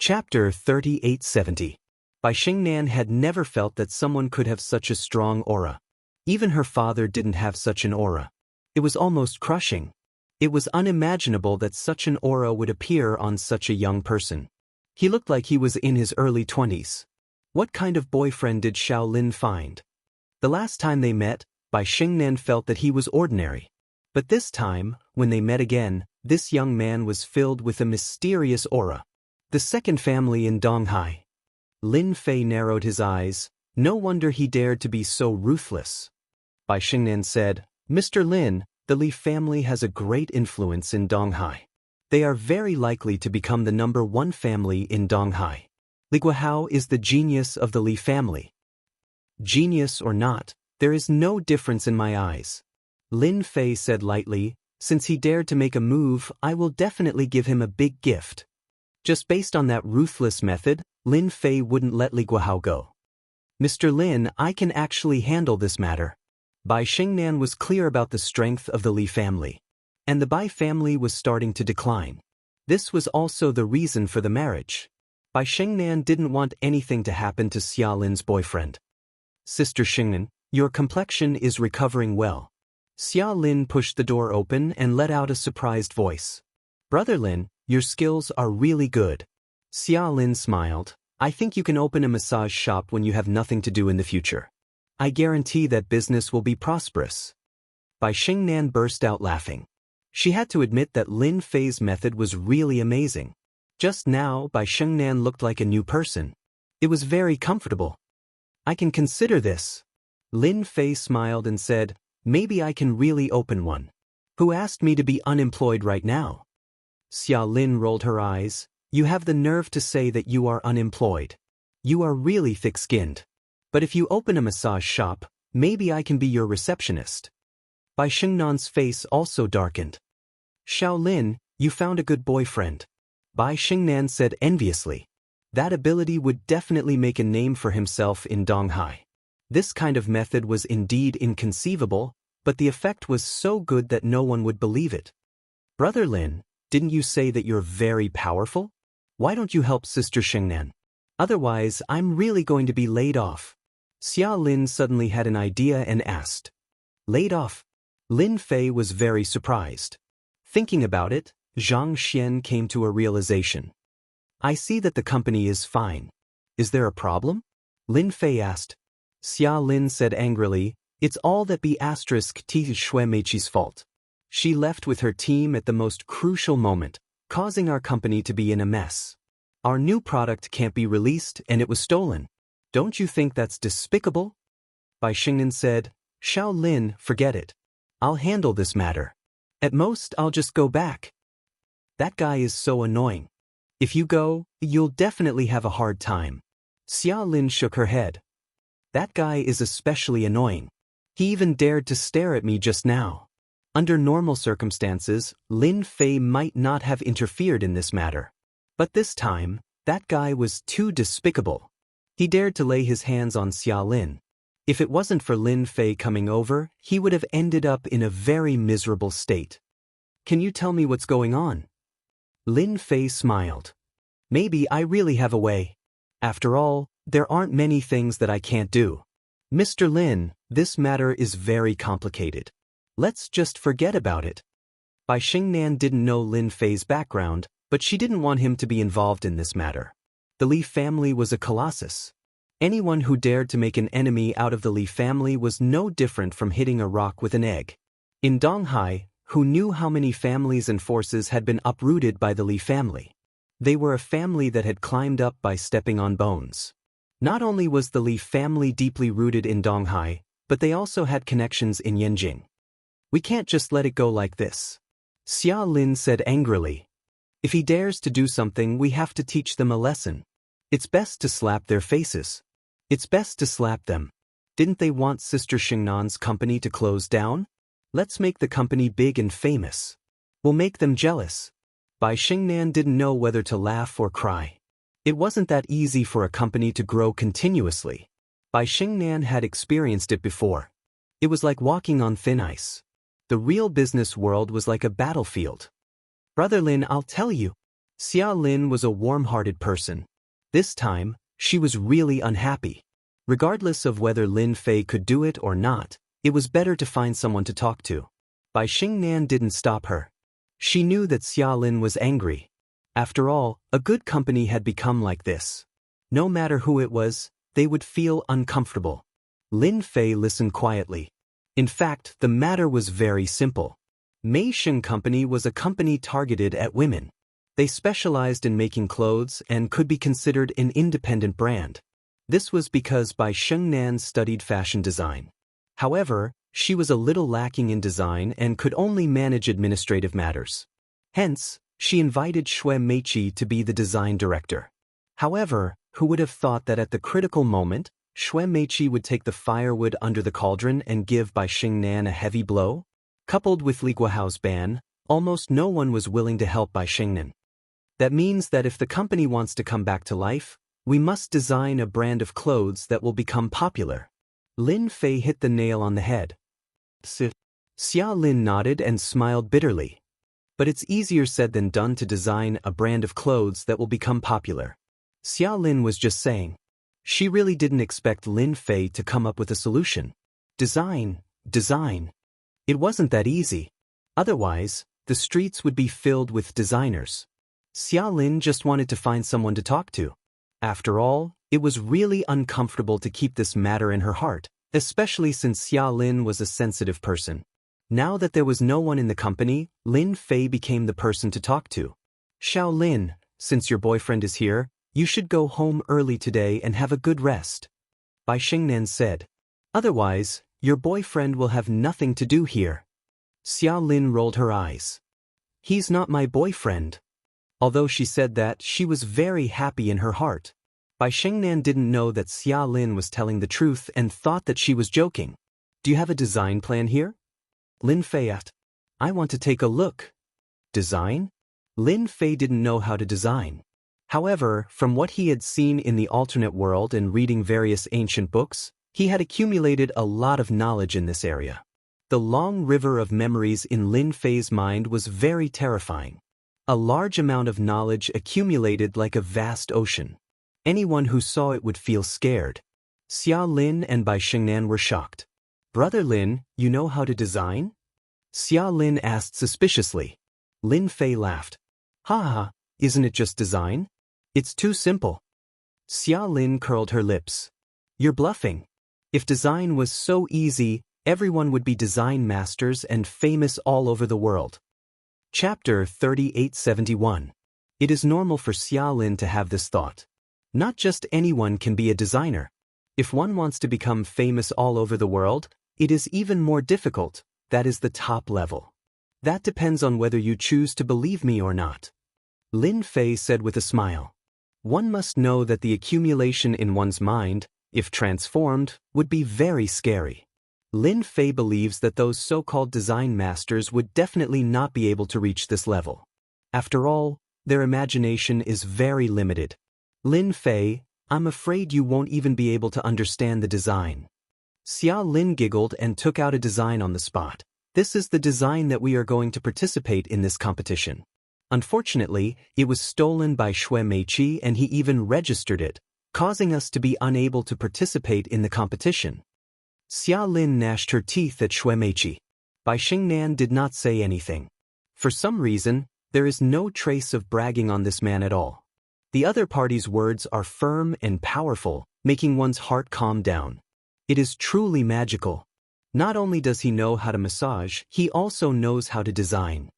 Chapter 3870. Bai Xingnan had never felt that someone could have such a strong aura. Even her father didn't have such an aura. It was almost crushing. It was unimaginable that such an aura would appear on such a young person. He looked like he was in his early 20s. What kind of boyfriend did Xiao Lin find? The last time they met, Bai Xingnan felt that he was ordinary. But this time, when they met again, this young man was filled with a mysterious aura. The second family in Donghai. Lin Fei narrowed his eyes. No wonder he dared to be so ruthless. Bai Xingnan said, Mr. Lin, the Li family has a great influence in Donghai. They are very likely to become the #1 family in Donghai. Li Guohao is the genius of the Li family. Genius or not, there is no difference in my eyes. Lin Fei said lightly, since he dared to make a move, I will definitely give him a big gift. Just based on that ruthless method, Lin Fei wouldn't let Li Guohao go. Mr. Lin, I can actually handle this matter. Bai Xingnan was clear about the strength of the Li family. And the Bai family was starting to decline. This was also the reason for the marriage. Bai Xingnan didn't want anything to happen to Xia Lin's boyfriend. Sister Xingnan, your complexion is recovering well. Xia Lin pushed the door open and let out a surprised voice. Brother Lin, your skills are really good. Xia Lin smiled. I think you can open a massage shop when you have nothing to do in the future. I guarantee that business will be prosperous. Bai Xingnan burst out laughing. She had to admit that Lin Fei's method was really amazing. Just now, Bai Xingnan looked like a new person. It was very comfortable. I can consider this. Lin Fei smiled and said, maybe I can really open one. Who asked me to be unemployed right now? Xia Lin rolled her eyes. You have the nerve to say that you are unemployed. You are really thick-skinned. But if you open a massage shop, maybe I can be your receptionist. Bai Xingnan's face also darkened. Xiao Lin, you found a good boyfriend. Bai Xingnan said enviously. That ability would definitely make a name for himself in Donghai. This kind of method was indeed inconceivable, but the effect was so good that no one would believe it. Brother Lin, didn't you say that you're very powerful? Why don't you help Sister Xingnan? Otherwise, I'm really going to be laid off. Xia Lin suddenly had an idea and asked. Laid off? Lin Fei was very surprised. Thinking about it, Zhang Xian came to a realization. I see that the company is fine. Is there a problem? Lin Fei asked. Xia Lin said angrily, it's all that B** T Shui Meiqi's fault. She left with her team at the most crucial moment, causing our company to be in a mess. Our new product can't be released and it was stolen. Don't you think that's despicable? Bai Xingnan said, Xiao Lin, forget it. I'll handle this matter. At most, I'll just go back. That guy is so annoying. If you go, you'll definitely have a hard time. Xia Lin shook her head. That guy is especially annoying. He even dared to stare at me just now. Under normal circumstances, Lin Fei might not have interfered in this matter. But this time, that guy was too despicable. He dared to lay his hands on Xia Lin. If it wasn't for Lin Fei coming over, he would have ended up in a very miserable state. Can you tell me what's going on? Lin Fei smiled. Maybe I really have a way. After all, there aren't many things that I can't do. Mr. Lin, this matter is very complicated. Let's just forget about it. Bai Xingnan didn't know Lin Fei's background, but she didn't want him to be involved in this matter. The Li family was a colossus. Anyone who dared to make an enemy out of the Li family was no different from hitting a rock with an egg. In Donghai, who knew how many families and forces had been uprooted by the Li family? They were a family that had climbed up by stepping on bones. Not only was the Li family deeply rooted in Donghai, but they also had connections in Yanjing. We can't just let it go like this. Xia Lin said angrily. If he dares to do something, we have to teach them a lesson. It's best to slap their faces. It's best to slap them. Didn't they want Sister Xingnan's company to close down? Let's make the company big and famous. We'll make them jealous. Bai Xingnan didn't know whether to laugh or cry. It wasn't that easy for a company to grow continuously. Bai Xingnan had experienced it before. It was like walking on thin ice. The real business world was like a battlefield. Brother Lin, I'll tell you. Xia Lin was a warm-hearted person. This time, she was really unhappy. Regardless of whether Lin Fei could do it or not, it was better to find someone to talk to. Bai Xingnan didn't stop her. She knew that Xia Lin was angry. After all, a good company had become like this. No matter who it was, they would feel uncomfortable. Lin Fei listened quietly. In fact, the matter was very simple. Mei Sheng Company was a company targeted at women. They specialized in making clothes and could be considered an independent brand. This was because Bai Shengnan studied fashion design. However, she was a little lacking in design and could only manage administrative matters. Hence, she invited Xue Meiqi to be the design director. However, who would have thought that at the critical moment, Xue Meiqi would take the firewood under the cauldron and give Bai Xingnan a heavy blow? Coupled with Li Guohao's ban, almost no one was willing to help Bai Xingnan. That means that if the company wants to come back to life, we must design a brand of clothes that will become popular. Lin Fei hit the nail on the head. Xia Lin nodded and smiled bitterly. But it's easier said than done to design a brand of clothes that will become popular. Xia Lin was just saying. She really didn't expect Lin Fei to come up with a solution. Design. It wasn't that easy. Otherwise, the streets would be filled with designers. Xia Lin just wanted to find someone to talk to. After all, it was really uncomfortable to keep this matter in her heart, especially since Xia Lin was a sensitive person. Now that there was no one in the company, Lin Fei became the person to talk to. Xiao Lin, since your boyfriend is here, you should go home early today and have a good rest. Bai Xingnan said. Otherwise, your boyfriend will have nothing to do here. Xia Lin rolled her eyes. He's not my boyfriend. Although she said that, she was very happy in her heart. Bai Xingnan didn't know that Xia Lin was telling the truth and thought that she was joking. Do you have a design plan here? Lin Fei asked. I want to take a look. Design? Lin Fei didn't know how to design. However, from what he had seen in the alternate world and reading various ancient books, he had accumulated a lot of knowledge in this area. The long river of memories in Lin Fei's mind was very terrifying. A large amount of knowledge accumulated like a vast ocean. Anyone who saw it would feel scared. Xia Lin and Bai Xingnan were shocked. Brother Lin, you know how to design? Xia Lin asked suspiciously. Lin Fei laughed. Ha, isn't it just design? It's too simple. Xia Lin curled her lips. You're bluffing. If design was so easy, everyone would be design masters and famous all over the world. Chapter 3871. It is normal for Xia Lin to have this thought. Not just anyone can be a designer. If one wants to become famous all over the world, it is even more difficult. That is the top level. That depends on whether you choose to believe me or not. Lin Fei said with a smile. One must know that the accumulation in one's mind, if transformed, would be very scary. Lin Fei believes that those so-called design masters would definitely not be able to reach this level. After all, their imagination is very limited. Lin Fei, I'm afraid you won't even be able to understand the design. Xia Lin giggled and took out a design on the spot. This is the design that we are going to participate in this competition. Unfortunately, it was stolen by Xue Meiqi and he even registered it, causing us to be unable to participate in the competition. Xia Lin gnashed her teeth at Xue Meiqi. Bai Xingnan did not say anything. For some reason, there is no trace of bragging on this man at all. The other party's words are firm and powerful, making one's heart calm down. It is truly magical. Not only does he know how to massage, he also knows how to design.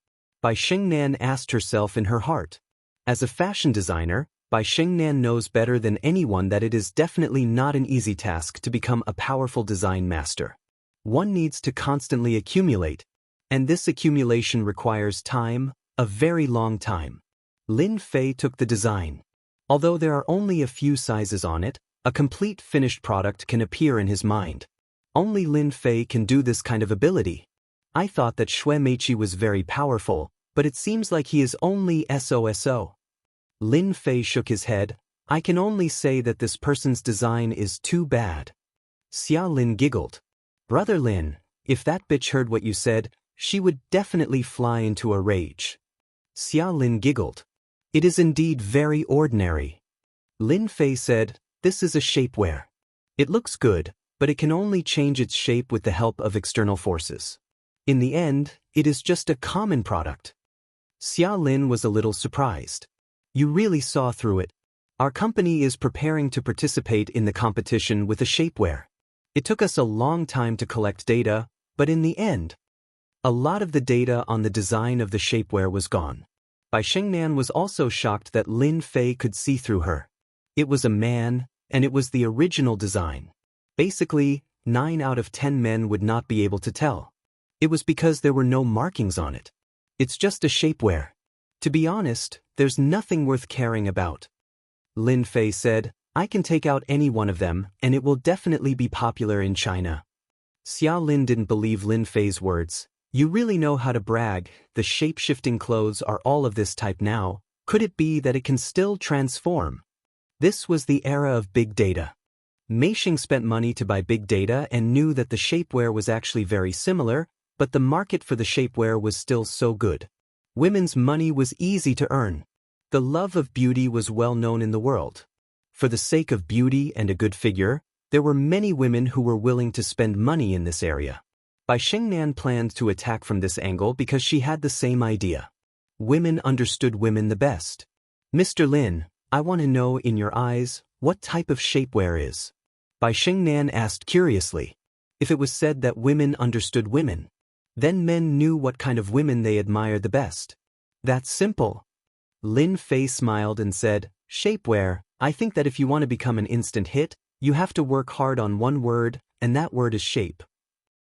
Bai Xingnan asked herself in her heart. As a fashion designer, Bai Xingnan knows better than anyone that it is definitely not an easy task to become a powerful design master. One needs to constantly accumulate, and this accumulation requires time, a very long time. Lin Fei took the design. Although there are only a few sizes on it, a complete finished product can appear in his mind. Only Lin Fei can do this kind of ability. I thought that Xue Meiqi was very powerful, but it seems like he is only SOSO. Lin Fei shook his head. I can only say that this person's design is too bad. Xia Lin giggled. Brother Lin, if that bitch heard what you said, she would definitely fly into a rage. Xia Lin giggled. It is indeed very ordinary. Lin Fei said, this is a shapewear. It looks good, but it can only change its shape with the help of external forces. In the end, it is just a common product. Xia Lin was a little surprised. You really saw through it. Our company is preparing to participate in the competition with a shapewear. It took us a long time to collect data, but in the end, a lot of the data on the design of the shapewear was gone. Bai Xingnan was also shocked that Lin Fei could see through her. It was a man, and it was the original design. Basically, 9 out of 10 men would not be able to tell. It was because there were no markings on it. It's just a shapewear. To be honest, there's nothing worth caring about. Lin Fei said, I can take out any one of them, and it will definitely be popular in China. Xia Lin didn't believe Lin Fei's words. You really know how to brag. The shape-shifting clothes are all of this type now. Could it be that it can still transform? This was the era of big data. Meishing spent money to buy big data and knew that the shapewear was actually very similar, but the market for the shapewear was still so good. Women's money was easy to earn. The love of beauty was well known in the world. For the sake of beauty and a good figure, there were many women who were willing to spend money in this area. Bai Xingnan planned to attack from this angle because she had the same idea. Women understood women the best. Mr. Lin, I want to know in your eyes, what type of shapewear is? Bai Xingnan asked curiously. If it was said that women understood women, then men knew what kind of women they admired the best. That's simple. Lin Fei smiled and said, shapewear, I think that if you want to become an instant hit, you have to work hard on one word, and that word is shape.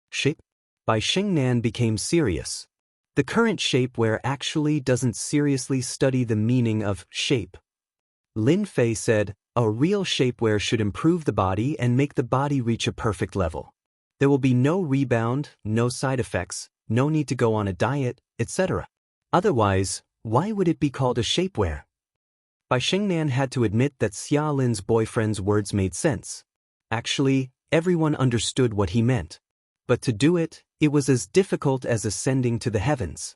Shape? Bai Xingnan became serious. The current shapewear actually doesn't seriously study the meaning of shape. Lin Fei said, a real shapewear should improve the body and make the body reach a perfect level. There will be no rebound, no side effects, no need to go on a diet, etc. Otherwise, why would it be called a shapewear? Bai Xingnan had to admit that Xia Lin's boyfriend's words made sense. Actually, everyone understood what he meant. But to do it, it was as difficult as ascending to the heavens.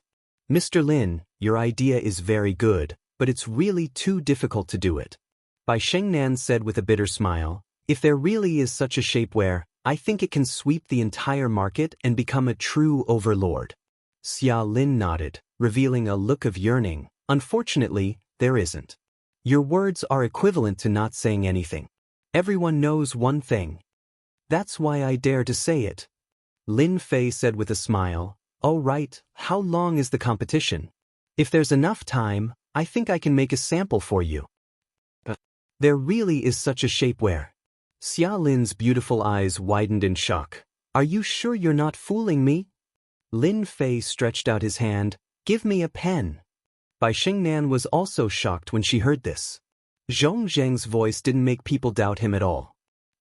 Mr. Lin, your idea is very good, but it's really too difficult to do it. Bai Xingnan said with a bitter smile, if there really is such a shapewear, I think it can sweep the entire market and become a true overlord. Xia Lin nodded, revealing a look of yearning. Unfortunately, there isn't. Your words are equivalent to not saying anything. Everyone knows one thing. That's why I dare to say it. Lin Fei said with a smile, oh right, how long is the competition? If there's enough time, I think I can make a sample for you. There really is such a shapewear. Xia Lin's beautiful eyes widened in shock. Are you sure you're not fooling me? Lin Fei stretched out his hand, give me a pen. Bai Xingnan was also shocked when she heard this. Zhong Zheng's voice didn't make people doubt him at all.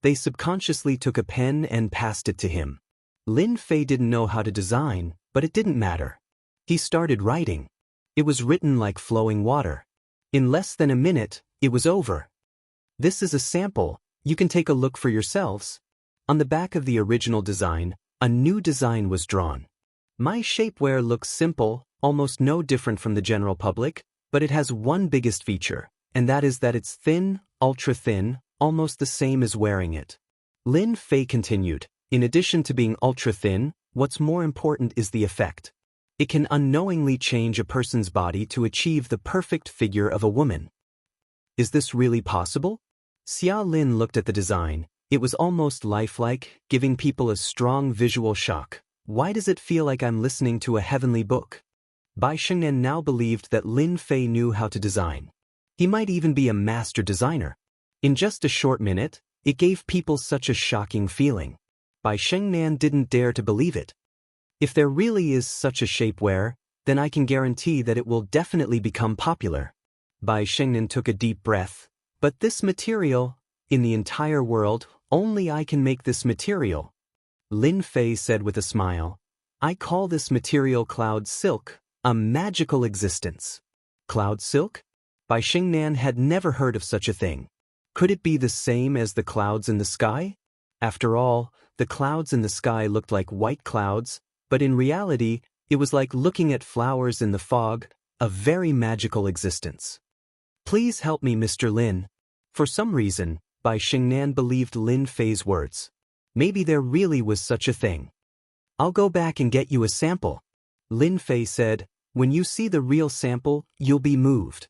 They subconsciously took a pen and passed it to him. Lin Fei didn't know how to design, but it didn't matter. He started writing. It was written like flowing water. In less than a minute, it was over. This is a sample, you can take a look for yourselves. On the back of the original design, a new design was drawn. My shapewear looks simple, almost no different from the general public, but it has one biggest feature, and that is that it's thin, ultra-thin, almost the same as wearing it. Lin Fei continued, in addition to being ultra-thin, what's more important is the effect. It can unknowingly change a person's body to achieve the perfect figure of a woman. Is this really possible? Xia Lin looked at the design. It was almost lifelike, giving people a strong visual shock. Why does it feel like I'm listening to a heavenly book? Bai Xingnan now believed that Lin Fei knew how to design. He might even be a master designer. In just a short minute, it gave people such a shocking feeling. Bai Xingnan didn't dare to believe it. If there really is such a shapewear, then I can guarantee that it will definitely become popular. Bai Xingnan took a deep breath. But this material, in the entire world, only I can make this material. Lin Fei said with a smile, I call this material cloud silk, a magical existence. Cloud silk? Bai Xingnan had never heard of such a thing. Could it be the same as the clouds in the sky? After all, the clouds in the sky looked like white clouds, but in reality, it was like looking at flowers in the fog, a very magical existence. Please help me, Mr. Lin. For some reason, Bai Xingnan believed Lin Fei's words. Maybe there really was such a thing. I'll go back and get you a sample. Lin Fei said, when you see the real sample, you'll be moved.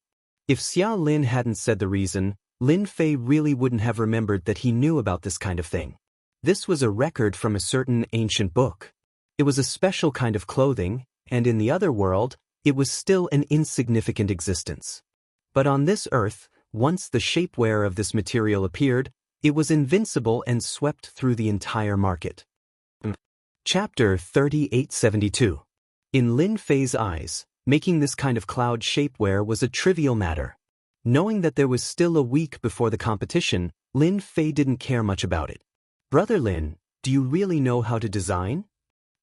If Xia Lin hadn't said the reason, Lin Fei really wouldn't have remembered that he knew about this kind of thing. This was a record from a certain ancient book. It was a special kind of clothing, and in the other world, it was still an insignificant existence. But on this earth, once the shapewear of this material appeared, it was invincible and swept through the entire market. Chapter 3872. In Lin Fei's eyes, making this kind of cloud shapewear was a trivial matter. Knowing that there was still a week before the competition, Lin Fei didn't care much about it. Brother Lin, do you really know how to design?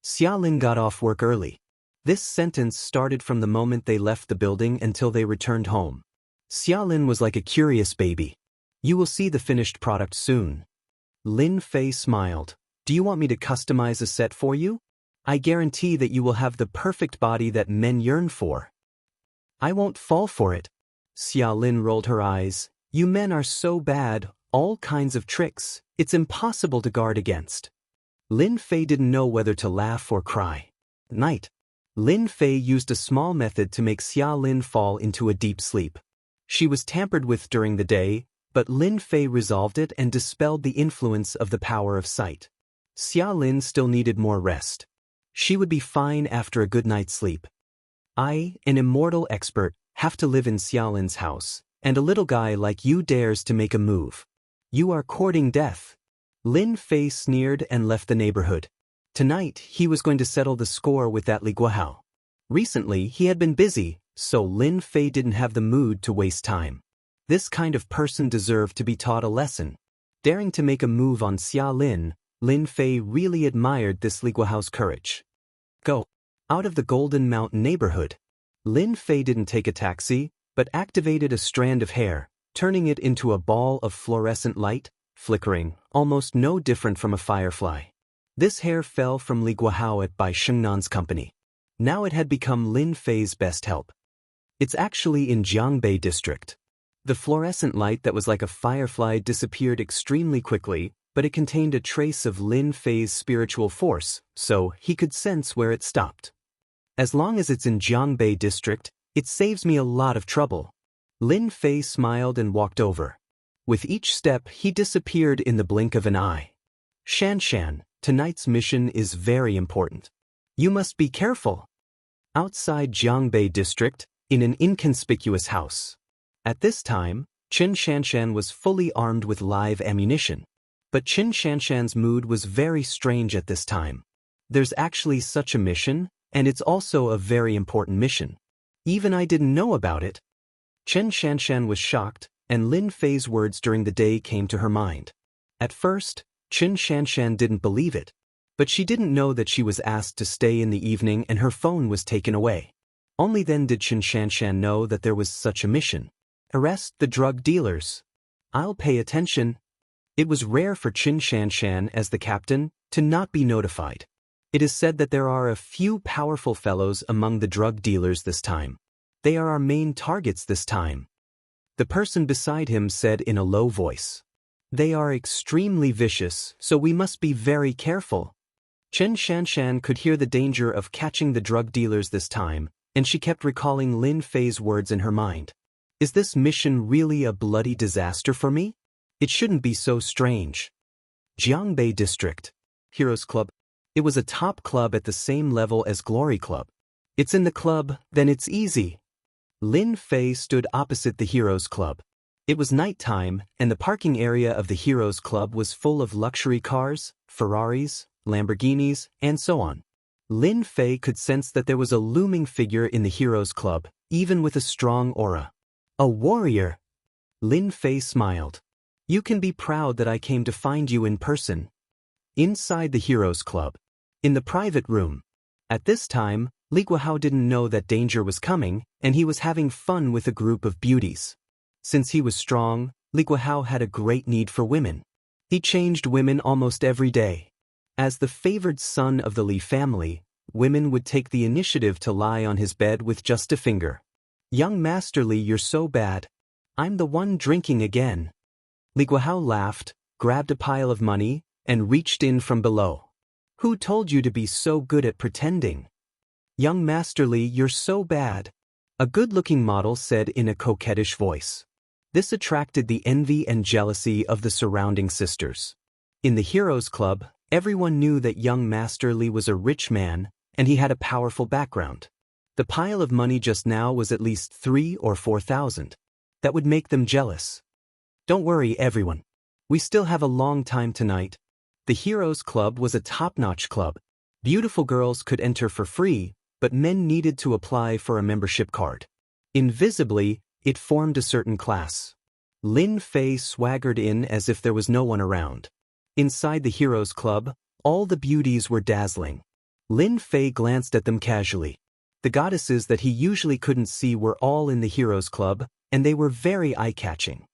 Xia Lin got off work early. This sentence started from the moment they left the building until they returned home. Xia Lin was like a curious baby. You will see the finished product soon. Lin Fei smiled. Do you want me to customize a set for you? I guarantee that you will have the perfect body that men yearn for. I won't fall for it. Xia Lin rolled her eyes. You men are so bad, all kinds of tricks, it's impossible to guard against. Lin Fei didn't know whether to laugh or cry. Night. Lin Fei used a small method to make Xia Lin fall into a deep sleep. She was tampered with during the day, but Lin Fei resolved it and dispelled the influence of the power of sight. Xia Lin still needed more rest. She would be fine after a good night's sleep. I, an immortal expert, have to live in Xia Lin's house, and a little guy like you dares to make a move. You are courting death. Lin Fei sneered and left the neighborhood. Tonight, he was going to settle the score with that Li Guohao. Recently, he had been busy, so Lin Fei didn't have the mood to waste time. This kind of person deserved to be taught a lesson. Daring to make a move on Xia Lin, Lin Fei really admired this Li Guohao's courage. Go. Out of the Golden Mountain neighborhood. Lin Fei didn't take a taxi, but activated a strand of hair, turning it into a ball of fluorescent light, flickering, almost no different from a firefly. This hair fell from Li Guohao at Bai Xingnan's company. Now it had become Lin Fei's best help. It's actually in Jiangbei district. The fluorescent light that was like a firefly disappeared extremely quickly, but it contained a trace of Lin Fei's spiritual force, so he could sense where it stopped. As long as it's in Jiangbei district, it saves me a lot of trouble. Lin Fei smiled and walked over. With each step, he disappeared in the blink of an eye. Xianxia, tonight's mission is very important. You must be careful. Outside Jiangbei district, in an inconspicuous house. At this time, Xianxia was fully armed with live ammunition. But Xianxia's mood was very strange at this time. There's actually such a mission, and it's also a very important mission. Even I didn't know about it. Xianxia was shocked, and Lin Fei's words during the day came to her mind. At first, Xianxia didn't believe it. But she didn't know that she was asked to stay in the evening and her phone was taken away. Only then did Xianxia know that there was such a mission. Arrest the drug dealers. I'll pay attention. It was rare for Xianxia as the captain to not be notified. It is said that there are a few powerful fellows among the drug dealers this time. They are our main targets this time. The person beside him said in a low voice. They are extremely vicious, so we must be very careful. Xianxia could hear the danger of catching the drug dealers this time, and she kept recalling Lin Fei's words in her mind. Is this mission really a bloody disaster for me? It shouldn't be so strange. Jiangbei District. Heroes Club. It was a top club at the same level as Glory Club. It's in the club, then it's easy. Lin Fei stood opposite the Heroes Club. It was nighttime, and the parking area of the Heroes Club was full of luxury cars, Ferraris, Lamborghinis, and so on. Lin Fei could sense that there was a looming figure in the Heroes Club, even with a strong aura. A warrior. Lin Fei smiled. You can be proud that I came to find you in person. Inside the Heroes Club. In the private room. At this time, Li Guohao didn't know that danger was coming, and he was having fun with a group of beauties. Since he was strong, Li Guohao had a great need for women. He changed women almost every day. As the favored son of the Li family, women would take the initiative to lie on his bed with just a finger. Young Master Li, you're so bad. I'm the one drinking again. Li Guohao laughed, grabbed a pile of money, and reached in from below. Who told you to be so good at pretending? Young Master Li, you're so bad. A good-looking model said in a coquettish voice. This attracted the envy and jealousy of the surrounding sisters. In the Heroes Club, everyone knew that young Master Li was a rich man, and he had a powerful background. The pile of money just now was at least 3,000 or 4,000. That would make them jealous. Don't worry, everyone. We still have a long time tonight. The Heroes Club was a top-notch club. Beautiful girls could enter for free, but men needed to apply for a membership card. Invisibly, it formed a certain class. Lin Fei swaggered in as if there was no one around. Inside the Heroes Club, all the beauties were dazzling. Lin Fei glanced at them casually. The goddesses that he usually couldn't see were all in the Heroes Club, and they were very eye-catching.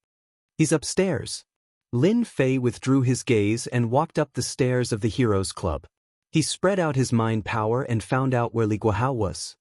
He's upstairs. Lin Fei withdrew his gaze and walked up the stairs of the Heroes Club. He spread out his mind power and found out where Li Guohao was.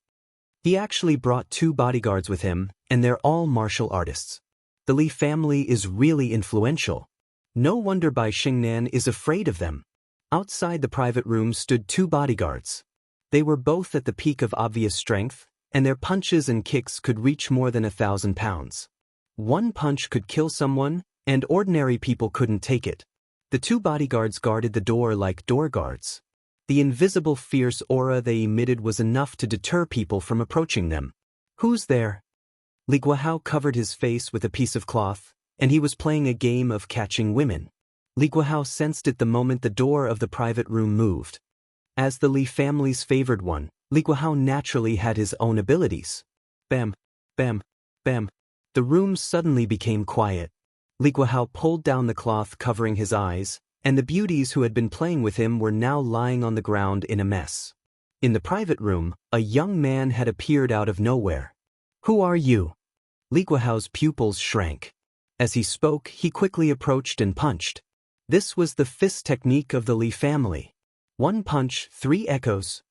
He actually brought 2 bodyguards with him, and they're all martial artists. The Li family is really influential. No wonder Bai Xingnan is afraid of them. Outside the private room stood 2 bodyguards. They were both at the peak of obvious strength, and their punches and kicks could reach more than 1,000 pounds. One punch could kill someone, and ordinary people couldn't take it. The 2 bodyguards guarded the door like door guards. The invisible fierce aura they emitted was enough to deter people from approaching them. Who's there? Li Guohao covered his face with a piece of cloth, and he was playing a game of catching women. Li Guohao sensed it the moment the door of the private room moved. As the Li family's favored one, Li Guohao naturally had his own abilities. Bam, bam, bam. The room suddenly became quiet. Li Guohao pulled down the cloth covering his eyes, and the beauties who had been playing with him were now lying on the ground in a mess. In the private room, a young man had appeared out of nowhere. Who are you? Li Guohao's pupils shrank. As he spoke, he quickly approached and punched. This was the fist technique of the Li family. 1 punch, 3 echoes.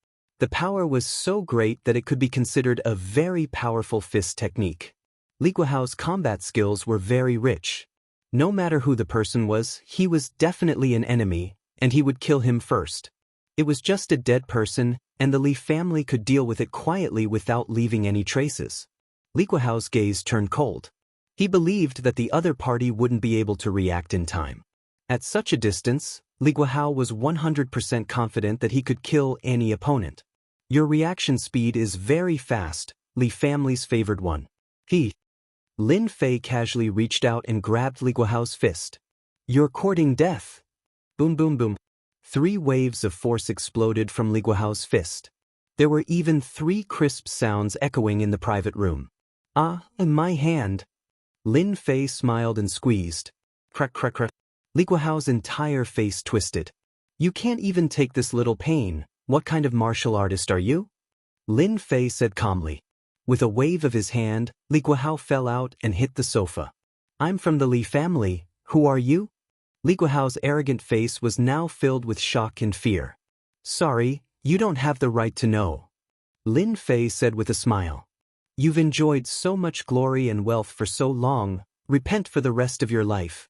The power was so great that it could be considered a very powerful fist technique. Li Guohao's combat skills were very rich. No matter who the person was, he was definitely an enemy, and he would kill him first. It was just a dead person, and the Li family could deal with it quietly without leaving any traces. Li Guohao's gaze turned cold. He believed that the other party wouldn't be able to react in time. At such a distance, Li Guohao was 100% confident that he could kill any opponent. Your reaction speed is very fast, Li family's favored one. Lin Fei casually reached out and grabbed Li Guohao's fist. You're courting death. Boom boom boom. 3 waves of force exploded from Li Guohao's fist. There were even 3 crisp sounds echoing in the private room. Ah, my hand. Lin Fei smiled and squeezed. Crack crack crack. Li Guohao's entire face twisted. You can't even take this little pain. What kind of martial artist are you? Lin Fei said calmly. With a wave of his hand, Li Guohao fell out and hit the sofa. I'm from the Li family. Who are you? Li Guohao's arrogant face was now filled with shock and fear. Sorry, you don't have the right to know. Lin Fei said with a smile. You've enjoyed so much glory and wealth for so long, repent for the rest of your life.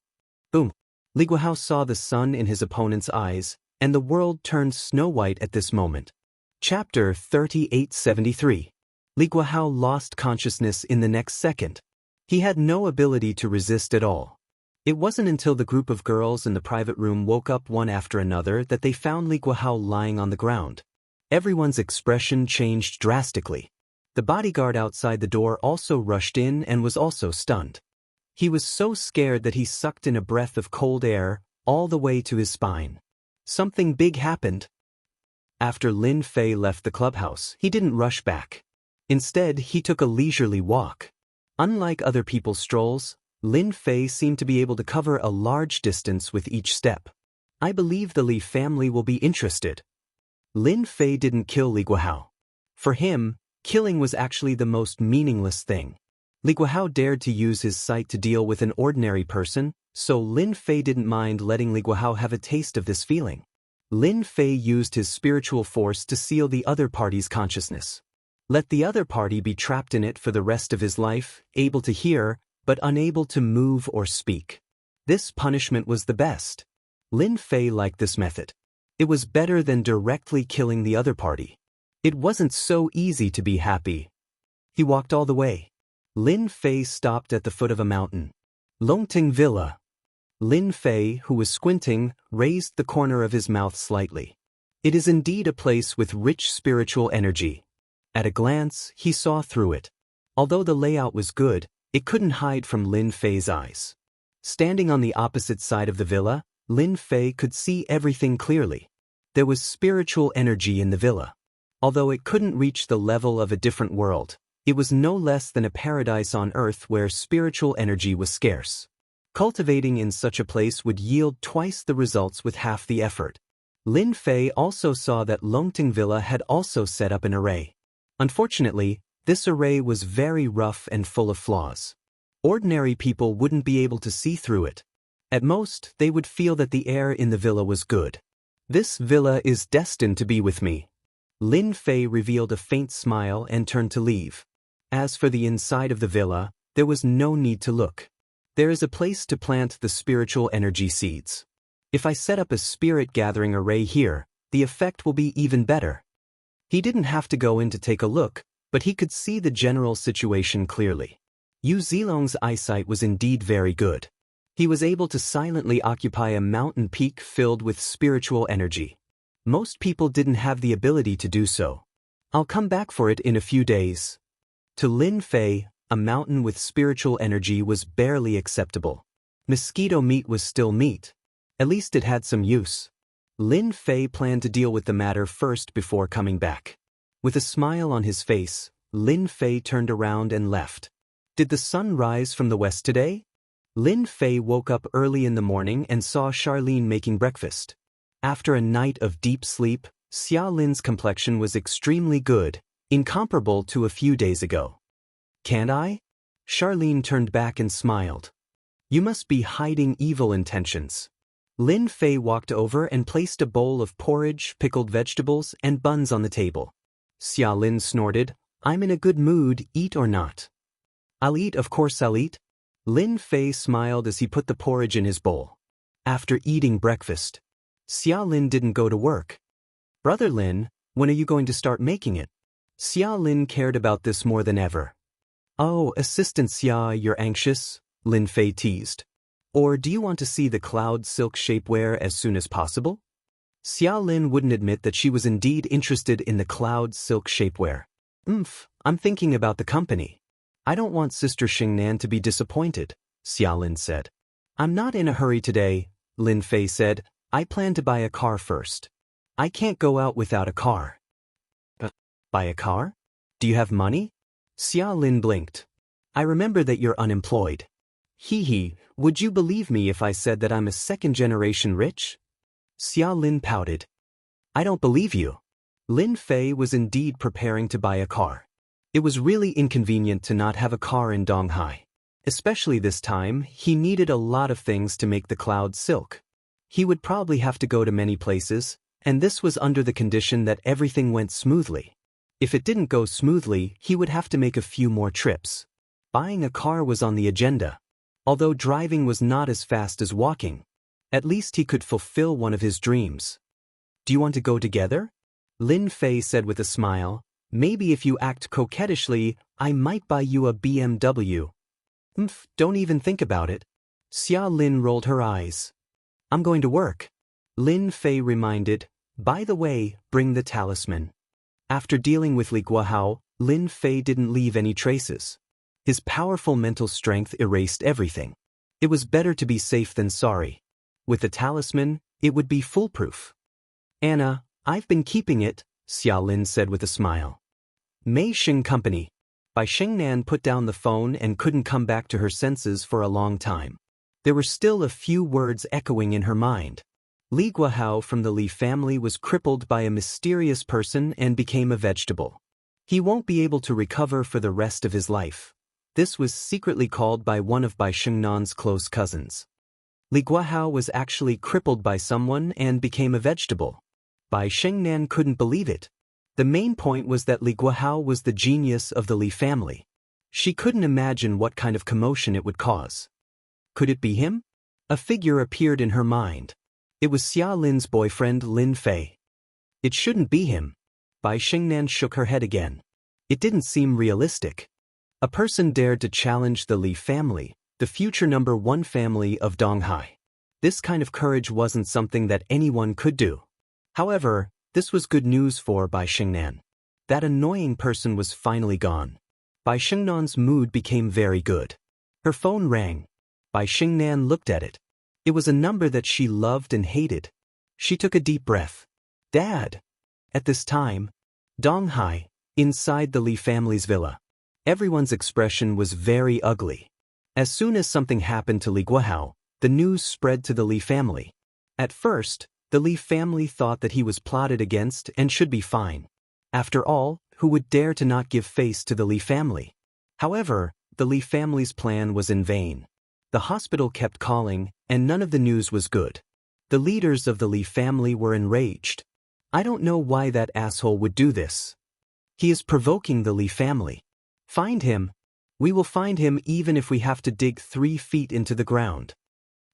Boom. Li Guohao saw the sun in his opponent's eyes, and the world turned snow-white at this moment. Chapter 3873. Li Guohao lost consciousness in the next second. He had no ability to resist at all. It wasn't until the group of girls in the private room woke up one after another that they found Li Guohao lying on the ground. Everyone's expression changed drastically. The bodyguard outside the door also rushed in and was also stunned. He was so scared that he sucked in a breath of cold air, all the way to his spine. Something big happened. After Lin Fei left the clubhouse, he didn't rush back. Instead, he took a leisurely walk. Unlike other people's strolls, Lin Fei seemed to be able to cover a large distance with each step. I believe the Li family will be interested. Lin Fei didn't kill Li Guohao. For him, killing was actually the most meaningless thing. Li Guohao dared to use his sight to deal with an ordinary person, so Lin Fei didn't mind letting Li Guohao have a taste of this feeling. Lin Fei used his spiritual force to seal the other party's consciousness. Let the other party be trapped in it for the rest of his life, able to hear, but unable to move or speak. This punishment was the best. Lin Fei liked this method. It was better than directly killing the other party. It wasn't so easy to be happy. He walked all the way. Lin Fei stopped at the foot of a mountain. Longting Villa. Lin Fei, who was squinting, raised the corner of his mouth slightly. It is indeed a place with rich spiritual energy. At a glance, he saw through it. Although the layout was good, it couldn't hide from Lin Fei's eyes. Standing on the opposite side of the villa, Lin Fei could see everything clearly. There was spiritual energy in the villa. Although it couldn't reach the level of a different world, it was no less than a paradise on earth where spiritual energy was scarce. Cultivating in such a place would yield twice the results with half the effort. Lin Fei also saw that Longting Villa had also set up an array. Unfortunately, this array was very rough and full of flaws. Ordinary people wouldn't be able to see through it. At most, they would feel that the air in the villa was good. This villa is destined to be with me. Lin Fei revealed a faint smile and turned to leave. As for the inside of the villa, there was no need to look. There is a place to plant the spiritual energy seeds. If I set up a spirit gathering array here, the effect will be even better. He didn't have to go in to take a look, but he could see the general situation clearly. Yu Zilong's eyesight was indeed very good. He was able to silently occupy a mountain peak filled with spiritual energy. Most people didn't have the ability to do so. I'll come back for it in a few days. To Lin Fei, a mountain with spiritual energy was barely acceptable. Mosquito meat was still meat. At least it had some use. Lin Fei planned to deal with the matter first before coming back. With a smile on his face, Lin Fei turned around and left. Did the sun rise from the west today? Lin Fei woke up early in the morning and saw Charlene making breakfast. After a night of deep sleep, Xia Lin's complexion was extremely good, incomparable to a few days ago. Can't I? Charlene turned back and smiled. You must be hiding evil intentions. Lin Fei walked over and placed a bowl of porridge, pickled vegetables, and buns on the table. Xia Lin snorted, I'm in a good mood, eat or not. I'll eat, of course I'll eat. Lin Fei smiled as he put the porridge in his bowl. After eating breakfast, Xia Lin didn't go to work. Brother Lin, when are you going to start making it? Xia Lin cared about this more than ever. Oh, Assistant Xia, you're anxious? Lin Fei teased. Or do you want to see the cloud silk shapewear as soon as possible? Xia Lin wouldn't admit that she was indeed interested in the cloud silk shapewear. I'm thinking about the company. I don't want Sister Xingnan to be disappointed, Xia Lin said. I'm not in a hurry today, Lin Fei said. I plan to buy a car first. I can't go out without a car. Buy a car? Do you have money? Xia Lin blinked. I remember that you're unemployed. Hee, would you believe me if I said that I'm a second-generation rich? Xia Lin pouted. I don't believe you. Lin Fei was indeed preparing to buy a car. It was really inconvenient to not have a car in Donghai. Especially this time, he needed a lot of things to make the cloud silk. He would probably have to go to many places, and this was under the condition that everything went smoothly. If it didn't go smoothly, he would have to make a few more trips. Buying a car was on the agenda. Although driving was not as fast as walking, at least he could fulfill one of his dreams. Do you want to go together? Lin Fei said with a smile. Maybe if you act coquettishly, I might buy you a BMW. Don't even think about it. Xia Lin rolled her eyes. I'm going to work. Lin Fei reminded, by the way, bring the talisman. After dealing with Li Guohao, Lin Fei didn't leave any traces. His powerful mental strength erased everything. It was better to be safe than sorry. With the talisman, it would be foolproof. Anna, I've been keeping it, Xia Lin said with a smile. Mei Xing Company. Bai Xingnan put down the phone and couldn't come back to her senses for a long time. There were still a few words echoing in her mind. Li Guohao from the Li family was crippled by a mysterious person and became a vegetable. He won't be able to recover for the rest of his life. This was secretly called by one of Bai Xingnan's close cousins. Li Guohao was actually crippled by someone and became a vegetable. Bai Xingnan couldn't believe it. The main point was that Li Guohao was the genius of the Li family. She couldn't imagine what kind of commotion it would cause. Could it be him? A figure appeared in her mind. It was Xia Lin's boyfriend Lin Fei. It shouldn't be him. Bai Xingnan shook her head again. It didn't seem realistic. A person dared to challenge the Li family, the future #1 family of Donghai. This kind of courage wasn't something that anyone could do. However, this was good news for Bai Xingnan. That annoying person was finally gone. Bai Xingnan's mood became very good. Her phone rang. Bai Xingnan looked at it. It was a number that she loved and hated. She took a deep breath. Dad! At this time, Donghai, inside the Li family's villa. Everyone's expression was very ugly. As soon as something happened to Li Guohao, the news spread to the Li family. At first, the Li family thought that he was plotted against and should be fine. After all, who would dare to not give face to the Li family? However, the Li family's plan was in vain. The hospital kept calling, and none of the news was good. The leaders of the Li family were enraged. I don't know why that asshole would do this. He is provoking the Li family. Find him. We will find him even if we have to dig 3 feet into the ground.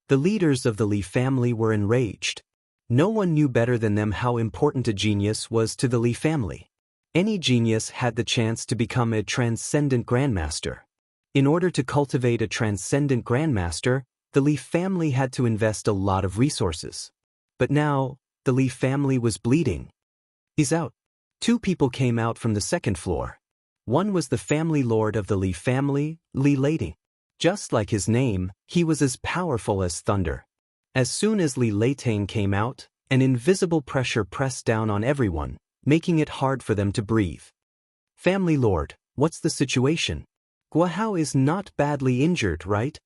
The leaders of the Li family were enraged. No one knew better than them how important a genius was to the Li family. Any genius had the chance to become a transcendent grandmaster. In order to cultivate a transcendent grandmaster, the Li family had to invest a lot of resources. But now, the Li family was bleeding. He's out. 2 people came out from the 2nd floor. One was the family lord of the Li family, Li Leiting. Just like his name, he was as powerful as thunder. As soon as Li Leiting came out, an invisible pressure pressed down on everyone, making it hard for them to breathe. Family lord, what's the situation? Guohao is not badly injured, right?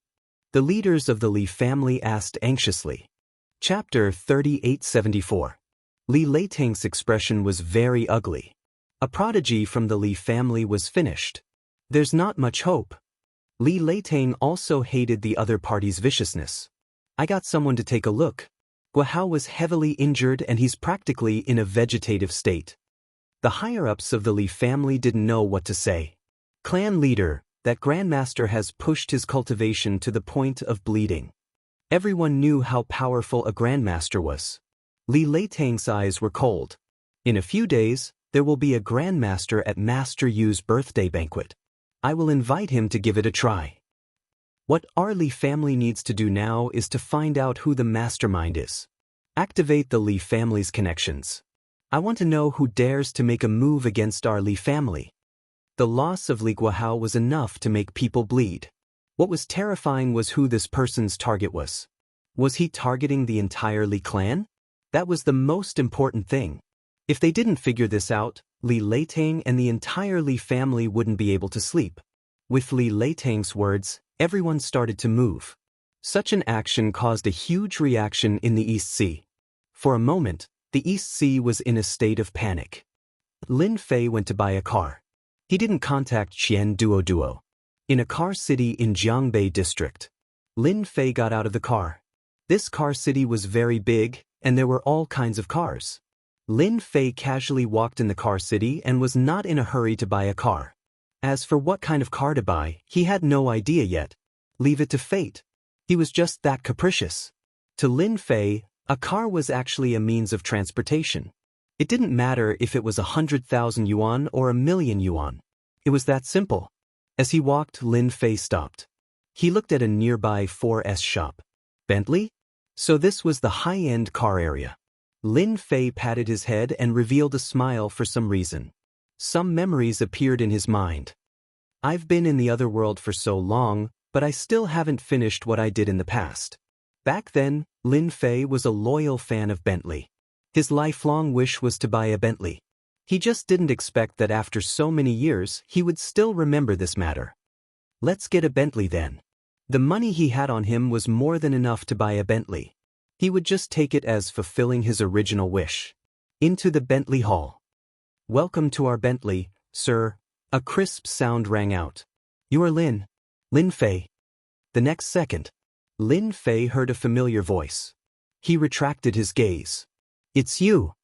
The leaders of the Li family asked anxiously. Chapter 3874. Li Leiting's expression was very ugly. A prodigy from the Li family was finished. There's not much hope. Li Leiting also hated the other party's viciousness. I got someone to take a look. Guohao was heavily injured and he's practically in a vegetative state. The higher-ups of the Li family didn't know what to say. Clan leader, that grandmaster has pushed his cultivation to the point of bleeding. Everyone knew how powerful a grandmaster was. Li Leiting's eyes were cold. In a few days, there will be a grandmaster at Master Yu's birthday banquet. I will invite him to give it a try. What our Li family needs to do now is to find out who the mastermind is. Activate the Li family's connections. I want to know who dares to make a move against our Li family. The loss of Li Guohao was enough to make people bleed. What was terrifying was who this person's target was. Was he targeting the entire Li clan? That was the most important thing. If they didn't figure this out, Li Leiting and the entire Li family wouldn't be able to sleep. With Li Leiting's words, everyone started to move. Such an action caused a huge reaction in the East Sea. For a moment, the East Sea was in a state of panic. Lin Fei went to buy a car. He didn't contact Qian Duo. In a car city in Jiangbei district. Lin Fei got out of the car. This car city was very big, and there were all kinds of cars. Lin Fei casually walked in the car city and was not in a hurry to buy a car. As for what kind of car to buy, he had no idea yet. Leave it to fate. He was just that capricious. To Lin Fei, a car was actually a means of transportation. It didn't matter if it was 100,000 yuan or 1,000,000 yuan. It was that simple. As he walked, Lin Fei stopped. He looked at a nearby 4S shop. Bentley? So this was the high-end car area. Lin Fei patted his head and revealed a smile for some reason. Some memories appeared in his mind. I've been in the other world for so long, but I still haven't finished what I did in the past. Back then, Lin Fei was a loyal fan of Bentley. His lifelong wish was to buy a Bentley. He just didn't expect that after so many years he would still remember this matter. Let's get a Bentley then. The money he had on him was more than enough to buy a Bentley. He would just take it as fulfilling his original wish. Into the Bentley Hall. Welcome to our Bentley, sir. A crisp sound rang out. You are Lin Fei. The next second, Lin Fei heard a familiar voice. He retracted his gaze. It's you.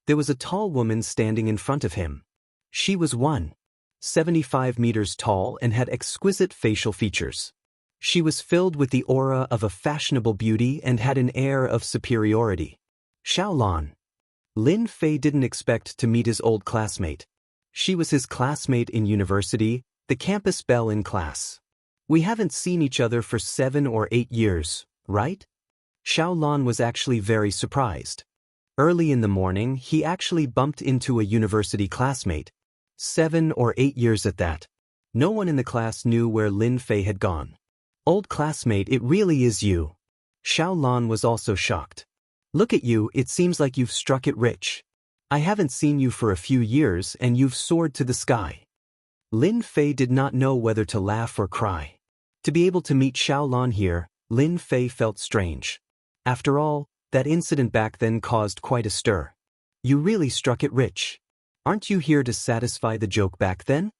There was a tall woman standing in front of him. She was one. 75 meters tall and had exquisite facial features. She was filled with the aura of a fashionable beauty and had an air of superiority. Xiaolan. Lin Fei didn't expect to meet his old classmate. She was his classmate in university, the campus belle in class. We haven't seen each other for 7 or 8 years, right? Xiaolan was actually very surprised. Early in the morning, he actually bumped into a university classmate. 7 or 8 years at that. No one in the class knew where Lin Fei had gone. Old classmate, it really is you. Xiaolan was also shocked. Look at you, it seems like you've struck it rich. I haven't seen you for a few years and you've soared to the sky. Lin Fei did not know whether to laugh or cry. To be able to meet Xiaolan here, Lin Fei felt strange. After all, that incident back then caused quite a stir. You really struck it rich. Aren't you here to satisfy the joke back then?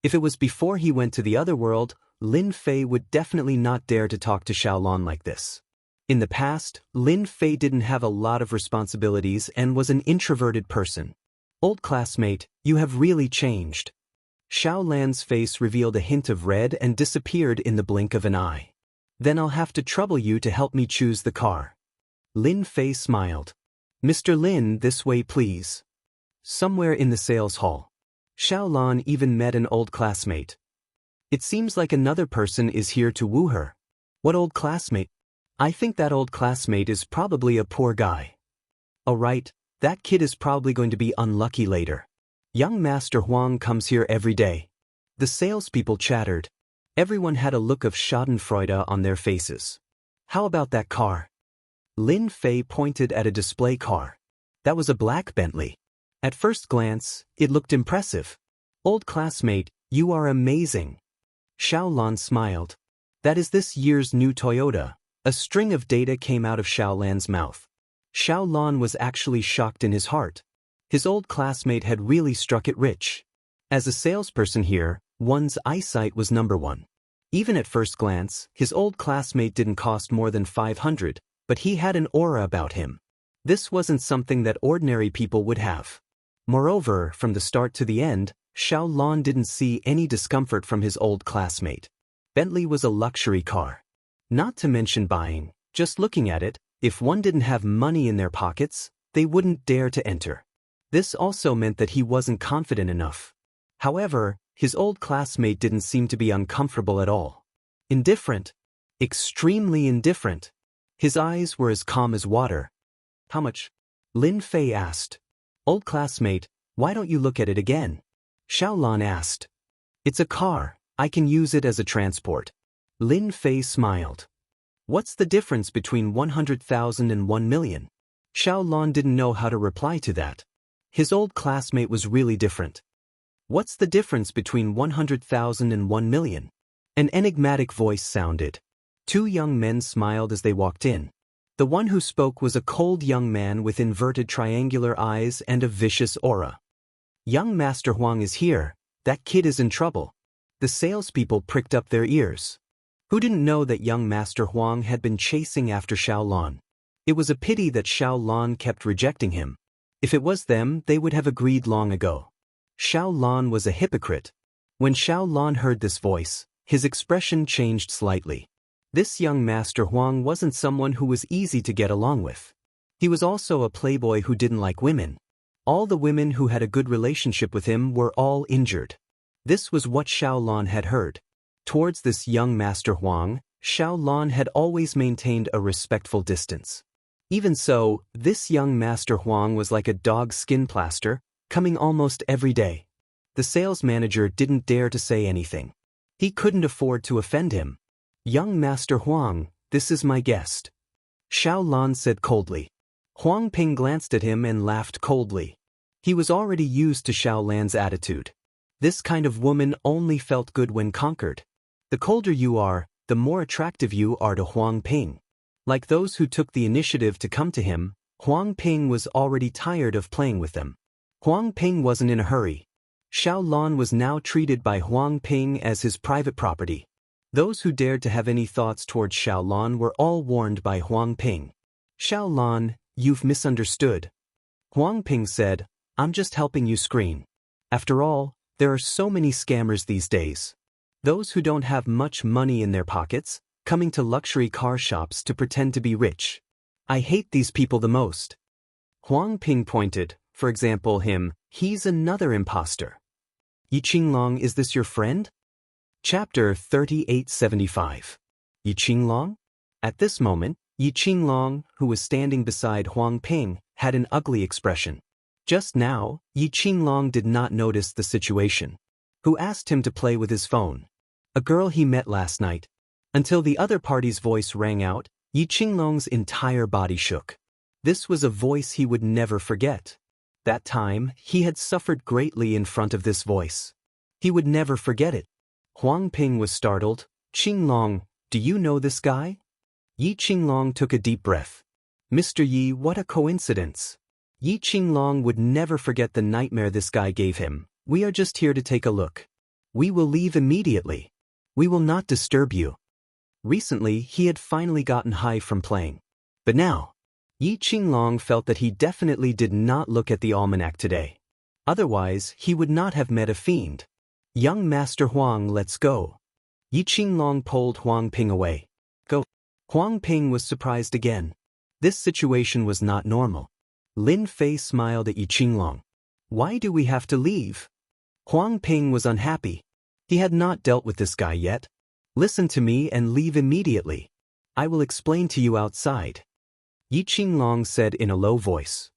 If it was before he went to the other world, Lin Fei would definitely not dare to talk to Xiaolan like this. In the past, Lin Fei didn't have a lot of responsibilities and was an introverted person. Old classmate, you have really changed. Xiaolan's face revealed a hint of red and disappeared in the blink of an eye. Then I'll have to trouble you to help me choose the car. Lin Fei smiled. Mr. Lin, this way please. Somewhere in the sales hall, Xiaolan even met an old classmate. It seems like another person is here to woo her. What old classmate? I think that old classmate is probably a poor guy. Oh right, that kid is probably going to be unlucky later. Young Master Huang comes here every day. The salespeople chattered. Everyone had a look of schadenfreude on their faces. How about that car? Lin Fei pointed at a display car. That was a black Bentley. At first glance, it looked impressive. Old classmate, you are amazing. Xiaolan smiled. That is this year's new Toyota. A string of data came out of Xiaolan's mouth. Xiaolan was actually shocked in his heart. His old classmate had really struck it rich. As a salesperson here, one's eyesight was number one. Even at first glance, his old classmate didn't cost more than 500, but he had an aura about him. This wasn't something that ordinary people would have. Moreover, from the start to the end, Xiaolan didn't see any discomfort from his old classmate. Bentley was a luxury car. Not to mention buying, just looking at it, if one didn't have money in their pockets, they wouldn't dare to enter. This also meant that he wasn't confident enough. However, his old classmate didn't seem to be uncomfortable at all. Indifferent. Extremely indifferent. His eyes were as calm as water. How much? Lin Fei asked. Old classmate, why don't you look at it again? Xiaolan asked. It's a car, I can use it as a transport. Lin Fei smiled. What's the difference between 100,000 and 1 million? Xiaolan didn't know how to reply to that. His old classmate was really different. What's the difference between 100,000 and 1 million? An enigmatic voice sounded. 2 young men smiled as they walked in. The one who spoke was a cold young man with inverted triangular eyes and a vicious aura. Young Master Huang is here, that kid is in trouble. The salespeople pricked up their ears. Who didn't know that young Master Huang had been chasing after Xiaolan? It was a pity that Xiaolan kept rejecting him. If it was them, they would have agreed long ago. Xiaolan was a hypocrite. When Xiaolan heard this voice, his expression changed slightly. This young Master Huang wasn't someone who was easy to get along with. He was also a playboy who didn't like women. All the women who had a good relationship with him were all injured. This was what Xiaolan had heard. Towards this young Master Huang, Xiaolan had always maintained a respectful distance. Even so, this young Master Huang was like a dog's skin plaster, coming almost every day. The sales manager didn't dare to say anything. He couldn't afford to offend him. Young Master Huang, this is my guest. Xiaolan said coldly. Huang Ping glanced at him and laughed coldly. He was already used to Xiaolan's attitude. This kind of woman only felt good when conquered. The colder you are, the more attractive you are to Huang Ping. Like those who took the initiative to come to him, Huang Ping was already tired of playing with them. Huang Ping wasn't in a hurry. Xiaolan was now treated by Huang Ping as his private property. Those who dared to have any thoughts towards Xiaolan were all warned by Huang Ping. Xiaolan, you've misunderstood. Huang Ping said, I'm just helping you screen. After all, There are so many scammers these days. Those who don't have much money in their pockets, coming to luxury car shops to pretend to be rich. I hate these people the most. Huang Ping pointed, for example he's another imposter. Yi Qinglong, is this your friend? Chapter 3875. Yi Qinglong? At this moment, Yi Qinglong, who was standing beside Huang Ping, had an ugly expression. Just now, Yi Qinglong did not notice the situation. Who asked him to play with his phone? A girl he met last night. Until the other party's voice rang out, Yi Qinglong's entire body shook. This was a voice he would never forget. That time, he had suffered greatly in front of this voice. He would never forget it. Huang Ping was startled. Qinglong, do you know this guy? Yi Qinglong took a deep breath. Mr. Yi, what a coincidence. Yi Qinglong would never forget the nightmare this guy gave him. We are just here to take a look. We will leave immediately. We will not disturb you. Recently, he had finally gotten high from playing. But now, Yi Qinglong felt that he definitely did not look at the almanac today. Otherwise, he would not have met a fiend. Young Master Huang, let's go. Yi Qinglong pulled Huang Ping away. Go. Huang Ping was surprised again. This situation was not normal. Lin Fei smiled at Yi Qinglong. Why do we have to leave? Huang Ping was unhappy. He had not dealt with this guy yet. Listen to me and leave immediately. I will explain to you outside. Yi Qinglong said in a low voice.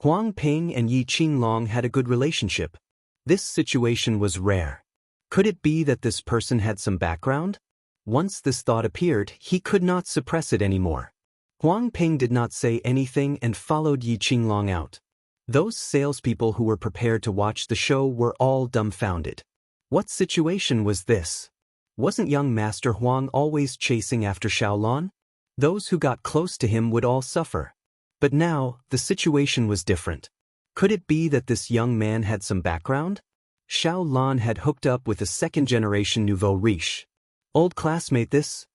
Huang Ping and Yi Qinglong had a good relationship. This situation was rare. Could it be that this person had some background? Once this thought appeared, he could not suppress it anymore. Huang Ping did not say anything and followed Yi Qinglong out. Those salespeople who were prepared to watch the show were all dumbfounded. What situation was this? Wasn't young Master Huang always chasing after Xiaolon? Those who got close to him would all suffer. But now, the situation was different. Could it be that this young man had some background? Xiaolon had hooked up with a second-generation nouveau riche. Old classmate this?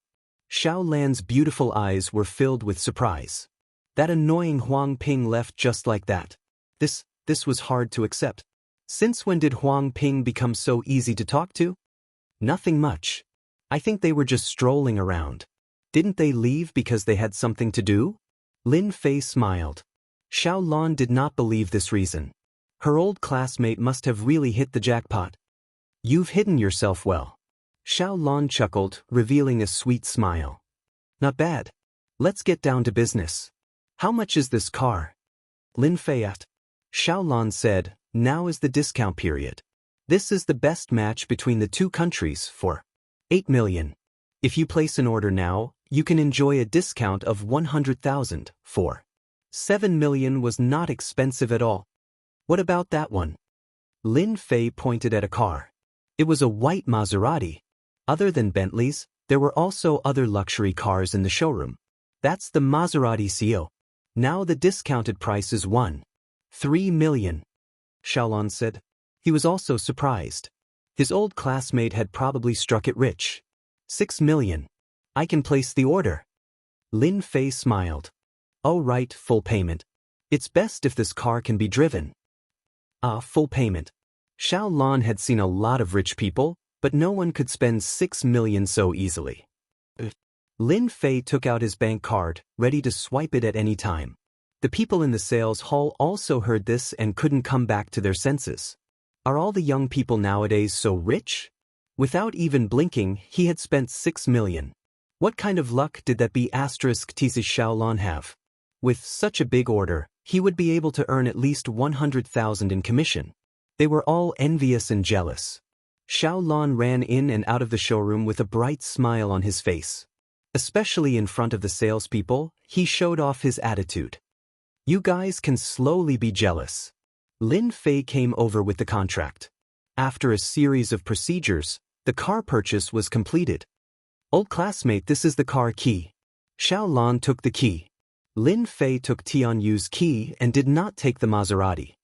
Xiaolan's beautiful eyes were filled with surprise. That annoying Huang Ping left just like that. This was hard to accept. Since when did Huang Ping become so easy to talk to? Nothing much. I think they were just strolling around. Didn't they leave because they had something to do? Lin Fei smiled. Xiaolon did not believe this reason. Her old classmate must have really hit the jackpot. You've hidden yourself well. Xiaolon chuckled, revealing a sweet smile. Not bad. Let's get down to business. How much is this car? Lin Fei asked. Xiaolon said, now is the discount period. This is the best match between the two countries for 8 million. If you place an order now, you can enjoy a discount of 100,000 for 7 million was not expensive at all. What about that one? Lin Fei pointed at a car. It was a white Maserati. Other than Bentleys, there were also other luxury cars in the showroom. That's the Maserati CO. Now the discounted price is 1.3 million. Xiaolon said. He was also surprised. His old classmate had probably struck it rich. 6 million. I can place the order. Lin Fei smiled. Oh right, full payment. It's best if this car can be driven. Full payment. Xiaolon had seen a lot of rich people, but no one could spend 6 million so easily. Lin Fei took out his bank card, ready to swipe it at any time. The people in the sales hall also heard this and couldn't come back to their senses. Are all the young people nowadays so rich? Without even blinking, he had spent 6 million. What kind of luck did that be asterisk teases Xiaolon have? With such a big order, he would be able to earn at least 100,000 in commission. They were all envious and jealous. Xiaolon ran in and out of the showroom with a bright smile on his face. Especially in front of the salespeople, he showed off his attitude. You guys can slowly be jealous. Lin Fei came over with the contract. After a series of procedures, the car purchase was completed. Old classmate, this is the car key. Xiaolon took the key. Lin Fei took Tianyu's key and did not take the Maserati.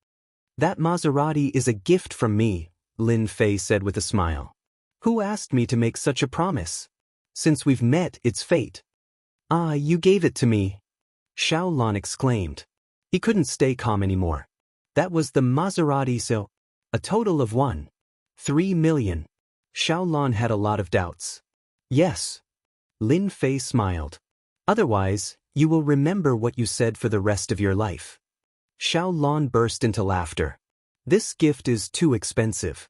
That Maserati is a gift from me, Lin Fei said with a smile. Who asked me to make such a promise? Since we've met, it's fate. You gave it to me. Xiaolon exclaimed. He couldn't stay calm anymore. That was the Maserati, so a total of 1 3 million. Xiao Lan had a lot of doubts. Yes. Lin Fei smiled. Otherwise, you will remember what you said for the rest of your life. Xiao Lan burst into laughter. This gift is too expensive.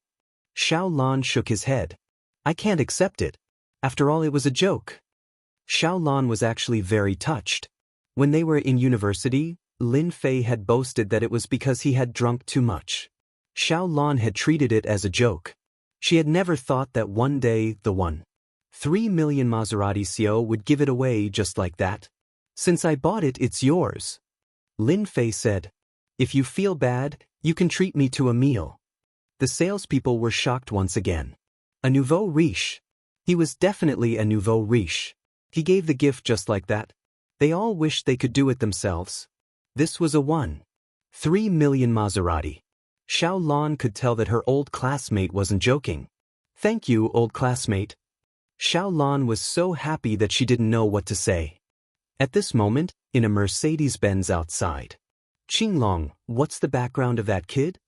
Xiao Lan shook his head. I can't accept it. After all, it was a joke. Xiao Lan was actually very touched. When they were in university, Lin Fei had boasted that it was because he had drunk too much. Xiao Lan had treated it as a joke. She had never thought that one day the 1.3 million Maserati CEO would give it away just like that. Since I bought it, it's yours. Lin Fei said. If you feel bad, you can treat me to a meal. The salespeople were shocked once again. A nouveau riche. He was definitely a nouveau riche. He gave the gift just like that. They all wished they could do it themselves. This was a 1.3 million Maserati. Xiao Lan could tell that her old classmate wasn't joking. Thank you, old classmate. Xiao Lan was so happy that she didn't know what to say. At this moment, in a Mercedes-Benz outside. Qinglong, what's the background of that kid?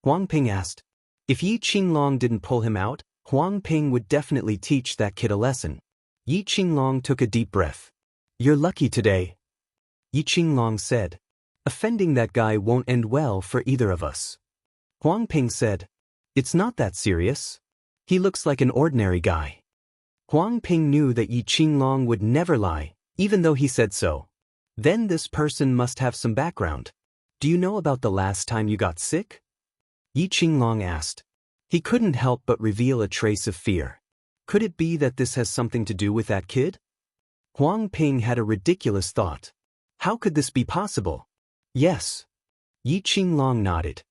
Huang Ping asked. If Yi Qinglong didn't pull him out, Huang Ping would definitely teach that kid a lesson. Yi Qinglong took a deep breath. You're lucky today. Yi Qinglong said. Offending that guy won't end well for either of us. Huang Ping said. It's not that serious. He looks like an ordinary guy. Huang Ping knew that Yi Qinglong would never lie, even though he said so. Then this person must have some background. Do you know about the last time you got sick? Yi Qinglong asked. He couldn't help but reveal a trace of fear. Could it be that this has something to do with that kid? Huang Ping had a ridiculous thought. How could this be possible? Yes. Yi Qinglong nodded.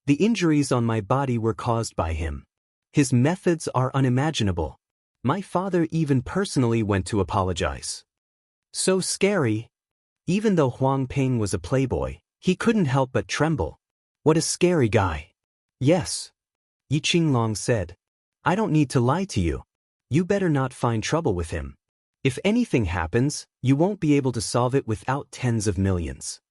The injuries on my body were caused by him. His methods are unimaginable. My father even personally went to apologize. So scary. Even though Huang Ping was a playboy, he couldn't help but tremble. What a scary guy. Yes. Yi Qinglong said. I don't need to lie to you. You better not find trouble with him. If anything happens, you won't be able to solve it without tens of millions.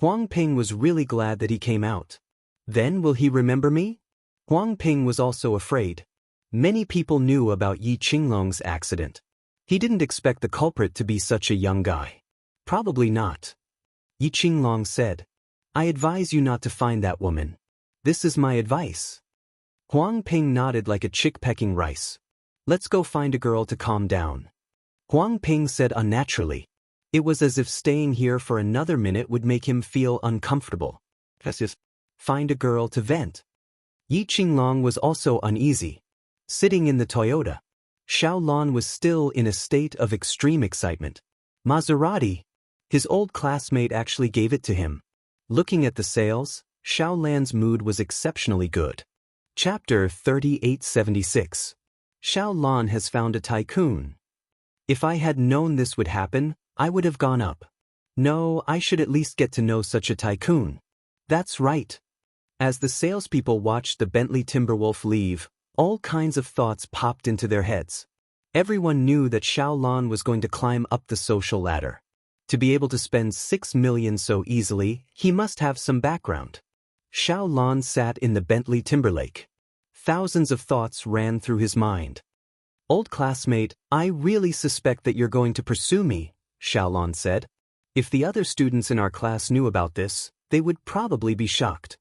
Huang Ping was really glad that he came out. Then will he remember me? Huang Ping was also afraid. Many people knew about Yi Qinglong's accident. He didn't expect the culprit to be such a young guy. Probably not. Yi Qinglong said. I advise you not to find that woman. This is my advice. Huang Ping nodded like a chick pecking rice. Let's go find a girl to calm down. Huang Ping said unnaturally. It was as if staying here for another minute would make him feel uncomfortable. Find a girl to vent. Yi Qinglong was also uneasy. Sitting in the Toyota, Xiao Lan was still in a state of extreme excitement. Maserati. His old classmate actually gave it to him. Looking at the sales, Xiao Lan's mood was exceptionally good. Chapter 3876. Xiao Lan has found a tycoon. If I had known this would happen, I would have gone up. No, I should at least get to know such a tycoon. That's right. As the salespeople watched the Bentley Timberwolf leave, all kinds of thoughts popped into their heads. Everyone knew that Xiao Lan was going to climb up the social ladder. To be able to spend 6 million so easily, he must have some background. Xiao Lan sat in the Bentley Timberlake. Thousands of thoughts ran through his mind. Old classmate, I really suspect that you're going to pursue me, Xiao Lan said. If the other students in our class knew about this, they would probably be shocked.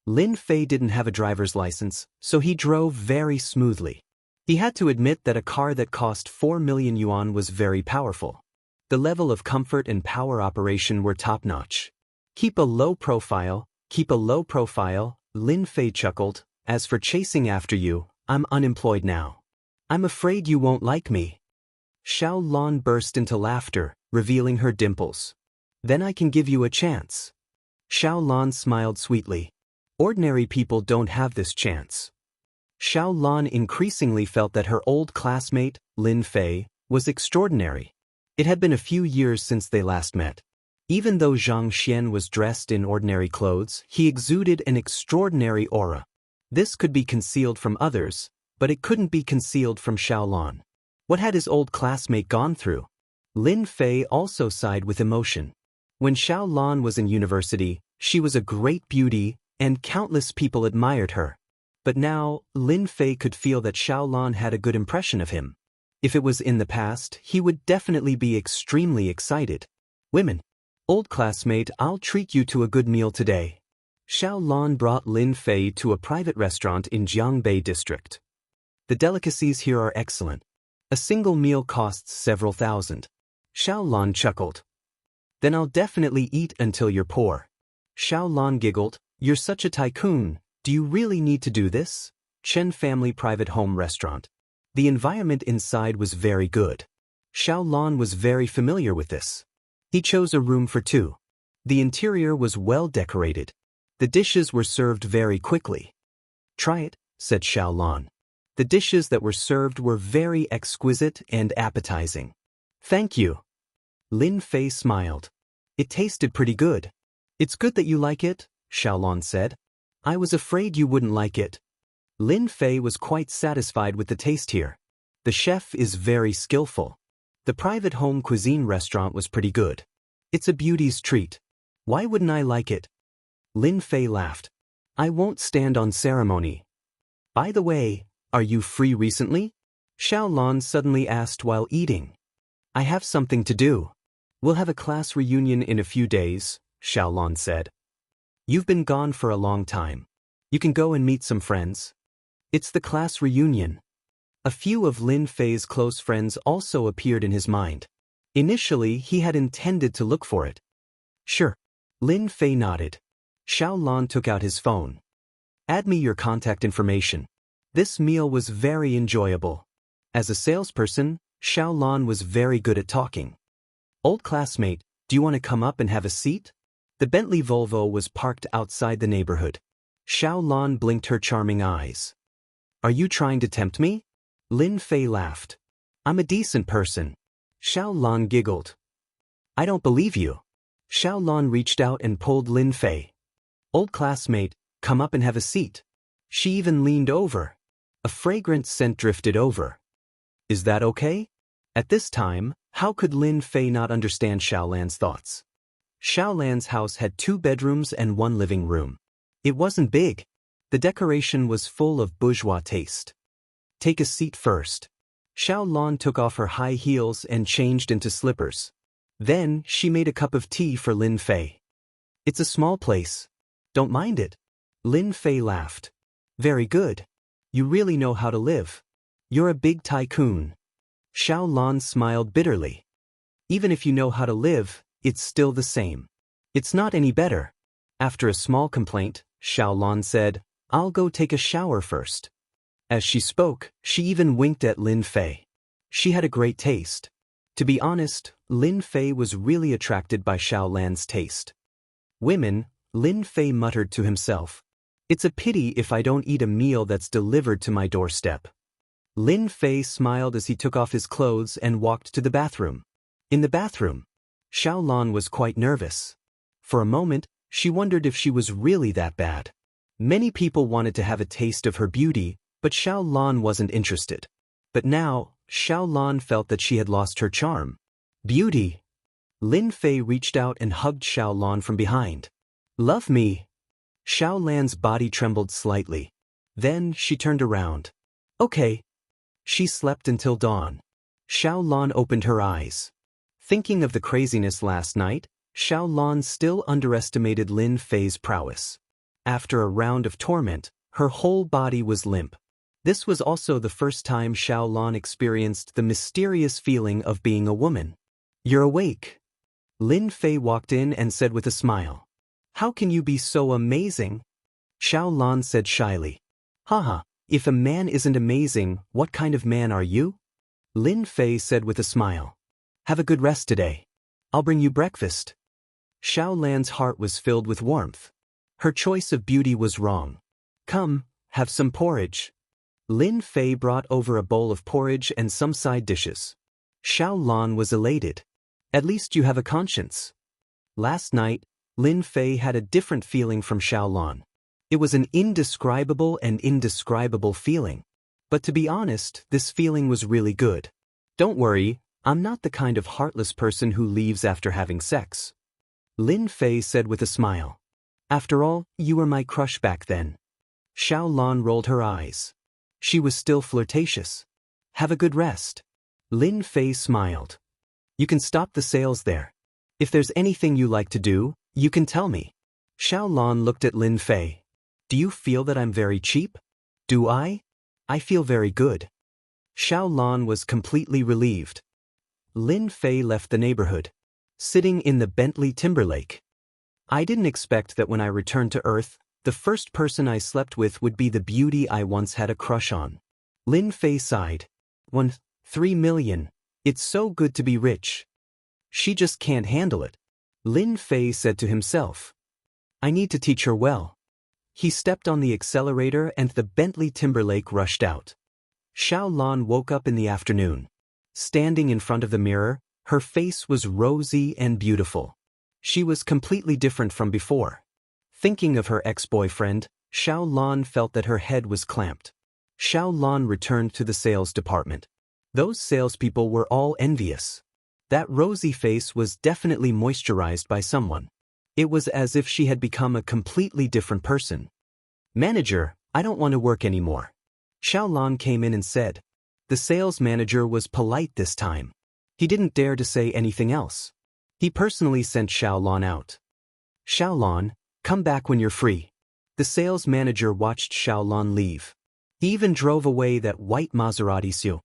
Lin Fei didn't have a driver's license, so he drove very smoothly. He had to admit that a car that cost 4 million yuan was very powerful. The level of comfort and power operation were top-notch. Keep a low profile, Lin Fei chuckled. As for chasing after you, I'm unemployed now. I'm afraid you won't like me. Xiao Lan burst into laughter, revealing her dimples. Then I can give you a chance. Xiao Lan smiled sweetly. Ordinary people don't have this chance. Xiao Lan increasingly felt that her old classmate, Lin Fei, was extraordinary. It had been a few years since they last met. Even though Zhang Xian was dressed in ordinary clothes, he exuded an extraordinary aura. This could be concealed from others, but it couldn't be concealed from Xiao Lan. What had his old classmate gone through? Lin Fei also sighed with emotion. When Xiao Lan was in university, she was a great beauty, and countless people admired her. But now, Lin Fei could feel that Xiaolan had a good impression of him. If it was in the past, he would definitely be extremely excited. Women. Old classmate, I'll treat you to a good meal today. Xiaolan brought Lin Fei to a private restaurant in Jiangbei district. The delicacies here are excellent. A single meal costs several thousand. Xiaolan chuckled. Then I'll definitely eat until you're poor. Xiaolan giggled. You're such a tycoon. Do you really need to do this? Chen family private home restaurant. The environment inside was very good. Xiaolan was very familiar with this. He chose a room for two. The interior was well decorated. The dishes were served very quickly. Try it, said Xiaolan. The dishes that were served were very exquisite and appetizing. Thank you. Lin Fei smiled. It tasted pretty good. It's good that you like it, Xiaolan said. I was afraid you wouldn't like it. Lin Fei was quite satisfied with the taste here. The chef is very skillful. The private home cuisine restaurant was pretty good. It's a beauty's treat. Why wouldn't I like it? Lin Fei laughed. I won't stand on ceremony. By the way, are you free recently? Xiaolan suddenly asked while eating. I have something to do. We'll have a class reunion in a few days, Xiaolan said. You've been gone for a long time. You can go and meet some friends. It's the class reunion. A few of Lin Fei's close friends also appeared in his mind. Initially, he had intended to look for it. Sure. Lin Fei nodded. Xiaolan took out his phone. Add me your contact information. This meal was very enjoyable. As a salesperson, Xiaolan was very good at talking. Old classmate, do you want to come up and have a seat? The Bentley Volvo was parked outside the neighborhood. Xiaolan blinked her charming eyes. Are you trying to tempt me? Lin Fei laughed. I'm a decent person. Xiaolan giggled. I don't believe you. Xiaolan reached out and pulled Lin Fei. Old classmate, come up and have a seat. She even leaned over. A fragrant scent drifted over. Is that okay? At this time, how could Lin Fei not understand Xiaolan's thoughts? Xiaolan's house had 2 bedrooms and 1 living room. It wasn't big. The decoration was full of bourgeois taste. Take a seat first. Xiaolan took off her high heels and changed into slippers. Then, she made a cup of tea for Lin Fei. It's a small place. Don't mind it. Lin Fei laughed. Very good. You really know how to live. You're a big tycoon. Xiaolan smiled bitterly. Even if you know how to live, it's still the same. It's not any better. After a small complaint, Xiaolan said, I'll go take a shower first. As she spoke, she even winked at Lin Fei. She had a great taste. To be honest, Lin Fei was really attracted by Xiaolan's taste. Women, Lin Fei muttered to himself. It's a pity if I don't eat a meal that's delivered to my doorstep. Lin Fei smiled as he took off his clothes and walked to the bathroom. In the bathroom, Xiaolan was quite nervous. For a moment, she wondered if she was really that bad. Many people wanted to have a taste of her beauty, but Xiaolan wasn't interested. But now, Xiaolan felt that she had lost her charm. Beauty. Lin Fei reached out and hugged Xiaolan from behind. Love me. Xiaolan's body trembled slightly. Then she turned around. Okay. She slept until dawn. Xiaolan opened her eyes. Thinking of the craziness last night, Xiaolan still underestimated Lin Fei's prowess. After a round of torment, her whole body was limp. This was also the first time Xiaolan experienced the mysterious feeling of being a woman. You're awake. Lin Fei walked in and said with a smile. How can you be so amazing? Xiaolan said shyly. Haha, if a man isn't amazing, what kind of man are you? Lin Fei said with a smile. Have a good rest today. I'll bring you breakfast. Xiaolan's heart was filled with warmth. Her choice of beauty was wrong. Come, have some porridge. Lin Fei brought over a bowl of porridge and some side dishes. Xiaolan was elated. At least you have a conscience. Last night, Lin Fei had a different feeling from Xiaolan. It was an indescribable feeling. But to be honest, this feeling was really good. Don't worry, I'm not the kind of heartless person who leaves after having sex. Lin Fei said with a smile. After all, you were my crush back then. Xiao Lan rolled her eyes. She was still flirtatious. Have a good rest. Lin Fei smiled. You can stop the sales there. If there's anything you like to do, you can tell me. Xiao Lan looked at Lin Fei. Do you feel that I'm very cheap? Do I? I feel very good. Xiao Lan was completely relieved. Lin Fei left the neighborhood, sitting in the Bentley Timberlake. I didn't expect that when I returned to Earth, the first person I slept with would be the beauty I once had a crush on. Lin Fei sighed. 3 million. It's so good to be rich. She just can't handle it. Lin Fei said to himself. I need to teach her well. He stepped on the accelerator and the Bentley Timberlake rushed out. Xiao Lan woke up in the afternoon. Standing in front of the mirror, her face was rosy and beautiful. She was completely different from before. Thinking of her ex-boyfriend, Xiao Lan felt that her head was clamped. Xiao Lan returned to the sales department. Those salespeople were all envious. That rosy face was definitely moisturized by someone. It was as if she had become a completely different person. Manager, I don't want to work anymore. Xiao Lan came in and said. The sales manager was polite this time. He didn't dare to say anything else. He personally sent Xiao Lan out. Xiao Lan, come back when you're free. The sales manager watched Xiao Lan leave. He even drove away that white Maserati Su.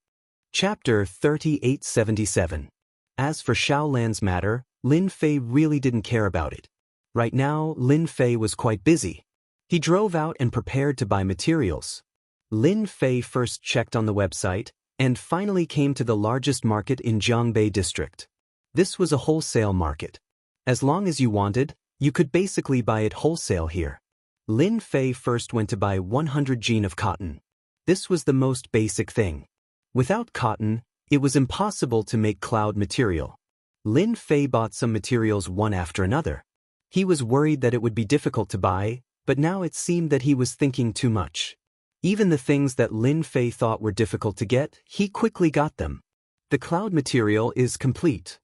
Chapter 3877. As for Xiao Lan's matter, Lin Fei really didn't care about it. Right now, Lin Fei was quite busy. He drove out and prepared to buy materials. Lin Fei first checked on the website, and finally came to the largest market in Jiangbei district. This was a wholesale market. As long as you wanted, you could basically buy it wholesale here. Lin Fei first went to buy 100 jean of cotton. This was the most basic thing. Without cotton, it was impossible to make cloud material. Lin Fei bought some materials one after another. He was worried that it would be difficult to buy, but now it seemed that he was thinking too much. Even the things that Lin Fei thought were difficult to get, he quickly got them. The cloud material is complete.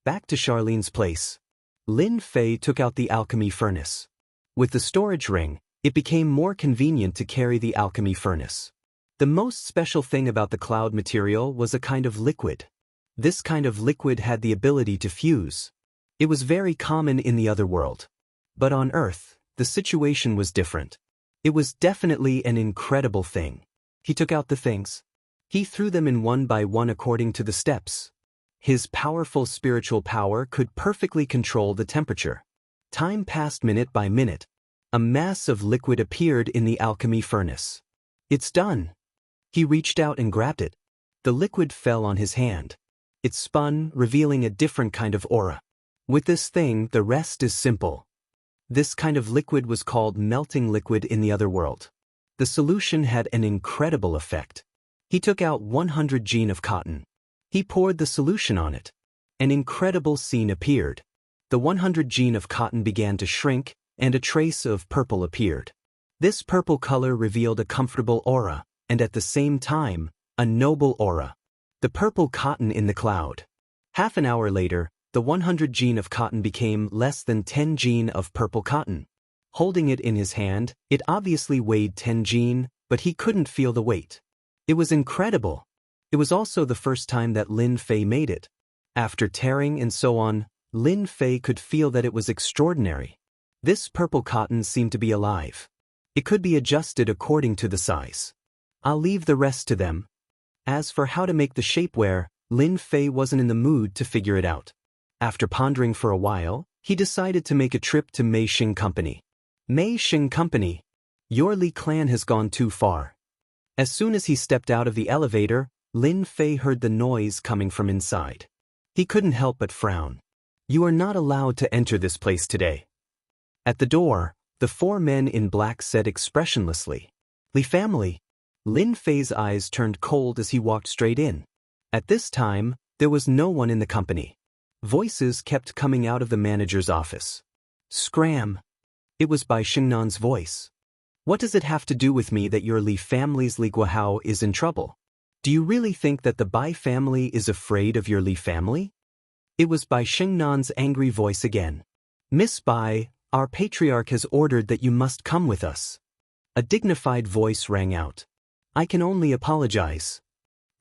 Back to Charlene's place. Lin Fei took out the alchemy furnace. With the storage ring, it became more convenient to carry the alchemy furnace. The most special thing about the cloud material was a kind of liquid. This kind of liquid had the ability to fuse. It was very common in the other world. But on Earth, the situation was different. It was definitely an incredible thing. He took out the things. He threw them in one by one according to the steps. His powerful spiritual power could perfectly control the temperature. Time passed minute by minute. A mass of liquid appeared in the alchemy furnace. It's done. He reached out and grabbed it. The liquid fell on his hand. It spun, revealing a different kind of aura. With this thing, the rest is simple. This kind of liquid was called melting liquid in the other world. The solution had an incredible effect. He took out 100 jean of cotton. He poured the solution on it. An incredible scene appeared. The 100 jean of cotton began to shrink, and a trace of purple appeared. This purple color revealed a comfortable aura, and at the same time, a noble aura. The purple cotton in the cloud. Half an hour later, the 100 jean of cotton became less than 10 jean of purple cotton. Holding it in his hand, it obviously weighed 10 jean, but he couldn't feel the weight. It was incredible. It was also the first time that Lin Fei made it. After tearing and so on, Lin Fei could feel that it was extraordinary. This purple cotton seemed to be alive. It could be adjusted according to the size. I'll leave the rest to them. As for how to make the shapewear, Lin Fei wasn't in the mood to figure it out. After pondering for a while, he decided to make a trip to Mei Xing Company. Mei Xing Company. Your Li clan has gone too far. As soon as he stepped out of the elevator, Lin Fei heard the noise coming from inside. He couldn't help but frown. You are not allowed to enter this place today. At the door, the 4 men in black said expressionlessly, Li family. Lin Fei's eyes turned cold as he walked straight in. At this time, there was no one in the company. Voices kept coming out of the manager's office. Scram. It was Bai Xingnan's voice. What does it have to do with me that your Li family's Li Guohao is in trouble? Do you really think that the Bai family is afraid of your Li family? It was Bai Xingnan's angry voice again. Miss Bai, our patriarch has ordered that you must come with us. A dignified voice rang out. I can only apologize.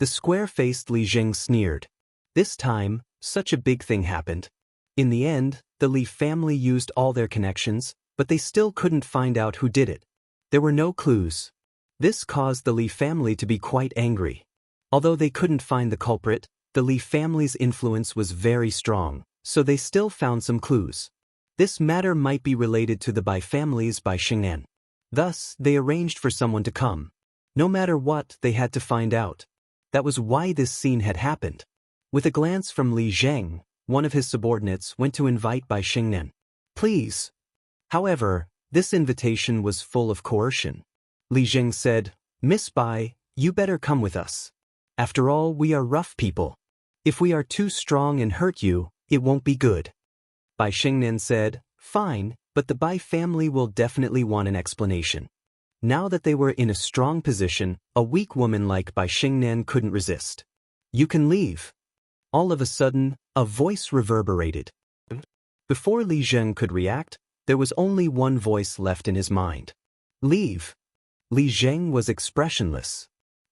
The square-faced Li Zheng sneered. This time, such a big thing happened. In the end, the Li family used all their connections, but they still couldn't find out who did it. There were no clues. This caused the Li family to be quite angry. Although they couldn't find the culprit, the Li family's influence was very strong, so they still found some clues. This matter might be related to the Bai families by Xingnan. Thus, they arranged for someone to come. No matter what, they had to find out. That was why this scene had happened. With a glance from Li Zheng, one of his subordinates went to invite Bai Xingnan. Please. However, this invitation was full of coercion. Li Zheng said, Miss Bai, you better come with us. After all, we are rough people. If we are too strong and hurt you, it won't be good. Bai Xingnan said, Fine, but the Bai family will definitely want an explanation. Now that they were in a strong position, a weak woman like Bai Xingnan couldn't resist. You can leave. All of a sudden, a voice reverberated. Before Li Zheng could react, there was only one voice left in his mind. Leave. Li Zheng was expressionless.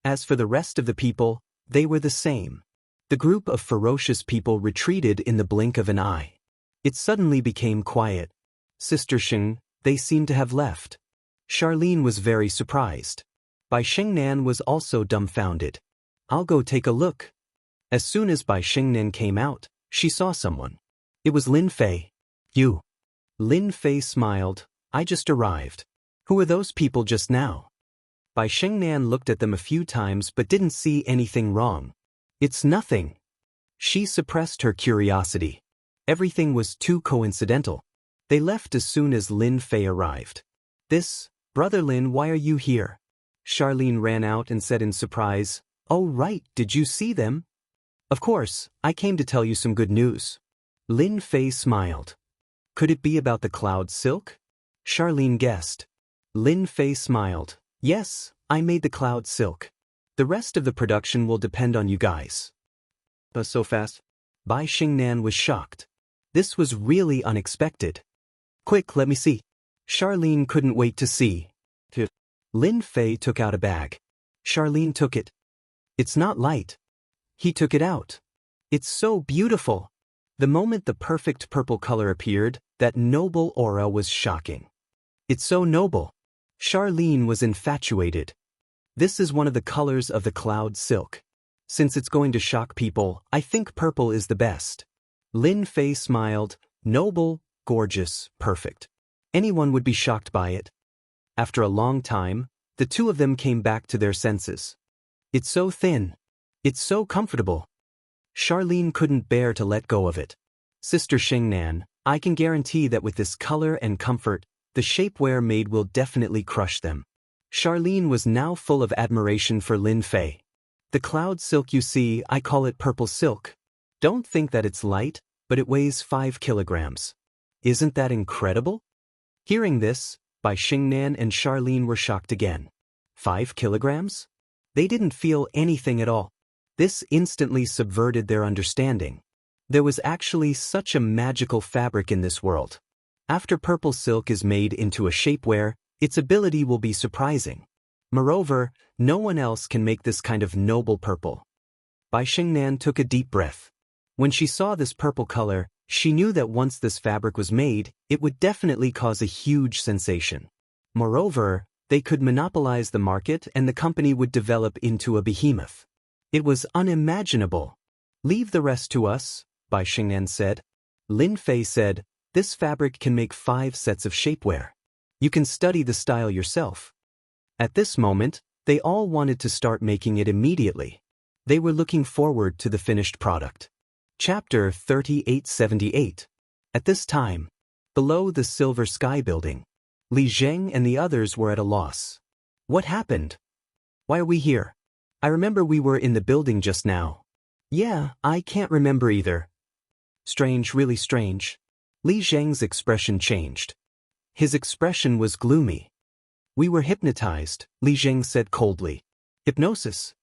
As for the rest of the people, they were the same. The group of ferocious people retreated in the blink of an eye. It suddenly became quiet. Sister Xing, they seemed to have left. Charlene was very surprised. Bai Xingnan was also dumbfounded. I'll go take a look. As soon as Bai Xingnan came out, she saw someone. It was Lin Fei. You. Lin Fei smiled. I just arrived. Who are those people just now? Bai Xingnan looked at them a few times but didn't see anything wrong. It's nothing. She suppressed her curiosity. Everything was too coincidental. They left as soon as Lin Fei arrived. Brother Lin, why are you here? Charlene ran out and said in surprise, Oh right, did you see them? Of course, I came to tell you some good news. Lin Fei smiled. Could it be about the cloud silk? Charlene guessed. Lin Fei smiled. Yes, I made the cloud silk. The rest of the production will depend on you guys. But so fast? Bai Xingnan was shocked. This was really unexpected. Quick, let me see. Charlene couldn't wait to see. Lin Fei took out a bag. Charlene took it. It's not light. He took it out. It's so beautiful. The moment the perfect purple color appeared, that noble aura was shocking. It's so noble. Charlene was infatuated. This is one of the colors of the cloud silk. Since it's going to shock people, I think purple is the best. Lin Fei smiled. Noble, gorgeous, perfect. Anyone would be shocked by it. After a long time, the two of them came back to their senses. It's so thin. It's so comfortable. Charlene couldn't bear to let go of it. Sister Xingnan, I can guarantee that with this color and comfort, the shapewear made will definitely crush them. Charlene was now full of admiration for Lin Fei. The cloud silk you see, I call it purple silk. Don't think that it's light, but it weighs 5 kilograms. Isn't that incredible? Hearing this, Bai Xingnan and Charlene were shocked again. 5 kilograms? They didn't feel anything at all. This instantly subverted their understanding. There was actually such a magical fabric in this world. After purple silk is made into a shapewear, its ability will be surprising. Moreover, no one else can make this kind of noble purple. Bai Xingnan took a deep breath. When she saw this purple color, she knew that once this fabric was made, it would definitely cause a huge sensation. Moreover, they could monopolize the market and the company would develop into a behemoth. It was unimaginable. Leave the rest to us, Bai Xingnan said. Lin Fei said, this fabric can make 5 sets of shapewear. You can study the style yourself. At this moment, they all wanted to start making it immediately. They were looking forward to the finished product. Chapter 3878. At this time, below the Silver Sky building, Li Zheng and the others were at a loss. What happened? Why are we here? I remember we were in the building just now. Yeah, I can't remember either. Strange, really strange. Li Zheng's expression changed. His expression was gloomy. We were hypnotized, Li Zheng said coldly. Hypnosis?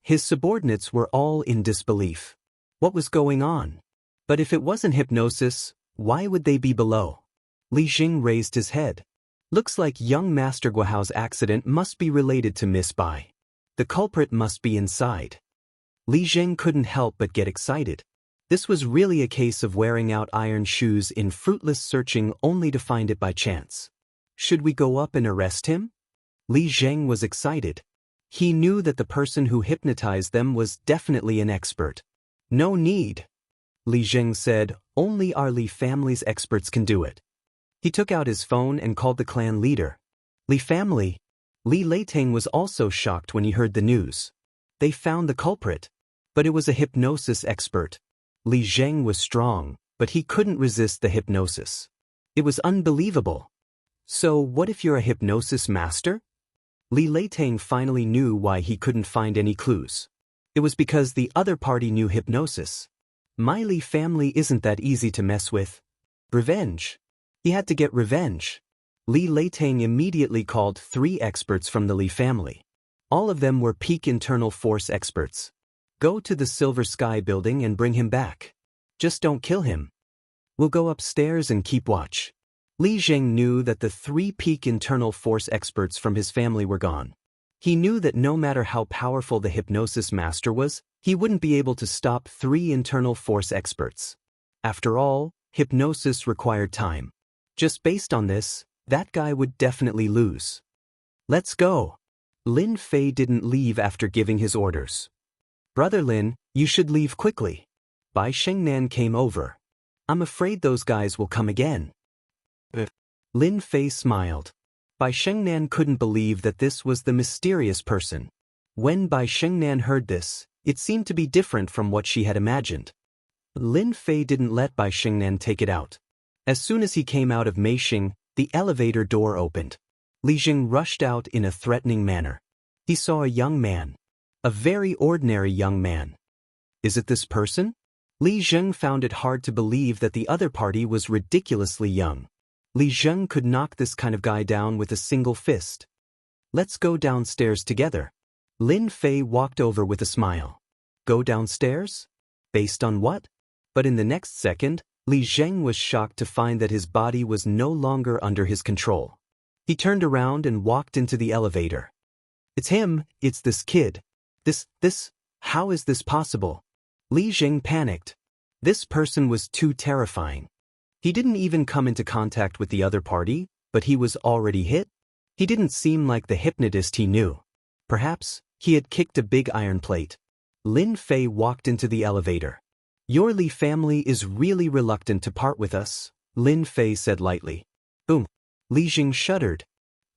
His subordinates were all in disbelief. What was going on? But if it wasn't hypnosis, why would they be below? Li Zheng raised his head. Looks like young Master Guahao's accident must be related to Miss Bai. The culprit must be inside. Li Zheng couldn't help but get excited. This was really a case of wearing out iron shoes in fruitless searching only to find it by chance. Should we go up and arrest him? Li Zheng was excited. He knew that the person who hypnotized them was definitely an expert. No need. Li Zheng said, only our Li family's experts can do it. He took out his phone and called the clan leader. Li family. Li Leitang was also shocked when he heard the news. They found the culprit. But it was a hypnosis expert. Li Zheng was strong, but he couldn't resist the hypnosis. It was unbelievable. So what if you're a hypnosis master? Li Leitang finally knew why he couldn't find any clues. It was because the other party knew hypnosis. My Li family isn't that easy to mess with. Revenge. He had to get revenge. Li Leitang immediately called 3 experts from the Li family. All of them were peak internal force experts. Go to the Silver Sky building and bring him back. Just don't kill him. We'll go upstairs and keep watch. Li Zheng knew that the 3 peak internal force experts from his family were gone. He knew that no matter how powerful the hypnosis master was, he wouldn't be able to stop 3 internal force experts. After all, hypnosis required time. Just based on this, that guy would definitely lose. Let's go. Lin Fei didn't leave after giving his orders. Brother Lin, you should leave quickly. Bai Shengnan came over. I'm afraid those guys will come again. Lin Fei smiled. Bai Shengnan couldn't believe that this was the mysterious person. When Bai Shengnan heard this, it seemed to be different from what she had imagined. Lin Fei didn't let Bai Shengnan take it out. As soon as he came out of Meixing, the elevator door opened. Li Zheng rushed out in a threatening manner. He saw a young man. A very ordinary young man. Is it this person? Li Zheng found it hard to believe that the other party was ridiculously young. Li Zheng could knock this kind of guy down with a single fist. Let's go downstairs together. Lin Fei walked over with a smile. Go downstairs? Based on what? But in the next second, Li Zheng was shocked to find that his body was no longer under his control. He turned around and walked into the elevator. It's him, it's this kid. How is this possible? Li Zheng panicked. This person was too terrifying. He didn't even come into contact with the other party, but he was already hit? He didn't seem like the hypnotist he knew. Perhaps he had kicked a big iron plate. Lin Fei walked into the elevator. Your Li family is really reluctant to part with us, Lin Fei said lightly. Boom. Li Zheng shuddered.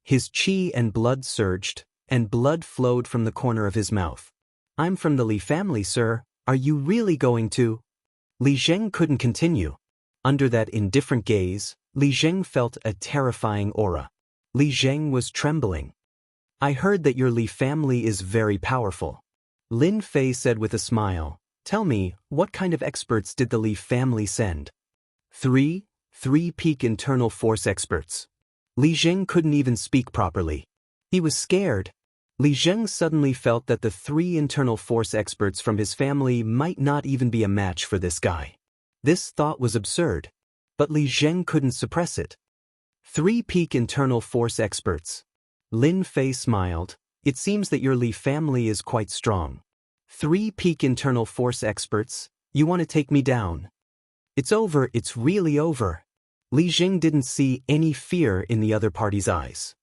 His qi and blood surged, and blood flowed from the corner of his mouth. I'm from the Li family, sir. Are you really going to? Li Zheng couldn't continue. Under that indifferent gaze, Li Zheng felt a terrifying aura. Li Zheng was trembling. I heard that your Li family is very powerful. Lin Fei said with a smile. Tell me, what kind of experts did the Li family send? 3 peak internal force experts. Li Zheng couldn't even speak properly. He was scared. Li Zheng suddenly felt that the 3 internal force experts from his family might not even be a match for this guy. This thought was absurd, but Li Zheng couldn't suppress it. 3 peak internal force experts. Lin Fei smiled. It seems that your Li family is quite strong. 3 peak internal force experts, you want to take me down? It's over, it's really over. Li Zheng didn't see any fear in the other party's eyes.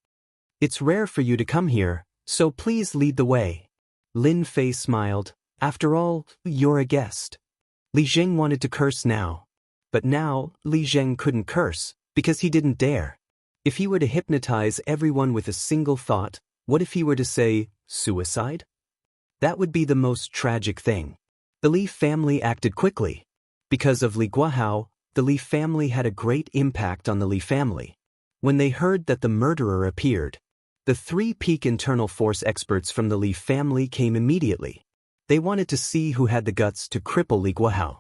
It's rare for you to come here, so please lead the way. Lin Fei smiled. After all, you're a guest. Li Zheng wanted to curse now. But now, Li Zheng couldn't curse, because he didn't dare. If he were to hypnotize everyone with a single thought, what if he were to say, suicide? That would be the most tragic thing. The Li family acted quickly. Because of Li Guahao, the Li family had a great impact on the Li family. When they heard that the murderer appeared, the 3 peak internal force experts from the Li family came immediately. They wanted to see who had the guts to cripple Li Guahao.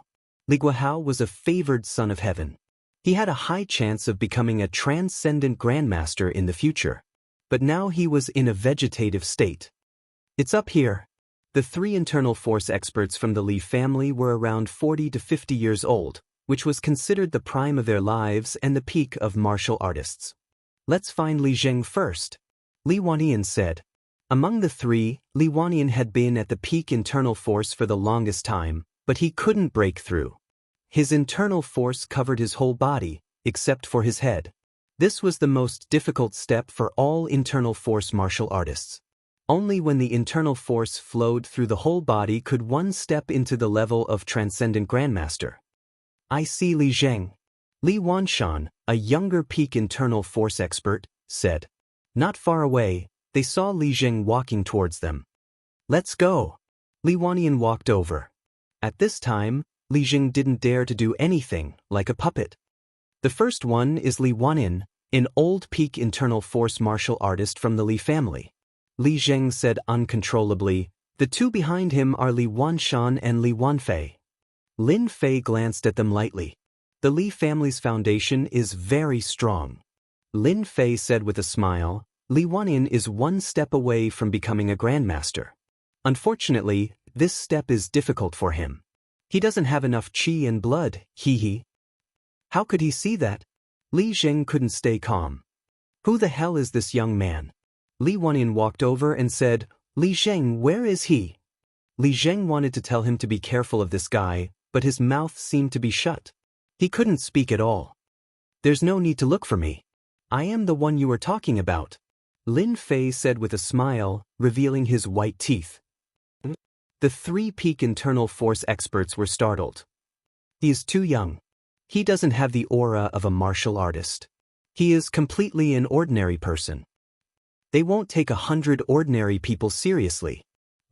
Li Guahao was a favored son of heaven. He had a high chance of becoming a transcendent grandmaster in the future. But now he was in a vegetative state. It's up here. The 3 internal force experts from the Li family were around 40 to 50 years old, which was considered the prime of their lives and the peak of martial artists. Let's find Li Zheng first, Li Wannian said. Among the three, Li Wannian had been at the peak internal force for the longest time, but he couldn't break through. His internal force covered his whole body, except for his head. This was the most difficult step for all internal force martial artists. Only when the internal force flowed through the whole body could one step into the level of transcendent grandmaster. I see Li Zheng. Li Wanshan, a younger peak internal force expert, said. Not far away, they saw Li Zheng walking towards them. Let's go. Li Wannian walked over. At this time, Li Zheng didn't dare to do anything, like a puppet. The first one is Li Wannian, an old peak internal force martial artist from the Li family. Li Zheng said uncontrollably. The two behind him are Li Wanshan and Li Wanfei. Lin Fei glanced at them lightly. The Li family's foundation is very strong. Lin Fei said with a smile, Li Wannian is one step away from becoming a grandmaster. Unfortunately, this step is difficult for him. He doesn't have enough qi and blood, hee. How could he see that? Li Zheng couldn't stay calm. Who the hell is this young man? Li Wannian walked over and said, Li Zheng, where is he? Li Zheng wanted to tell him to be careful of this guy, but his mouth seemed to be shut. He couldn't speak at all. There's no need to look for me. I am the one you were talking about, Lin Fei said with a smile, revealing his white teeth. The three peak internal force experts were startled. He is too young. He doesn't have the aura of a martial artist. He is completely an ordinary person. They won't take 100 ordinary people seriously.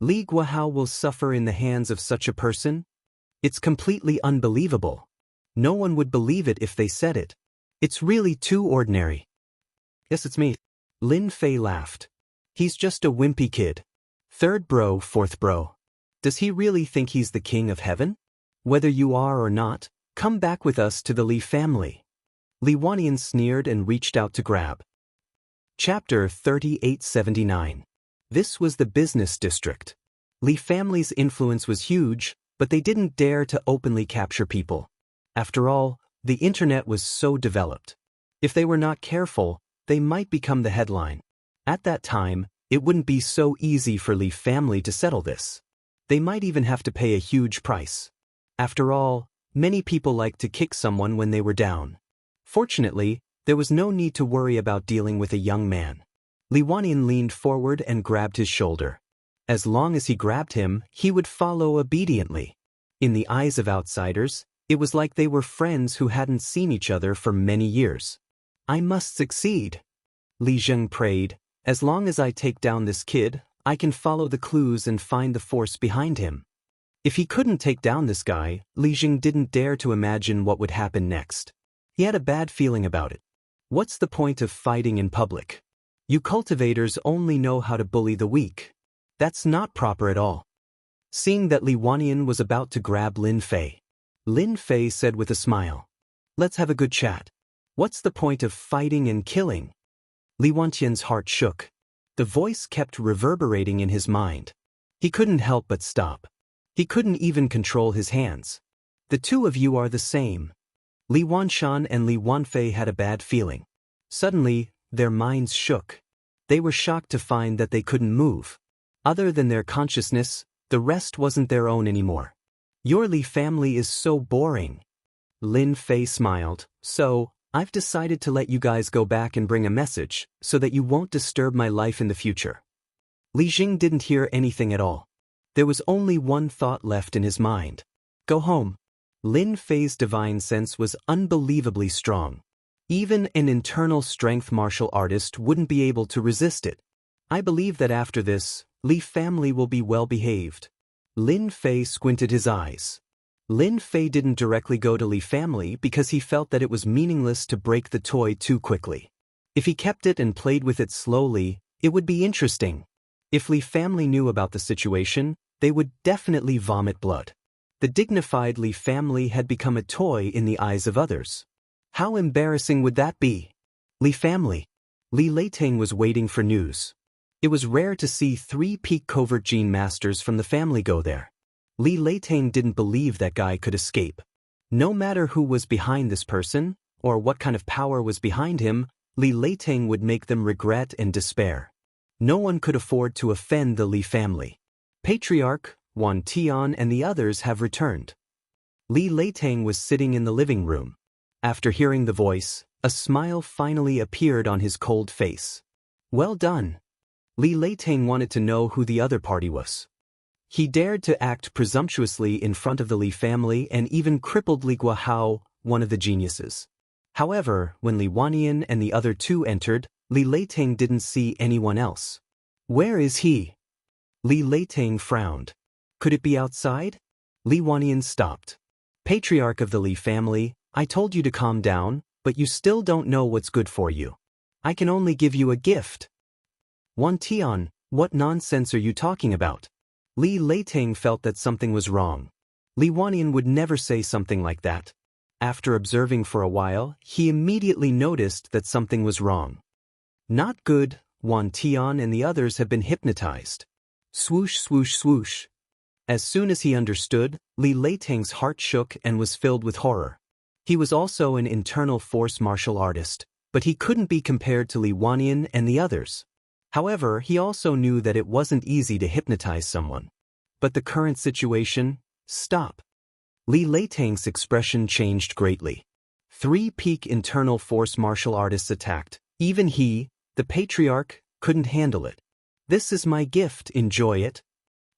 Li Guahao will suffer in the hands of such a person? It's completely unbelievable. No one would believe it if they said it. It's really too ordinary. Yes, it's me. Lin Fei laughed. He's just a wimpy kid. Third bro, fourth bro. Does he really think he's the king of heaven? Whether you are or not, come back with us to the Li family. Li Wannian sneered and reached out to grab. Chapter 3879. This was the business district. Li family's influence was huge, but they didn't dare to openly capture people. After all, the internet was so developed. If they were not careful, they might become the headline. At that time, it wouldn't be so easy for Li family to settle this. They might even have to pay a huge price. After all, many people liked to kick someone when they were down. Fortunately, there was no need to worry about dealing with a young man. Li Wannian leaned forward and grabbed his shoulder. As long as he grabbed him, he would follow obediently. In the eyes of outsiders, it was like they were friends who hadn't seen each other for many years. I must succeed. Li Zheng prayed. As long as I take down this kid, I can follow the clues and find the force behind him. If he couldn't take down this guy, Li Zheng didn't dare to imagine what would happen next. He had a bad feeling about it. What's the point of fighting in public? You cultivators only know how to bully the weak. That's not proper at all. Seeing that Li Wannian was about to grab Lin Fei said with a smile. Let's have a good chat. What's the point of fighting and killing? Li Wantian's heart shook. The voice kept reverberating in his mind. He couldn't help but stop. He couldn't even control his hands. The two of you are the same. Li Wanshan and Li Wanfei had a bad feeling. Suddenly, their minds shook. They were shocked to find that they couldn't move. Other than their consciousness, the rest wasn't their own anymore. Your Li family is so boring. Lin Fei smiled. So, I've decided to let you guys go back and bring a message, so that you won't disturb my life in the future. Li Jing didn't hear anything at all. There was only one thought left in his mind. Go home. Lin Fei's divine sense was unbelievably strong. Even an internal strength martial artist wouldn't be able to resist it. I believe that after this, Li family will be well behaved. Lin Fei squinted his eyes. Lin Fei didn't directly go to Li family because he felt that it was meaningless to break the toy too quickly. If he kept it and played with it slowly, it would be interesting. If Li family knew about the situation, they would definitely vomit blood. The dignified Li family had become a toy in the eyes of others. How embarrassing would that be? Li family. Li Leiteng was waiting for news. It was rare to see 3 peak covert gene masters from the family go there. Li Leiteng didn't believe that guy could escape. No matter who was behind this person, or what kind of power was behind him, Li Leiting would make them regret and despair. No one could afford to offend the Li family. Patriarch, Wan Tian and the others have returned. Li Leiting was sitting in the living room. After hearing the voice, a smile finally appeared on his cold face. Well done. Li Leiting wanted to know who the other party was. He dared to act presumptuously in front of the Li family and even crippled Li Guahao, one of the geniuses. However, when Li Wanyan and the other two entered, Li Leiting didn't see anyone else. Where is he? Li Leiting frowned. Could it be outside? Li Wanyan stopped. Patriarch of the Li family, I told you to calm down, but you still don't know what's good for you. I can only give you a gift. Wan Tian, what nonsense are you talking about? Li Leiting felt that something was wrong. Li Wanyan would never say something like that. After observing for a while, he immediately noticed that something was wrong. Not good, Wan Tian and the others have been hypnotized. Swoosh swoosh swoosh. As soon as he understood, Li Leiting's heart shook and was filled with horror. He was also an internal force martial artist, but he couldn't be compared to Li Wanyan and the others. However, he also knew that it wasn't easy to hypnotize someone. But the current situation? Stop. Li Leiting's expression changed greatly. 3 peak internal force martial artists attacked. Even he, the patriarch, couldn't handle it. This is my gift, enjoy it.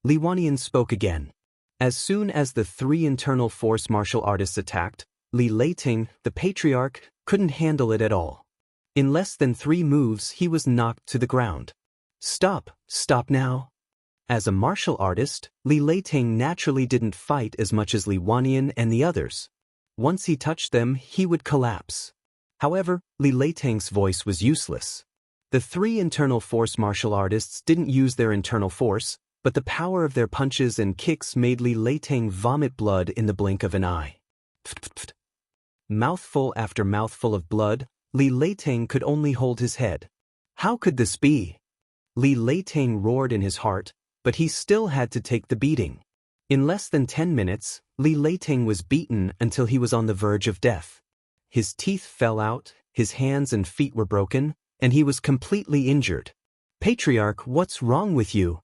Li Wanyan spoke again. As soon as the 3 internal force martial artists attacked, Li Leiting, the patriarch, couldn't handle it at all. In less than 3 moves he was knocked to the ground. Stop now. As a martial artist, Li Leiting naturally didn't fight as much as Li Wanyan and the others. Once he touched them, he would collapse. However, Li Leiting's voice was useless. The 3 internal force martial artists didn't use their internal force, but the power of their punches and kicks made Li Leiting vomit blood in the blink of an eye. Mouthful after mouthful of blood, Li Leiting could only hold his head. How could this be? Li Leiting roared in his heart, but he still had to take the beating. In less than 10 minutes, Li Leiting was beaten until he was on the verge of death. His teeth fell out, his hands and feet were broken, and he was completely injured. Patriarch, what's wrong with you?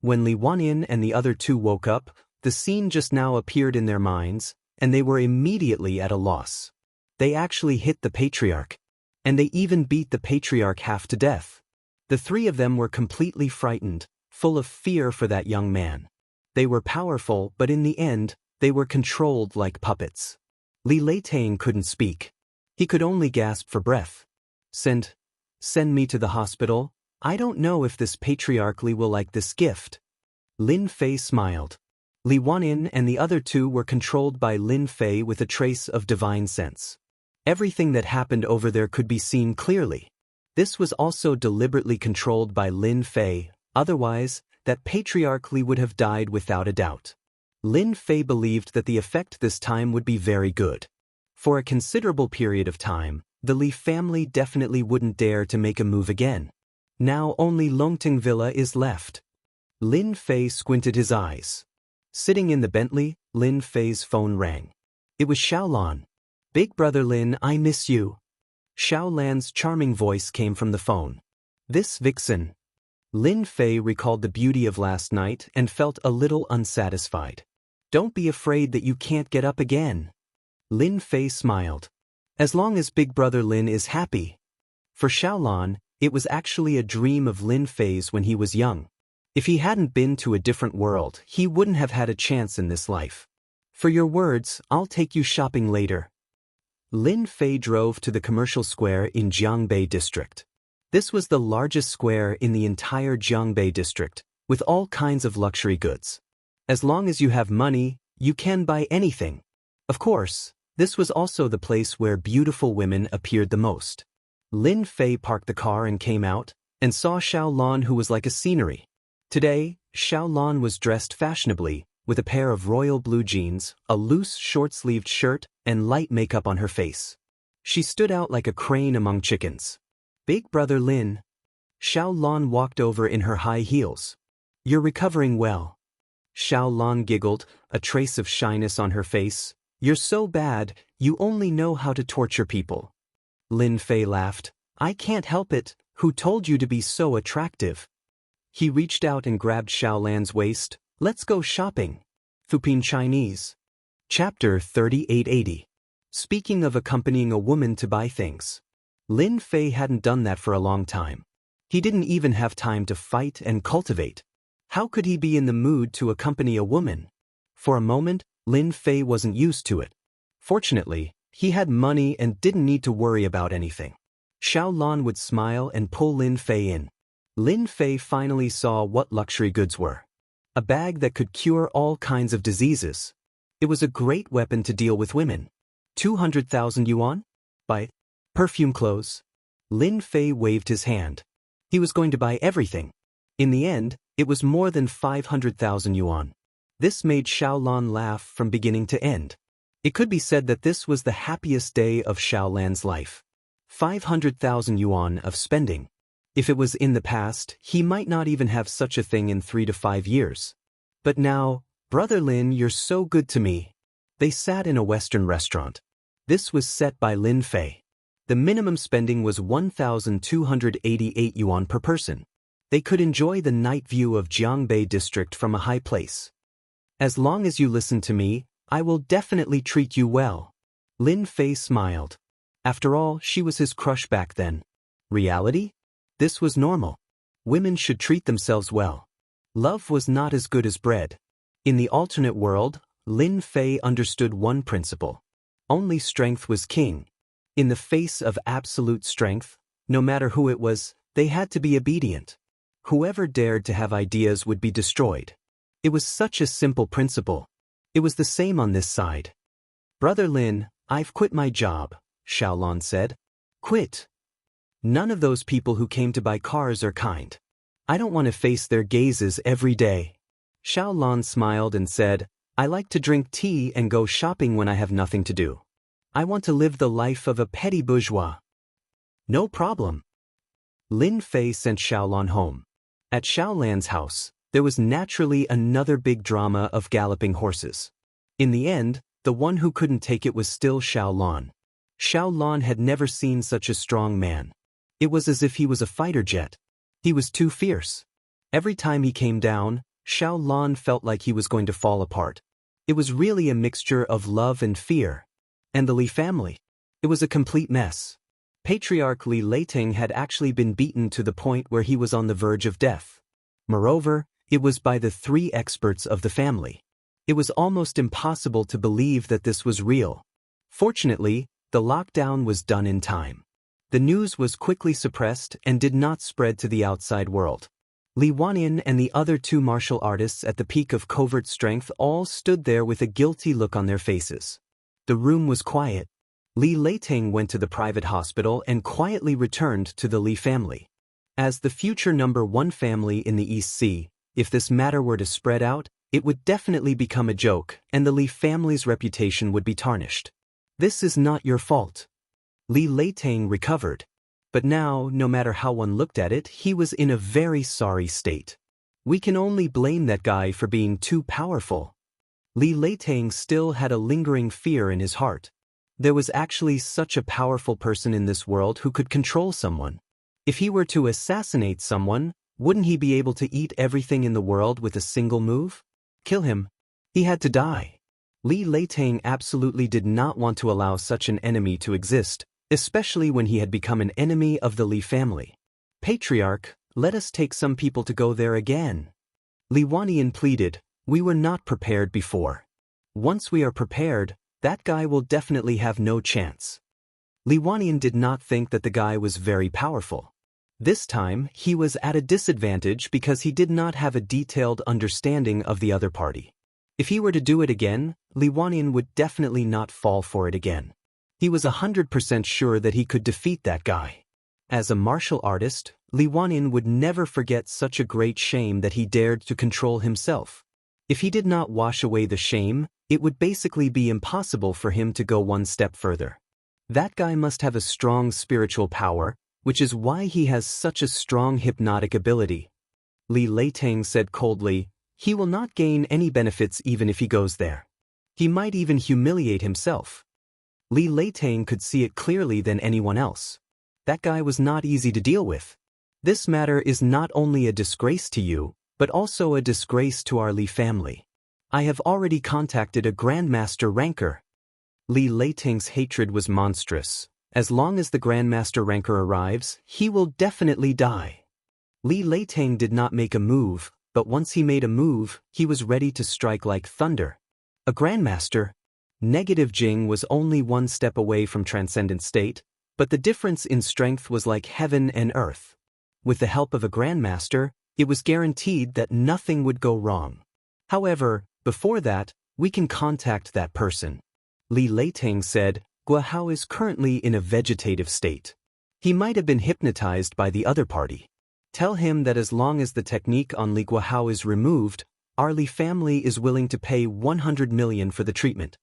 When Li Wanyan and the other 2 woke up, the scene just now appeared in their minds, and they were immediately at a loss. They actually hit the patriarch. And they even beat the patriarch half to death. The 3 of them were completely frightened, full of fear for that young man. They were powerful, but in the end, they were controlled like puppets. Li Leiting couldn't speak. He could only gasp for breath. Send me to the hospital. I don't know if this patriarch Li will like this gift. Lin Fei smiled. Li Wanyan and the other 2 were controlled by Lin Fei with a trace of divine sense. Everything that happened over there could be seen clearly. This was also deliberately controlled by Lin Fei, otherwise, that patriarch Li would have died without a doubt. Lin Fei believed that the effect this time would be very good. For a considerable period of time, the Li family definitely wouldn't dare to make a move again. Now only Longting Villa is left. Lin Fei squinted his eyes. Sitting in the Bentley, Lin Fei's phone rang. It was Xiaolan. Big brother Lin, I miss you. Xiaolan's charming voice came from the phone. This vixen. Lin Fei recalled the beauty of last night and felt a little unsatisfied. Don't be afraid that you can't get up again. Lin Fei smiled. As long as big brother Lin is happy. For Xiaolan, it was actually a dream of Lin Fei's when he was young. If he hadn't been to a different world, he wouldn't have had a chance in this life. For your words, I'll take you shopping later. Lin Fei drove to the commercial square in Jiangbei district. This was the largest square in the entire Jiangbei district, with all kinds of luxury goods. As long as you have money, you can buy anything. Of course, this was also the place where beautiful women appeared the most. Lin Fei parked the car and came out, and saw Xiaolan, who was like a scenery. Today, Xiaolan was dressed fashionably, with a pair of royal blue jeans, a loose short-sleeved shirt, and light makeup on her face. She stood out like a crane among chickens. Big brother Lin. Xiaolan walked over in her high heels. You're recovering well. Xiaolan giggled, a trace of shyness on her face. You're so bad, you only know how to torture people. Lin Fei laughed. I can't help it, who told you to be so attractive? He reached out and grabbed Xiaolan's waist. Let's go shopping. Thupin Chinese. Chapter 3880. Speaking of accompanying a woman to buy things. Lin Fei hadn't done that for a long time. He didn't even have time to fight and cultivate. How could he be in the mood to accompany a woman? For a moment, Lin Fei wasn't used to it. Fortunately, he had money and didn't need to worry about anything. Xiaolan would smile and pull Lin Fei in. Lin Fei finally saw what luxury goods were. A bag that could cure all kinds of diseases. It was a great weapon to deal with women. 200,000 yuan? Buy perfume clothes. Lin Fei waved his hand. He was going to buy everything. In the end, it was more than 500,000 yuan. This made Xiaolan laugh from beginning to end. It could be said that this was the happiest day of Xiaolan's life. 500,000 yuan of spending. If it was in the past, he might not even have such a thing in 3 to 5 years. But now, Brother Lin, you're so good to me. They sat in a Western restaurant. This was set by Lin Fei. The minimum spending was 1,288 yuan per person. They could enjoy the night view of Jiangbei district from a high place. As long as you listen to me, I will definitely treat you well. Lin Fei smiled. After all, she was his crush back then. Reality? This was normal. Women should treat themselves well. Love was not as good as bread. In the alternate world, Lin Fei understood one principle. Only strength was king. In the face of absolute strength, no matter who it was, they had to be obedient. Whoever dared to have ideas would be destroyed. It was such a simple principle. It was the same on this side. Brother Lin, I've quit my job, Xiaolan said. Quit? None of those people who came to buy cars are kind. I don't want to face their gazes every day. Xiaolan smiled and said, I like to drink tea and go shopping when I have nothing to do. I want to live the life of a petty bourgeois. No problem. Lin Fei sent Xiaolan home. At Xiaolan's house, there was naturally another big drama of galloping horses. In the end, the one who couldn't take it was still Xiaolan. Xiaolan had never seen such a strong man. It was as if he was a fighter jet. He was too fierce. Every time he came down, Xiaolan felt like he was going to fall apart. It was really a mixture of love and fear. And the Li family? It was a complete mess. Patriarch Li Leiting had actually been beaten to the point where he was on the verge of death. Moreover, it was by the 3 experts of the family. It was almost impossible to believe that this was real. Fortunately, the lockdown was done in time. The news was quickly suppressed and did not spread to the outside world. Li Wanyin and the other 2 martial artists at the peak of covert strength all stood there with a guilty look on their faces. The room was quiet. Li Leiting went to the private hospital and quietly returned to the Li family. As the future number 1 family in the East Sea, if this matter were to spread out, it would definitely become a joke and the Li family's reputation would be tarnished. This is not your fault. Li Leiting recovered. But now, no matter how one looked at it, he was in a very sorry state. We can only blame that guy for being too powerful. Li Leiting still had a lingering fear in his heart. There was actually such a powerful person in this world who could control someone. If he were to assassinate someone, wouldn't he be able to eat everything in the world with a single move? Kill him. He had to die. Li Leiting absolutely did not want to allow such an enemy to exist, especially when he had become an enemy of the Li family. Patriarch, let us take some people to go there again. Li Wanyin pleaded, we were not prepared before. Once we are prepared, that guy will definitely have no chance. Li Wanyin did not think that the guy was very powerful. This time, he was at a disadvantage because he did not have a detailed understanding of the other party. If he were to do it again, Li Wanyin would definitely not fall for it again. He was 100% sure that he could defeat that guy. As a martial artist, Li Wanyin would never forget such a great shame that he dared to control himself. If he did not wash away the shame, it would basically be impossible for him to go one step further. That guy must have a strong spiritual power, which is why he has such a strong hypnotic ability. Li Leiting said coldly, he will not gain any benefits even if he goes there. He might even humiliate himself. Li Leiting could see it clearly than anyone else. That guy was not easy to deal with. This matter is not only a disgrace to you, but also a disgrace to our Li family. I have already contacted a Grandmaster Ranker. Li Leiting's hatred was monstrous. As long as the Grandmaster Ranker arrives, he will definitely die. Li Leiting did not make a move, but once he made a move, he was ready to strike like thunder. A Grandmaster? Negative Jing was only one step away from Transcendent State, but the difference in strength was like heaven and earth. With the help of a Grandmaster, it was guaranteed that nothing would go wrong. However, before that, we can contact that person. Li Leiting said, Guahao is currently in a vegetative state. He might have been hypnotized by the other party. Tell him that as long as the technique on Li Guahao is removed, our Li family is willing to pay 100 million for the treatment.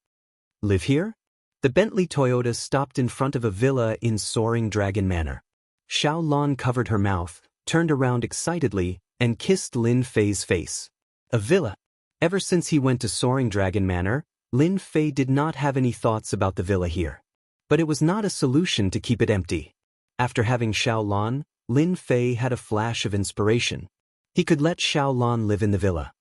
Live here? The Bentley Toyota stopped in front of a villa in Soaring Dragon Manor. Xiao Lan covered her mouth, turned around excitedly, and kissed Lin Fei's face. A villa? Ever since he went to Soaring Dragon Manor, Lin Fei did not have any thoughts about the villa here. But it was not a solution to keep it empty. After having Xiao Lan, Lin Fei had a flash of inspiration. He could let Xiao Lan live in the villa.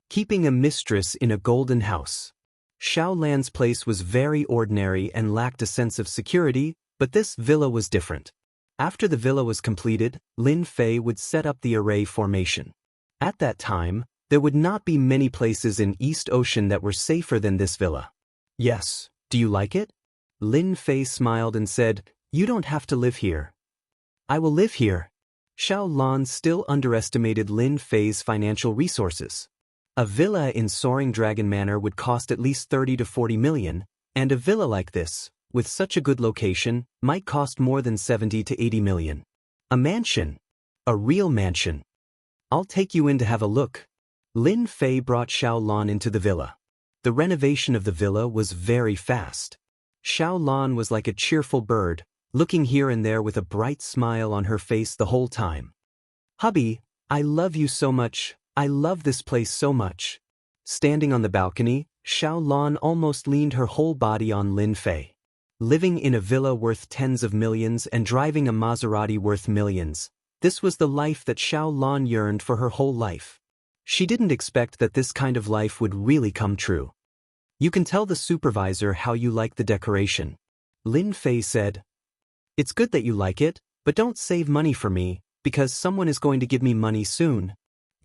Keeping a mistress in a golden house. Xiao Lan's place was very ordinary and lacked a sense of security, but this villa was different. After the villa was completed, Lin Fei would set up the array formation. At that time, there would not be many places in East Ocean that were safer than this villa. Yes, do you like it? Lin Fei smiled and said, You don't have to live here. I will live here. Xiao Lan still underestimated Lin Fei's financial resources. A villa in Soaring Dragon Manor would cost at least 30 to 40 million, and a villa like this, with such a good location, might cost more than 70 to 80 million. A mansion. A real mansion. I'll take you in to have a look. Lin Fei brought Xiao Lan into the villa. The renovation of the villa was very fast. Xiao Lan was like a cheerful bird, looking here and there with a bright smile on her face the whole time. Hubby, I love you so much, I love this place so much. Standing on the balcony, Xiao Lan almost leaned her whole body on Lin Fei. Living in a villa worth tens of millions and driving a Maserati worth millions, this was the life that Xiao Lan yearned for her whole life. She didn't expect that this kind of life would really come true. You can tell the supervisor how you like the decoration. Lin Fei said, It's good that you like it, but don't save money for me, because someone is going to give me money soon.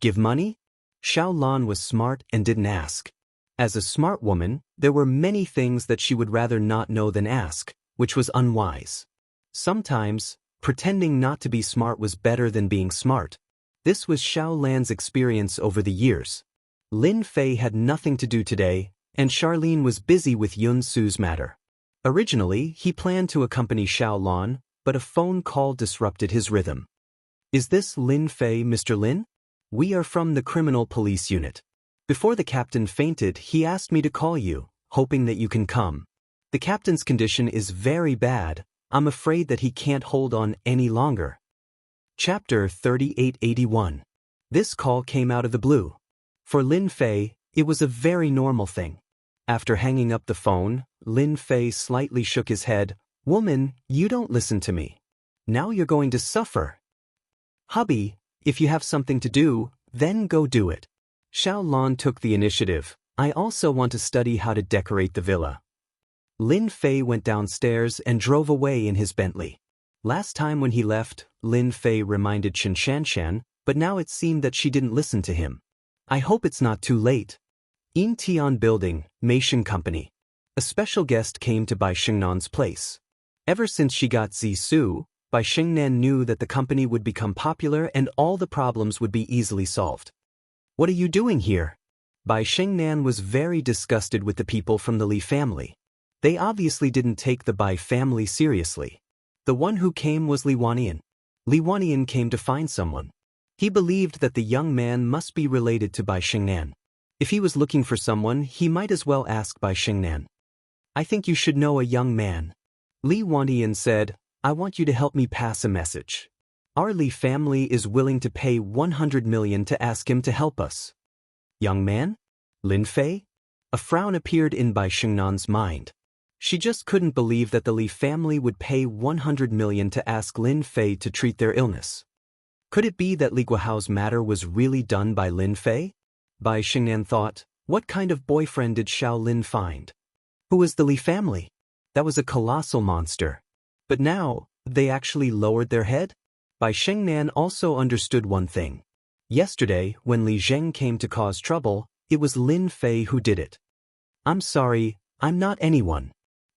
Give money? Xiao Lan was smart and didn't ask. As a smart woman, there were many things that she would rather not know than ask, which was unwise. Sometimes, pretending not to be smart was better than being smart. This was Xiao Lan's experience over the years. Lin Fei had nothing to do today, and Charlene was busy with Yun Su's matter. Originally, he planned to accompany Xiao Lan, but a phone call disrupted his rhythm. Is this Lin Fei, Mr. Lin? We are from the criminal police unit. Before the captain fainted, he asked me to call you, hoping that you can come. The captain's condition is very bad. I'm afraid that he can't hold on any longer. Chapter 3881. This call came out of the blue. For Lin Fei, it was a very normal thing. After hanging up the phone, Lin Fei slightly shook his head. Woman, you don't listen to me. Now you're going to suffer. Hubby, if you have something to do, then go do it. Xiao Lan took the initiative. I also want to study how to decorate the villa. Lin Fei went downstairs and drove away in his Bentley. Last time when he left, Lin Fei reminded Xianxia, but now it seemed that she didn't listen to him. I hope it's not too late. In Tian Building, Meishan Company. A special guest came to Bai Xingnan's place. Ever since she got Zisu, Bai Xingnan knew that the company would become popular and all the problems would be easily solved. What are you doing here? Bai Xingnan was very disgusted with the people from the Li family. They obviously didn't take the Bai family seriously. The one who came was Li Wanian. Li Wanian came to find someone. He believed that the young man must be related to Bai Xingnan. If he was looking for someone, he might as well ask Bai Xingnan. I think you should know a young man. Li Wanian said, I want you to help me pass a message. Our Li family is willing to pay 100 million to ask him to help us. Young man? Lin Fei? A frown appeared in Bai Xingnan's mind. She just couldn't believe that the Li family would pay 100 million to ask Lin Fei to treat their illness. Could it be that Li Guohao's matter was really done by Lin Fei? Bai Xingnan thought, what kind of boyfriend did Xiao Lin find? Who was the Li family? That was a colossal monster. But now, they actually lowered their head? Bai Xingnan also understood one thing. Yesterday, when Li Zheng came to cause trouble, it was Lin Fei who did it. I'm sorry, I'm not anyone.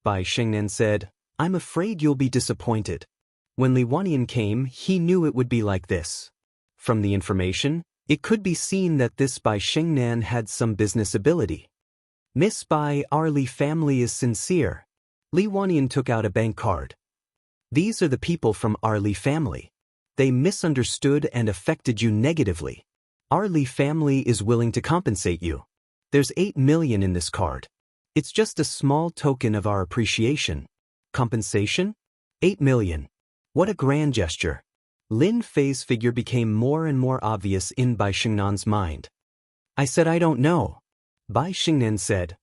Bai Xingnan said, I'm afraid you'll be disappointed. When Li Wanyan came, he knew it would be like this. From the information, it could be seen that this Bai Xingnan had some business ability. Miss Bai, our Li family is sincere. Li Wanyan took out a bank card. These are the people from our Li family. They misunderstood and affected you negatively. Our Li family is willing to compensate you. There's 8 million in this card. It's just a small token of our appreciation. Compensation? 8 million. What a grand gesture. Lin Fei's figure became more and more obvious in Bai Xingnan's mind. I said I don't know. Bai Xingnan said,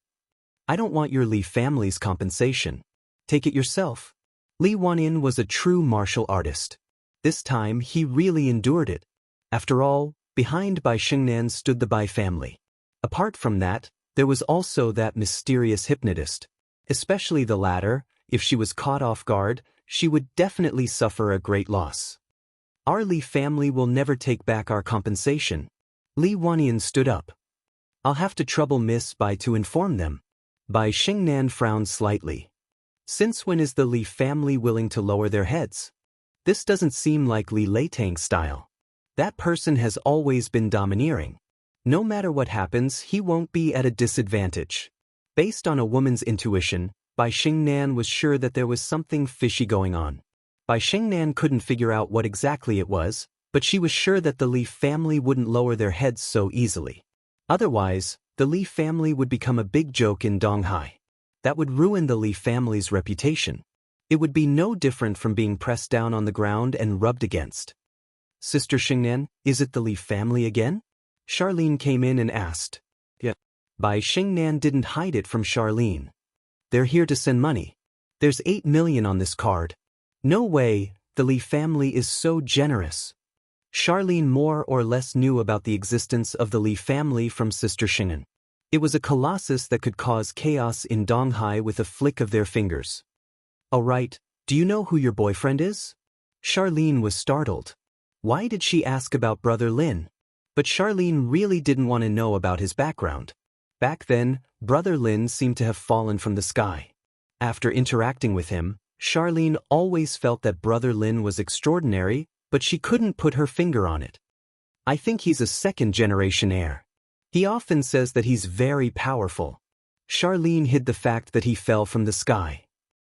I don't want your Li family's compensation. Take it yourself. Li Wanyan was a true martial artist. This time he really endured it. After all, behind Bai Xingnan stood the Bai family. Apart from that, there was also that mysterious hypnotist. Especially the latter, if she was caught off guard, she would definitely suffer a great loss. Our Li family will never take back our compensation. Li Wanyan stood up. I'll have to trouble Miss Bai to inform them. Bai Xingnan frowned slightly. Since when is the Li family willing to lower their heads? This doesn't seem like Li Leitang's style. That person has always been domineering. No matter what happens, he won't be at a disadvantage. Based on a woman's intuition, Bai Xingnan was sure that there was something fishy going on. Bai Xingnan couldn't figure out what exactly it was, but she was sure that the Li family wouldn't lower their heads so easily. Otherwise, the Li family would become a big joke in Donghai. That would ruin the Li family's reputation. It would be no different from being pressed down on the ground and rubbed against. Sister Xingnan, is it the Li family again? Charlene came in and asked. Yeah. Bai Xingnan didn't hide it from Charlene. They're here to send money. There's 8 million on this card. No way, the Li family is so generous. Charlene more or less knew about the existence of the Li family from Sister Xingnan. It was a colossus that could cause chaos in Donghai with a flick of their fingers. All right, do you know who your boyfriend is? Charlene was startled. Why did she ask about Brother Lin? But Charlene really didn't want to know about his background. Back then, Brother Lin seemed to have fallen from the sky. After interacting with him, Charlene always felt that Brother Lin was extraordinary, but she couldn't put her finger on it. I think he's a second-generation heir. He often says that he's very powerful. Charlene hid the fact that he fell from the sky.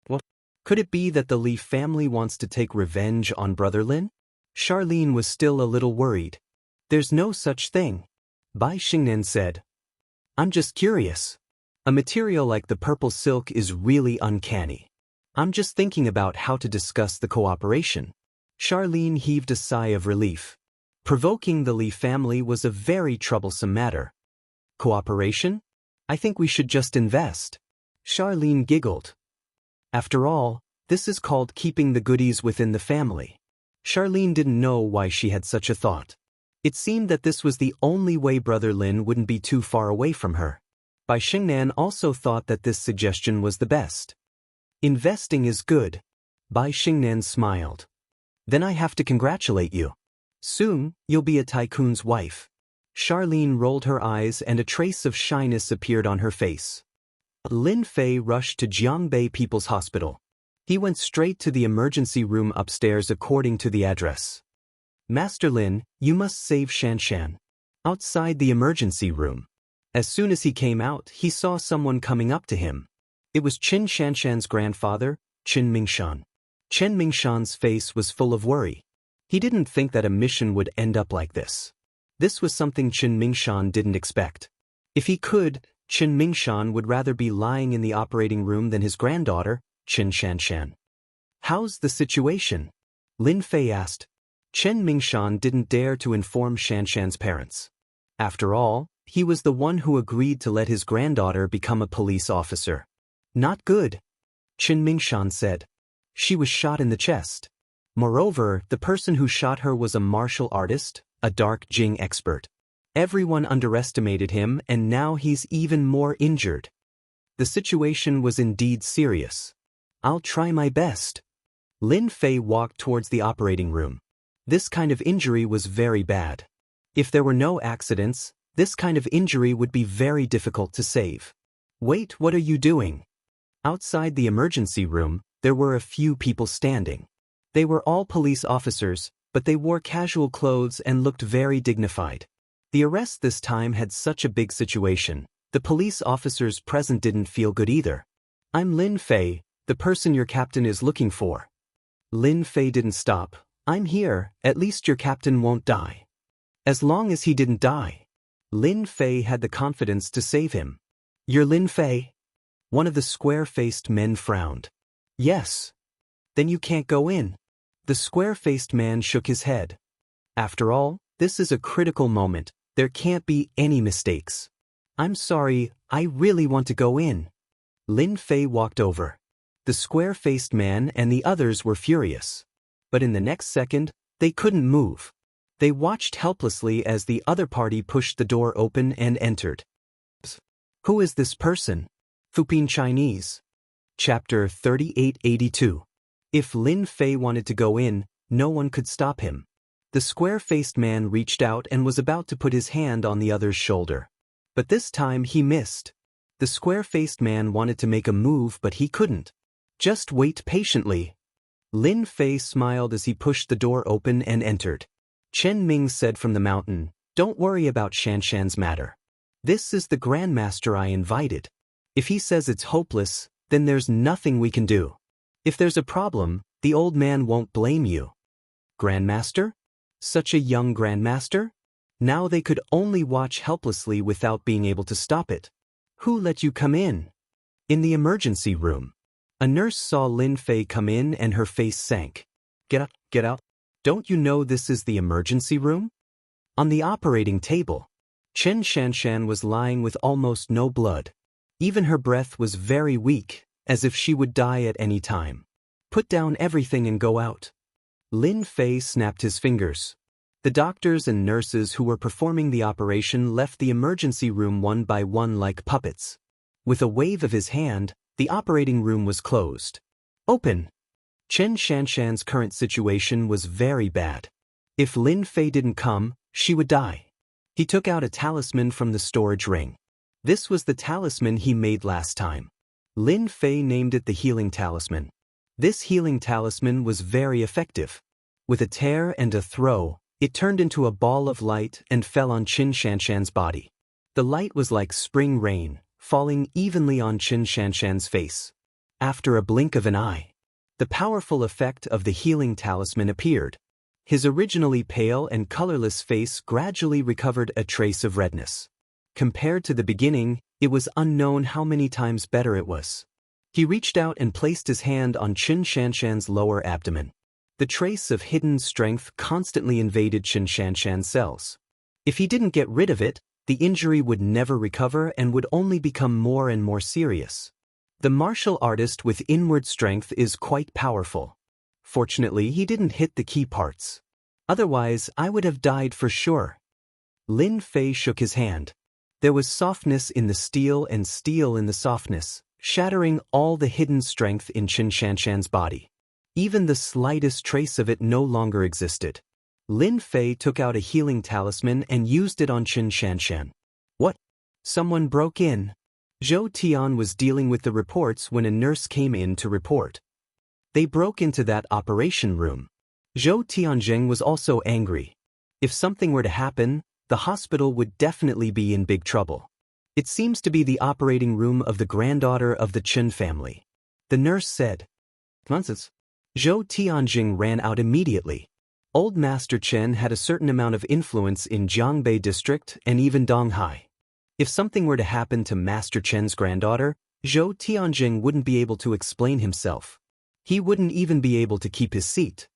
What? Could it be that the Li family wants to take revenge on Brother Lin? Charlene was still a little worried. There's no such thing. Bai Xingnan said. I'm just curious. A material like the purple silk is really uncanny. I'm just thinking about how to discuss the cooperation. Charlene heaved a sigh of relief. Provoking the Li family was a very troublesome matter. Cooperation? I think we should just invest. Charlene giggled. After all, this is called keeping the goodies within the family. Charlene didn't know why she had such a thought. It seemed that this was the only way Brother Lin wouldn't be too far away from her. Bai Xingnan also thought that this suggestion was the best. Investing is good. Bai Xingnan smiled. Then I have to congratulate you. Soon, you'll be a tycoon's wife. Charlene rolled her eyes and a trace of shyness appeared on her face. Lin Fei rushed to Jiangbei People's Hospital. He went straight to the emergency room upstairs according to the address. Master Lin, you must save Xianxia. Outside the emergency room. As soon as he came out, he saw someone coming up to him. It was Qin Xianxian's grandfather, Qin Mingshan. Qin Mingshan's face was full of worry. He didn't think that a mission would end up like this. This was something Qin Mingshan didn't expect. If he could, Qin Mingshan would rather be lying in the operating room than his granddaughter, Qin Xianxian. How's the situation? Lin Fei asked. Qin Mingshan didn't dare to inform Xianxian's parents. After all, he was the one who agreed to let his granddaughter become a police officer. Not good. Qin Mingshan said. She was shot in the chest. Moreover, the person who shot her was a martial artist, a dark Jing expert. Everyone underestimated him, and now he's even more injured. The situation was indeed serious. I'll try my best. Lin Fei walked towards the operating room. This kind of injury was very bad. If there were no accidents, this kind of injury would be very difficult to save. Wait, what are you doing? Outside the emergency room, there were a few people standing. They were all police officers, but they wore casual clothes and looked very dignified. The arrest this time had such a big situation. The police officers present didn't feel good either. I'm Lin Fei, the person your captain is looking for. Lin Fei didn't stop. I'm here, at least your captain won't die. As long as he didn't die. Lin Fei had the confidence to save him. You're Lin Fei? One of the square-faced men frowned. Yes. Then you can't go in. The square-faced man shook his head. After all, this is a critical moment. There can't be any mistakes. I'm sorry, I really want to go in. Lin Fei walked over. The square-faced man and the others were furious. But in the next second, they couldn't move. They watched helplessly as the other party pushed the door open and entered. Who is this person? Fupin Chinese. Chapter 3882. If Lin Fei wanted to go in, no one could stop him. The square-faced man reached out and was about to put his hand on the other's shoulder. But this time he missed. The square-faced man wanted to make a move, but he couldn't. Just wait patiently. Lin Fei smiled as he pushed the door open and entered. Chen Ming said from the mountain, "Don't worry about Xianxia's matter. This is the Grandmaster I invited. If he says it's hopeless, then there's nothing we can do. If there's a problem, the old man won't blame you." Grandmaster? Such a young Grandmaster? Now they could only watch helplessly without being able to stop it. Who let you come in? In the emergency room. A nurse saw Lin Fei come in and her face sank. Get up, get out. Don't you know this is the emergency room? On the operating table, Chen Xianxian was lying with almost no blood. Even her breath was very weak, as if she would die at any time. Put down everything and go out. Lin Fei snapped his fingers. The doctors and nurses who were performing the operation left the emergency room one by one like puppets. With a wave of his hand, the operating room was closed. Open! Chen Xianxian's current situation was very bad. If Lin Fei didn't come, she would die. He took out a talisman from the storage ring. This was the talisman he made last time. Lin Fei named it the healing talisman. This healing talisman was very effective. With a tear and a throw, it turned into a ball of light and fell on Qin Xianxian's body. The light was like spring rain, falling evenly on Qin Xianxian's face. After a blink of an eye, the powerful effect of the healing talisman appeared. His originally pale and colorless face gradually recovered a trace of redness. Compared to the beginning, it was unknown how many times better it was. He reached out and placed his hand on Qin Xianxian's lower abdomen. The trace of hidden strength constantly invaded Qin Xianxian's cells. If he didn't get rid of it, the injury would never recover and would only become more and more serious. The martial artist with inward strength is quite powerful. Fortunately, he didn't hit the key parts. Otherwise, I would have died for sure. Lin Fei shook his hand. There was softness in the steel and steel in the softness, shattering all the hidden strength in Qin Xianxian's body. Even the slightest trace of it no longer existed. Lin Fei took out a healing talisman and used it on Qin Xianxian. What? Someone broke in. Zhou Tian was dealing with the reports when a nurse came in to report. They broke into that operation room. Zhou Tianzheng was also angry. If something were to happen, the hospital would definitely be in big trouble. It seems to be the operating room of the granddaughter of the Chen family. The nurse said. Nonsense. Zhou Tianzheng ran out immediately. Old Master Chen had a certain amount of influence in Jiangbei district and even Donghai. If something were to happen to Master Chen's granddaughter, Zhou Tianzheng wouldn't be able to explain himself. He wouldn't even be able to keep his seat.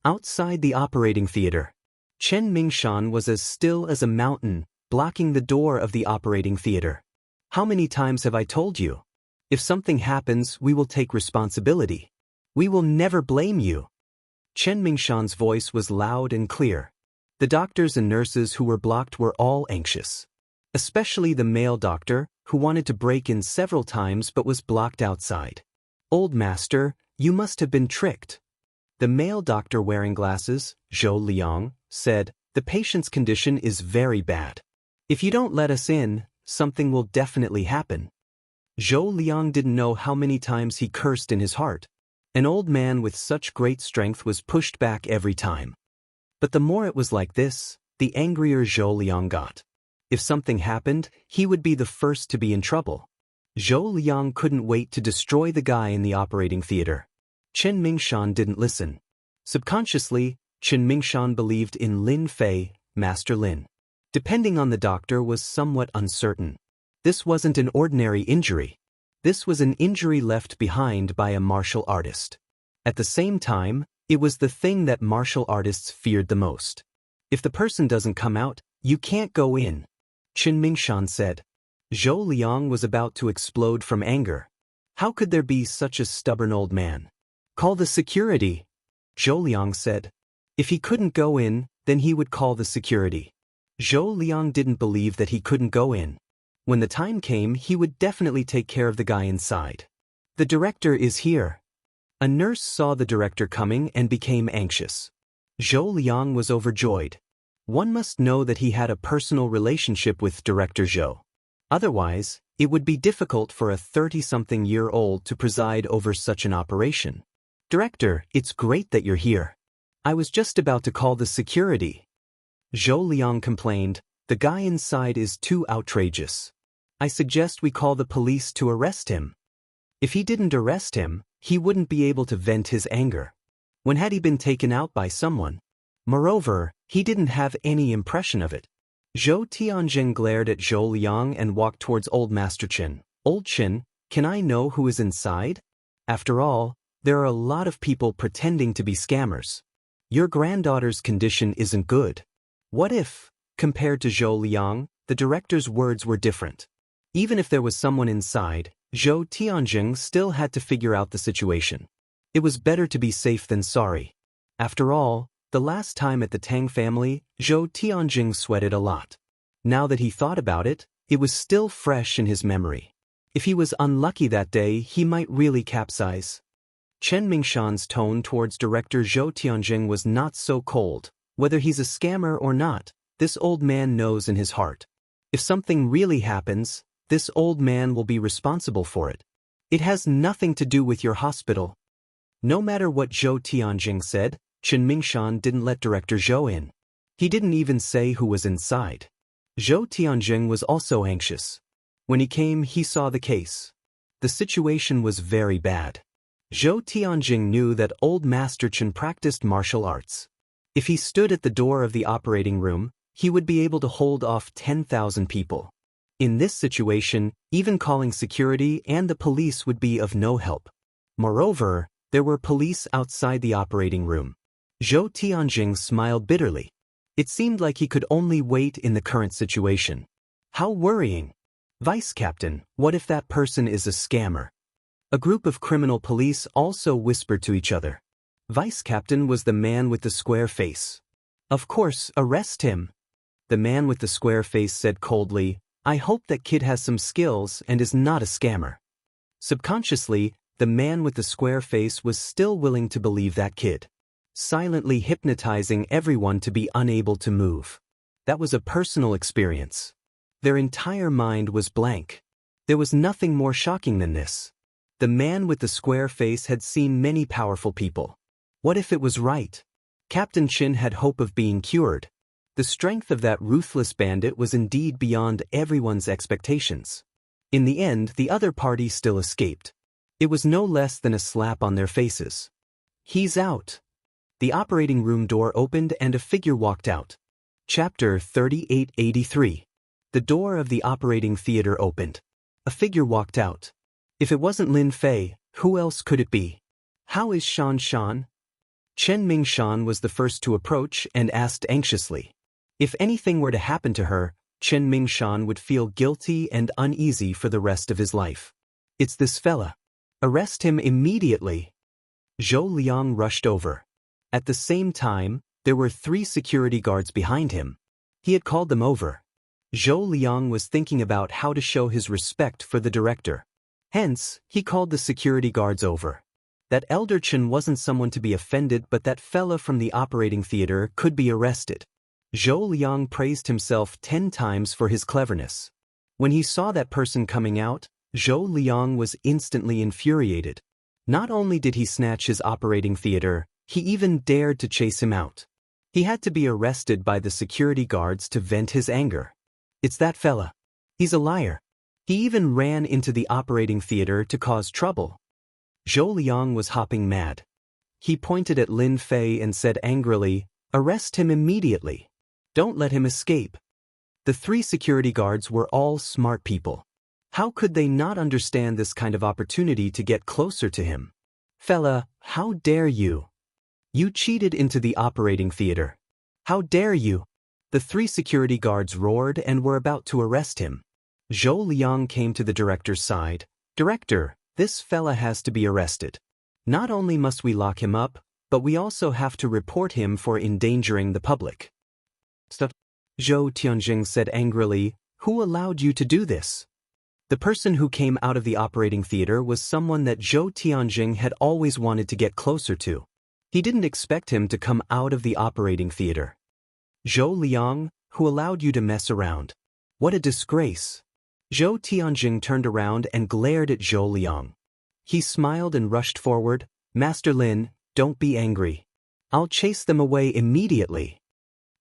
Outside the operating theater, Chen Mingshan was as still as a mountain, blocking the door of the operating theater. How many times have I told you? If something happens, we will take responsibility. We will never blame you. Chen Mingshan's voice was loud and clear. The doctors and nurses who were blocked were all anxious. Especially the male doctor, who wanted to break in several times but was blocked outside. Old master, you must have been tricked. The male doctor wearing glasses, Zhou Liang, said, the patient's condition is very bad. If you don't let us in, something will definitely happen. Zhou Liang didn't know how many times he cursed in his heart. An old man with such great strength was pushed back every time. But the more it was like this, the angrier Zhou Liang got. If something happened, he would be the first to be in trouble. Zhou Liang couldn't wait to destroy the guy in the operating theater. Chen Mingshan didn't listen. Subconsciously, Chen Mingshan believed in Lin Fei, Master Lin. Depending on the doctor was somewhat uncertain. This wasn't an ordinary injury. This was an injury left behind by a martial artist. At the same time, it was the thing that martial artists feared the most. If the person doesn't come out, you can't go in. Chen Mingshan said. Zhou Liang was about to explode from anger. How could there be such a stubborn old man? Call the security, Zhou Liang said. If he couldn't go in, then he would call the security. Zhou Liang didn't believe that he couldn't go in. When the time came, he would definitely take care of the guy inside. The director is here. A nurse saw the director coming and became anxious. Zhou Liang was overjoyed. One must know that he had a personal relationship with Director Zhou. Otherwise, it would be difficult for a 30-something-year-old to preside over such an operation. Director, it's great that you're here. I was just about to call the security. Zhou Liang complained, the guy inside is too outrageous. I suggest we call the police to arrest him. If he didn't arrest him, he wouldn't be able to vent his anger. When had he been taken out by someone? Moreover, he didn't have any impression of it. Zhou Tianjing glared at Zhou Liang and walked towards Old Master Chen. Old Chen, can I know who is inside? After all, there are a lot of people pretending to be scammers. Your granddaughter's condition isn't good. What if, compared to Zhou Liang, the director's words were different? Even if there was someone inside, Zhou Tianjing still had to figure out the situation. It was better to be safe than sorry. After all, the last time at the Tang family, Zhou Tianjing sweated a lot. Now that he thought about it, it was still fresh in his memory. If he was unlucky that day, he might really capsize. Chen Mingshan's tone towards Director Zhou Tianjing was not so cold. Whether he's a scammer or not, this old man knows in his heart. If something really happens, this old man will be responsible for it. It has nothing to do with your hospital. No matter what Zhou Tianjing said, Chen Mingshan didn't let Director Zhou in. He didn't even say who was inside. Zhou Tianjing was also anxious. When he came, he saw the case. The situation was very bad. Zhou Tianjing knew that old Master Chen practiced martial arts. If he stood at the door of the operating room, he would be able to hold off 10,000 people. In this situation, even calling security and the police would be of no help. Moreover, there were police outside the operating room. Zhou Tianjing smiled bitterly. It seemed like he could only wait in the current situation. How worrying! Vice Captain, what if that person is a scammer? A group of criminal police also whispered to each other. Vice Captain was the man with the square face. Of course, arrest him. The man with the square face said coldly, I hope that kid has some skills and is not a scammer. Subconsciously, the man with the square face was still willing to believe that kid, silently hypnotizing everyone to be unable to move. That was a personal experience. Their entire mind was blank. There was nothing more shocking than this. The man with the square face had seen many powerful people. What if it was right? Captain Qin had hope of being cured. The strength of that ruthless bandit was indeed beyond everyone's expectations. In the end, the other party still escaped. It was no less than a slap on their faces. He's out. The operating room door opened and a figure walked out. Chapter 3883. The door of the operating theater opened. A figure walked out. If it wasn't Lin Fei, who else could it be? How is Xianxia? Chen Mingshan was the first to approach and asked anxiously. If anything were to happen to her, Chen Mingshan would feel guilty and uneasy for the rest of his life. It's this fella. Arrest him immediately. Zhou Liang rushed over. At the same time, there were 3 security guards behind him. He had called them over. Zhou Liang was thinking about how to show his respect for the director. Hence, he called the security guards over. That elder Chen wasn't someone to be offended, but that fella from the operating theater could be arrested. Zhou Liang praised himself 10 times for his cleverness. When he saw that person coming out, Zhou Liang was instantly infuriated. Not only did he snatch his operating theater, he even dared to chase him out. He had to be arrested by the security guards to vent his anger. It's that fella. He's a liar. He even ran into the operating theater to cause trouble. Zhou Liang was hopping mad. He pointed at Lin Fei and said angrily, "Arrest him immediately. Don't let him escape." The 3 security guards were all smart people. How could they not understand this kind of opportunity to get closer to him? "Fella, how dare you? You cheated into the operating theater. How dare you?" The 3 security guards roared and were about to arrest him. Zhou Liang came to the director's side. "Director, this fella has to be arrested. Not only must we lock him up, but we also have to report him for endangering the public." "Stop," Zhou Tianjing said angrily. "Who allowed you to do this?" The person who came out of the operating theater was someone that Zhou Tianjing had always wanted to get closer to. He didn't expect him to come out of the operating theater. "Zhou Liang, who allowed you to mess around? What a disgrace." Zhou Tianjing turned around and glared at Zhou Liang. He smiled and rushed forward. "Master Lin, don't be angry. I'll chase them away immediately."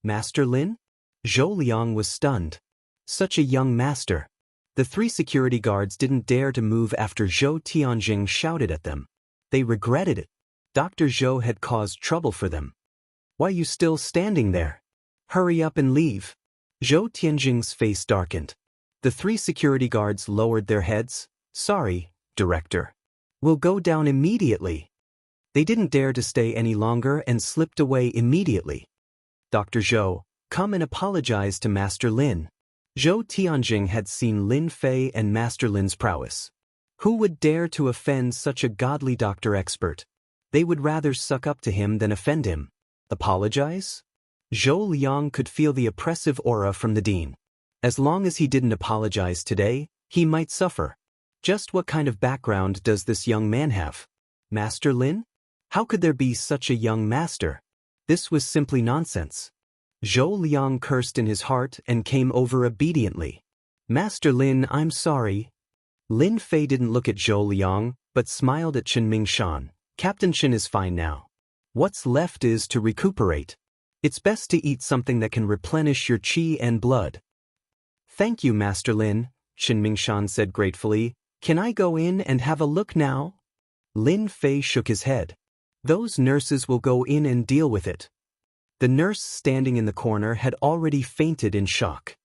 "Master Lin?" Zhou Liang was stunned. Such a young master. The 3 security guards didn't dare to move after Zhou Tianjing shouted at them. They regretted it. Dr. Zhou had caused trouble for them. "Why you still standing there? Hurry up and leave." Zhou Tianjing's face darkened. The 3 security guards lowered their heads. "Sorry, Director. We'll go down immediately." They didn't dare to stay any longer and slipped away immediately. "Dr. Zhou, come and apologize to Master Lin." Zhou Tianjing had seen Lin Fei and Master Lin's prowess. Who would dare to offend such a godly doctor expert? They would rather suck up to him than offend him. Apologize? Zhou Liang could feel the oppressive aura from the dean. As long as he didn't apologize today, he might suffer. Just what kind of background does this young man have? Master Lin? How could there be such a young master? This was simply nonsense. Zhou Liang cursed in his heart and came over obediently. "Master Lin, I'm sorry." Lin Fei didn't look at Zhou Liang, but smiled at Chen Mingshan. "Captain Chen is fine now. What's left is to recuperate. It's best to eat something that can replenish your qi and blood." "Thank you, Master Lin," Chen Mingshan said gratefully. "Can I go in and have a look now?" Lin Fei shook his head. "Those nurses will go in and deal with it." The nurse standing in the corner had already fainted in shock.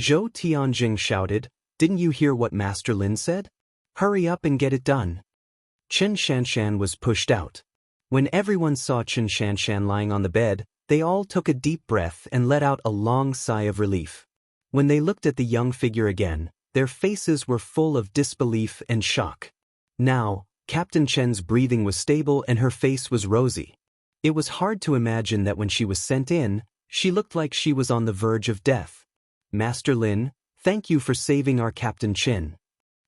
Zhou Tianjing shouted, "Didn't you hear what Master Lin said? Hurry up and get it done." Chen Xianxian was pushed out. When everyone saw Chen Xianxian lying on the bed, they all took a deep breath and let out a long sigh of relief. When they looked at the young figure again, their faces were full of disbelief and shock. Now, Captain Chen's breathing was stable and her face was rosy. It was hard to imagine that when she was sent in, she looked like she was on the verge of death. "Master Lin, thank you for saving our Captain Chen."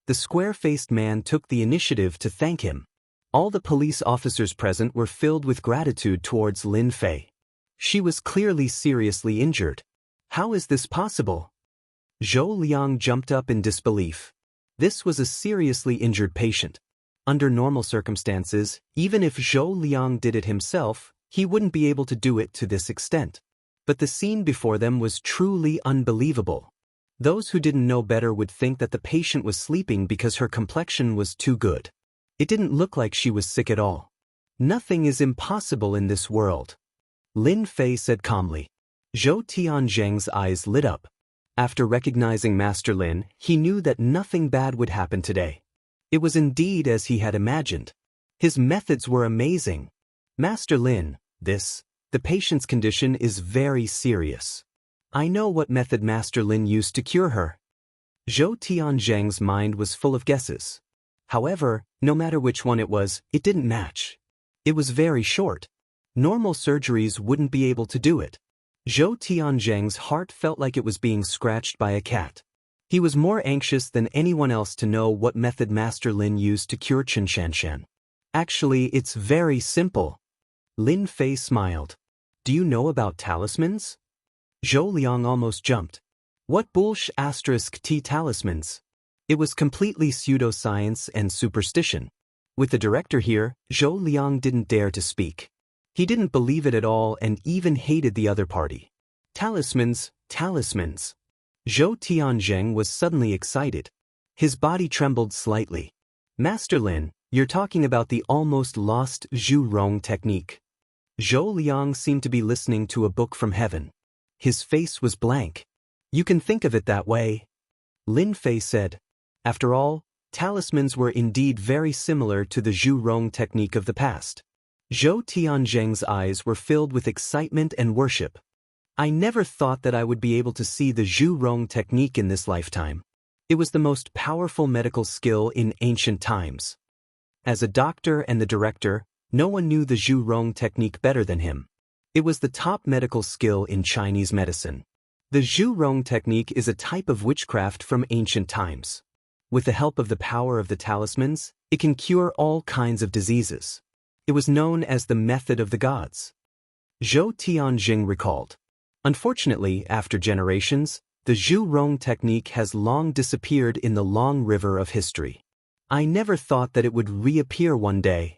The square-faced man took the initiative to thank him. All the police officers present were filled with gratitude towards Lin Fei. She was clearly seriously injured. How is this possible? Zhou Liang jumped up in disbelief. This was a seriously injured patient. Under normal circumstances, even if Zhou Liang did it himself, he wouldn't be able to do it to this extent. But the scene before them was truly unbelievable. Those who didn't know better would think that the patient was sleeping because her complexion was too good. It didn't look like she was sick at all. Nothing is impossible in this world. Lin Fei said calmly. Zhou Tianjing's eyes lit up. After recognizing Master Lin, he knew that nothing bad would happen today. It was indeed as he had imagined. His methods were amazing. Master Lin, the patient's condition is very serious. I know what method Master Lin used to cure her. Zhou Tianjing's mind was full of guesses. However, no matter which one it was, it didn't match. It was very short. Normal surgeries wouldn't be able to do it. Zhou Tianzheng's heart felt like it was being scratched by a cat. He was more anxious than anyone else to know what method Master Lin used to cure Xianxia. Actually, it's very simple. Lin Fei smiled. Do you know about talismans? Zhou Liang almost jumped. What bullsh** T talismans? It was completely pseudoscience and superstition. With the director here, Zhou Liang didn't dare to speak. He didn't believe it at all and even hated the other party. Talismans, talismans. Zhou Tianzheng was suddenly excited. His body trembled slightly. Master Lin, you're talking about the almost lost Zhu Rong technique. Zhou Liang seemed to be listening to a book from heaven. His face was blank. You can think of it that way. Lin Fei said. After all, talismans were indeed very similar to the Zhu Rong technique of the past. Zhou Tianzheng's eyes were filled with excitement and worship. I never thought that I would be able to see the Zhu Rong technique in this lifetime. It was the most powerful medical skill in ancient times. As a doctor and the director, no one knew the Zhu Rong technique better than him. It was the top medical skill in Chinese medicine. The Zhu Rong technique is a type of witchcraft from ancient times. With the help of the power of the talismans, it can cure all kinds of diseases. It was known as the method of the gods. Zhou Tianzheng recalled. Unfortunately, after generations, the Zhu Rong technique has long disappeared in the long river of history. I never thought that it would reappear one day.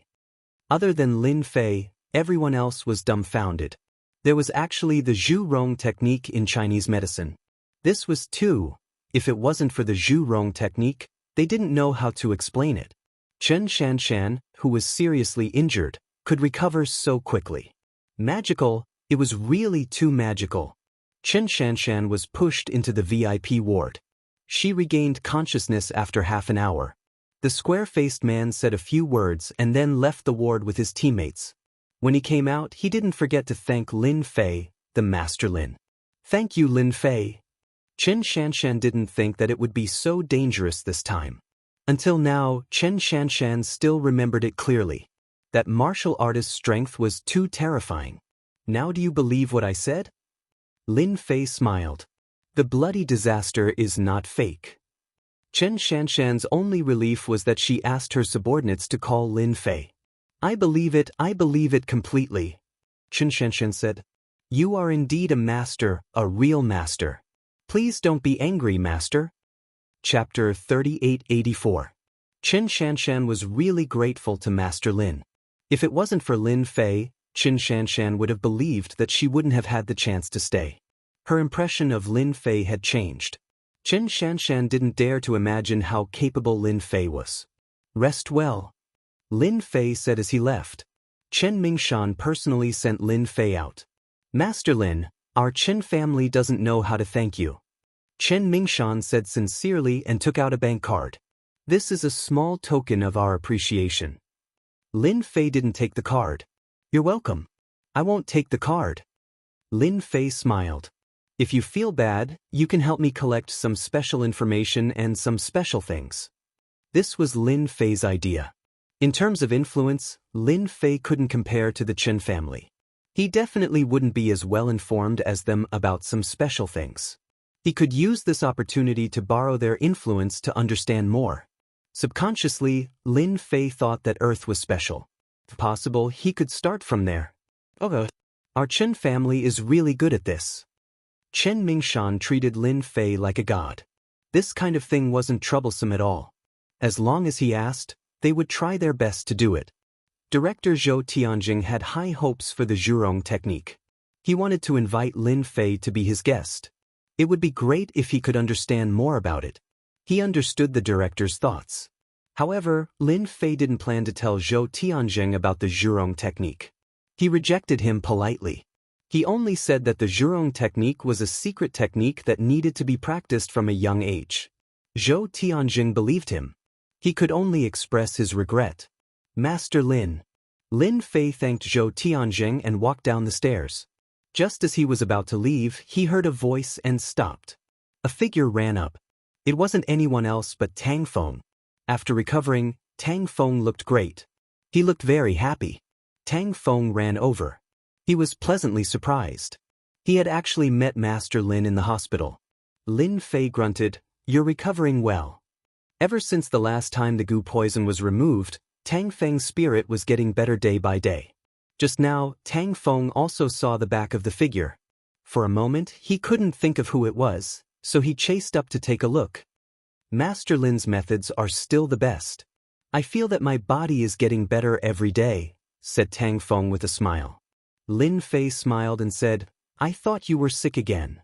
Other than Lin Fei, everyone else was dumbfounded. There was actually the Zhu Rong technique in Chinese medicine. This was too. If it wasn't for the Zhu Rong technique, they didn't know how to explain it. Xianxia, who was seriously injured, could recover so quickly. Magical, it was really too magical. Xianxia was pushed into the VIP ward. She regained consciousness after half an hour. The square-faced man said a few words and then left the ward with his teammates. When he came out, he didn't forget to thank Lin Fei, the Master Lin. Thank you, Lin Fei. Xianxia didn't think that it would be so dangerous this time. Until now, Xianxia still remembered it clearly. That martial artist's strength was too terrifying. Now do you believe what I said? Lin Fei smiled. The bloody disaster is not fake. Xianxia's only relief was that she asked her subordinates to call Lin Fei. I believe it completely. Xianxia said. You are indeed a master, a real master. Please don't be angry, master. Chapter 3884. Xianxia was really grateful to Master Lin. If it wasn't for Lin Fei, Xianxia would have believed that she wouldn't have had the chance to stay. Her impression of Lin Fei had changed. Xianxia didn't dare to imagine how capable Lin Fei was. Rest well. Lin Fei said as he left. Chen Mingshan personally sent Lin Fei out. Master Lin, our Chen family doesn't know how to thank you. Chen Mingshan said sincerely and took out a bank card. This is a small token of our appreciation. Lin Fei didn't take the card. You're welcome. I won't take the card. Lin Fei smiled. If you feel bad, you can help me collect some special information and some special things. This was Lin Fei's idea. In terms of influence, Lin Fei couldn't compare to the Chen family. He definitely wouldn't be as well informed as them about some special things. He could use this opportunity to borrow their influence to understand more. Subconsciously, Lin Fei thought that Earth was special. If possible, he could start from there. Our Chen family is really good at this. Chen Mingshan treated Lin Fei like a god. This kind of thing wasn't troublesome at all. As long as he asked, they would try their best to do it. Director Zhou Tianzheng had high hopes for the Zhu Rong technique. He wanted to invite Lin Fei to be his guest. It would be great if he could understand more about it. He understood the director's thoughts. However, Lin Fei didn't plan to tell Zhou Tianzheng about the Zhu Rong technique. He rejected him politely. He only said that the Zhu Rong technique was a secret technique that needed to be practiced from a young age. Zhou Tianzheng believed him. He could only express his regret. Master Lin. Lin Fei thanked Zhou Tianzheng and walked down the stairs. Just as he was about to leave, he heard a voice and stopped. A figure ran up. It wasn't anyone else but Tang Feng. After recovering, Tang Feng looked great. He looked very happy. Tang Feng ran over. He was pleasantly surprised. He had actually met Master Lin in the hospital. Lin Fei grunted, "You're recovering well." Ever since the last time the goo poison was removed, Tang Feng's spirit was getting better day by day. Just now, Tang Feng also saw the back of the figure. For a moment, he couldn't think of who it was, so he chased up to take a look. Master Lin's methods are still the best. "I feel that my body is getting better every day," said Tang Feng with a smile. Lin Fei smiled and said, "I thought you were sick again."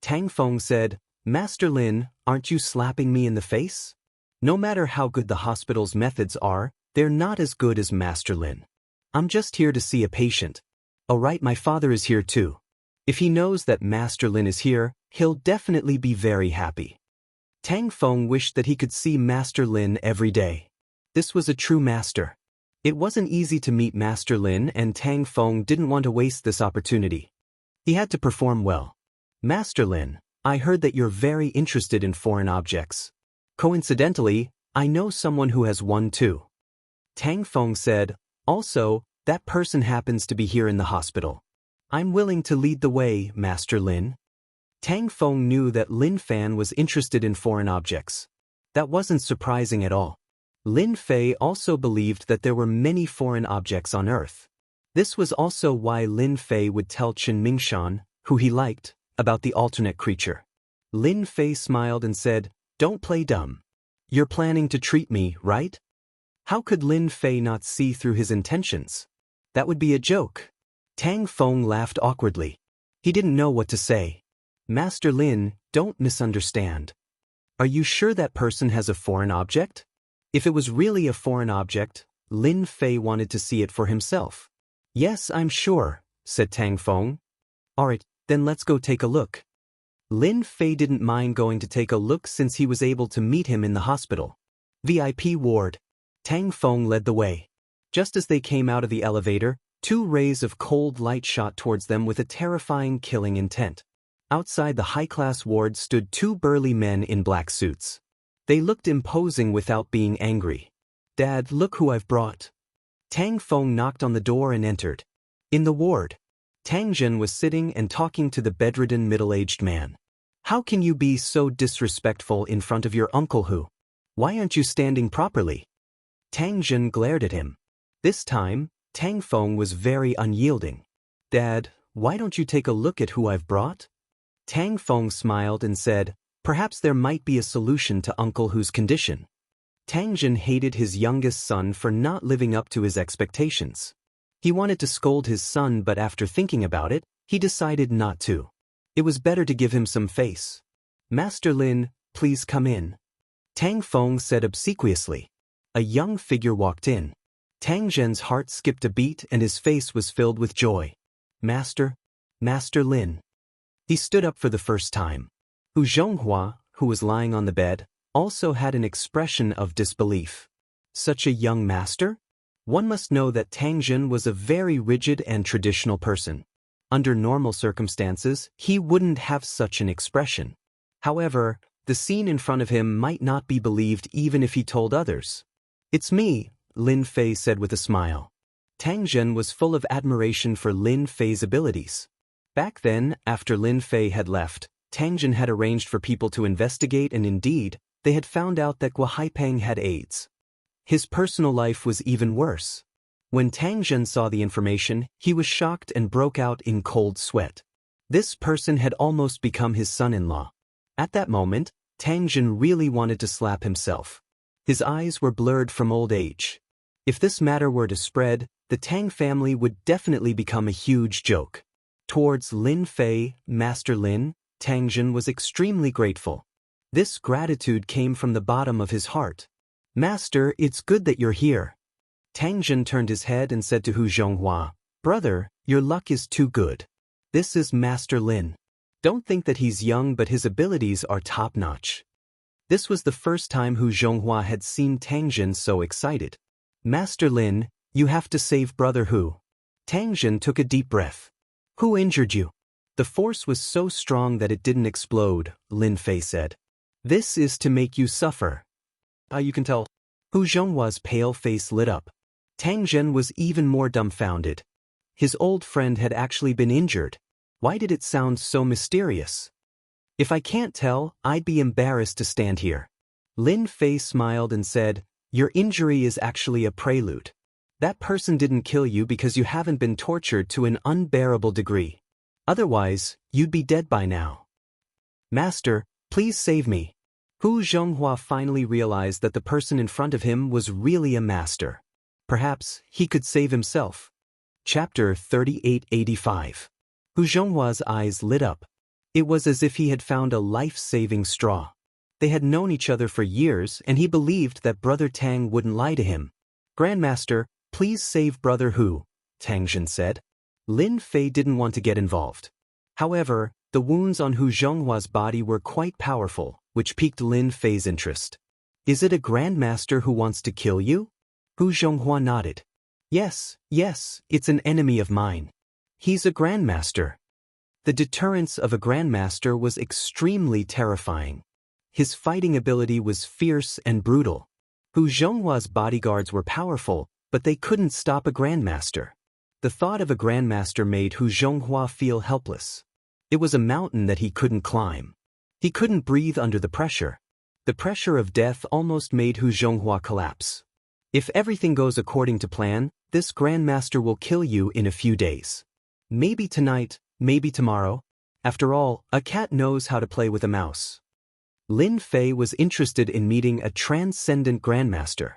Tang Feng said, "Master Lin, aren't you slapping me in the face? No matter how good the hospital's methods are, they're not as good as Master Lin. I'm just here to see a patient. Alright, my father is here too. If he knows that Master Lin is here, he'll definitely be very happy." Tang Feng wished that he could see Master Lin every day. This was a true master. It wasn't easy to meet Master Lin, and Tang Feng didn't want to waste this opportunity. He had to perform well. "Master Lin, I heard that you're very interested in foreign objects. Coincidentally, I know someone who has one too." Tang Feng said, "Also, that person happens to be here in the hospital. I'm willing to lead the way, Master Lin." Tang Feng knew that Lin Fan was interested in foreign objects. That wasn't surprising at all. Lin Fei also believed that there were many foreign objects on Earth. This was also why Lin Fei would tell Chen Mingshan, who he liked, about the alternate creature. Lin Fei smiled and said, "Don't play dumb. You're planning to treat me, right?" How could Lin Fei not see through his intentions? That would be a joke. Tang Feng laughed awkwardly. He didn't know what to say. "Master Lin, don't misunderstand. Are you sure that person has a foreign object?" If it was really a foreign object, Lin Fei wanted to see it for himself. "Yes, I'm sure," said Tang Feng. "Alright, then let's go take a look." Lin Fei didn't mind going to take a look since he was able to meet him in the hospital. VIP ward. Tang Feng led the way. Just as they came out of the elevator, 2 rays of cold light shot towards them with a terrifying killing intent. Outside the high-class ward stood 2 burly men in black suits. They looked imposing without being angry. "Dad, look who I've brought." Tang Feng knocked on the door and entered. In the ward, Tang Zhen was sitting and talking to the bedridden middle-aged man. "How can you be so disrespectful in front of your uncle who? Why aren't you standing properly?" Tang Zhen glared at him. This time, Tang Feng was very unyielding. "Dad, why don't you take a look at who I've brought?" Tang Feng smiled and said, "Perhaps there might be a solution to Uncle Hu's condition." Tang Zhen hated his youngest son for not living up to his expectations. He wanted to scold his son, but after thinking about it, he decided not to. It was better to give him some face. "Master Lin, please come in." Tang Feng said obsequiously. A young figure walked in. Tang Zhen's heart skipped a beat and his face was filled with joy. Master Lin." He stood up for the first time. Hu Zhonghua, who was lying on the bed, also had an expression of disbelief. Such a young master? One must know that Tang Zhen was a very rigid and traditional person. Under normal circumstances, he wouldn't have such an expression. However, the scene in front of him might not be believed even if he told others. "It's me," Lin Fei said with a smile. Tang Zhen was full of admiration for Lin Fei's abilities. Back then, after Lin Fei had left, Tang Zhen had arranged for people to investigate, and indeed, they had found out that Guo Haipeng had AIDS. His personal life was even worse. When Tang Zhen saw the information, he was shocked and broke out in cold sweat. This person had almost become his son-in-law. At that moment, Tang Zhen really wanted to slap himself. His eyes were blurred from old age. If this matter were to spread, the Tang family would definitely become a huge joke. Towards Lin Fei, Master Lin, Tang Zhen was extremely grateful. This gratitude came from the bottom of his heart. "Master, it's good that you're here." Tang Zhen turned his head and said to Hu Zhonghua, "Brother, your luck is too good. This is Master Lin. Don't think that he's young, but his abilities are top-notch." This was the first time Hu Zhonghua had seen Tang Zhen so excited. "Master Lin, you have to save Brother Hu." Tang Zhen took a deep breath. "Who injured you?" "The force was so strong that it didn't explode," Lin Fei said. "This is to make you suffer." You can tell Hu Zhonghua's pale face lit up. Tang Zhen was even more dumbfounded. His old friend had actually been injured. Why did it sound so mysterious? If I can't tell, I'd be embarrassed to stand here. Lin Fei smiled and said, your injury is actually a prelude. That person didn't kill you because you haven't been tortured to an unbearable degree. Otherwise, you'd be dead by now. Master, please save me. Hu Zhonghua finally realized that the person in front of him was really a master. Perhaps he could save himself. Chapter 3885. Hu Zhonghua's eyes lit up. It was as if he had found a life-saving straw. They had known each other for years, and he believed that Brother Tang wouldn't lie to him. Grandmaster, please save Brother Hu, Tang Zhen said. Lin Fei didn't want to get involved. However, the wounds on Hu Zhonghua's body were quite powerful, which piqued Lin Fei's interest. Is it a grandmaster who wants to kill you? Hu Zhonghua nodded. Yes, it's an enemy of mine. He's a grandmaster. The deterrence of a grandmaster was extremely terrifying. His fighting ability was fierce and brutal. Hu Zhonghua's bodyguards were powerful, but they couldn't stop a grandmaster. The thought of a grandmaster made Hu Zhonghua feel helpless. It was a mountain that he couldn't climb. He couldn't breathe under the pressure. The pressure of death almost made Hu Zhonghua collapse. If everything goes according to plan, this grandmaster will kill you in a few days. Maybe tonight, maybe tomorrow. After all, a cat knows how to play with a mouse. Lin Fei was interested in meeting a transcendent grandmaster.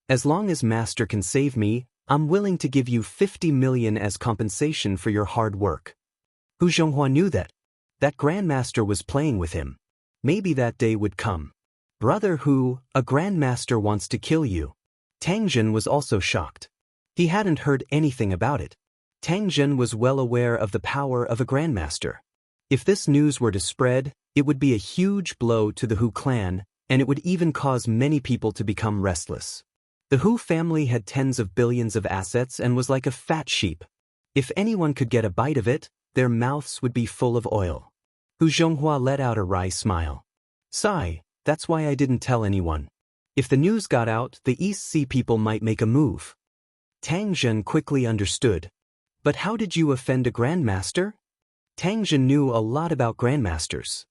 As long as Master can save me, I'm willing to give you 50 million as compensation for your hard work. Hu Zhonghua knew that grandmaster was playing with him. Maybe that day would come. Brother Hu, a grandmaster wants to kill you. Tang Zhen was also shocked. He hadn't heard anything about it. Tang Zhen was well aware of the power of a grandmaster. If this news were to spread, it would be a huge blow to the Hu clan, and it would even cause many people to become restless. The Hu family had tens of billions of assets and was like a fat sheep. If anyone could get a bite of it, their mouths would be full of oil. Hu Zhonghua let out a wry smile. Sigh, that's why I didn't tell anyone. If the news got out, the East Sea people might make a move. Tang Zhen quickly understood. But how did you offend a grandmaster? Tang Zhen knew a lot about grandmasters.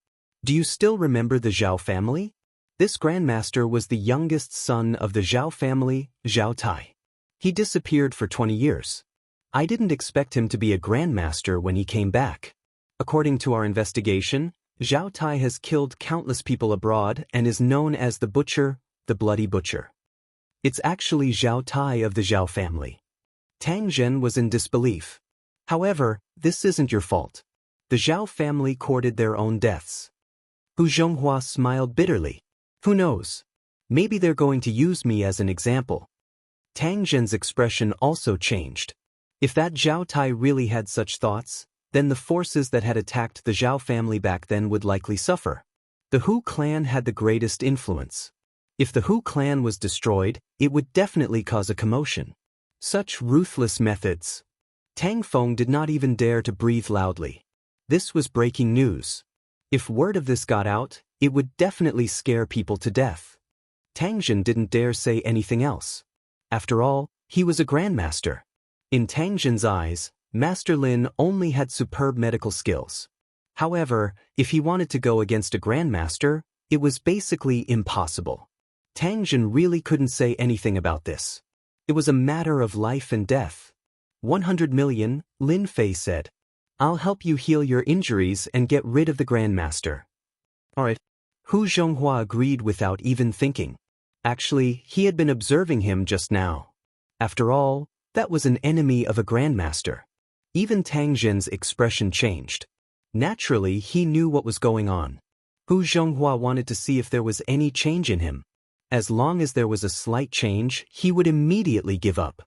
Do you still remember the Zhao family? This grandmaster was the youngest son of the Zhao family, Zhao Tai. He disappeared for 20 years. I didn't expect him to be a grandmaster when he came back. According to our investigation, Zhao Tai has killed countless people abroad and is known as the Butcher, the Bloody Butcher. It's actually Zhao Tai of the Zhao family. Tang Zhen was in disbelief. However, this isn't your fault. The Zhao family courted their own deaths. Hu Zhonghua smiled bitterly. Who knows? Maybe they're going to use me as an example. Tang Zhen's expression also changed. If that Zhao Tai really had such thoughts, then the forces that had attacked the Zhao family back then would likely suffer. The Hu clan had the greatest influence. If the Hu clan was destroyed, it would definitely cause a commotion. Such ruthless methods. Tang Feng did not even dare to breathe loudly. This was breaking news. If word of this got out, it would definitely scare people to death. Tang Zhen didn't dare say anything else. After all, he was a grandmaster. In Tang Zhen's eyes, Master Lin only had superb medical skills. However, if he wanted to go against a grandmaster, it was basically impossible. Tang Zhen really couldn't say anything about this. It was a matter of life and death. 100 million, Lin Fei said. I'll help you heal your injuries and get rid of the grandmaster. Alright. Hu Zhonghua agreed without even thinking. Actually, he had been observing him just now. After all, that was an enemy of a grandmaster. Even Tang Zhen's expression changed. Naturally, he knew what was going on. Hu Zhonghua wanted to see if there was any change in him. As long as there was a slight change, he would immediately give up.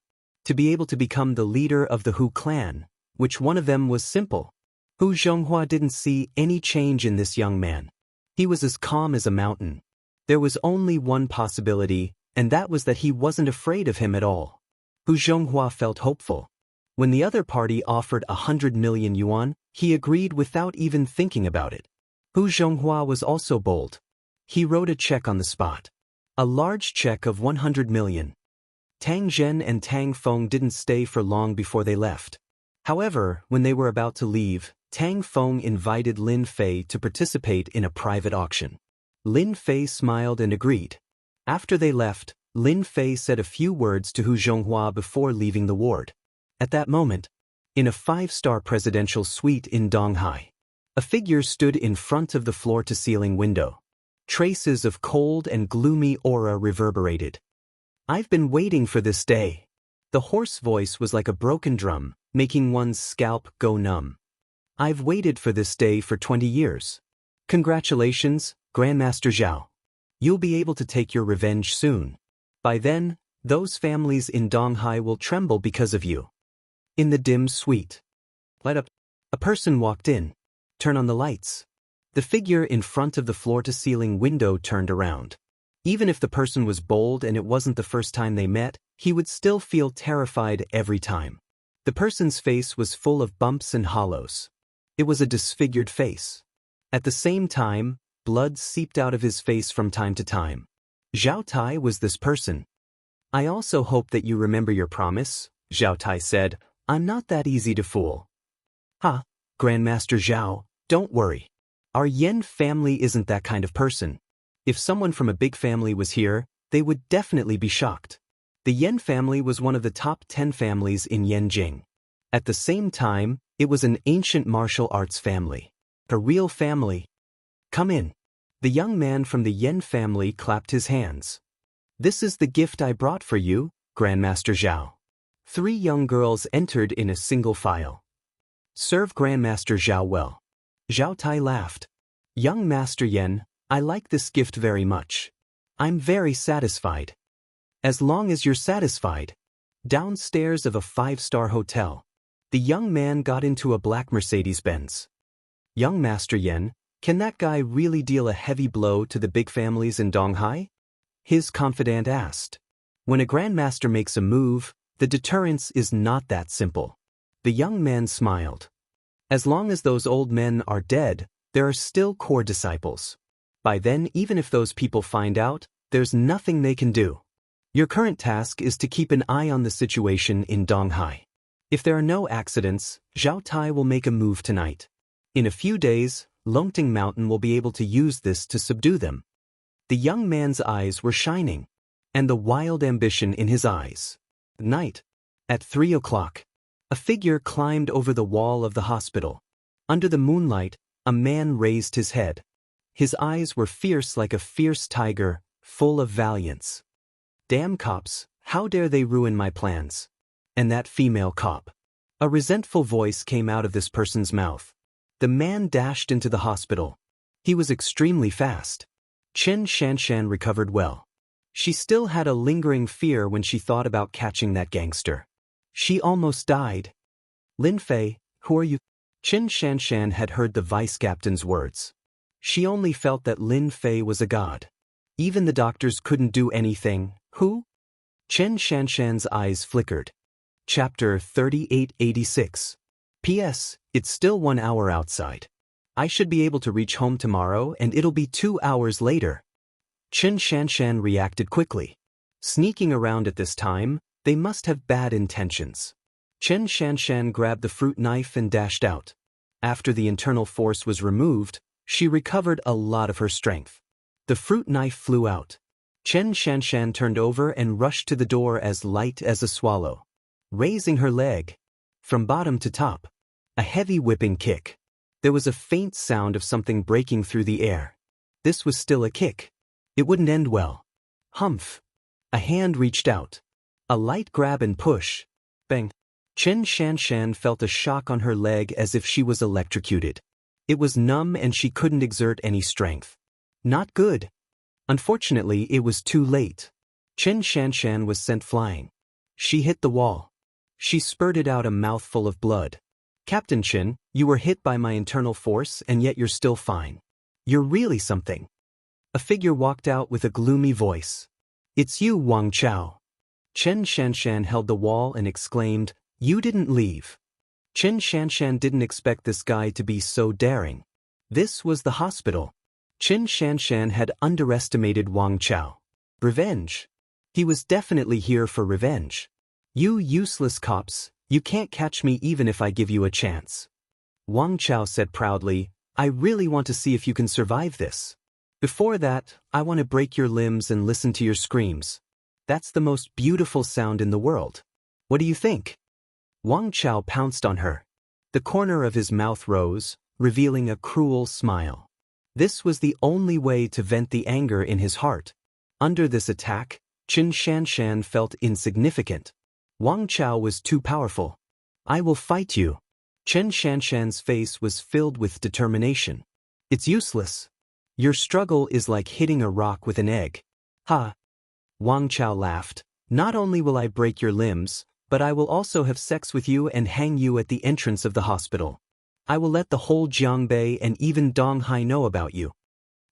To be able to become the leader of the Hu clan, which one of them was simple. Hu Zhonghua didn't see any change in this young man. He was as calm as a mountain. There was only one possibility, and that was that he wasn't afraid of him at all. Hu Zhonghua felt hopeful. When the other party offered 100 million yuan, he agreed without even thinking about it. Hu Zhonghua was also bold. He wrote a check on the spot. A large check of 100 million. Tang Zhen and Tang Feng didn't stay for long before they left. However, when they were about to leave, Tang Feng invited Lin Fei to participate in a private auction. Lin Fei smiled and agreed. After they left, Lin Fei said a few words to Hu Zhonghua before leaving the ward. At that moment, in a 5-star presidential suite in Donghai, a figure stood in front of the floor-to-ceiling window. Traces of cold and gloomy aura reverberated. "I've been waiting for this day." The hoarse voice was like a broken drum, making one's scalp go numb. "I've waited for this day for 20 years. Congratulations, Grandmaster Zhao. You'll be able to take your revenge soon. By then, those families in Donghai will tremble because of you." In the dim suite, light up. A person walked in. "Turn on the lights." The figure in front of the floor-to-ceiling window turned around. Even if the person was bold and it wasn't the first time they met, he would still feel terrified every time. The person's face was full of bumps and hollows. It was a disfigured face. At the same time, blood seeped out of his face from time to time. Zhao Tai was this person. "I also hope that you remember your promise," Zhao Tai said. "I'm not that easy to fool." "Ha, Grandmaster Zhao, don't worry. Our Yen family isn't that kind of person. If someone from a big family was here, they would definitely be shocked." The Yen family was one of the top 10 families in Yanjing. At the same time, it was an ancient martial arts family. A real family. "Come in." The young man from the Yen family clapped his hands. "This is the gift I brought for you, Grandmaster Zhao." 3 young girls entered in a single file. "Serve Grandmaster Zhao well." Zhao Tai laughed. "Young Master Yen, I like this gift very much. I'm very satisfied." "As long as you're satisfied." Downstairs of a 5-star hotel, the young man got into a black Mercedes-Benz. "Young Master Yen, can that guy really deal a heavy blow to the big families in Donghai?" his confidant asked. "When a grandmaster makes a move, the deterrence is not that simple." The young man smiled. "As long as those old men are dead, there are still core disciples. By then, even if those people find out, there's nothing they can do. Your current task is to keep an eye on the situation in Donghai. If there are no accidents, Zhao Tai will make a move tonight. In a few days, Longting Mountain will be able to use this to subdue them." The young man's eyes were shining, and the wild ambition in his eyes. Night. At 3 o'clock, a figure climbed over the wall of the hospital. Under the moonlight, a man raised his head. His eyes were fierce like a fierce tiger, full of valiance. "Damn cops, how dare they ruin my plans? And that female cop." A resentful voice came out of this person's mouth. The man dashed into the hospital. He was extremely fast. Chen Shanshan recovered well. She still had a lingering fear when she thought about catching that gangster. She almost died. "Lin Fei, who are you?" Chen Shanshan had heard the vice-captain's words. She only felt that Lin Fei was a god. Even the doctors couldn't do anything. "Who?" Chen Shanshan's eyes flickered. Chapter 3886. P.S. It's still 1 hour outside. I should be able to reach home tomorrow and it'll be 2 hours later. Chen Shanshan reacted quickly. Sneaking around at this time, they must have bad intentions. Chen Shanshan grabbed the fruit knife and dashed out. After the internal force was removed, she recovered a lot of her strength. The fruit knife flew out. Chen Shanshan turned over and rushed to the door as light as a swallow. Raising her leg, from bottom to top, a heavy whipping kick. There was a faint sound of something breaking through the air. This was still a kick. It wouldn't end well. Humph. A hand reached out. A light grab and push. Bang. Chen Shanshan felt a shock on her leg as if she was electrocuted. It was numb and she couldn't exert any strength. Not good. Unfortunately, it was too late. Chen Shanshan was sent flying. She hit the wall. She spurted out a mouthful of blood. "Captain Chen, you were hit by my internal force and yet you're still fine. You're really something." A figure walked out with a gloomy voice. "It's you, Wang Chao." Chen Shanshan held the wall and exclaimed, "You didn't leave." Chen Shanshan didn't expect this guy to be so daring. This was the hospital. Chen Shanshan had underestimated Wang Chao. Revenge. He was definitely here for revenge. You useless cops, you can't catch me even if I give you a chance. Wang Chao said proudly, I really want to see if you can survive this. Before that, I want to break your limbs and listen to your screams. That's the most beautiful sound in the world. What do you think? Wang Chao pounced on her. The corner of his mouth rose, revealing a cruel smile. This was the only way to vent the anger in his heart. Under this attack, Xianxia felt insignificant. Wang Chao was too powerful. I will fight you. Xianxia's face was filled with determination. It's useless. Your struggle is like hitting a rock with an egg. Ha! Wang Chao laughed. Not only will I break your limbs, but I will also have sex with you and hang you at the entrance of the hospital. I will let the whole Jiangbei and even Donghai know about you.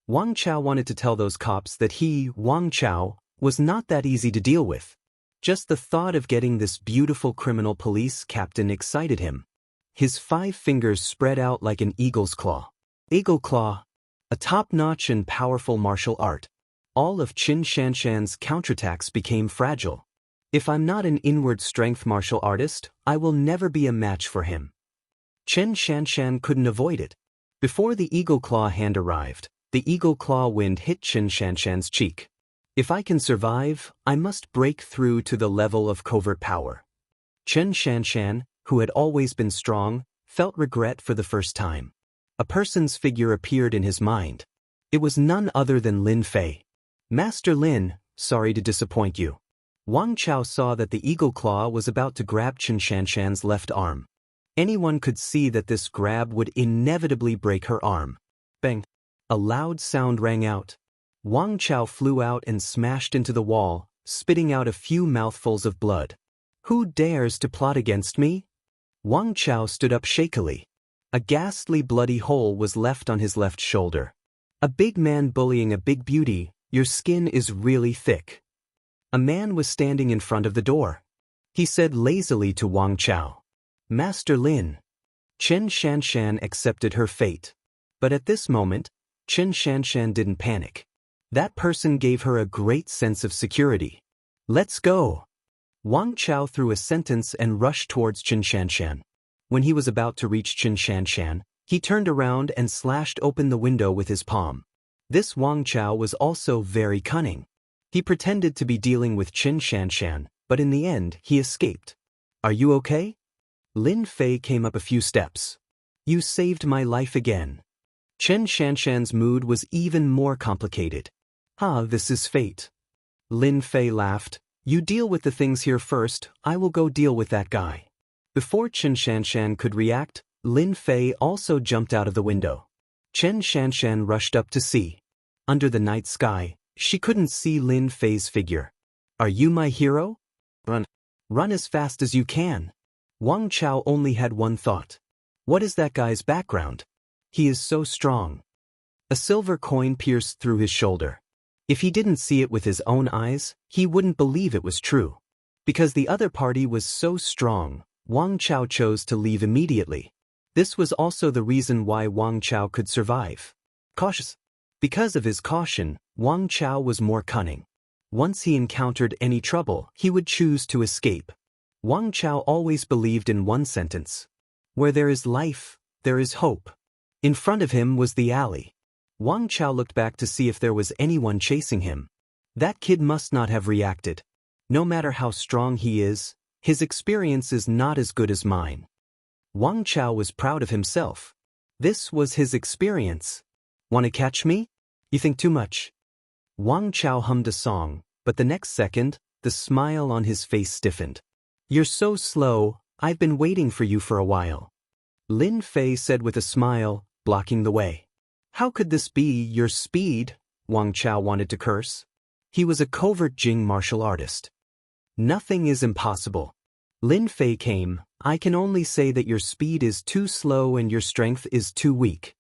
Wang Chao wanted to tell those cops that he, Wang Chao, was not that easy to deal with. Just the thought of getting this beautiful criminal police captain excited him. His 5 fingers spread out like an eagle's claw. Eagle claw. A top-notch and powerful martial art. All of Xianxia's counterattacks became fragile. If I'm not an inward strength martial artist, I will never be a match for him. Xianxia couldn't avoid it. Before the eagle claw hand arrived, the eagle claw wind hit Xianxia's cheek. If I can survive, I must break through to the level of covert power. Xianxia, who had always been strong, felt regret for the first time. A person's figure appeared in his mind. It was none other than Lin Fei. Master Lin, sorry to disappoint you. Wang Chao saw that the eagle claw was about to grab Xianxia's left arm. Anyone could see that this grab would inevitably break her arm. Bang! A loud sound rang out. Wang Chao flew out and smashed into the wall, spitting out a few mouthfuls of blood. Who dares to plot against me? Wang Chao stood up shakily. A ghastly bloody hole was left on his left shoulder. A big man bullying a big beauty, your skin is really thick. A man was standing in front of the door. He said lazily to Wang Chao, Master Lin. Xianxia accepted her fate. But at this moment, Xianxia didn't panic. That person gave her a great sense of security. Let's go. Wang Chao threw a sentence and rushed towards Xianxia. When he was about to reach Xianxia, he turned around and slashed open the window with his palm. This Wang Chao was also very cunning. He pretended to be dealing with Xianxia, but in the end, he escaped. Are you okay? Lin Fei came up a few steps. You saved my life again. Xianxia's mood was even more complicated. This is fate. Lin Fei laughed. You deal with the things here first, I will go deal with that guy. Before Xianxia could react, Lin Fei also jumped out of the window. Xianxia rushed up to see. Under the night sky, she couldn't see Lin Fei's figure. Are you my hero? Run. Run as fast as you can. Wang Chao only had one thought. What is that guy's background? He is so strong. A silver coin pierced through his shoulder. If he didn't see it with his own eyes, he wouldn't believe it was true. Because the other party was so strong, Wang Chao chose to leave immediately. This was also the reason why Wang Chao could survive. Cautious. Because of his caution, Wang Chao was more cunning. Once he encountered any trouble, he would choose to escape. Wang Chao always believed in one sentence. Where there is life, there is hope. In front of him was the alley. Wang Chao looked back to see if there was anyone chasing him. That kid must not have reacted. No matter how strong he is, his experience is not as good as mine. Wang Chao was proud of himself. This was his experience. Want to catch me? You think too much. Wang Chao hummed a song, but the next second, the smile on his face stiffened. You're so slow, I've been waiting for you for a while. Lin Fei said with a smile, blocking the way. How could this be your speed? Wang Chao wanted to curse. He was a covert Jing martial artist. Nothing is impossible. Lin Fei came. I can only say that your speed is too slow and your strength is too weak.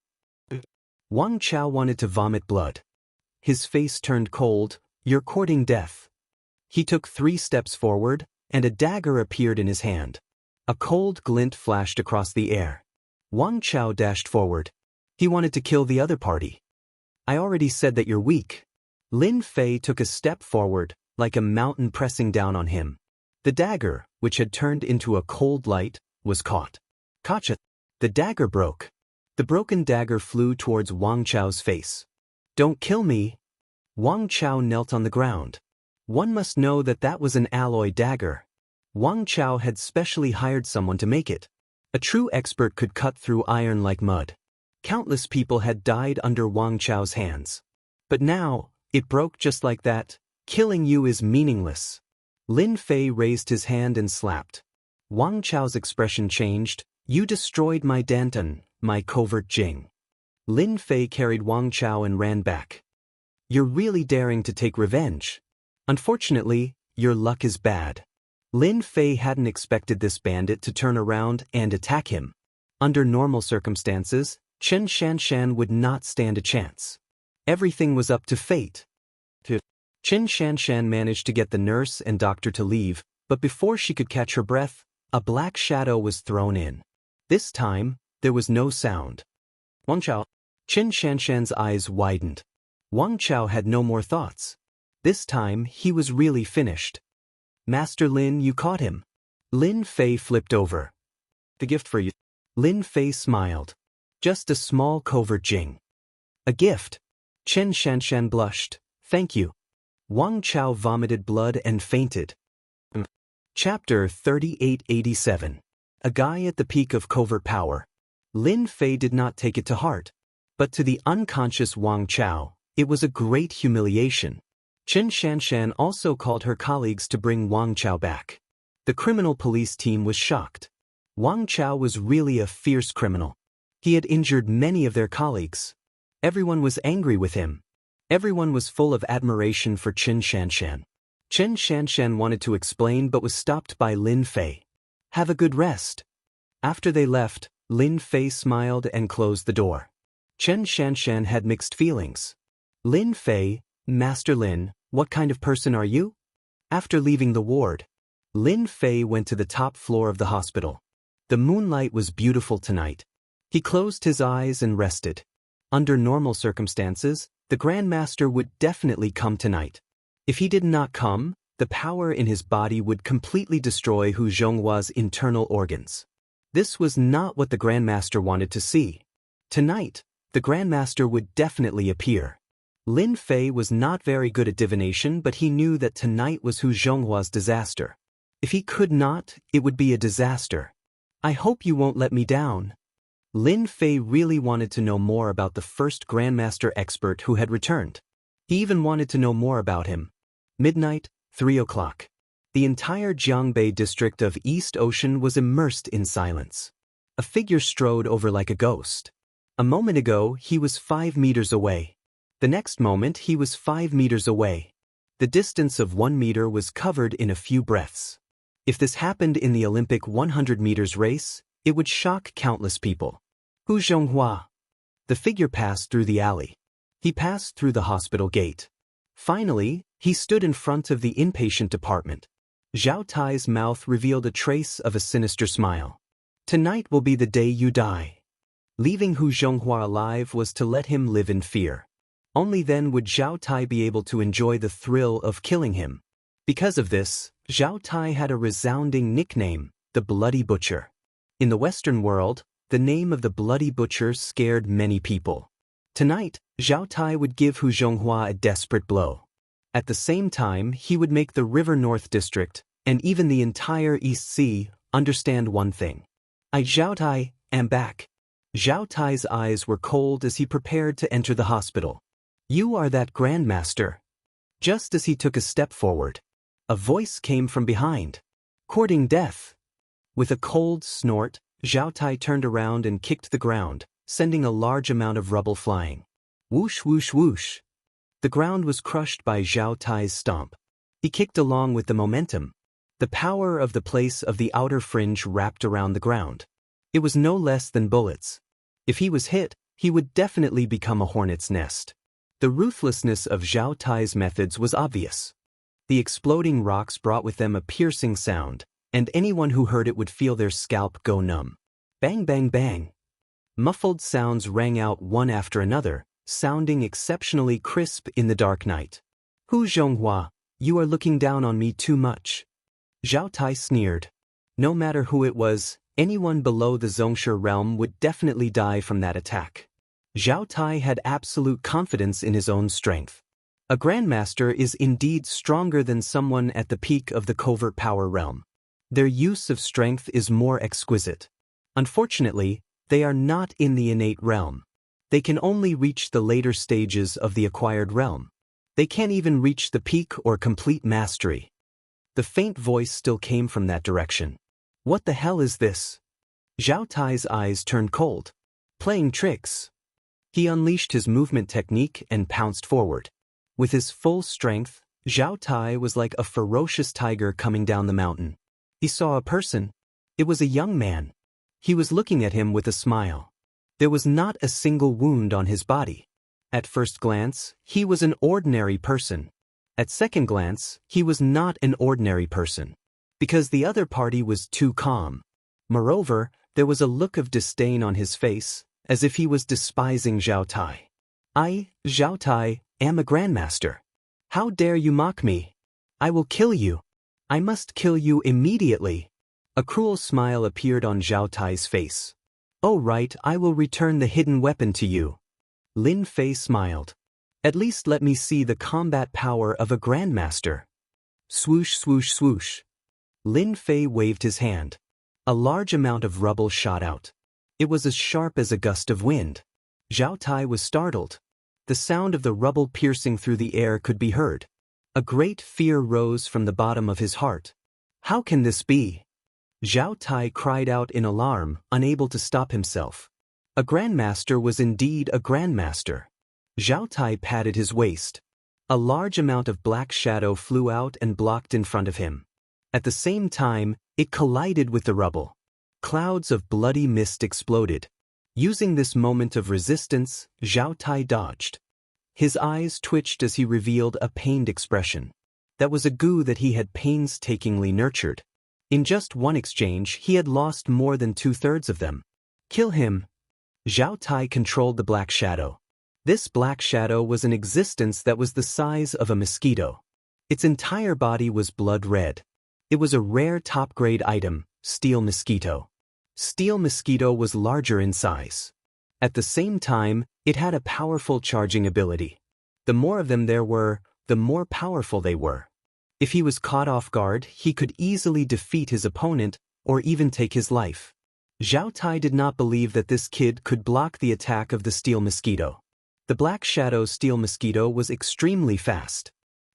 Wang Chao wanted to vomit blood. His face turned cold. You're courting death. He took 3 steps forward, and a dagger appeared in his hand. A cold glint flashed across the air. Wang Chao dashed forward. He wanted to kill the other party. I already said that you're weak. Lin Fei took a step forward, like a mountain pressing down on him. The dagger, which had turned into a cold light, was caught. Gotcha! The dagger broke. The broken dagger flew towards Wang Chao's face. Don't kill me! Wang Chao knelt on the ground. One must know that that was an alloy dagger. Wang Chao had specially hired someone to make it. A true expert could cut through iron like mud. Countless people had died under Wang Chao's hands. But now, it broke just like that. Killing you is meaningless. Lin Fei raised his hand and slapped. Wang Chao's expression changed. You destroyed my Danton, my covert Jing. Lin Fei carried Wang Chao and ran back. You're really daring to take revenge. Unfortunately, your luck is bad. Lin Fei hadn't expected this bandit to turn around and attack him. Under normal circumstances, Chen Xianxia would not stand a chance. Everything was up to fate. Chen Xianxia managed to get the nurse and doctor to leave, but before she could catch her breath, a black shadow was thrown in. This time, there was no sound. Wang Chao. Chen Xianxia's eyes widened. Wang Chao had no more thoughts. This time, he was really finished. Master Lin, you caught him. Lin Fei flipped over. The gift for you. Lin Fei smiled. Just a small covert Jing. A gift. Chen Xianxia blushed. Thank you. Wang Chao vomited blood and fainted. Chapter 3887. A guy at the peak of covert power. Lin Fei did not take it to heart. But to the unconscious Wang Chao, it was a great humiliation. Chen Xianxia also called her colleagues to bring Wang Chao back. The criminal police team was shocked. Wang Chao was really a fierce criminal. He had injured many of their colleagues. Everyone was angry with him. Everyone was full of admiration for Chen Xianxia. Chen Xianxia wanted to explain but was stopped by Lin Fei. Have a good rest. After they left, Lin Fei smiled and closed the door. Chen Xianxia had mixed feelings. Lin Fei, Master Lin, what kind of person are you? After leaving the ward, Lin Fei went to the top floor of the hospital. The moonlight was beautiful tonight. He closed his eyes and rested. Under normal circumstances, the Grand Master would definitely come tonight. If he did not come, the power in his body would completely destroy Hu Zhonghua's internal organs. This was not what the Grand Master wanted to see. Tonight, the Grand Master would definitely appear. Lin Fei was not very good at divination, but he knew that tonight was Hu Zhonghua's disaster. If he could not, it would be a disaster. I hope you won't let me down. Lin Fei really wanted to know more about the first Grandmaster expert who had returned. He even wanted to know more about him. Midnight, 3 o'clock. The entire Jiangbei district of East Ocean was immersed in silence. A figure strode over like a ghost. A moment ago, he was 5 meters away. The next moment, he was 5 meters away. The distance of 1 meter was covered in a few breaths. If this happened in the Olympic 100 meters race, it would shock countless people. Hu Zhonghua. The figure passed through the alley. He passed through the hospital gate. Finally, he stood in front of the inpatient department. Zhao Tai's mouth revealed a trace of a sinister smile. Tonight will be the day you die. Leaving Hu Zhonghua alive was to let him live in fear. Only then would Zhao Tai be able to enjoy the thrill of killing him. Because of this, Zhao Tai had a resounding nickname, the Bloody Butcher. In the Western world, the name of the Bloody Butcher scared many people. Tonight, Zhao Tai would give Hu Zhonghua a desperate blow. At the same time, he would make the River North District, and even the entire East Sea, understand one thing. I, Zhao Tai, am back. Zhao Tai's eyes were cold as he prepared to enter the hospital. You are that Grandmaster. Just as he took a step forward, a voice came from behind. Courting death. With a cold snort, Zhao Tai turned around and kicked the ground, sending a large amount of rubble flying. Whoosh, whoosh, whoosh. The ground was crushed by Zhao Tai's stomp. He kicked along with the momentum. The power of the place of the outer fringe wrapped around the ground. It was no less than bullets. If he was hit, he would definitely become a hornet's nest. The ruthlessness of Zhao Tai's methods was obvious. The exploding rocks brought with them a piercing sound, and anyone who heard it would feel their scalp go numb. Bang, bang, bang. Muffled sounds rang out one after another, sounding exceptionally crisp in the dark night. Hu Zhonghua, you are looking down on me too much. Zhao Tai sneered. No matter who it was, anyone below the Zhongshe realm would definitely die from that attack. Zhao Tai had absolute confidence in his own strength. A grandmaster is indeed stronger than someone at the peak of the covert power realm. Their use of strength is more exquisite. Unfortunately, they are not in the innate realm. They can only reach the later stages of the acquired realm. They can't even reach the peak or complete mastery. The faint voice still came from that direction. What the hell is this? Zhao Tai's eyes turned cold. Playing tricks. He unleashed his movement technique and pounced forward. With his full strength, Zhao Tai was like a ferocious tiger coming down the mountain. He saw a person. It was a young man. He was looking at him with a smile. There was not a single wound on his body. At first glance, he was an ordinary person. At second glance, he was not an ordinary person. Because the other party was too calm. Moreover, there was a look of disdain on his face, as if he was despising Zhao Tai. I, Zhao Tai, am a grandmaster. How dare you mock me? I will kill you. I must kill you immediately. A cruel smile appeared on Zhao Tai's face. Oh right, I will return the hidden weapon to you. Lin Fei smiled. At least let me see the combat power of a grandmaster. Swoosh swoosh swoosh. Lin Fei waved his hand. A large amount of rubble shot out. It was as sharp as a gust of wind. Zhao Tai was startled. The sound of the rubble piercing through the air could be heard. A great fear rose from the bottom of his heart. How can this be? Zhao Tai cried out in alarm, unable to stop himself. A grandmaster was indeed a grandmaster. Zhao Tai patted his waist. A large amount of black shadow flew out and blocked in front of him. At the same time, it collided with the rubble. Clouds of bloody mist exploded. Using this moment of resistance, Zhao Tai dodged. His eyes twitched as he revealed a pained expression. That was a goo that he had painstakingly nurtured. In just one exchange, he had lost more than 2/3 of them. Kill him. Zhao Tai controlled the black shadow. This black shadow was an existence that was the size of a mosquito. Its entire body was blood red. It was a rare top-grade item, steel mosquito. Steel mosquito was larger in size. At the same time, it had a powerful charging ability. The more of them there were, the more powerful they were. If he was caught off guard, he could easily defeat his opponent or even take his life. Zhao Tai did not believe that this kid could block the attack of the steel mosquito. The Black Shadow steel mosquito was extremely fast.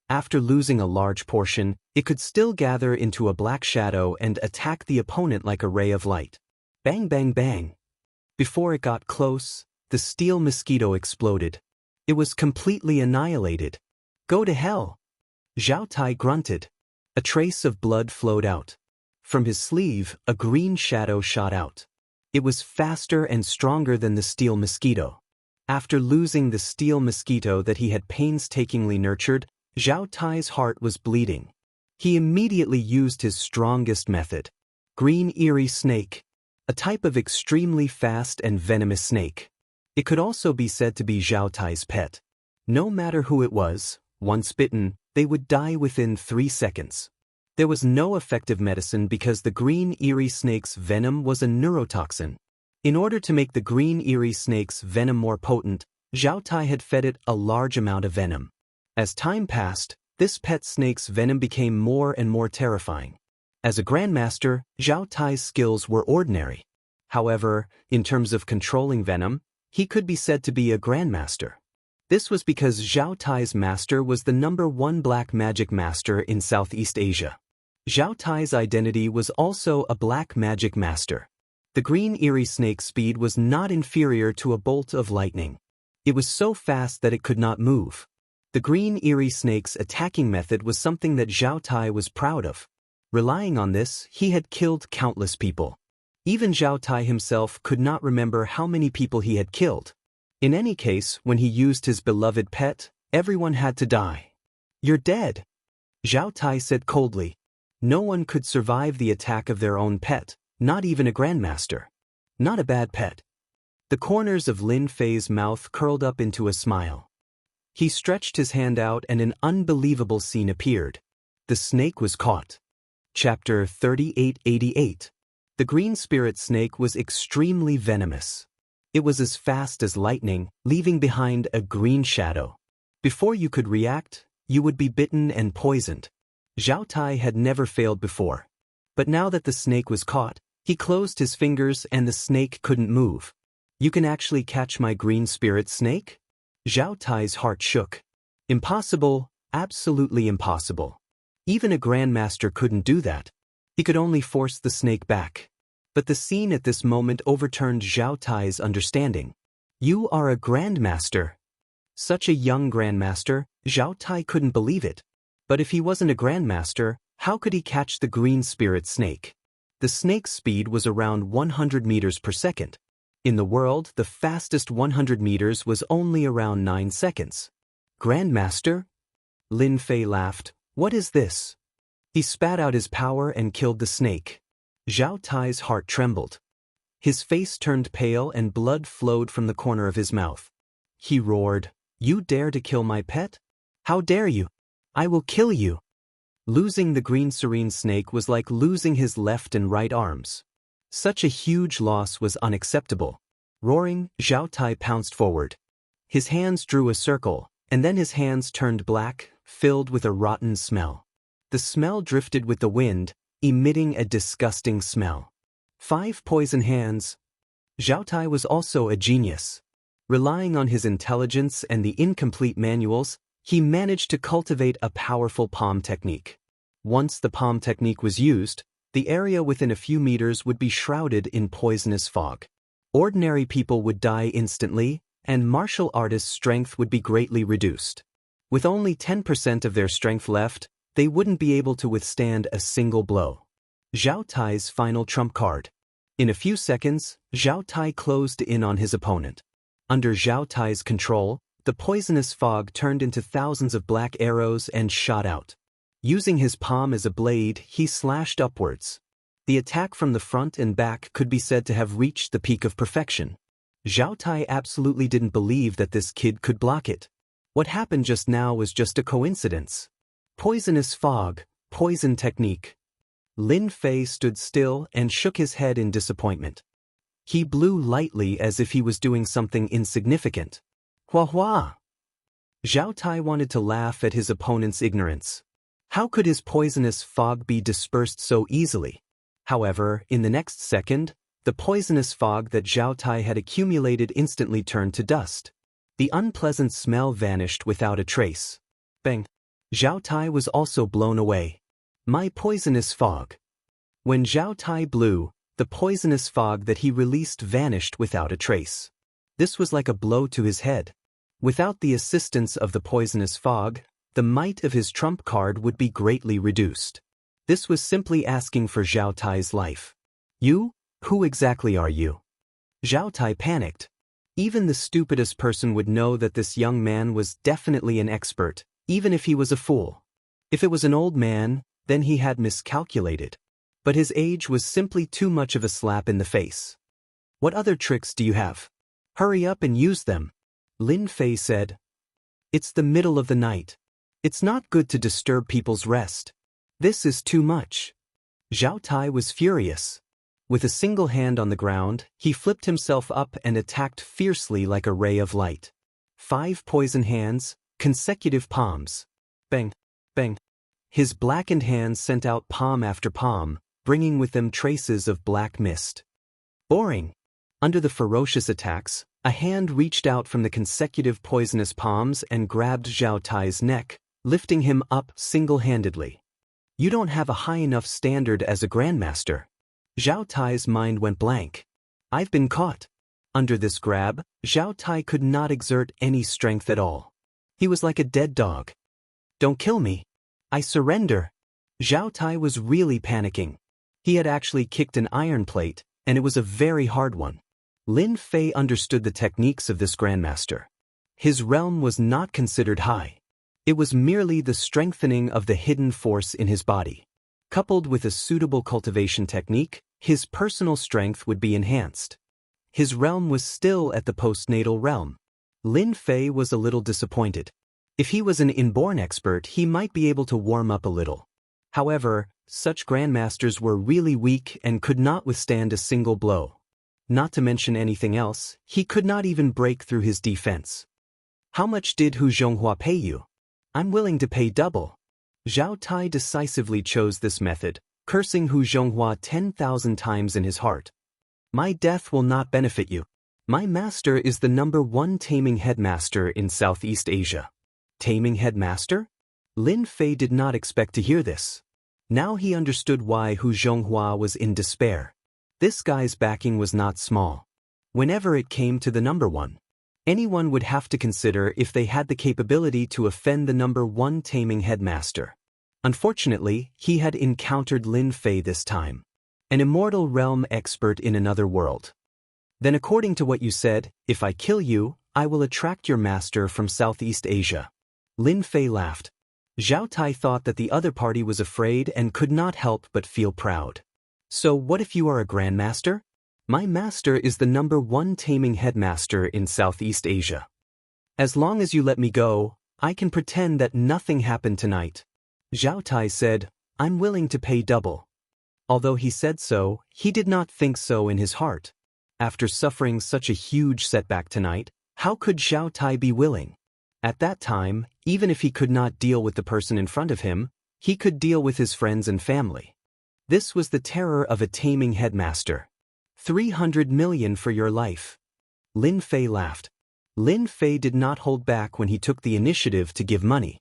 After losing a large portion, it could still gather into a black shadow and attack the opponent like a ray of light. Bang bang bang. Before it got close, the steel mosquito exploded. It was completely annihilated. Go to hell. Zhao Tai grunted. A trace of blood flowed out. From his sleeve, a green shadow shot out. It was faster and stronger than the steel mosquito. After losing the steel mosquito that he had painstakingly nurtured, Zhao Tai's heart was bleeding. He immediately used his strongest method. Green Eerie Snake. A type of extremely fast and venomous snake. It could also be said to be Zhao Tai's pet. No matter who it was, once bitten, they would die within 3 seconds. There was no effective medicine because the Green Eerie Snake's venom was a neurotoxin. In order to make the Green Eerie Snake's venom more potent, Zhao Tai had fed it a large amount of venom. As time passed, this pet snake's venom became more and more terrifying. As a grandmaster, Zhao Tai's skills were ordinary. However, in terms of controlling venom, he could be said to be a grandmaster. This was because Zhao Tai's master was the #1 black magic master in Southeast Asia. Zhao Tai's identity was also a black magic master. The Green Eerie Snake's speed was not inferior to a bolt of lightning. It was so fast that it could not move. The Green Eerie Snake's attacking method was something that Zhao Tai was proud of. Relying on this, he had killed countless people. Even Zhao Tai himself could not remember how many people he had killed. In any case, when he used his beloved pet, everyone had to die. You're dead, Zhao Tai said coldly. No one could survive the attack of their own pet, not even a grandmaster. Not a bad pet. The corners of Lin Fei's mouth curled up into a smile. He stretched his hand out and an unbelievable scene appeared. The snake was caught. Chapter 3888. The green spirit snake was extremely venomous. It was as fast as lightning, leaving behind a green shadow. Before you could react, you would be bitten and poisoned. Zhao Tai had never failed before. But now that the snake was caught, he closed his fingers and the snake couldn't move. You can actually catch my green spirit snake? Zhao Tai's heart shook. Impossible, absolutely impossible. Even a grandmaster couldn't do that. He could only force the snake back. But the scene at this moment overturned Zhao Tai's understanding. You are a grandmaster. Such a young grandmaster, Zhao Tai couldn't believe it. But if he wasn't a grandmaster, how could he catch the green spirit snake? The snake's speed was around 100 meters per second. In the world, the fastest 100 meters was only around 9 seconds. Grandmaster? Lin Fei laughed. What is this? He spat out his power and killed the snake. Zhao Tai's heart trembled. His face turned pale and blood flowed from the corner of his mouth. He roared, You dare to kill my pet? How dare you? I will kill you. Losing the green serene snake was like losing his left and right arms. Such a huge loss was unacceptable. Roaring, Zhao Tai pounced forward. His hands drew a circle, and then his hands turned black, filled with a rotten smell. The smell drifted with the wind, emitting a disgusting smell. 5 poison hands. Zhao Tai was also a genius. Relying on his intelligence and the incomplete manuals, he managed to cultivate a powerful palm technique. Once the palm technique was used, the area within a few meters would be shrouded in poisonous fog. Ordinary people would die instantly, and martial artists' strength would be greatly reduced. With only 10% of their strength left, they wouldn't be able to withstand a single blow. Zhao Tai's final trump card. In a few seconds, Zhao Tai closed in on his opponent. Under Zhao Tai's control, the poisonous fog turned into thousands of black arrows and shot out. Using his palm as a blade, he slashed upwards. The attack from the front and back could be said to have reached the peak of perfection. Zhao Tai absolutely didn't believe that this kid could block it. What happened just now was just a coincidence. Poisonous fog, poison technique. Lin Fei stood still and shook his head in disappointment. He blew lightly as if he was doing something insignificant. Hua hua! Zhao Tai wanted to laugh at his opponent's ignorance. How could his poisonous fog be dispersed so easily? However, in the next second, the poisonous fog that Zhao Tai had accumulated instantly turned to dust. The unpleasant smell vanished without a trace. Bang! Zhao Tai was also blown away. My poisonous fog. When Zhao Tai blew, the poisonous fog that he released vanished without a trace. This was like a blow to his head. Without the assistance of the poisonous fog, the might of his trump card would be greatly reduced. This was simply asking for Zhao Tai's life. You? Who exactly are you? Zhao Tai panicked. Even the stupidest person would know that this young man was definitely an expert, even if he was a fool. If it was an old man, then he had miscalculated. But his age was simply too much of a slap in the face. What other tricks do you have? Hurry up and use them. Lin Fei said. It's the middle of the night. It's not good to disturb people's rest. This is too much. Zhao Tai was furious. With a single hand on the ground, he flipped himself up and attacked fiercely like a ray of light. 5 poison hands, consecutive palms. Bang, bang. His blackened hands sent out palm after palm, bringing with them traces of black mist. Boring. Under the ferocious attacks, a hand reached out from the consecutive poisonous palms and grabbed Zhao Tai's neck, lifting him up single-handedly. You don't have a high enough standard as a grandmaster. Zhao Tai's mind went blank. I've been caught. Under this grab, Zhao Tai could not exert any strength at all. He was like a dead dog. Don't kill me. I surrender. Zhao Tai was really panicking. He had actually kicked an iron plate, and it was a very hard one. Lin Fei understood the techniques of this grandmaster. His realm was not considered high. It was merely the strengthening of the hidden force in his body. Coupled with a suitable cultivation technique, his personal strength would be enhanced. His realm was still at the postnatal realm. Lin Fei was a little disappointed. If he was an inborn expert, he might be able to warm up a little. However, such grandmasters were really weak and could not withstand a single blow. Not to mention anything else, he could not even break through his defense. How much did Hu Zhonghua pay you? I'm willing to pay double. Zhao Tai decisively chose this method, cursing Hu Zhonghua 10,000 times in his heart. My death will not benefit you. My master is the #1 taming headmaster in Southeast Asia. Taming headmaster? Lin Fei did not expect to hear this. Now he understood why Hu Zhonghua was in despair. This guy's backing was not small. Whenever it came to the #1, anyone would have to consider if they had the capability to offend the #1 taming headmaster. Unfortunately, he had encountered Lin Fei this time, an immortal realm expert in another world. Then according to what you said, if I kill you, I will attract your master from Southeast Asia. Lin Fei laughed. Zhao Tai thought that the other party was afraid and could not help but feel proud. So what if you are a grandmaster? My master is the #1 taming headmaster in Southeast Asia. As long as you let me go, I can pretend that nothing happened tonight. Zhao Tai said, I'm willing to pay double. Although he said so, he did not think so in his heart. After suffering such a huge setback tonight, how could Zhao Tai be willing? At that time, even if he could not deal with the person in front of him, he could deal with his friends and family. This was the terror of a taming headmaster. 300 million for your life. Lin Fei laughed. Lin Fei did not hold back when he took the initiative to give money.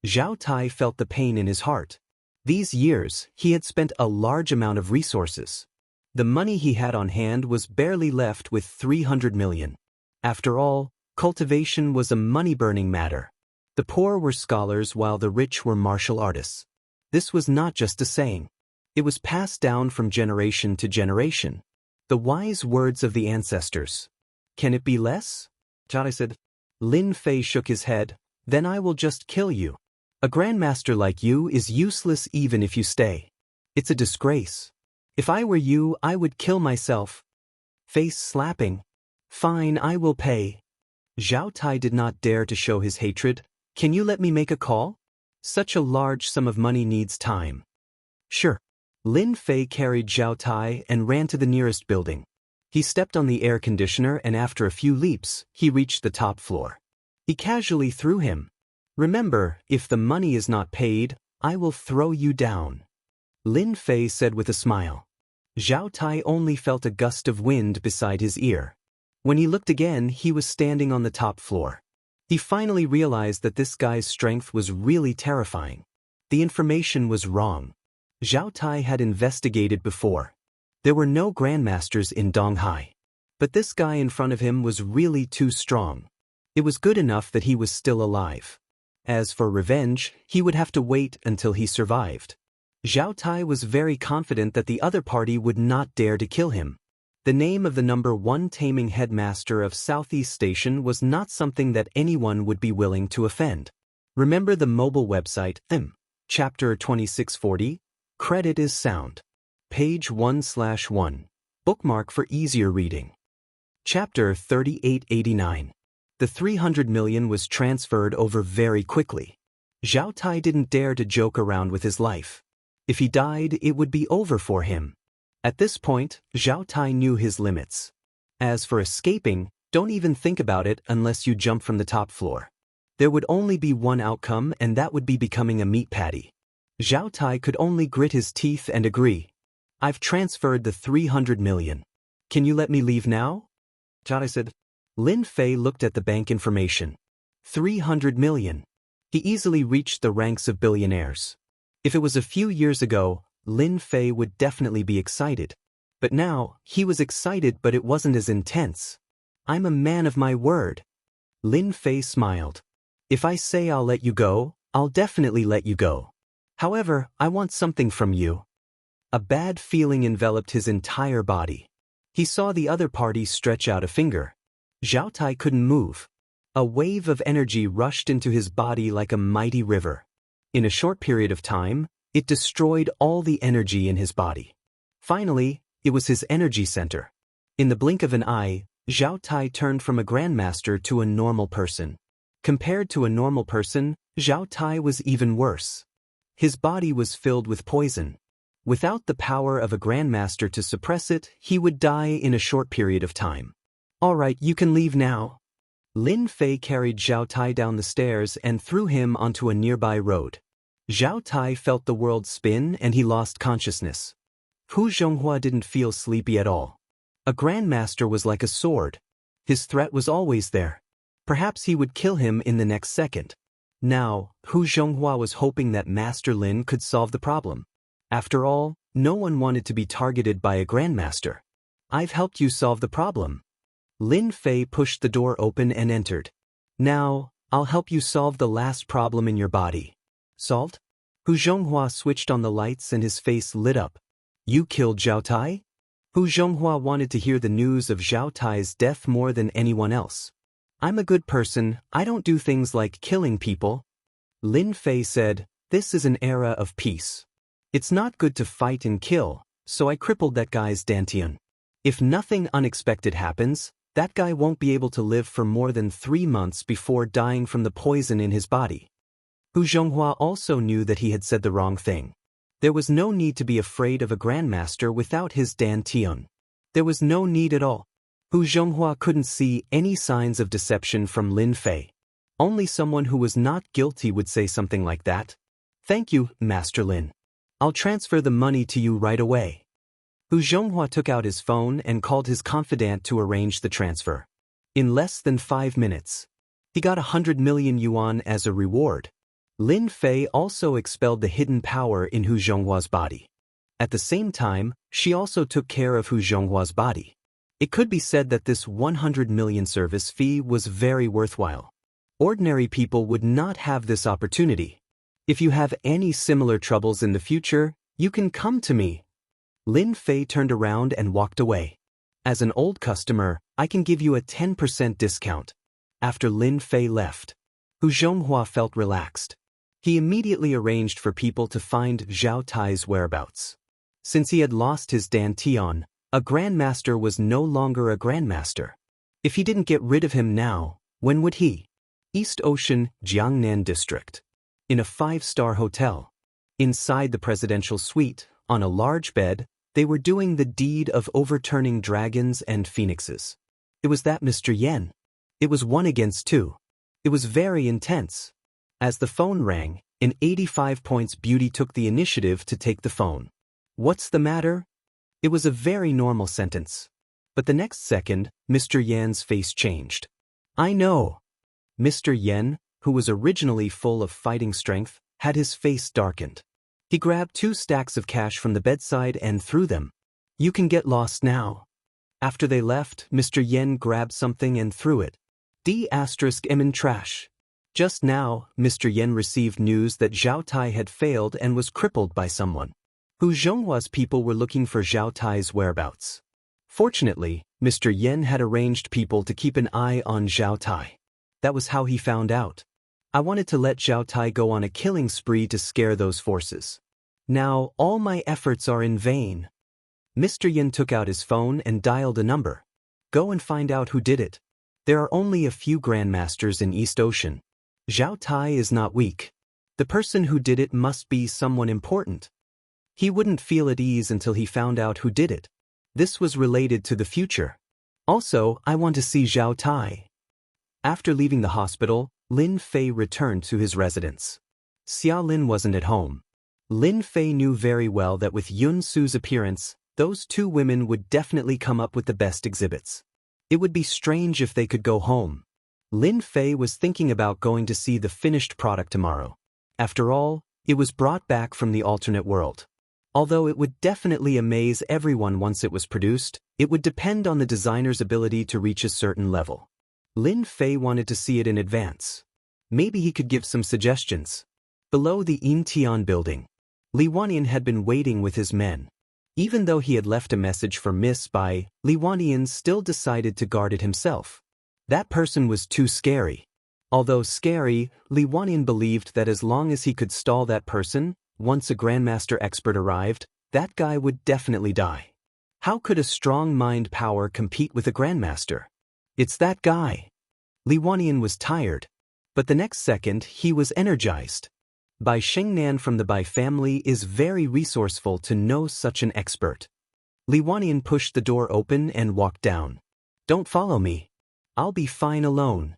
Zhao Tai felt the pain in his heart. These years, he had spent a large amount of resources. The money he had on hand was barely left with 300 million. After all, cultivation was a money-burning matter. The poor were scholars while the rich were martial artists. This was not just a saying. It was passed down from generation to generation. The wise words of the ancestors. Can it be less? Chai said. Lin Fei shook his head. Then I will just kill you. A grandmaster like you is useless even if you stay. It's a disgrace. If I were you, I would kill myself. Face slapping. Fine, I will pay. Zhao Tai did not dare to show his hatred. Can you let me make a call? Such a large sum of money needs time. Sure. Lin Fei carried Zhao Tai and ran to the nearest building. He stepped on the air conditioner and after a few leaps, he reached the top floor. He casually threw him. Remember, if the money is not paid, I will throw you down. Lin Fei said with a smile. Zhao Tai only felt a gust of wind beside his ear. When he looked again, he was standing on the top floor. He finally realized that this guy's strength was really terrifying. The information was wrong. Zhao Tai had investigated before. There were no grandmasters in Donghai. But this guy in front of him was really too strong. It was good enough that he was still alive. As for revenge, he would have to wait until he survived. Zhao Tai was very confident that the other party would not dare to kill him. The name of the #1 taming headmaster of Southeast Station was not something that anyone would be willing to offend. Remember the mobile website, Chapter 2640? Credit is sound. Page 1/1. Bookmark for easier reading. Chapter 3889. The 300 million was transferred over very quickly. Zhao Tai didn't dare to joke around with his life. If he died, it would be over for him. At this point, Zhao Tai knew his limits. As for escaping, don't even think about it unless you jump from the top floor. There would only be one outcome and that would be becoming a meat patty. Zhao Tai could only grit his teeth and agree. I've transferred the 300 million. Can you let me leave now? Chai said. Lin Fei looked at the bank information. 300 million. He easily reached the ranks of billionaires. If it was a few years ago, Lin Fei would definitely be excited. But now, he was excited but it wasn't as intense. I'm a man of my word. Lin Fei smiled. If I say I'll let you go, I'll definitely let you go. However, I want something from you. A bad feeling enveloped his entire body. He saw the other party stretch out a finger. Zhao Tai couldn't move. A wave of energy rushed into his body like a mighty river. In a short period of time, it destroyed all the energy in his body. Finally, it was his energy center. In the blink of an eye, Zhao Tai turned from a grandmaster to a normal person. Compared to a normal person, Zhao Tai was even worse. His body was filled with poison. Without the power of a grandmaster to suppress it, he would die in a short period of time. Alright, you can leave now. Lin Fei carried Zhao Tai down the stairs and threw him onto a nearby road. Zhao Tai felt the world spin and he lost consciousness. Hu Zhonghua didn't feel sleepy at all. A grandmaster was like a sword. His threat was always there. Perhaps he would kill him in the next second. Now, Hu Zhonghua was hoping that Master Lin could solve the problem. After all, no one wanted to be targeted by a grandmaster. I've helped you solve the problem. Lin Fei pushed the door open and entered. Now, I'll help you solve the last problem in your body. Solved? Hu Zhonghua switched on the lights and his face lit up. You killed Zhao Tai? Hu Zhonghua wanted to hear the news of Zhao Tai's death more than anyone else. I'm a good person, I don't do things like killing people. Lin Fei said, this is an era of peace. It's not good to fight and kill, so I crippled that guy's dantian. If nothing unexpected happens, that guy won't be able to live for more than 3 months before dying from the poison in his body. Hu Zhonghua also knew that he had said the wrong thing. There was no need to be afraid of a grandmaster without his dantian. There was no need at all. Hu Zhonghua couldn't see any signs of deception from Lin Fei. Only someone who was not guilty would say something like that. Thank you, Master Lin. I'll transfer the money to you right away. Hu Zhonghua took out his phone and called his confidant to arrange the transfer. In less than 5 minutes, he got 100 million yuan as a reward. Lin Fei also expelled the hidden power in Hu Zhonghua's body. At the same time, she also took care of Hu Zhonghua's body. It could be said that this 100 million service fee was very worthwhile. Ordinary people would not have this opportunity. If you have any similar troubles in the future, you can come to me. Lin Fei turned around and walked away. As an old customer, I can give you a 10% discount. After Lin Fei left, Hu Zhonghua felt relaxed. He immediately arranged for people to find Zhao Tai's whereabouts. Since he had lost his dantian, a grandmaster was no longer a grandmaster. If he didn't get rid of him now, when would he? East Ocean, Jiangnan District. In a 5-star hotel. Inside the presidential suite, on a large bed, they were doing the deed of overturning dragons and phoenixes. It was that Mr. Yen. It was 1 against 2. It was very intense. As the phone rang, an 85 points beauty took the initiative to take the phone. What's the matter? It was a very normal sentence. But the next second, Mr. Yan's face changed. I know. Mr. Yen, who was originally full of fighting strength, had his face darkened. He grabbed 2 stacks of cash from the bedside and threw them. You can get lost now. After they left, Mr. Yen grabbed something and threw it. D*em in trash. Just now, Mr. Yen received news that Zhao Tai had failed and was crippled by someone. Hu Zhonghua's people were looking for Zhao Tai's whereabouts. Fortunately, Mr. Yen had arranged people to keep an eye on Zhao Tai. That was how he found out. I wanted to let Zhao Tai go on a killing spree to scare those forces. Now, all my efforts are in vain. Mr. Yen took out his phone and dialed a number. Go and find out who did it. There are only a few grandmasters in East Ocean. Zhao Tai is not weak. The person who did it must be someone important. He wouldn't feel at ease until he found out who did it. This was related to the future. Also, I want to see Zhao Tai. After leaving the hospital, Lin Fei returned to his residence. Xia Lin wasn't at home. Lin Fei knew very well that with Yun Su's appearance, those 2 women would definitely come up with the best exhibits. It would be strange if they could go home. Lin Fei was thinking about going to see the finished product tomorrow. After all, it was brought back from the alternate world. Although it would definitely amaze everyone once it was produced, it would depend on the designer's ability to reach a certain level. Lin Fei wanted to see it in advance. Maybe he could give some suggestions. Below the Intian building, Li Wanyan had been waiting with his men. Even though he had left a message for Miss Bai, Li Wanyan still decided to guard it himself. That person was too scary. Although scary, Li Wanyan believed that as long as he could stall that person, once a Grandmaster expert arrived, that guy would definitely die. How could a strong mind power compete with a grandmaster? It's that guy. Li Wannian was tired, but the next second he was energized. Bai Xingnan from the Bai family is very resourceful to know such an expert. Li Wannian pushed the door open and walked down. Don't follow me. I'll be fine alone.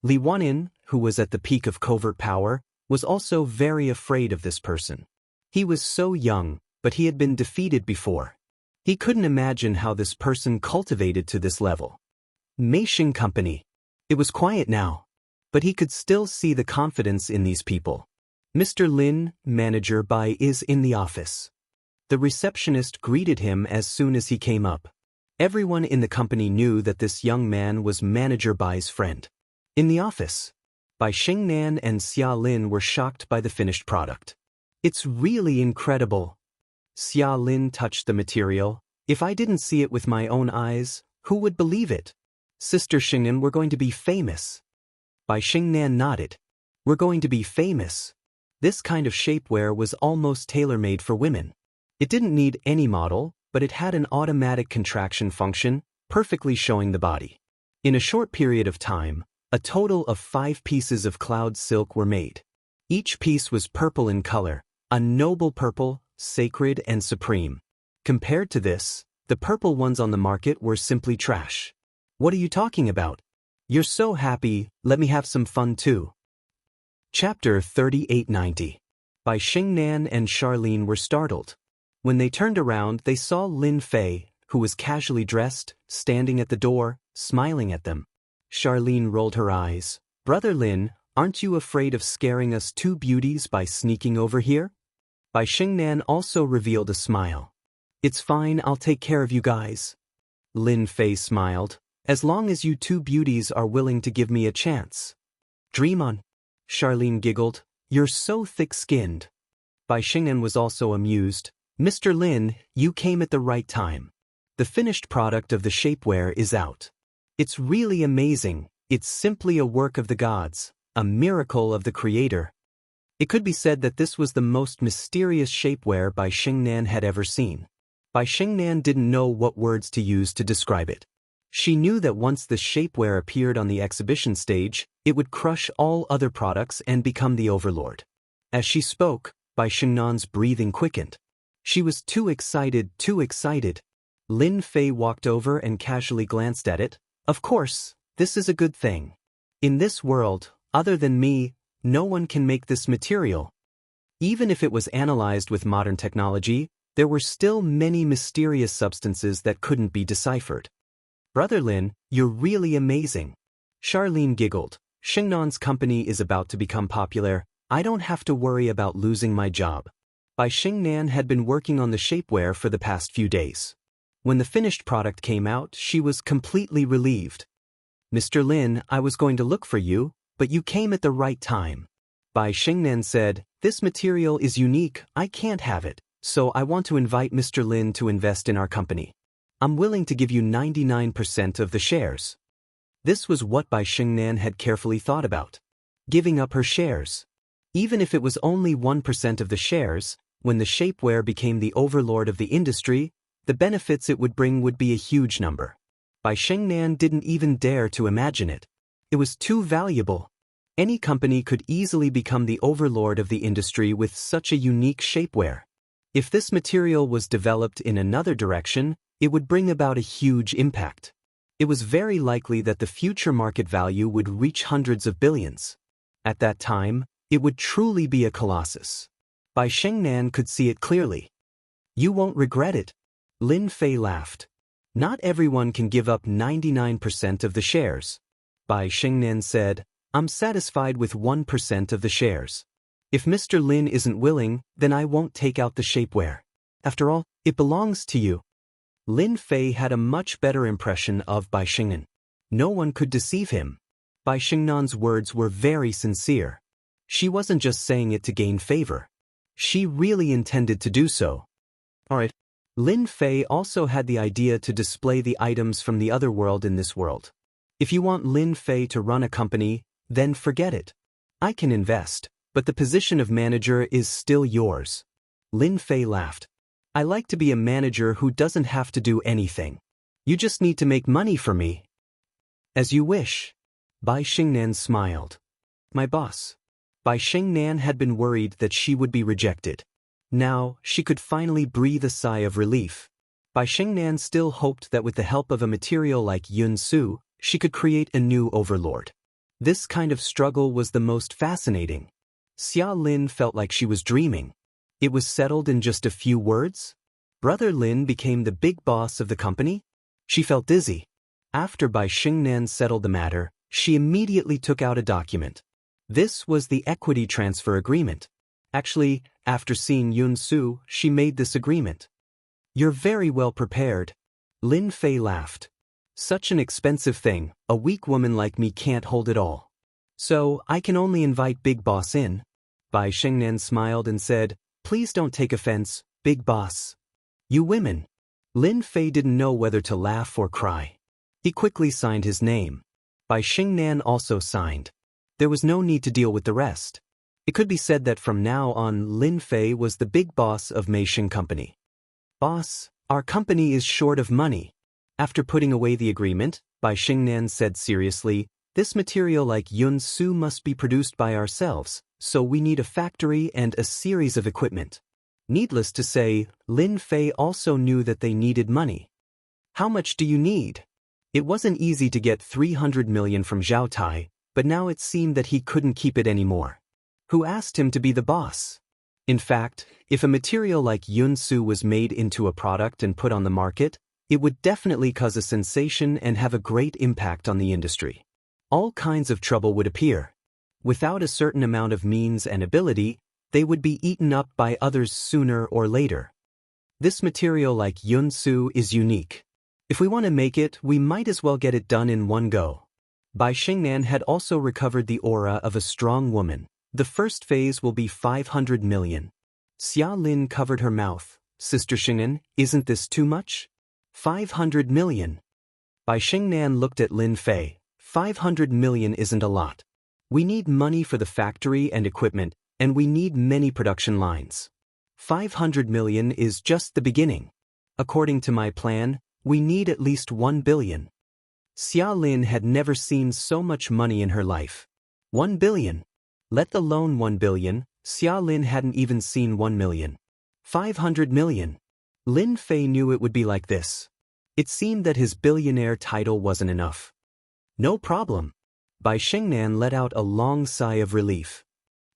Li Wannian, who was at the peak of covert power, was also very afraid of this person. He was so young, but he had been defeated before. He couldn't imagine how this person cultivated to this level. Meishing Company. It was quiet now, but he could still see the confidence in these people. Mr. Lin, manager Bai, is in the office. The receptionist greeted him as soon as he came up. Everyone in the company knew that this young man was manager Bai's friend. In the office, Bai Xingnan and Xia Lin were shocked by the finished product. It's really incredible. Xia Lin touched the material. If I didn't see it with my own eyes, who would believe it? Sister Xingnan, we're going to be famous. Bai Xingnan nodded. We're going to be famous. This kind of shapewear was almost tailor-made for women. It didn't need any model, but it had an automatic contraction function, perfectly showing the body. In a short period of time, a total of 5 pieces of cloud silk were made. Each piece was purple in color, a noble purple, sacred and supreme. Compared to this, the purple ones on the market were simply trash. What are you talking about? You're so happy, let me have some fun too. Chapter 3890. Bai Xingnan and Charlene were startled. When they turned around, they saw Lin Fei, who was casually dressed, standing at the door, smiling at them. Charlene rolled her eyes. Brother Lin, aren't you afraid of scaring us two beauties by sneaking over here? Bai Xingnan also revealed a smile. It's fine, I'll take care of you guys. Lin Fei smiled. As long as you two beauties are willing to give me a chance. Dream on. Charlene giggled. You're so thick-skinned. Bai Xingnan was also amused. Mr. Lin, you came at the right time. The finished product of the shapewear is out. It's really amazing. It's simply a work of the gods, a miracle of the creator. It could be said that this was the most mysterious shapewear Bai Xingnan had ever seen. Bai Xingnan didn't know what words to use to describe it. She knew that once the shapewear appeared on the exhibition stage, it would crush all other products and become the overlord. As she spoke, Bai Xingnan's breathing quickened. She was too excited, too excited. Lin Fei walked over and casually glanced at it. Of course, this is a good thing. In this world, other than me, no one can make this material. Even if it was analyzed with modern technology, there were still many mysterious substances that couldn't be deciphered. Brother Lin, you're really amazing. Charlene giggled. Xingnan's company is about to become popular. I don't have to worry about losing my job. Bai Xingnan had been working on the shapewear for the past few days. When the finished product came out, she was completely relieved. Mr. Lin, I was going to look for you, but you came at the right time. Bai Xingnan said, this material is unique, I can't have it, so I want to invite Mr. Lin to invest in our company. I'm willing to give you 99% of the shares. This was what Bai Xingnan had carefully thought about. Giving up her shares. Even if it was only 1% of the shares, when the shapewear became the overlord of the industry, the benefits it would bring would be a huge number. Bai Xingnan didn't even dare to imagine it. It was too valuable. Any company could easily become the overlord of the industry with such a unique shapewear. If this material was developed in another direction, it would bring about a huge impact. It was very likely that the future market value would reach hundreds of billions. At that time, it would truly be a colossus. Bai Xingnan could see it clearly. You won't regret it. Lin Fei laughed. Not everyone can give up 99% of the shares. Bai Xingnan said, I'm satisfied with 1% of the shares. If Mr. Lin isn't willing, then I won't take out the shapewear. After all, it belongs to you. Lin Fei had a much better impression of Bai Xingnan. No one could deceive him. Bai Xingnan's words were very sincere. She wasn't just saying it to gain favor. She really intended to do so. Alright. Lin Fei also had the idea to display the items from the other world in this world. If you want Lin Fei to run a company, then forget it. I can invest, but the position of manager is still yours. Lin Fei laughed. I like to be a manager who doesn't have to do anything. You just need to make money for me. As you wish. Bai Xingnan smiled. My boss. Bai Xingnan had been worried that she would be rejected. Now, she could finally breathe a sigh of relief. Bai Xingnan still hoped that with the help of a material like Yun Su, she could create a new overlord. This kind of struggle was the most fascinating. Xia Lin felt like she was dreaming. It was settled in just a few words? Brother Lin became the big boss of the company? She felt dizzy. After Bai Xingnan settled the matter, she immediately took out a document. This was the equity transfer agreement. Actually, after seeing Yun Su, she made this agreement. You're very well prepared. Lin Fei laughed. Such an expensive thing, a weak woman like me can't hold it all. So, I can only invite Big Boss in. Bai Xingnan smiled and said, please don't take offense, Big Boss. You women. Lin Fei didn't know whether to laugh or cry. He quickly signed his name. Bai Xingnan also signed. There was no need to deal with the rest. It could be said that from now on Lin Fei was the big boss of Meisheng Company. Boss, our company is short of money. After putting away the agreement, Bai Xingnan said seriously, this material like Yun Su must be produced by ourselves, so we need a factory and a series of equipment. Needless to say, Lin Fei also knew that they needed money. How much do you need? It wasn't easy to get 300 million from Zhao Tai, but now it seemed that he couldn't keep it anymore. Who asked him to be the boss? In fact, if a material like Yun Su was made into a product and put on the market, it would definitely cause a sensation and have a great impact on the industry. All kinds of trouble would appear. Without a certain amount of means and ability, they would be eaten up by others sooner or later. This material like Yun Su is unique. If we want to make it, we might as well get it done in one go. Bai Xingnan had also recovered the aura of a strong woman. The first phase will be 500 million. Xia Lin covered her mouth. Sister Xingnan, isn't this too much? 500 million. Bai Xingnan looked at Lin Fei. 500 million isn't a lot. We need money for the factory and equipment, and we need many production lines. 500 million is just the beginning. According to my plan, we need at least 1 billion. Xia Lin had never seen so much money in her life. 1 billion. Let alone 1 billion, Xia Lin hadn't even seen 1 million. 500 million. Lin Fei knew it would be like this. It seemed that his billionaire title wasn't enough. No problem. Bai Xingnan let out a long sigh of relief.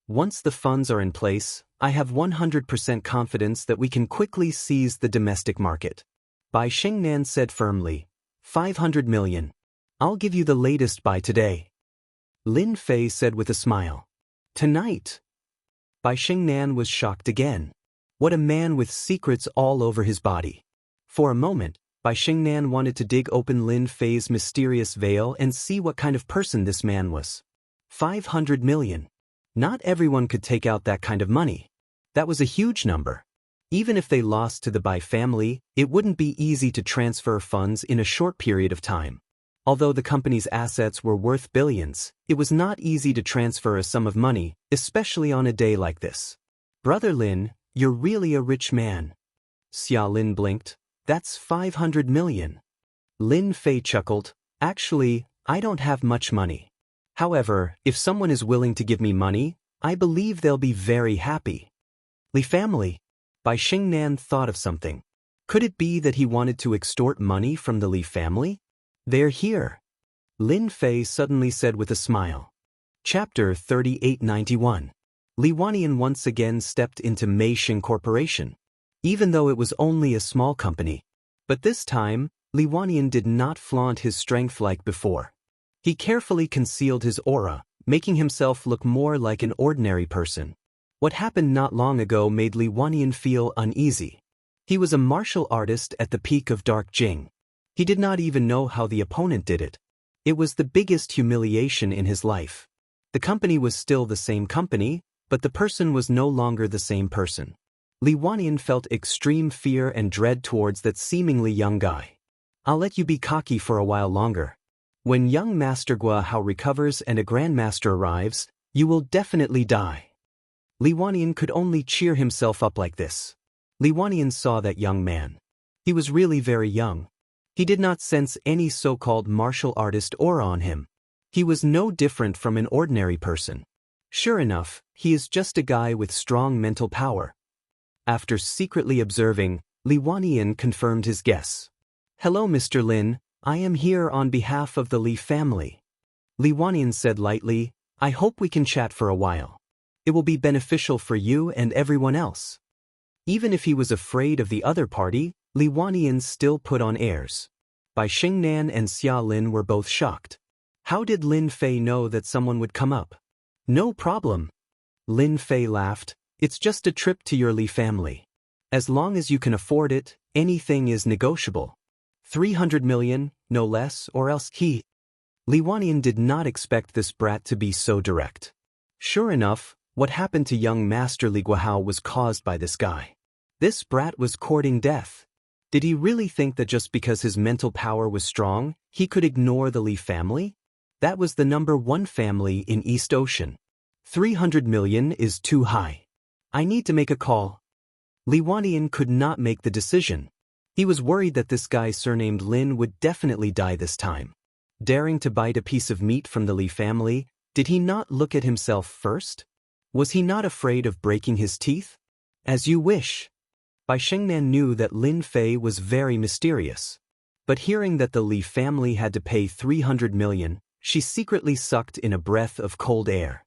Once the funds are in place, I have 100% confidence that we can quickly seize the domestic market. Bai Xingnan said firmly, 500 million. I'll give you the latest by today. Lin Fei said with a smile. Tonight. Bai Xingnan was shocked again. What a man with secrets all over his body. For a moment, Bai Xingnan wanted to dig open Lin Fei's mysterious veil and see what kind of person this man was. 500 million. Not everyone could take out that kind of money. That was a huge number. Even if they lost to the Bai family, it wouldn't be easy to transfer funds in a short period of time. Although the company's assets were worth billions, it was not easy to transfer a sum of money, especially on a day like this. Brother Lin, you're really a rich man. Xia Lin blinked. That's 500 million. Lin Fei chuckled. Actually, I don't have much money. However, if someone is willing to give me money, I believe they'll be very happy. Li family. Bai Xingnan thought of something. Could it be that he wanted to extort money from the Li family? They're here. Lin Fei suddenly said with a smile. Chapter 3891. Li Wannian once again stepped into Meisheng Corporation. Even though it was only a small company. But this time, Li Wannian did not flaunt his strength like before. He carefully concealed his aura, making himself look more like an ordinary person. What happened not long ago made Li Wannian feel uneasy. He was a martial artist at the peak of Dark Jing. He did not even know how the opponent did it. It was the biggest humiliation in his life. The company was still the same company, but the person was no longer the same person. Li Wannian felt extreme fear and dread towards that seemingly young guy. I'll let you be cocky for a while longer. When young Master Gua Hao recovers and a Grandmaster arrives, you will definitely die. Li Wannian could only cheer himself up like this. Li Wannian saw that young man. He was really very young. He did not sense any so-called martial artist aura on him. He was no different from an ordinary person. Sure enough, he is just a guy with strong mental power. After secretly observing, Li Wannian confirmed his guess. Hello Mr. Lin, I am here on behalf of the Li family. Li Wannian said lightly, I hope we can chat for a while. It will be beneficial for you and everyone else. Even if he was afraid of the other party, Li Wannian still put on airs. Bai Xingnan and Xia Lin were both shocked. How did Lin Fei know that someone would come up? No problem. Lin Fei laughed, it's just a trip to your Li family. As long as you can afford it, anything is negotiable. 300 million, no less, or else he. Li Wannian did not expect this brat to be so direct. Sure enough, what happened to young Master Li Guohao was caused by this guy. This brat was courting death. Did he really think that just because his mental power was strong, he could ignore the Li family? That was the #1 family in East Ocean. 300 million is too high. I need to make a call. Li Wannian could not make the decision. He was worried that this guy surnamed Lin would definitely die this time. Daring to bite a piece of meat from the Li family, did he not look at himself first? Was he not afraid of breaking his teeth? As you wish. Bai Xingnan knew that Lin Fei was very mysterious. But hearing that the Li family had to pay 300 million, she secretly sucked in a breath of cold air.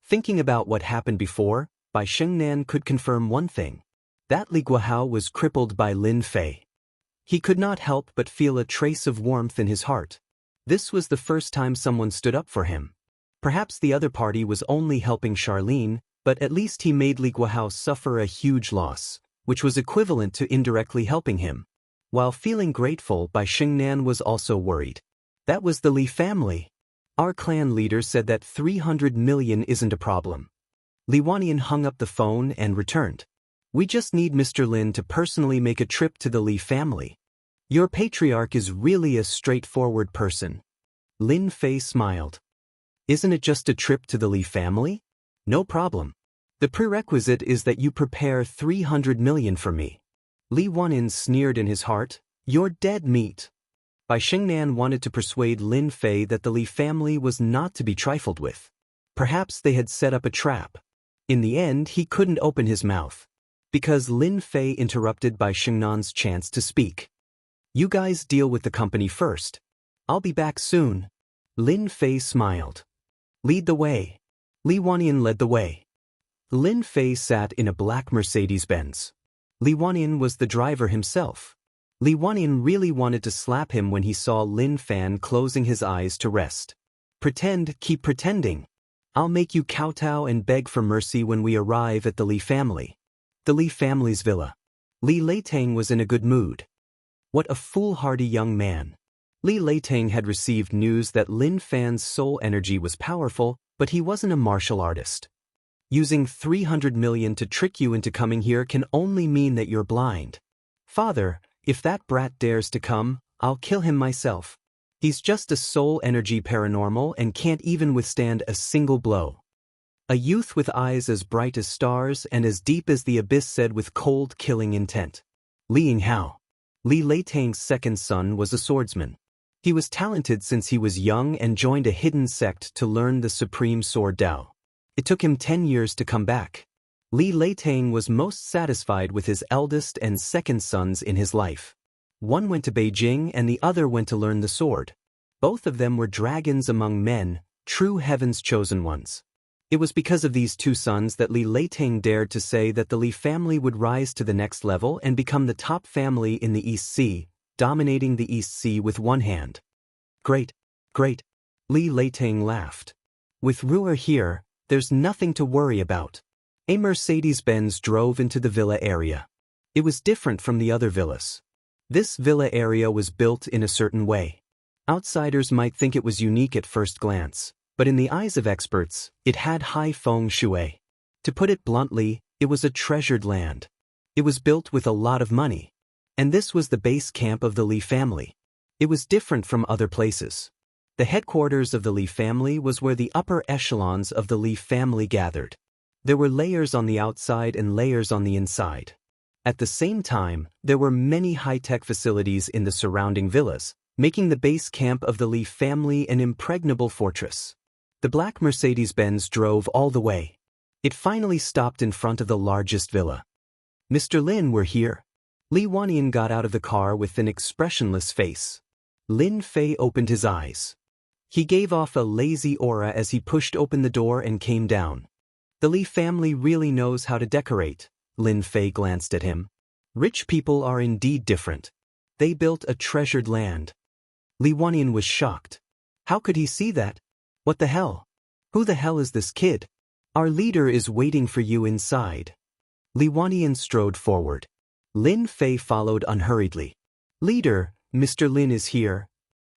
Thinking about what happened before, Bai Xingnan could confirm one thing. That Li Guohao was crippled by Lin Fei. He could not help but feel a trace of warmth in his heart. This was the first time someone stood up for him. Perhaps the other party was only helping Charlene, but at least he made Li Guohao suffer a huge loss, which was equivalent to indirectly helping him. While feeling grateful, Bai Xingnan was also worried. That was the Li family. Our clan leader said that 300 million isn't a problem. Li Wannian hung up the phone and returned. We just need Mr. Lin to personally make a trip to the Li family. Your patriarch is really a straightforward person. Lin Fei smiled. Isn't it just a trip to the Li family? No problem. The prerequisite is that you prepare 300 million for me. Li Wannian sneered in his heart, you're dead meat. Bai Xingnan wanted to persuade Lin Fei that the Li family was not to be trifled with. Perhaps they had set up a trap. In the end, he couldn't open his mouth. Because Lin Fei interrupted Bai Xingnan's chance to speak. You guys deal with the company first. I'll be back soon. Lin Fei smiled. Lead the way. Li Wannian led the way. Lin Fei sat in a black Mercedes-Benz. Li Wannian was the driver himself. Li Wannian really wanted to slap him when he saw Lin Fan closing his eyes to rest. Pretend, keep pretending. I'll make you kowtow and beg for mercy when we arrive at the Li family. The Li family's villa. Li Leitang was in a good mood. What a foolhardy young man. Li Leitang had received news that Lin Fan's soul energy was powerful, but he wasn't a martial artist. Using 300 million to trick you into coming here can only mean that you're blind. Father, if that brat dares to come, I'll kill him myself. He's just a soul energy paranormal and can't even withstand a single blow. A youth with eyes as bright as stars and as deep as the abyss said with cold, killing intent. Li Yinghao. Li Leitang's second son was a swordsman. He was talented since he was young and joined a hidden sect to learn the supreme sword Dao. It took him 10 years to come back. Li Leitang was most satisfied with his eldest and second sons in his life. One went to Beijing and the other went to learn the sword. Both of them were dragons among men, true heaven's chosen ones. It was because of these two sons that Li Leitang dared to say that the Li family would rise to the next level and become the top family in the East Sea, dominating the East Sea with one hand. Great, great. Li Leitang laughed. With Ruer here, there's nothing to worry about. A Mercedes-Benz drove into the villa area. It was different from the other villas. This villa area was built in a certain way. Outsiders might think it was unique at first glance, but in the eyes of experts, it had high feng shui. To put it bluntly, it was a treasured land. It was built with a lot of money. And this was the base camp of the Li family. It was different from other places. The headquarters of the Li family was where the upper echelons of the Li family gathered. There were layers on the outside and layers on the inside. At the same time, there were many high-tech facilities in the surrounding villas, making the base camp of the Li family an impregnable fortress. The black Mercedes-Benz drove all the way. It finally stopped in front of the largest villa. "Mr. Lin, we're here." Li Wannian got out of the car with an expressionless face. Lin Fei opened his eyes. He gave off a lazy aura as he pushed open the door and came down. "The Li family really knows how to decorate." Lin Fei glanced at him. "Rich people are indeed different. They built a treasured land." Li Wannian was shocked. How could he see that? What the hell? Who the hell is this kid? "Our leader is waiting for you inside." Li Wannian strode forward. Lin Fei followed unhurriedly. "Leader, Mr. Lin is here."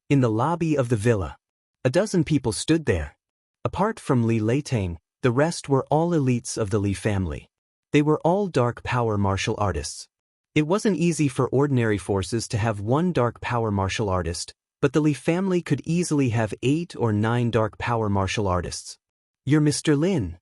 In the lobby of the villa, a dozen people stood there. Apart from Li Leitang, the rest were all elites of the Li family. They were all dark power martial artists. It wasn't easy for ordinary forces to have one dark power martial artist, but the Li family could easily have 8 or 9 dark power martial artists. "You're Mr. Lin."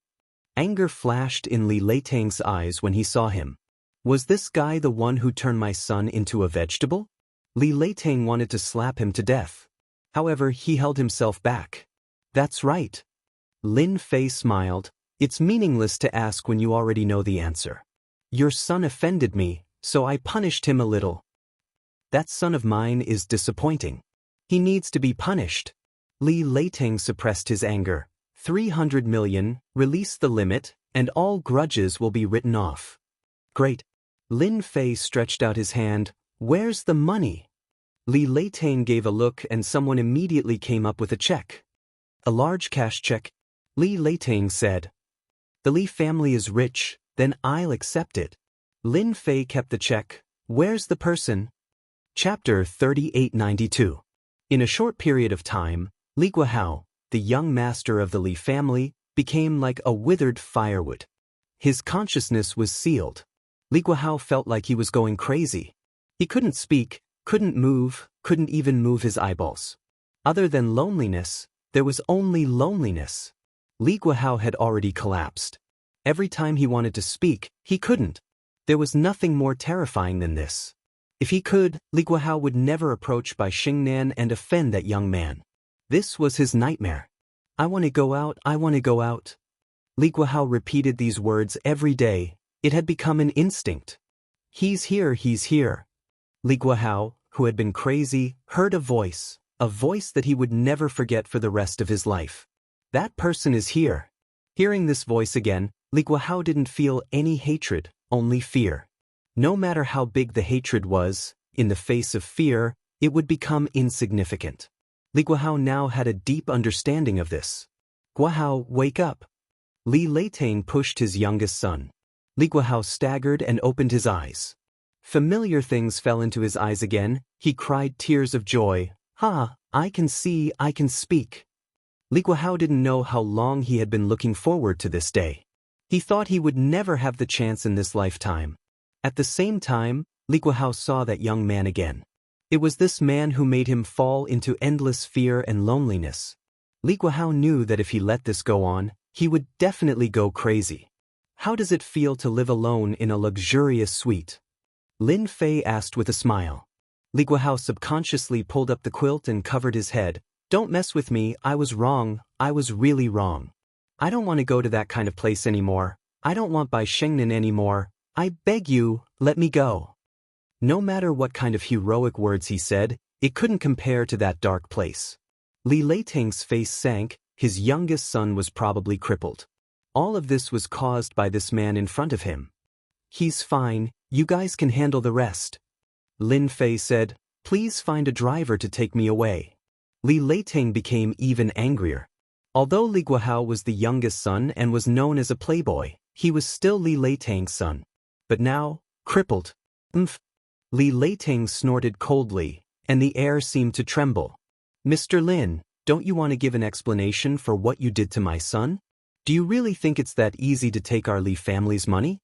Anger flashed in Li Leitang's eyes when he saw him. Was this guy the one who turned my son into a vegetable? Li Leitang wanted to slap him to death. However, he held himself back. "That's right." Lin Fei smiled. "It's meaningless to ask when you already know the answer. Your son offended me, so I punished him a little. That son of mine is disappointing. He needs to be punished." Li Leitang suppressed his anger. 300 million, release the limit, and all grudges will be written off. "Great." Lin Fei stretched out his hand. "Where's the money?" Li Leitang gave a look and someone immediately came up with a check. "A large cash check," Li Leitang said. "The Li family is rich, then I'll accept it." Lin Fei kept the check. "Where's the person?" Chapter 3892. In a short period of time, Li Guohao, the young master of the Li family, became like a withered firewood. His consciousness was sealed. Li Guohao felt like he was going crazy. He couldn't speak, couldn't move, couldn't even move his eyeballs. Other than loneliness, there was only loneliness. Li Guohao had already collapsed. Every time he wanted to speak, he couldn't. There was nothing more terrifying than this. If he could, Li Guohao would never approach Bai Xingnan and offend that young man. This was his nightmare. "I want to go out, I want to go out." Li Guohao repeated these words every day. It had become an instinct. "He's here, he's here." Li Guohao, who had been crazy, heard a voice that he would never forget for the rest of his life. "That person is here." Hearing this voice again, Li Guohao didn't feel any hatred, only fear. No matter how big the hatred was, in the face of fear, it would become insignificant. Li Guohao now had a deep understanding of this. "Guohao, wake up." Li Leitang pushed his youngest son. Li Guohao staggered and opened his eyes. Familiar things fell into his eyes again. He cried tears of joy. "Ha, I can see, I can speak." Li Guohao didn't know how long he had been looking forward to this day. He thought he would never have the chance in this lifetime. At the same time, Li Guohao saw that young man again. It was this man who made him fall into endless fear and loneliness. Li Guohao knew that if he let this go on, he would definitely go crazy. "How does it feel to live alone in a luxurious suite?" Lin Fei asked with a smile. Li Guohao subconsciously pulled up the quilt and covered his head. "Don't mess with me, I was wrong, I was really wrong. I don't want to go to that kind of place anymore. I don't want Bai Shengnan anymore. I beg you, let me go." No matter what kind of heroic words he said, it couldn't compare to that dark place. Li Leitang's face sank. His youngest son was probably crippled. All of this was caused by this man in front of him. "He's fine, you guys can handle the rest." Lin Fei said, "Please find a driver to take me away." Li Leitang became even angrier. Although Li Guohao was the youngest son and was known as a playboy, he was still Li Leitang's son. But now, crippled. "Umph." Li Leitang snorted coldly, and the air seemed to tremble. "Mr. Lin, don't you want to give an explanation for what you did to my son? Do you really think it's that easy to take our Li family's money?"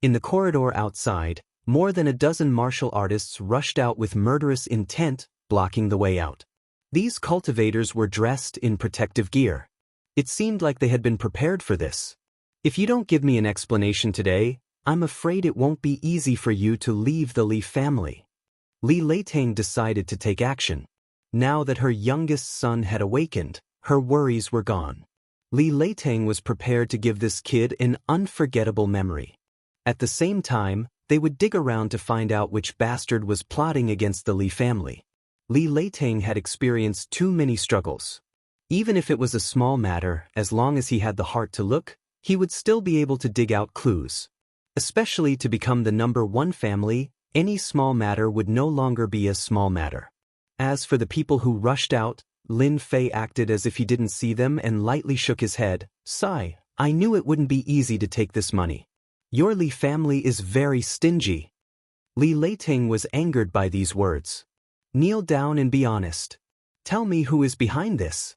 In the corridor outside, more than a dozen martial artists rushed out with murderous intent, blocking the way out. These cultivators were dressed in protective gear. It seemed like they had been prepared for this. "If you don't give me an explanation today, I'm afraid it won't be easy for you to leave the Li family. Li Leiteng decided to take action. Now that her youngest son had awakened, her worries were gone. Li Leiteng was prepared to give this kid an unforgettable memory. At the same time, they would dig around to find out which bastard was plotting against the Li family. Li Leiteng had experienced too many struggles. Even if it was a small matter, as long as he had the heart to look, he would still be able to dig out clues. Especially to become the #1 family, any small matter would no longer be a small matter. As for the people who rushed out, Lin Fei acted as if he didn't see them and lightly shook his head. Sigh, I knew it wouldn't be easy to take this money. Your Li family is very stingy. Li Leiteng was angered by these words. Kneel down and be honest. Tell me who is behind this.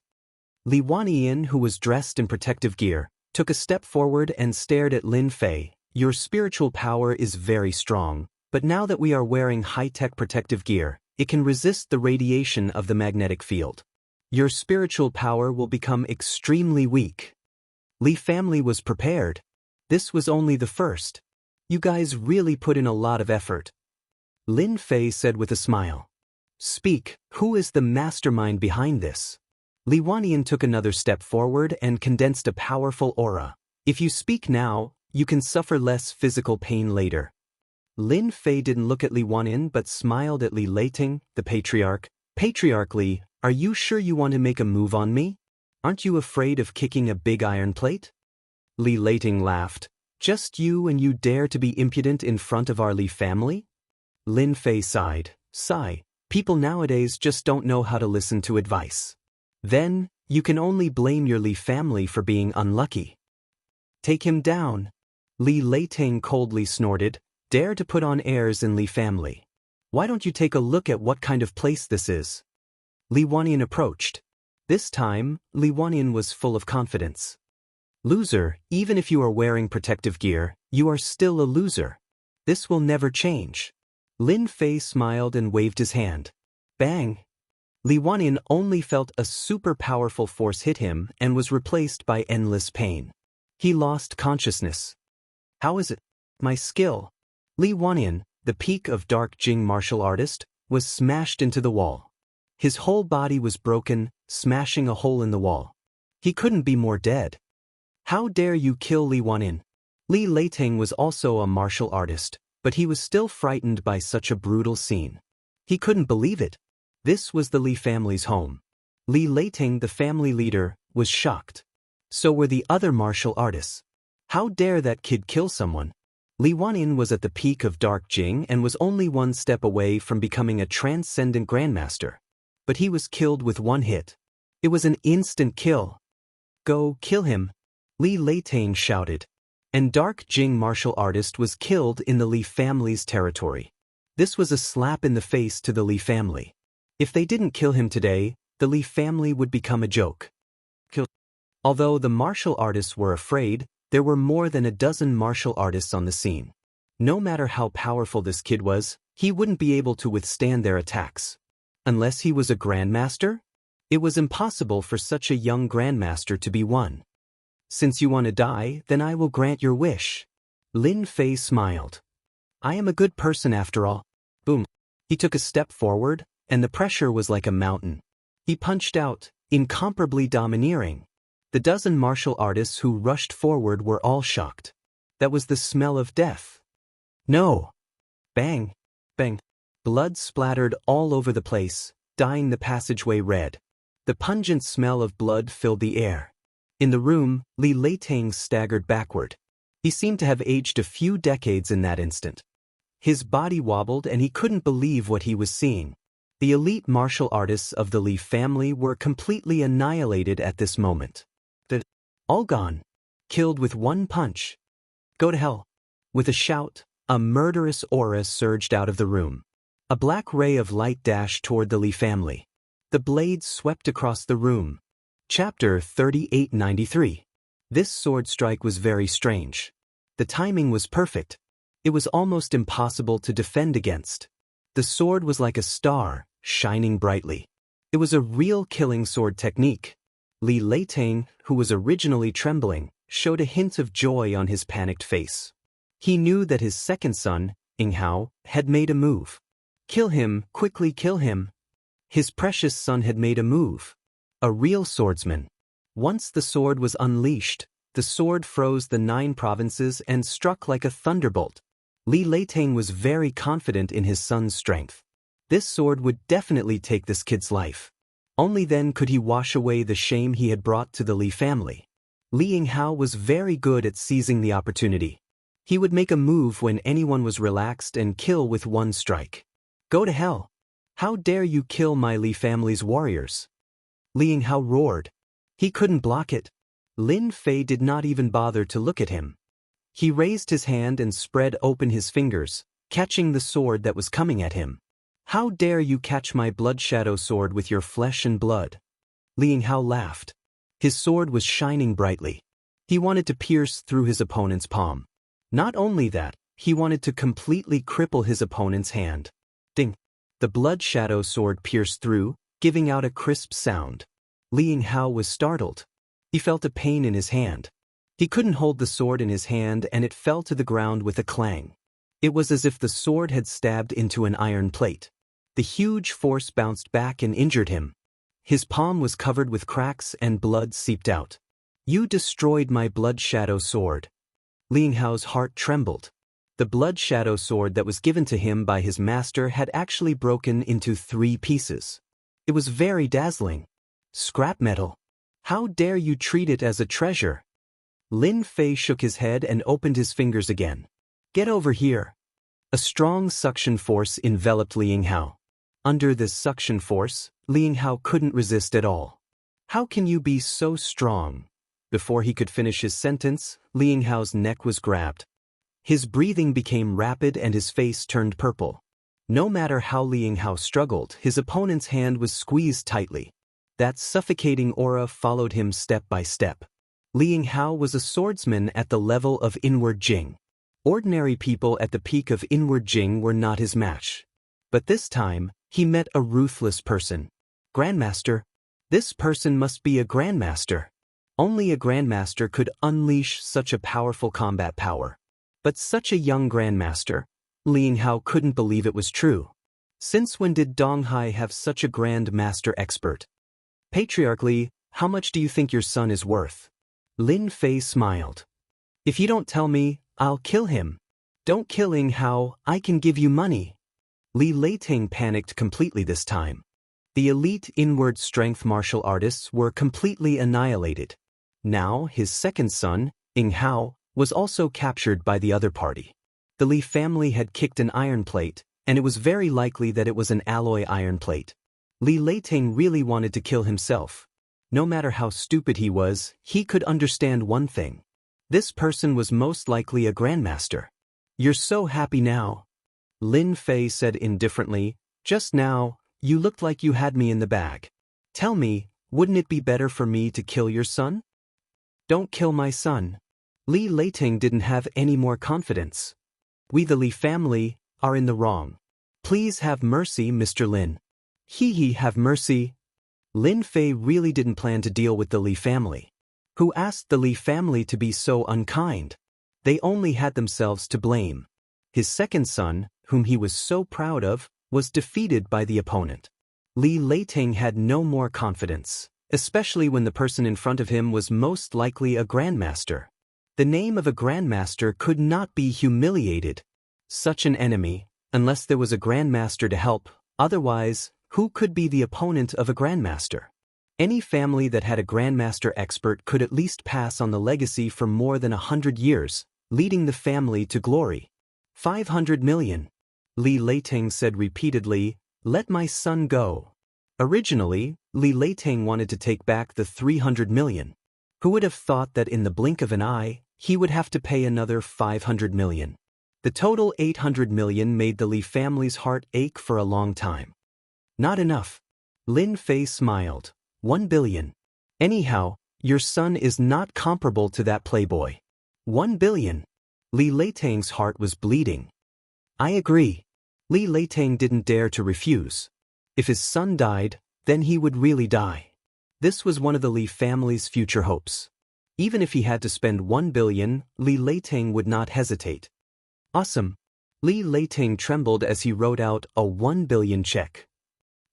Li Wanyin, who was dressed in protective gear, took a step forward and stared at Lin Fei. Your spiritual power is very strong, but now that we are wearing high-tech protective gear, it can resist the radiation of the magnetic field. Your spiritual power will become extremely weak. Li family was prepared. This was only the first. You guys really put in a lot of effort. Lin Fei said with a smile. Speak, who is the mastermind behind this? Li Wanyin took another step forward and condensed a powerful aura. If you speak now, you can suffer less physical pain later. Lin Fei didn't look at Li Wanyin but smiled at Li Leiteng, the patriarch. Patriarch Li, are you sure you want to make a move on me? Aren't you afraid of kicking a big iron plate? Li Leiteng laughed. Just you and you dare to be impudent in front of our Li family? Lin Fei sighed. Sigh, people nowadays just don't know how to listen to advice. Then, you can only blame your Li family for being unlucky. Take him down. Li Leiteng coldly snorted. Dare to put on airs in Li family. Why don't you take a look at what kind of place this is? Li Wanyin approached. This time, Li Wanyin was full of confidence. Loser, even if you are wearing protective gear, you are still a loser. This will never change. Lin Fei smiled and waved his hand. Bang! Li Wanyin only felt a super powerful force hit him and was replaced by endless pain. He lost consciousness. How is it? My skill. Li Wanyin, the peak of dark Jing martial artist, was smashed into the wall. His whole body was broken, smashing a hole in the wall. He couldn't be more dead. How dare you kill Li Wanyin? Li Leiteng was also a martial artist, but he was still frightened by such a brutal scene. He couldn't believe it. This was the Li family's home. Li Leiteng, the family leader, was shocked. So were the other martial artists. How dare that kid kill someone? Li Wanyin was at the peak of Dark Jing and was only one step away from becoming a transcendent grandmaster. But he was killed with one hit. It was an instant kill. Go kill him, Li Leiteng shouted. And Dark Jing martial artist was killed in the Li family's territory. This was a slap in the face to the Li family. If they didn't kill him today, the Li family would become a joke. Although the martial artists were afraid, there were more than a dozen martial artists on the scene. No matter how powerful this kid was, he wouldn't be able to withstand their attacks. Unless he was a grandmaster? It was impossible for such a young grandmaster to be one. Since you want to die, then I will grant your wish. Lin Fei smiled. I am a good person after all. Boom. He took a step forward, and the pressure was like a mountain. He punched out, incomparably domineering. The dozen martial artists who rushed forward were all shocked. That was the smell of death. No! Bang! Bang! Blood splattered all over the place, dyeing the passageway red. The pungent smell of blood filled the air. In the room, Li Leiteng staggered backward. He seemed to have aged a few decades in that instant. His body wobbled and he couldn't believe what he was seeing. The elite martial artists of the Li family were completely annihilated at this moment. All gone. Killed with one punch. Go to hell. With a shout, a murderous aura surged out of the room. A black ray of light dashed toward the Li family. The blade swept across the room. Chapter 3893. This sword strike was very strange. The timing was perfect. It was almost impossible to defend against. The sword was like a star, shining brightly. It was a real killing sword technique. Li Leiteng, who was originally trembling, showed a hint of joy on his panicked face. He knew that his second son, Yinghao, had made a move. Kill him, quickly kill him. His precious son had made a move. A real swordsman. Once the sword was unleashed, the sword froze the 9 provinces and struck like a thunderbolt. Li Leiteng was very confident in his son's strength. This sword would definitely take this kid's life. Only then could he wash away the shame he had brought to the Li family. Li Yinghao was very good at seizing the opportunity. He would make a move when anyone was relaxed and kill with one strike. Go to hell! How dare you kill my Li family's warriors? Li Yinghao roared. He couldn't block it. Lin Fei did not even bother to look at him. He raised his hand and spread open his fingers, catching the sword that was coming at him. How dare you catch my blood shadow sword with your flesh and blood? Li Yinghao laughed. His sword was shining brightly. He wanted to pierce through his opponent's palm. Not only that, he wanted to completely cripple his opponent's hand. Ding! The blood shadow sword pierced through, giving out a crisp sound. Li Yinghao was startled. He felt a pain in his hand. He couldn't hold the sword in his hand and it fell to the ground with a clang. It was as if the sword had stabbed into an iron plate. The huge force bounced back and injured him. His palm was covered with cracks and blood seeped out. You destroyed my blood shadow sword. Li Yinghao's heart trembled. The blood shadow sword that was given to him by his master had actually broken into 3 pieces. It was very dazzling. Scrap metal. How dare you treat it as a treasure? Lin Fei shook his head and opened his fingers again. Get over here. A strong suction force enveloped Li Yinghao. Under this suction force, Li Yinghao couldn't resist at all. How can you be so strong? Before he could finish his sentence, Li Yinghao's neck was grabbed. His breathing became rapid and his face turned purple. No matter how Li Yinghao struggled, his opponent's hand was squeezed tightly. That suffocating aura followed him step by step. Li Yinghao was a swordsman at the level of inward Jing. Ordinary people at the peak of inward Jing were not his match. But this time, he met a ruthless person. Grandmaster. This person must be a grandmaster. Only a grandmaster could unleash such a powerful combat power. But such a young grandmaster, Li Yinghao couldn't believe it was true. Since when did Donghai have such a grandmaster expert? Patriarchally, how much do you think your son is worth? Lin Fei smiled. If you don't tell me, I'll kill him. Don't kill Yinghao, I can give you money. Li Leiteng panicked completely this time. The elite inward strength martial artists were completely annihilated. Now, his second son, Yinghao, was also captured by the other party. The Li family had kicked an iron plate, and it was very likely that it was an alloy iron plate. Li Leiteng really wanted to kill himself. No matter how stupid he was, he could understand one thing. This person was most likely a grandmaster. You're so happy now. Lin Fei said indifferently, just now, you looked like you had me in the bag. Tell me, wouldn't it be better for me to kill your son? Don't kill my son. Li Leiteng didn't have any more confidence. We the Li family are in the wrong. Please have mercy, Mr. Lin. He have mercy. Lin Fei really didn't plan to deal with the Li family. Who asked the Li family to be so unkind? They only had themselves to blame. His second son, whom he was so proud of, was defeated by the opponent. Li Leiteng had no more confidence, especially when the person in front of him was most likely a grandmaster. The name of a grandmaster could not be humiliated. Such an enemy, unless there was a grandmaster to help, otherwise, who could be the opponent of a grandmaster? Any family that had a grandmaster expert could at least pass on the legacy for more than 100 years, leading the family to glory. 500 million. Li Leiteng said repeatedly, let my son go. Originally, Li Leiteng wanted to take back the 300 million. Who would have thought that in the blink of an eye, he would have to pay another 500 million? The total 800 million made the Li family's heart ache for a long time. Not enough. Lin Fei smiled. 1 billion. Anyhow, your son is not comparable to that playboy. 1 billion. Li Leiteng's heart was bleeding. I agree. Li Leiteng didn't dare to refuse. If his son died, then he would really die. This was one of the Li family's future hopes. Even if he had to spend 1 billion, Li Leiteng would not hesitate. Awesome. Li Leiting trembled as he wrote out a 1 billion check.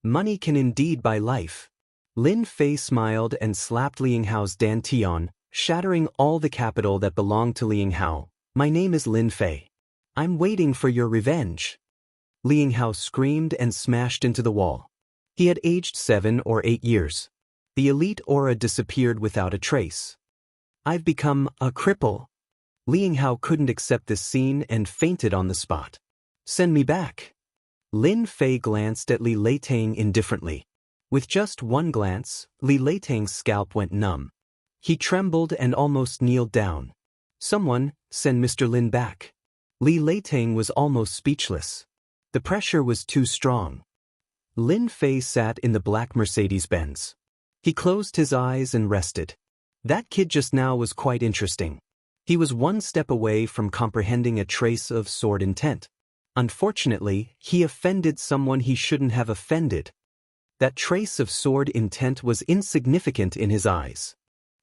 Money can indeed buy life. Lin Fei smiled and slapped Liang Hao's dantian, shattering all the capital that belonged to Liang Hao. My name is Lin Fei. I'm waiting for your revenge. Liang Hao screamed and smashed into the wall. He had aged 7 or 8 years. The elite aura disappeared without a trace. I've become a cripple. Liang Hao couldn't accept this scene and fainted on the spot. Send me back. Lin Fei glanced at Li Leiting indifferently. With just one glance, Li Leiting's scalp went numb. He trembled and almost kneeled down. Someone, send Mr. Lin back. Li Leiting was almost speechless. The pressure was too strong. Lin Fei sat in the black Mercedes-Benz. He closed his eyes and rested. That kid just now was quite interesting. He was one step away from comprehending a trace of sword intent. Unfortunately, he offended someone he shouldn't have offended. That trace of sword intent was insignificant in his eyes.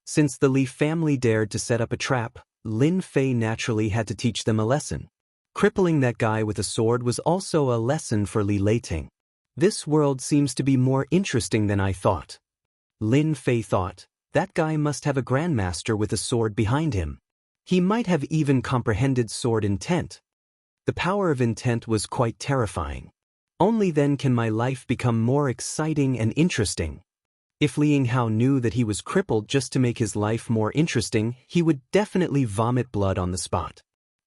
Since the Li family dared to set up a trap, Lin Fei naturally had to teach them a lesson. Crippling that guy with a sword was also a lesson for Li Leiting. This world seems to be more interesting than I thought. Lin Fei thought, that guy must have a grandmaster with a sword behind him. He might have even comprehended sword intent. The power of intent was quite terrifying. Only then can my life become more exciting and interesting. If Liang Hao knew that he was crippled just to make his life more interesting, he would definitely vomit blood on the spot.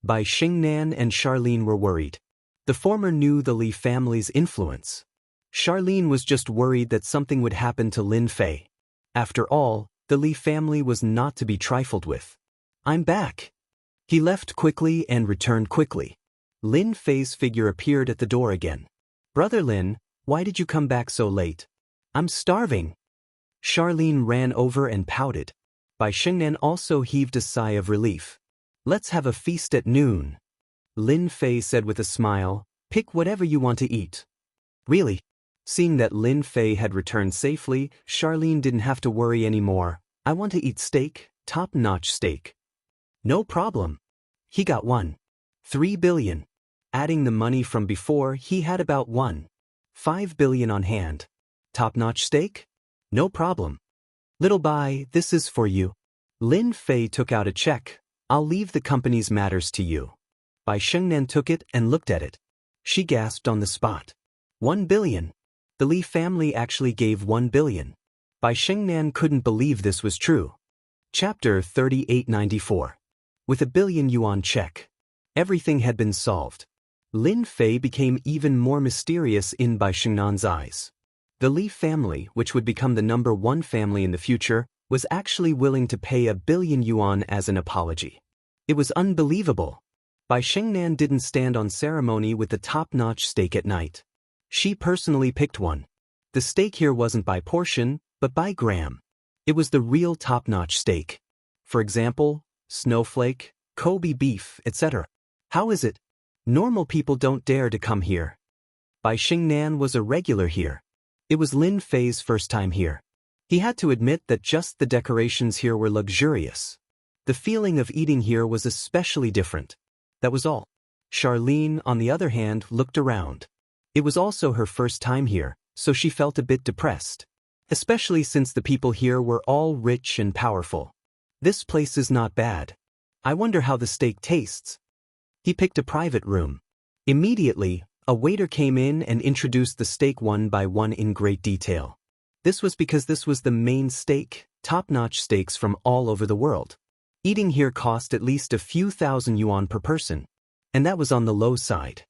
Bai Xingnan and Charlene were worried. The former knew the Li family's influence. Charlene was just worried that something would happen to Lin Fei. After all, the Li family was not to be trifled with. I'm back. He left quickly and returned quickly. Lin Fei's figure appeared at the door again. Brother Lin, why did you come back so late? I'm starving. Charlene ran over and pouted. Bai Xingnan also heaved a sigh of relief. Let's have a feast at noon. Lin Fei said with a smile, pick whatever you want to eat. Really? Seeing that Lin Fei had returned safely, Charlene didn't have to worry anymore. I want to eat steak, top-notch steak. No problem. He got 3 billion. Adding the money from before, he had about 5 billion on hand. Top-notch steak? No problem. Little Bai, this is for you. Lin Fei took out a check. I'll leave the company's matters to you. Bai Shengnan took it and looked at it. She gasped on the spot. 1 billion. The Li family actually gave 1 billion. Bai Shengnan couldn't believe this was true. Chapter 3894. With a billion-yuan check. Everything had been solved. Lin Fei became even more mysterious in Bai Shengnan's eyes. The Li family, which would become the #1 family in the future, was actually willing to pay 1 billion yuan as an apology. It was unbelievable. Bai Shengnan didn't stand on ceremony with the top-notch steak at night. She personally picked one. The steak here wasn't by portion, but by gram. It was the real top-notch steak. For example, snowflake, Kobe beef, etc. How is it? Normal people don't dare to come here. Bai Shengnan was a regular here. It was Lin Fei's first time here. He had to admit that just the decorations here were luxurious. The feeling of eating here was especially different. That was all. Charlene, on the other hand, looked around. It was also her first time here, so she felt a bit depressed. Especially since the people here were all rich and powerful. This place is not bad. I wonder how the steak tastes. He picked a private room. Immediately, a waiter came in and introduced the steak one by one in great detail. This was because this was the main steak, top-notch steaks from all over the world. Eating here cost at least a few thousand yuan per person. And that was on the low side.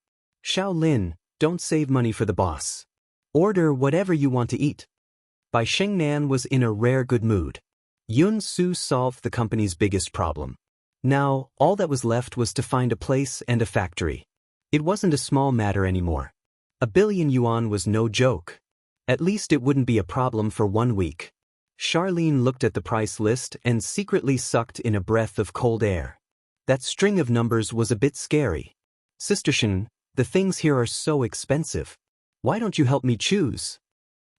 Xiao Lin, don't save money for the boss. Order whatever you want to eat. Bai Shengnan was in a rare good mood. Yun Su solved the company's biggest problem. Now, all that was left was to find a place and a factory. It wasn't a small matter anymore. 1 billion yuan was no joke. At least it wouldn't be a problem for 1 week. Charlene looked at the price list and secretly sucked in a breath of cold air. That string of numbers was a bit scary. Sister Shen, the things here are so expensive. Why don't you help me choose?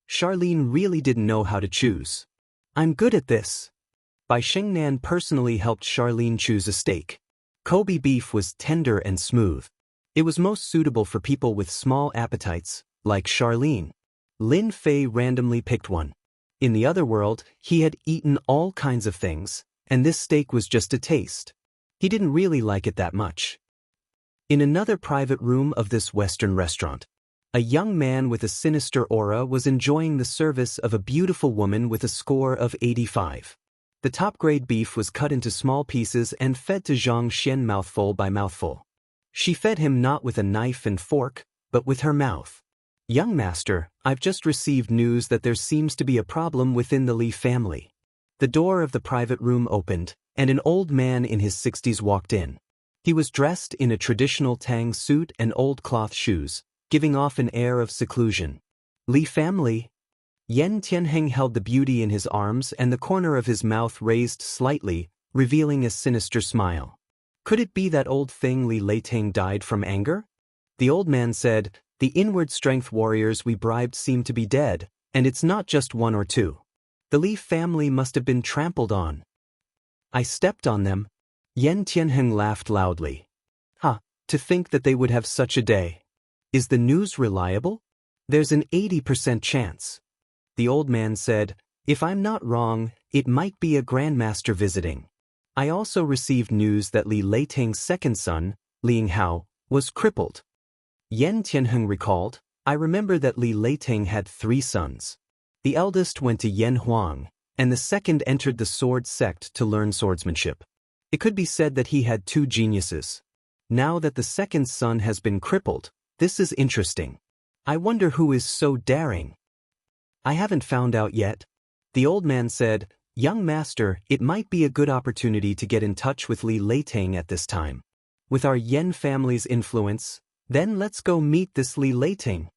Charlene really didn't know how to choose. I'm good at this. Bai Shengnan personally helped Charlene choose a steak. Kobe beef was tender and smooth. It was most suitable for people with small appetites, like Charlene. Lin Fei randomly picked one. In the other world, he had eaten all kinds of things, and this steak was just a taste. He didn't really like it that much. In another private room of this Western restaurant, a young man with a sinister aura was enjoying the service of a beautiful woman with a score of 85. The top-grade beef was cut into small pieces and fed to Zhang Xian mouthful by mouthful. She fed him not with a knife and fork, but with her mouth. "Young master, I've just received news that there seems to be a problem within the Li family." The door of the private room opened, and an old man in his 60s walked in. He was dressed in a traditional Tang suit and old cloth shoes, giving off an air of seclusion. "Li family?" Yen Tianheng held the beauty in his arms and the corner of his mouth raised slightly, revealing a sinister smile. Could it be that old thing Li Leiting died from anger? The old man said, "The inward strength warriors we bribed seem to be dead, and it's not just one or two. The Li family must have been trampled on." "I stepped on them." Yen Tianheng laughed loudly. To think that they would have such a day. Is the news reliable? There's an 80% chance. The old man said, "If I'm not wrong, it might be a grandmaster visiting. I also received news that Li Leiting's second son, Liang Hao, was crippled." Yen Tianheng recalled, "I remember that Li Leiting had 3 sons. The eldest went to Yen Huang, and the second entered the sword sect to learn swordsmanship. It could be said that he had 2 geniuses. Now that the second son has been crippled, this is interesting. I wonder who is so daring." "I haven't found out yet." The old man said, "Young master, it might be a good opportunity to get in touch with Li Leiting at this time. With our Yen family's influence, then let's go meet this Li Leiting."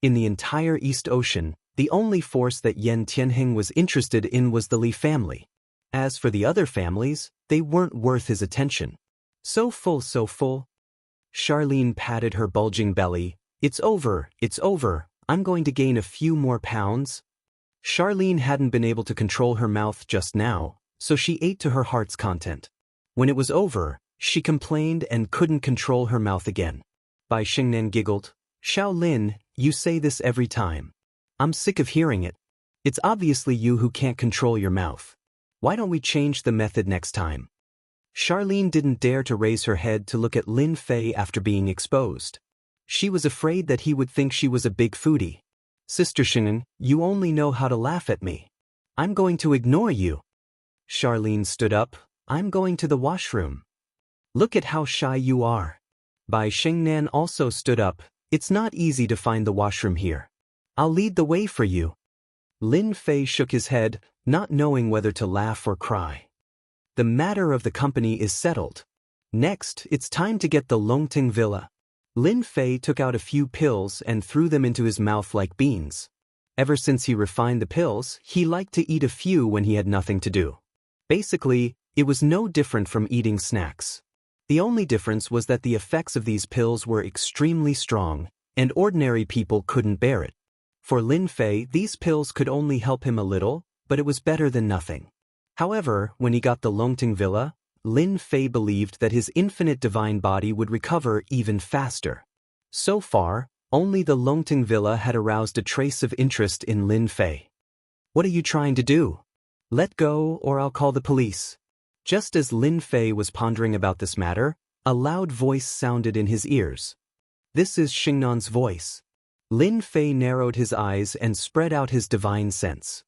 In the entire East Ocean, the only force that Yen Tianheng was interested in was the Li family. As for the other families, they weren't worth his attention. So full, so full. Charlene patted her bulging belly. It's over, I'm going to gain a few more pounds." Charlene hadn't been able to control her mouth just now, so she ate to her heart's content. When it was over, she complained and couldn't control her mouth again. Bai Xingnan giggled. "Xiao Lin, you say this every time. I'm sick of hearing it. It's obviously you who can't control your mouth. Why don't we change the method next time?" Charlene didn't dare to raise her head to look at Lin Fei after being exposed. She was afraid that he would think she was a big foodie. "Sister Xingnan, you only know how to laugh at me. I'm going to ignore you." Charlene stood up. "I'm going to the washroom." "Look at how shy you are." Bai Xingnan also stood up. "It's not easy to find the washroom here. I'll lead the way for you." Lin Fei shook his head, not knowing whether to laugh or cry. The matter of the company is settled. Next, it's time to get the Longting Villa. Lin Fei took out a few pills and threw them into his mouth like beans. Ever since he refined the pills, he liked to eat a few when he had nothing to do. Basically, it was no different from eating snacks. The only difference was that the effects of these pills were extremely strong, and ordinary people couldn't bear it. For Lin Fei, these pills could only help him a little, but it was better than nothing. However, when he got the Longting Villa, Lin Fei believed that his infinite divine body would recover even faster. So far, only the Longting Villa had aroused a trace of interest in Lin Fei. "What are you trying to do? Let go or I'll call the police." Just as Lin Fei was pondering about this matter, a loud voice sounded in his ears. "This is Xingnan's voice." Lin Fei narrowed his eyes and spread out his divine sense.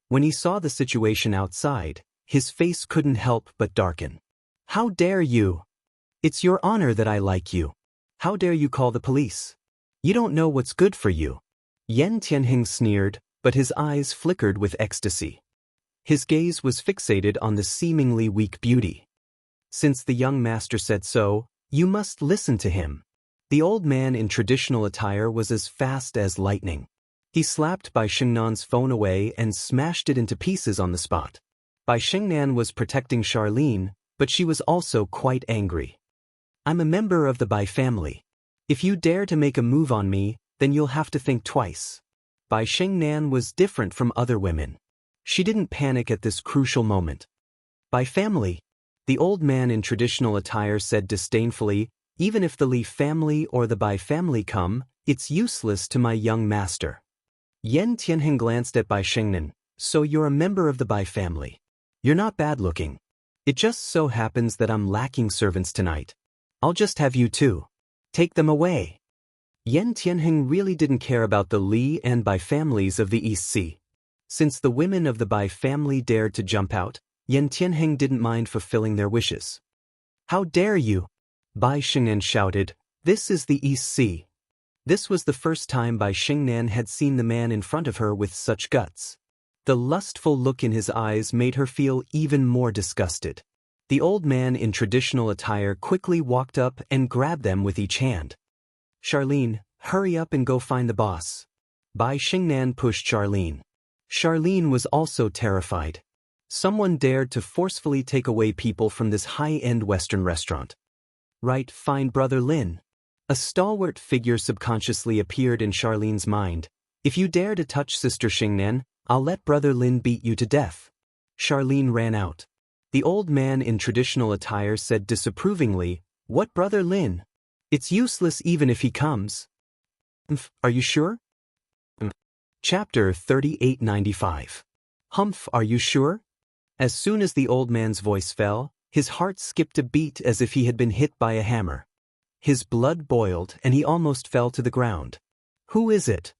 When he saw the situation outside, his face couldn't help but darken. "How dare you? It's your honor that I like you. How dare you call the police? You don't know what's good for you." Yen Tianheng sneered, but his eyes flickered with ecstasy. His gaze was fixated on the seemingly weak beauty. "Since the young master said so, you must listen to him." The old man in traditional attire was as fast as lightning. He slapped Bai Xingnan's phone away and smashed it into pieces on the spot. Bai Xingnan was protecting Charlene, but she was also quite angry. "I'm a member of the Bai family. If you dare to make a move on me, then you'll have to think twice." Bai Xingnan was different from other women. She didn't panic at this crucial moment. "Bai family? The old man in traditional attire said disdainfully, even if the Li family or the Bai family come, it's useless to my young master. Yan Tianheng glanced at Bai Shengnan. So you're a member of the Bai family. You're not bad looking. It just so happens that I'm lacking servants tonight. I'll just have you two. Take them away. Yan Tianheng really didn't care about the Li and Bai families of the East Sea. Since the women of the Bai family dared to jump out, Yan Tianheng didn't mind fulfilling their wishes. How dare you? Bai Shengnan shouted, this is the East Sea. This was the first time Bai Shengnan had seen the man in front of her with such guts. The lustful look in his eyes made her feel even more disgusted. The old man in traditional attire quickly walked up and grabbed them with each hand. Charlene, hurry up and go find the boss. Bai Shengnan pushed Charlene. Charlene was also terrified. Someone dared to forcefully take away people from this high-end Western restaurant. Right, find Brother Lin. A stalwart figure subconsciously appeared in Charlene's mind. If you dare to touch Sister Shengnan, I'll let Brother Lin beat you to death. Charlene ran out. The old man in traditional attire said disapprovingly, what Brother Lin? It's useless even if he comes. Are you sure? Chapter 3895. Humph, are you sure? As soon as the old man's voice fell, his heart skipped a beat as if he had been hit by a hammer. His blood boiled and he almost fell to the ground. Who is it?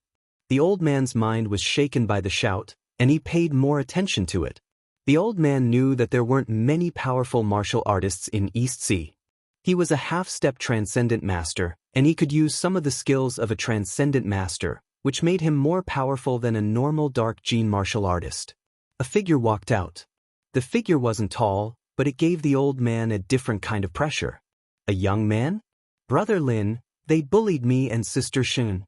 The old man's mind was shaken by the shout, and he paid more attention to it. The old man knew that there weren't many powerful martial artists in East Sea. He was a half-step transcendent master, and he could use some of the skills of a transcendent master, which made him more powerful than a normal dark gene martial artist. A figure walked out. The figure wasn't tall, but it gave the old man a different kind of pressure. A young man? Brother Lin, they bullied me and Sister Shun.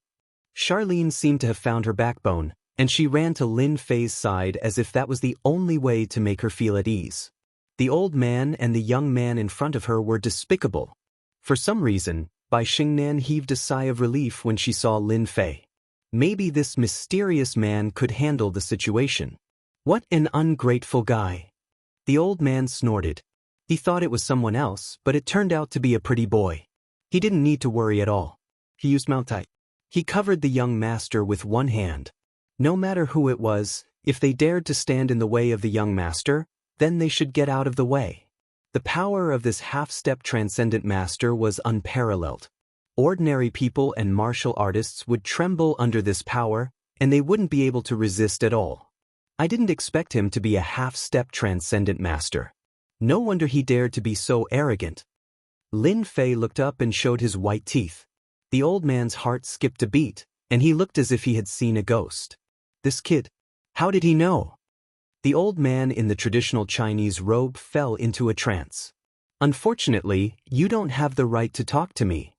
Charlene seemed to have found her backbone, and she ran to Lin Fei's side as if that was the only way to make her feel at ease. The old man and the young man in front of her were despicable. For some reason, Bai Shengnan heaved a sigh of relief when she saw Lin Fei. Maybe this mysterious man could handle the situation. What an ungrateful guy. The old man snorted. He thought it was someone else, but it turned out to be a pretty boy. He didn't need to worry at all. He used Mount Tai. He covered the young master with one hand. No matter who it was, if they dared to stand in the way of the young master, then they should get out of the way. The power of this half-step transcendent master was unparalleled. Ordinary people and martial artists would tremble under this power, and they wouldn't be able to resist at all. I didn't expect him to be a half-step transcendent master. No wonder he dared to be so arrogant. Lin Fei looked up and showed his white teeth. The old man's heart skipped a beat, and he looked as if he had seen a ghost. This kid, how did he know? The old man in the traditional Chinese robe fell into a trance. Unfortunately, you don't have the right to talk to me.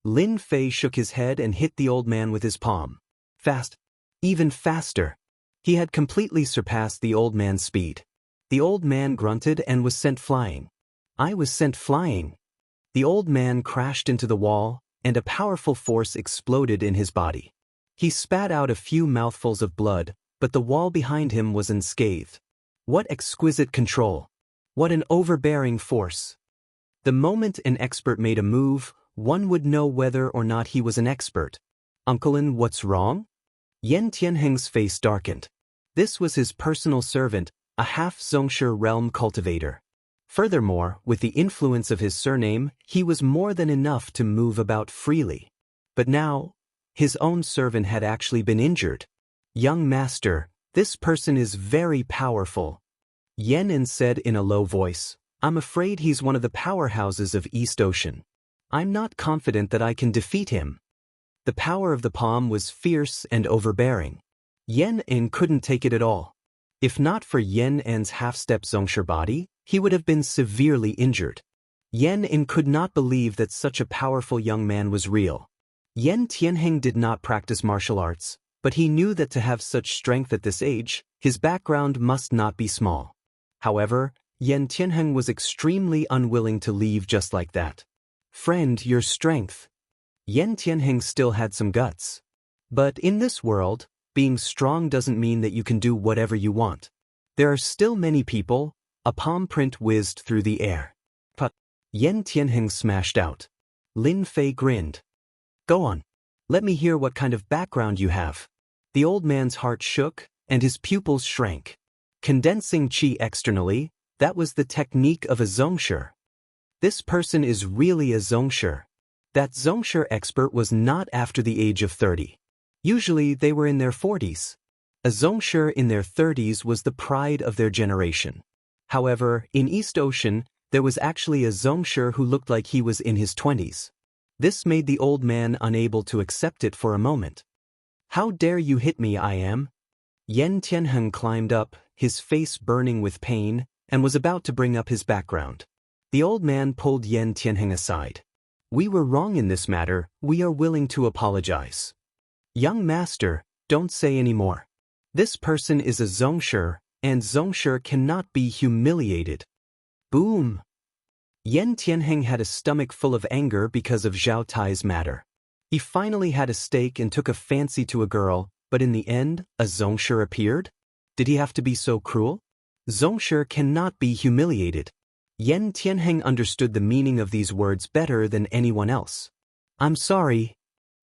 Lin Fei shook his head and hit the old man with his palm. Fast. Even faster. He had completely surpassed the old man's speed. The old man grunted and was sent flying. I was sent flying. The old man crashed into the wall, and a powerful force exploded in his body. He spat out a few mouthfuls of blood, but the wall behind him was unscathed. What exquisite control! What an overbearing force! The moment an expert made a move, one would know whether or not he was an expert. Uncle Lin, what's wrong? Yan Tianheng's face darkened. This was his personal servant, a half-Zhongshe realm cultivator. Furthermore, with the influence of his surname, he was more than enough to move about freely. But now, his own servant had actually been injured. Young master, this person is very powerful. Yan said in a low voice, I'm afraid he's one of the powerhouses of East Ocean. I'm not confident that I can defeat him. The power of the palm was fierce and overbearing. Yan couldn't take it at all. If not for Yan's half-step Zhongshe body, he would have been severely injured. Yan could not believe that such a powerful young man was real. Yan Tianheng did not practice martial arts, but he knew that to have such strength at this age, his background must not be small. However, Yan Tianheng was extremely unwilling to leave just like that. Friend, your strength. Yan Tianheng still had some guts. But in this world, being strong doesn't mean that you can do whatever you want. There are still many people, A palm print whizzed through the air. But Yan Tianheng smashed out. Lin Fei grinned. Go on. Let me hear what kind of background you have. The old man's heart shook, and his pupils shrank. Condensing qi externally, that was the technique of a zongshi. This person is really a zongshi. That zongshi expert was not after the age of 30. Usually they were in their 40s. A zongshi in their 30s was the pride of their generation. However, in East Ocean, there was actually a zongshi who looked like he was in his 20s. This made the old man unable to accept it for a moment. How dare you hit me, I am? Yan Tianheng climbed up, his face burning with pain, and was about to bring up his background. The old man pulled Yan Tianheng aside. We were wrong in this matter, we are willing to apologize. Young master, don't say any more. This person is a zongshi, and zongshi cannot be humiliated. Boom! Yan Tianheng had a stomach full of anger because of Zhao Tai's matter. He finally had a steak and took a fancy to a girl, but in the end, a zongshi appeared? Did he have to be so cruel? Zongshi cannot be humiliated. Yan Tianheng understood the meaning of these words better than anyone else. I'm sorry.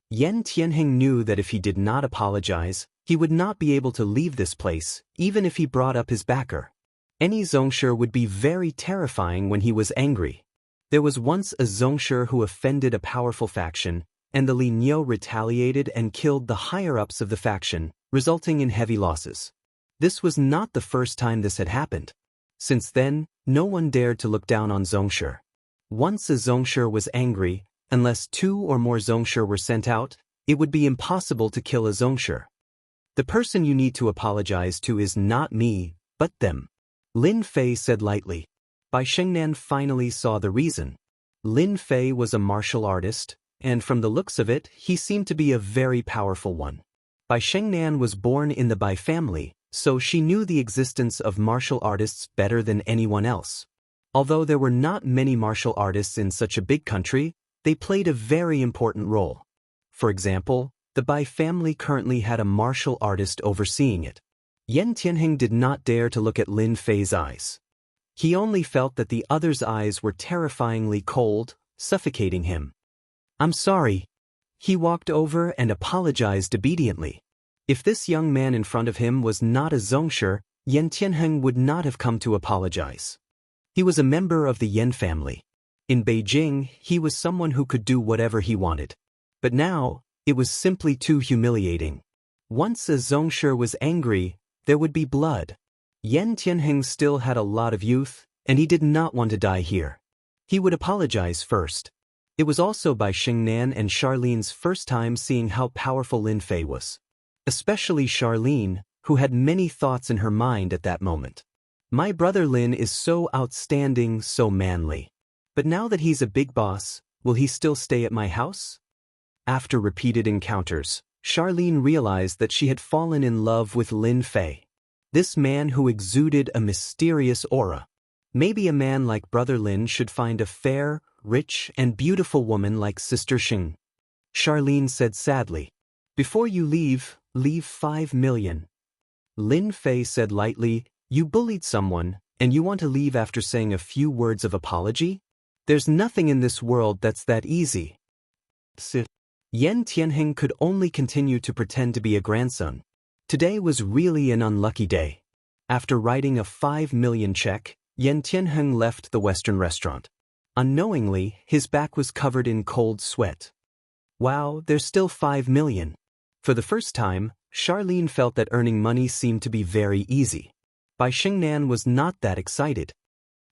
Yan Tianheng knew that if he did not apologize, he would not be able to leave this place, even if he brought up his backer. Any zongshi would be very terrifying when he was angry. There was once a zongshi who offended a powerful faction, and the Li Niu retaliated and killed the higher-ups of the faction, resulting in heavy losses. This was not the first time this had happened. Since then, no one dared to look down on zongshi. Once a zongshi was angry, unless 2 or more zongshi were sent out, it would be impossible to kill a zongshi. The person you need to apologize to is not me, but them. Lin Fei said lightly. Bai Shengnan finally saw the reason. Lin Fei was a martial artist, and from the looks of it, he seemed to be a very powerful one. Bai Shengnan was born in the Bai family, so she knew the existence of martial artists better than anyone else. Although there were not many martial artists in such a big country, they played a very important role. For example, the Bai family currently had a martial artist overseeing it. Yan Tianheng did not dare to look at Lin Fei's eyes. He only felt that the other's eyes were terrifyingly cold, suffocating him. I'm sorry. He walked over and apologized obediently. If this young man in front of him was not a zongshi, Yan Tianheng would not have come to apologize. He was a member of the Yan family. In Beijing, he was someone who could do whatever he wanted. But now, it was simply too humiliating. Once a zongshi was angry, there would be blood. Yan Tianheng still had a lot of youth, and he did not want to die here. He would apologize first. It was also Bai Shengnan and Charlene's first time seeing how powerful Lin Fei was. Especially Charlene, who had many thoughts in her mind at that moment. My brother Lin is so outstanding, so manly. But now that he's a big boss, will he still stay at my house? After repeated encounters, Charlene realized that she had fallen in love with Lin Fei. This man who exuded a mysterious aura. Maybe a man like Brother Lin should find a fair, rich, and beautiful woman like Sister Xing. Charlene said sadly. Before you leave 5 million. Lin Fei said lightly, you bullied someone, and you want to leave after saying a few words of apology? There's nothing in this world that's that easy. Yan Tianheng could only continue to pretend to be a grandson. Today was really an unlucky day. After writing a 5 million check, Yan Tianheng left the Western restaurant. Unknowingly, his back was covered in cold sweat. Wow, there's still 5 million. For the first time, Charlene felt that earning money seemed to be very easy. Bai Shengnan was not that excited.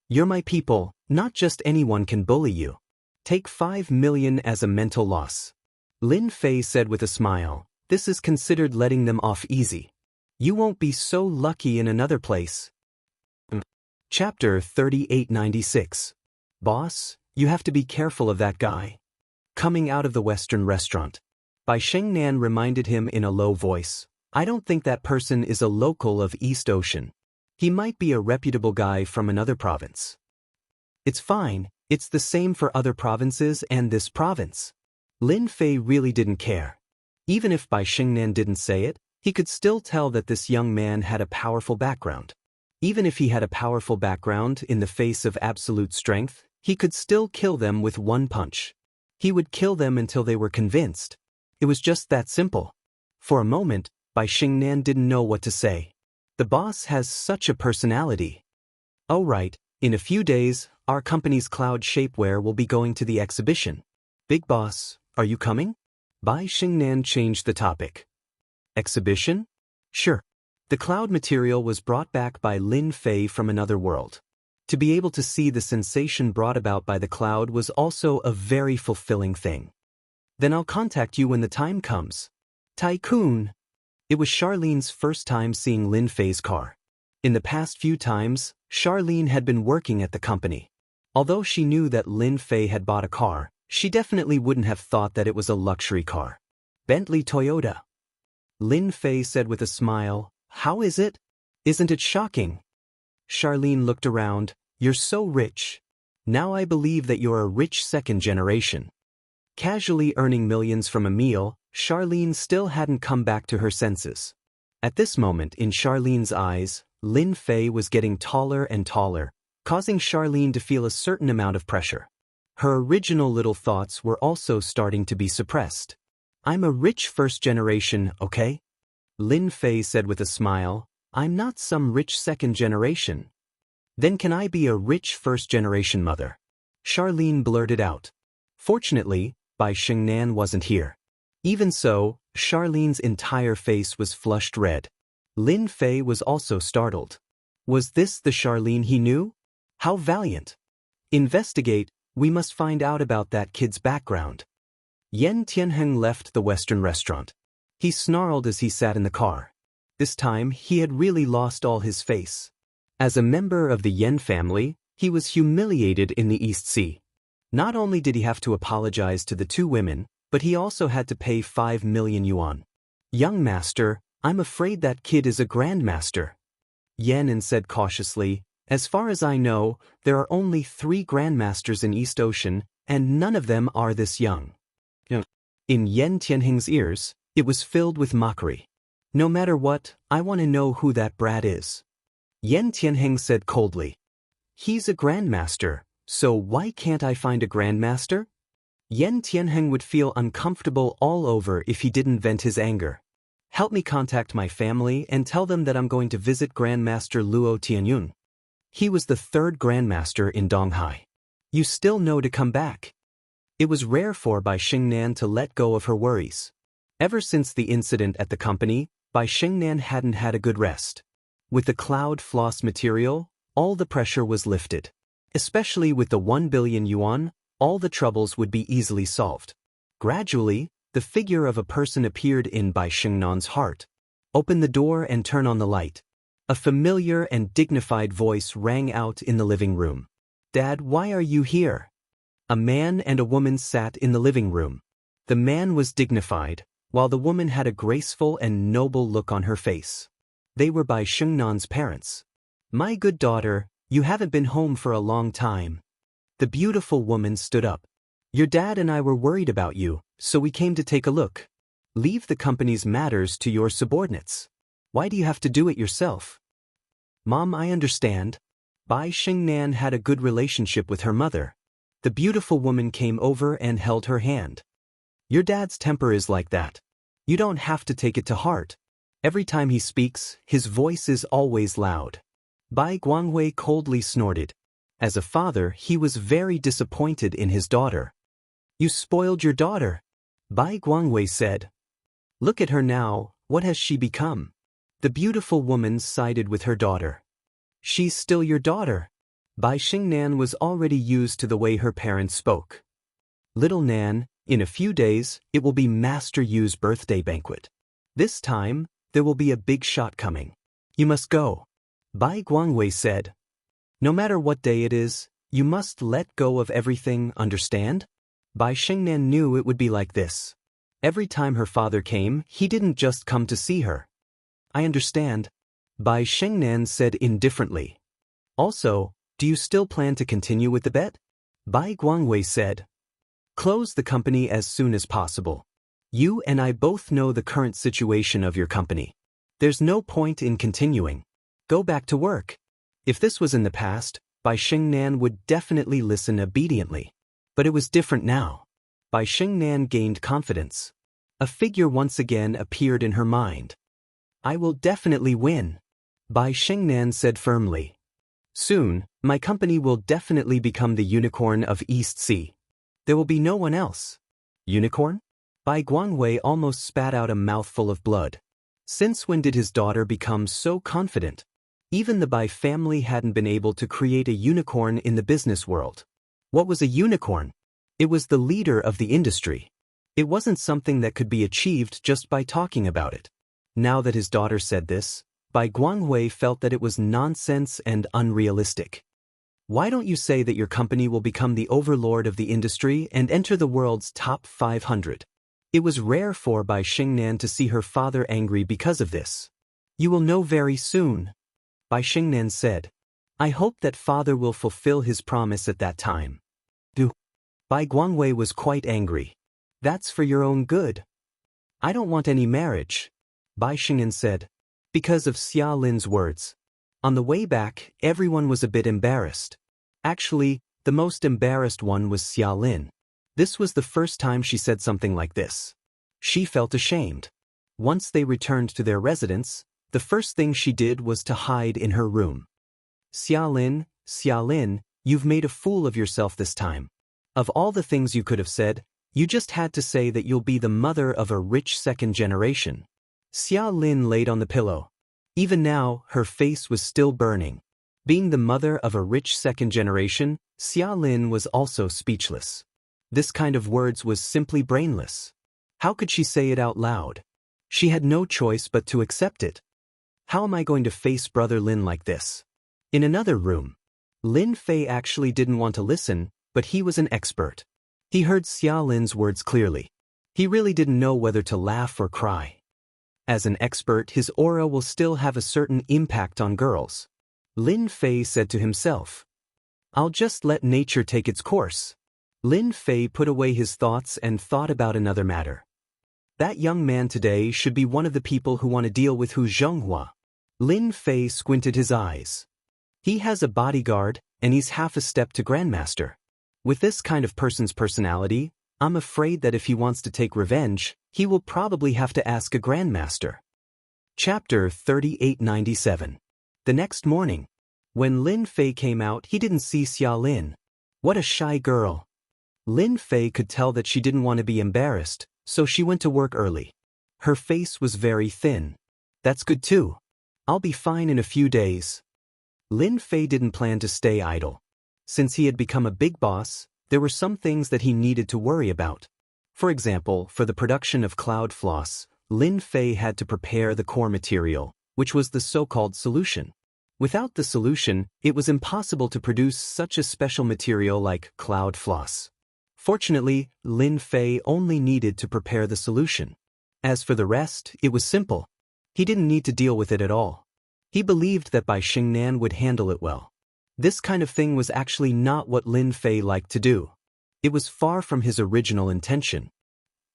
You're my people, not just anyone can bully you. Take 5 million as a mental loss. Lin Fei said with a smile, this is considered letting them off easy. You won't be so lucky in another place. Chapter 3896. Boss, you have to be careful of that guy. Coming out of the Western restaurant, Bai Shengnan reminded him in a low voice, I don't think that person is a local of East Ocean. He might be a reputable guy from another province. It's fine, it's the same for other provinces and this province. Lin Fei really didn't care. Even if Bai Shengnan didn't say it, he could still tell that this young man had a powerful background. Even if he had a powerful background in the face of absolute strength, he could still kill them with one punch. He would kill them until they were convinced. It was just that simple. For a moment, Bai Xingnan didn't know what to say. The boss has such a personality. Oh right, in a few days, our company's cloud shapewear will be going to the exhibition. Big boss, are you coming? Bai Xingnan changed the topic. Exhibition? Sure. The cloud material was brought back by Lin Fei from another world. To be able to see the sensation brought about by the cloud was also a very fulfilling thing. Then I'll contact you when the time comes. Tycoon! It was Charlene's first time seeing Lin Fei's car. In the past few times, Charlene had been working at the company. Although she knew that Lin Fei had bought a car, she definitely wouldn't have thought that it was a luxury car. Bentley Toyota. Lin Fei said with a smile, "How is it? Isn't it shocking?" Charlene looked around. "You're so rich. Now I believe that you're a rich second generation." Casually earning millions from a meal, Charlene still hadn't come back to her senses. At this moment in Charlene's eyes, Lin Fei was getting taller and taller, causing Charlene to feel a certain amount of pressure. Her original little thoughts were also starting to be suppressed. "I'm a rich first generation, okay?" Lin Fei said with a smile. "I'm not some rich second generation." "Then can I be a rich first generation mother?" Charlene blurted out. Fortunately, Bai Xingnan wasn't here. Even so, Charlene's entire face was flushed red. Lin Fei was also startled. Was this the Charlene he knew? How valiant! Investigate, we must find out about that kid's background. Yan Tianheng left the Western restaurant. He snarled as he sat in the car. This time, he had really lost all his face. As a member of the Yan family, he was humiliated in the East Sea. Not only did he have to apologize to the two women, but he also had to pay 5 million yuan. "Young master, I'm afraid that kid is a grandmaster." Yan said cautiously, "As far as I know, there are only 3 grandmasters in East Ocean, and none of them are this young." In Yan Tianheng's ears, it was filled with mockery. "No matter what, I want to know who that brat is." Yan Tianheng said coldly. "He's a grandmaster, so why can't I find a grandmaster?" Yan Tianheng would feel uncomfortable all over if he didn't vent his anger. "Help me contact my family and tell them that I'm going to visit Grandmaster Luo Tianyun. He was the 3rd grandmaster in Donghai. You still know to come back." It was rare for Bai Xingnan to let go of her worries. Ever since the incident at the company, Bai Xingnan hadn't had a good rest. With the cloud floss material, all the pressure was lifted. Especially with the 1 billion yuan, all the troubles would be easily solved. Gradually, the figure of a person appeared in Bai Xingnan's heart. "Open the door and turn on the light." A familiar and dignified voice rang out in the living room. "Dad, why are you here?" A man and a woman sat in the living room. The man was dignified, while the woman had a graceful and noble look on her face. They were Bai Xingnan's parents. "My good daughter, you haven't been home for a long time." The beautiful woman stood up. "Your dad and I were worried about you, so we came to take a look. Leave the company's matters to your subordinates. Why do you have to do it yourself?" "Mom, I understand." Bai Xingnan had a good relationship with her mother. The beautiful woman came over and held her hand. "Your dad's temper is like that. You don't have to take it to heart. Every time he speaks, his voice is always loud." Bai Guanghui coldly snorted. As a father, he was very disappointed in his daughter. "You spoiled your daughter," Bai Guanghui said. "Look at her now, what has she become?" The beautiful woman sided with her daughter. "She's still your daughter." Bai Xingnan was already used to the way her parents spoke. "Little Nan, in a few days, it will be Master Yu's birthday banquet. This time, there will be a big shot coming. You must go," Bai Guanghui said. "No matter what day it is, you must let go of everything, understand?" Bai Xingnan knew it would be like this. Every time her father came, he didn't just come to see her. "I understand," Bai Xingnan said indifferently. "Also, do you still plan to continue with the bet?" Bai Guanghui said. "Close the company as soon as possible. You and I both know the current situation of your company. There's no point in continuing. Go back to work." If this was in the past, Bai Xingnan would definitely listen obediently. But it was different now. Bai Xingnan gained confidence. A figure once again appeared in her mind. I will definitely win, Bai Xingnan said firmly. Soon, my company will definitely become the unicorn of East Sea. There will be no one else. Unicorn? Bai Guangwei almost spat out a mouthful of blood. Since when did his daughter become so confident? Even the Bai family hadn't been able to create a unicorn in the business world. What was a unicorn? It was the leader of the industry. It wasn't something that could be achieved just by talking about it. Now that his daughter said this, Bai Guangwei felt that it was nonsense and unrealistic. Why don't you say that your company will become the overlord of the industry and enter the world's top 500? It was rare for Bai Xingnan to see her father angry because of this. You will know very soon, Bai Xingnan said. I hope that father will fulfill his promise at that time. Bai Guangwei was quite angry. That's for your own good. I don't want any marriage, Bai Xingnan said. Because of Xia Lin's words. On the way back, everyone was a bit embarrassed. Actually, the most embarrassed one was Xia Lin. This was the first time she said something like this. She felt ashamed. Once they returned to their residence, the first thing she did was to hide in her room. Xia Lin, you've made a fool of yourself this time. Of all the things you could have said, you just had to say that you'll be the mother of a rich second generation. Xia Lin laid on the pillow. Even now, her face was still burning. Being the mother of a rich second generation, Xia Lin was also speechless. This kind of words was simply brainless. How could she say it out loud? She had no choice but to accept it. How am I going to face Brother Lin like this? In another room, Lin Fei actually didn't want to listen, but he was an expert. He heard Xia Lin's words clearly. He really didn't know whether to laugh or cry. As an expert, his aura will still have a certain impact on girls. Lin Fei said to himself. I'll just let nature take its course. Lin Fei put away his thoughts and thought about another matter. That young man today should be one of the people who want to deal with Hu Zhenghua. Lin Fei squinted his eyes. He has a bodyguard, and he's half a step to Grandmaster. With this kind of person's personality, I'm afraid that if he wants to take revenge, he will probably have to ask a Grandmaster. Chapter 3897. The next morning, when Lin Fei came out, he didn't see Xia Lin. What a shy girl. Lin Fei could tell that she didn't want to be embarrassed, so she went to work early. Her face was very thin. That's good too. I'll be fine in a few days. Lin Fei didn't plan to stay idle. Since he had become a big boss, there were some things that he needed to worry about. For example, for the production of cloud floss, Lin Fei had to prepare the core material, which was the so-called solution. Without the solution, it was impossible to produce such a special material like cloud floss. Fortunately, Lin Fei only needed to prepare the solution. As for the rest, it was simple. He didn't need to deal with it at all. He believed that Bai Xingnan would handle it well. This kind of thing was actually not what Lin Fei liked to do. It was far from his original intention.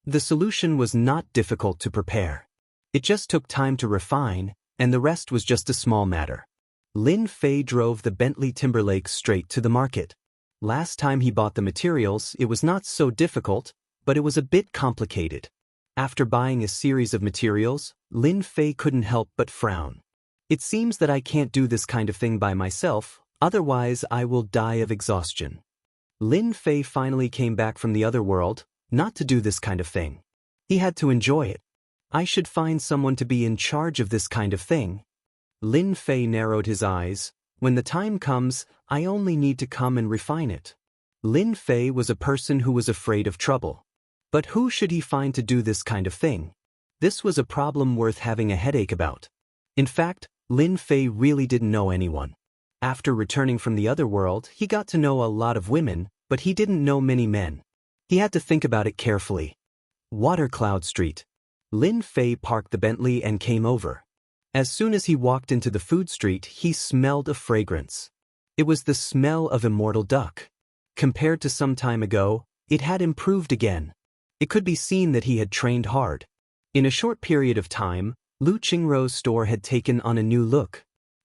The solution was not difficult to prepare. It just took time to refine, and the rest was just a small matter. Lin Fei drove the Bentley Timberlake straight to the market. Last time he bought the materials, it was not so difficult, but it was a bit complicated. After buying a series of materials, Lin Fei couldn't help but frown. It seems that I can't do this kind of thing by myself, otherwise I will die of exhaustion. Lin Fei finally came back from the other world, not to do this kind of thing. He had to enjoy it. I should find someone to be in charge of this kind of thing. Lin Fei narrowed his eyes. When the time comes, I only need to come and refine it. Lin Fei was a person who was afraid of trouble. But who should he find to do this kind of thing? This was a problem worth having a headache about. In fact, Lin Fei really didn't know anyone. After returning from the other world, he got to know a lot of women, but he didn't know many men. He had to think about it carefully. Watercloud Street. Lin Fei parked the Bentley and came over. As soon as he walked into the food street, he smelled a fragrance. It was the smell of immortal duck. Compared to some time ago, it had improved again. It could be seen that he had trained hard. In a short period of time, Lu Qingrou's store had taken on a new look.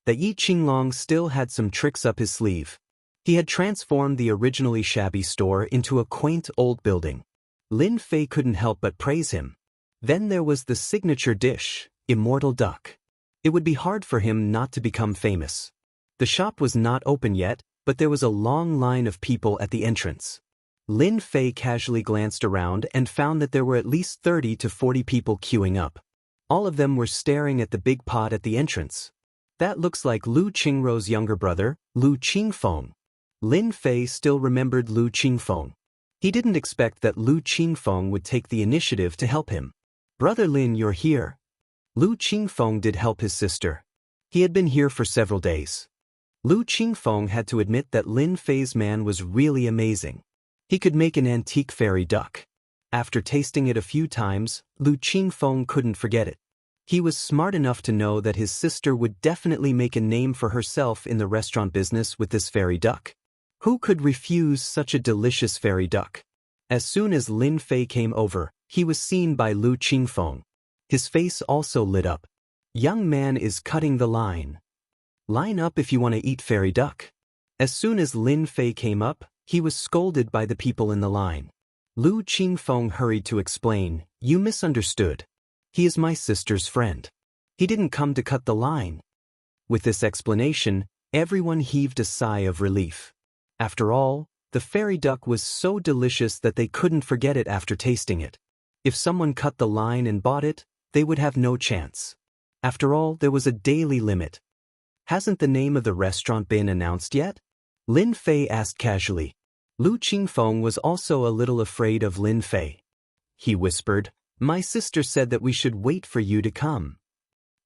that Yi Qinglong still had some tricks up his sleeve. He had transformed the originally shabby store into a quaint old building. Lin Fei couldn't help but praise him. Then there was the signature dish, Immortal duck. It would be hard for him not to become famous. The shop was not open yet, but there was a long line of people at the entrance. Lin Fei casually glanced around and found that there were at least 30 to 40 people queuing up. All of them were staring at the big pot at the entrance. That looks like Lu Qingrou's younger brother, Lu Qingfeng. Lin Fei still remembered Lu Qingfeng. He didn't expect that Lu Qingfeng would take the initiative to help him. "Brother Lin, you're here." Lu Qingfeng did help his sister. He had been here for several days. Lu Qingfeng had to admit that Lin Fei's man was really amazing. He could make an antique fairy duck. After tasting it a few times, Lu Qingfeng couldn't forget it. He was smart enough to know that his sister would definitely make a name for herself in the restaurant business with this fairy duck. Who could refuse such a delicious fairy duck? As soon as Lin Fei came over, he was seen by Lu Qingfeng. His face also lit up. "Young man is cutting the line. Line up if you want to eat fairy duck." As soon as Lin Fei came up, he was scolded by the people in the line. Lu Qingfeng hurried to explain, "You misunderstood. He is my sister's friend. He didn't come to cut the line." With this explanation, everyone heaved a sigh of relief. After all, the fairy duck was so delicious that they couldn't forget it after tasting it. If someone cut the line and bought it, they would have no chance. After all, there was a daily limit. "Hasn't the name of the restaurant been announced yet?" Lin Fei asked casually. Lu Qingfeng was also a little afraid of Lin Fei. He whispered, "My sister said that we should wait for you to come."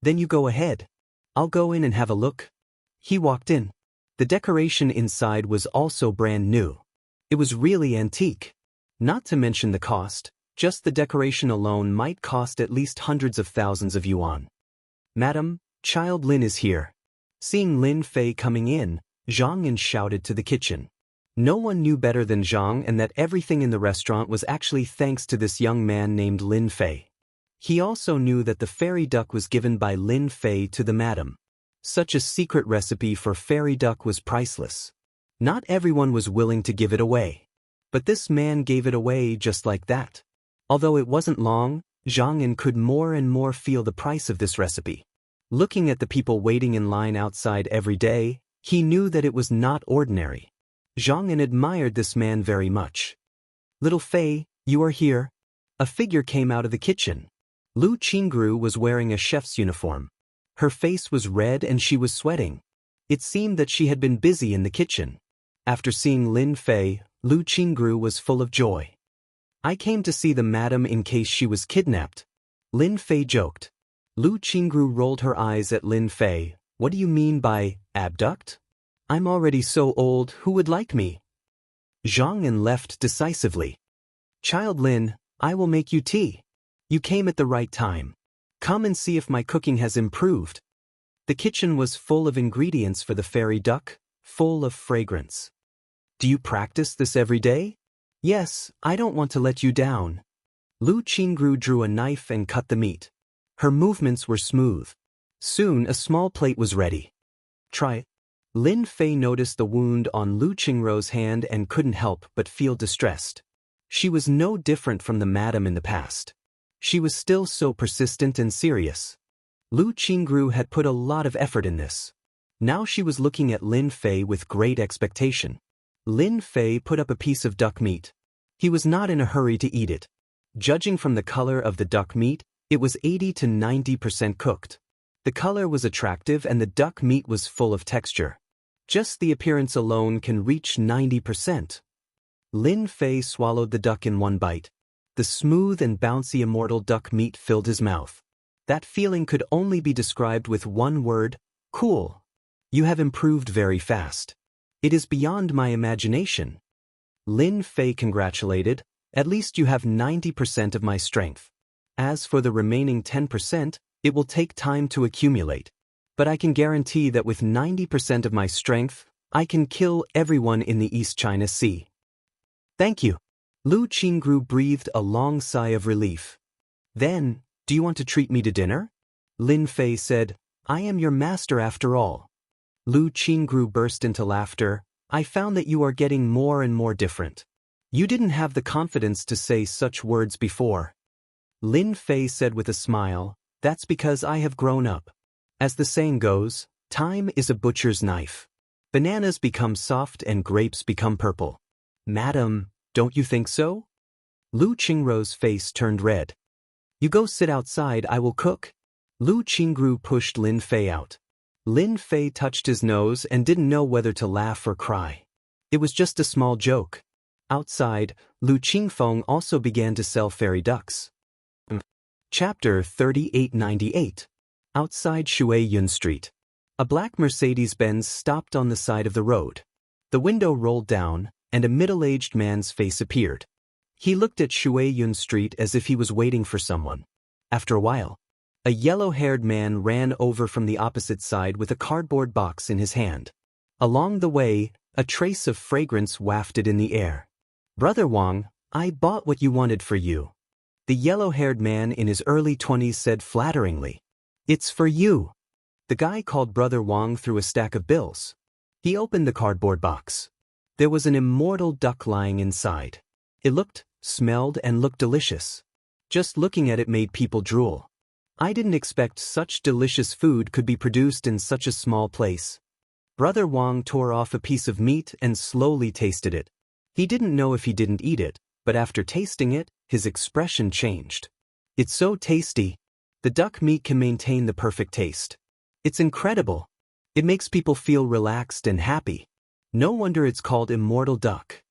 "Then you go ahead. I'll go in and have a look." He walked in. The decoration inside was also brand new. It was really antique. Not to mention the cost, just the decoration alone might cost at least hundreds of thousands of yuan. "Madam, child Lin is here." Seeing Lin Fei coming in, Zhang An shouted to the kitchen. No one knew better than Zhang An that everything in the restaurant was actually thanks to this young man named Lin Fei. He also knew that the fairy duck was given by Lin Fei to the madam. Such a secret recipe for fairy duck was priceless. Not everyone was willing to give it away. But this man gave it away just like that. Although it wasn't long, Zhang An could more and more feel the price of this recipe. Looking at the people waiting in line outside every day, he knew that it was not ordinary. Zhang An admired this man very much. "Little Fei, you are here." A figure came out of the kitchen. Lu Qingru was wearing a chef's uniform. Her face was red and she was sweating. It seemed that she had been busy in the kitchen. After seeing Lin Fei, Lu Qingru was full of joy. "I came to see the madam in case she was kidnapped," Lin Fei joked. Lu Qingru rolled her eyes at Lin Fei. "What do you mean by abduct? I'm already so old, who would like me?" Zhang An left decisively. "Child Lin, I will make you tea. You came at the right time. Come and see if my cooking has improved." The kitchen was full of ingredients for the fairy duck, full of fragrance. "Do you practice this every day?" "Yes, I don't want to let you down." Lu Qingru drew a knife and cut the meat. Her movements were smooth. Soon a small plate was ready. "Try it." Lin Fei noticed the wound on Lu Qingrou's hand and couldn't help but feel distressed. She was no different from the madam in the past. She was still so persistent and serious. Lu Qingru had put a lot of effort in this. Now she was looking at Lin Fei with great expectation. Lin Fei put up a piece of duck meat. He was not in a hurry to eat it. Judging from the color of the duck meat, it was 80 to 90% cooked. The color was attractive and the duck meat was full of texture. Just the appearance alone can reach 90%. Lin Fei swallowed the duck in one bite. The smooth and bouncy immortal duck meat filled his mouth. That feeling could only be described with one word: cool. "You have improved very fast. It is beyond my imagination." Lin Fei congratulated. "At least you have 90% of my strength. As for the remaining 10%, it will take time to accumulate. But I can guarantee that with 90% of my strength, I can kill everyone in the East China Sea." "Thank you." Lu Qingru breathed a long sigh of relief. "Then, do you want to treat me to dinner?" Lin Fei said, "I am your master after all. Lu Qingru burst into laughter. I found that you are getting more and more different. You didn't have the confidence to say such words before. Lin Fei said with a smile, that's because I have grown up. As the saying goes, time is a butcher's knife. Bananas become soft and grapes become purple. Madam, don't you think so? Lu Qingru's face turned red. You go sit outside, I will cook. Lu Qingru pushed Lin Fei out. Lin Fei touched his nose and didn't know whether to laugh or cry. It was just a small joke. Outside, Lu Qingfeng also began to sell fairy ducks. Chapter 3898. Outside Shuiyun Street. A black Mercedes-Benz stopped on the side of the road. The window rolled down, and a middle-aged man's face appeared. He looked at Shuiyun Street as if he was waiting for someone. After a while, a yellow-haired man ran over from the opposite side with a cardboard box in his hand. Along the way, a trace of fragrance wafted in the air. Brother Wang, I bought what you wanted for you. The yellow-haired man in his early 20s said flatteringly. It's for you. The guy called Brother Wang through a stack of bills. He opened the cardboard box. There was an immortal duck lying inside. It looked, smelled, and looked delicious. Just looking at it made people drool. I didn't expect such delicious food could be produced in such a small place. Brother Wang tore off a piece of meat and slowly tasted it. He didn't know if he didn't eat it, but after tasting it, his expression changed. It's so tasty. The duck meat can maintain the perfect taste. It's incredible. It makes people feel relaxed and happy. No wonder it's called Immortal Duck.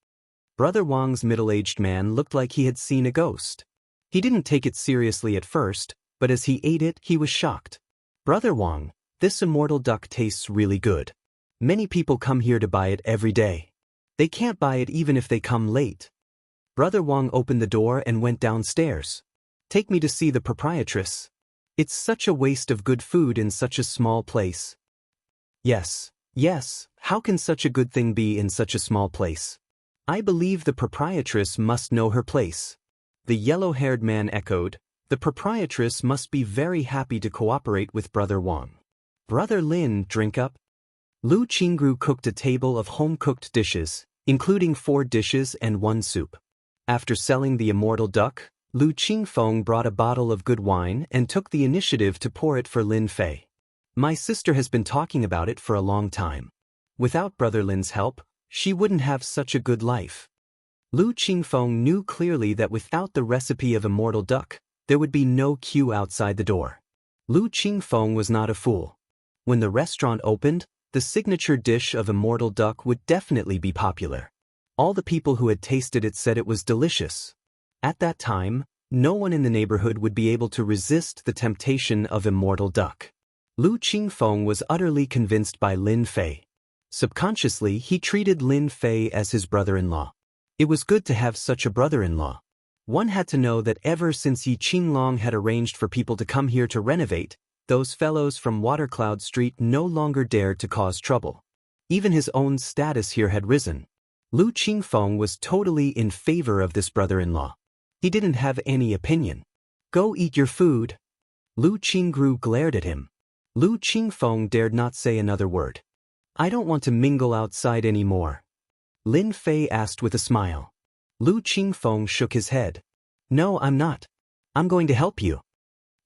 Brother Wang's middle-aged man looked like he had seen a ghost. He didn't take it seriously at first, but as he ate it, he was shocked. Brother Wang, this immortal duck tastes really good. Many people come here to buy it every day. They can't buy it even if they come late. Brother Wang opened the door and went downstairs. Take me to see the proprietress. It's such a waste of good food in such a small place. Yes, how can such a good thing be in such a small place? I believe the proprietress must know her place. The yellow-haired man echoed. The proprietress must be very happy to cooperate with Brother Wang. Brother Lin, drink up. Lu Qingru cooked a table of home-cooked dishes, including 4 dishes and 1 soup. After selling the immortal duck, Lu Qingfeng brought a bottle of good wine and took the initiative to pour it for Lin Fei. My sister has been talking about it for a long time. Without Brother Lin's help, she wouldn't have such a good life. Lu Qingfeng knew clearly that without the recipe of immortal duck, there would be no queue outside the door. Lu Qingfeng was not a fool. When the restaurant opened, the signature dish of immortal duck would definitely be popular. All the people who had tasted it said it was delicious. At that time, no one in the neighborhood would be able to resist the temptation of immortal duck. Lu Qingfeng was utterly convinced by Lin Fei. Subconsciously, he treated Lin Fei as his brother-in-law. It was good to have such a brother-in-law. One had to know that ever since Yi Qinglong had arranged for people to come here to renovate, those fellows from Watercloud Street no longer dared to cause trouble. Even his own status here had risen. Lu Qingfeng was totally in favor of this brother-in-law. He didn't have any opinion. Go eat your food. Lu Qingru glared at him. Lu Qingfeng dared not say another word. I don't want to mingle outside anymore. Lin Fei asked with a smile. Lu Qingfeng shook his head. No, I'm not. I'm going to help you.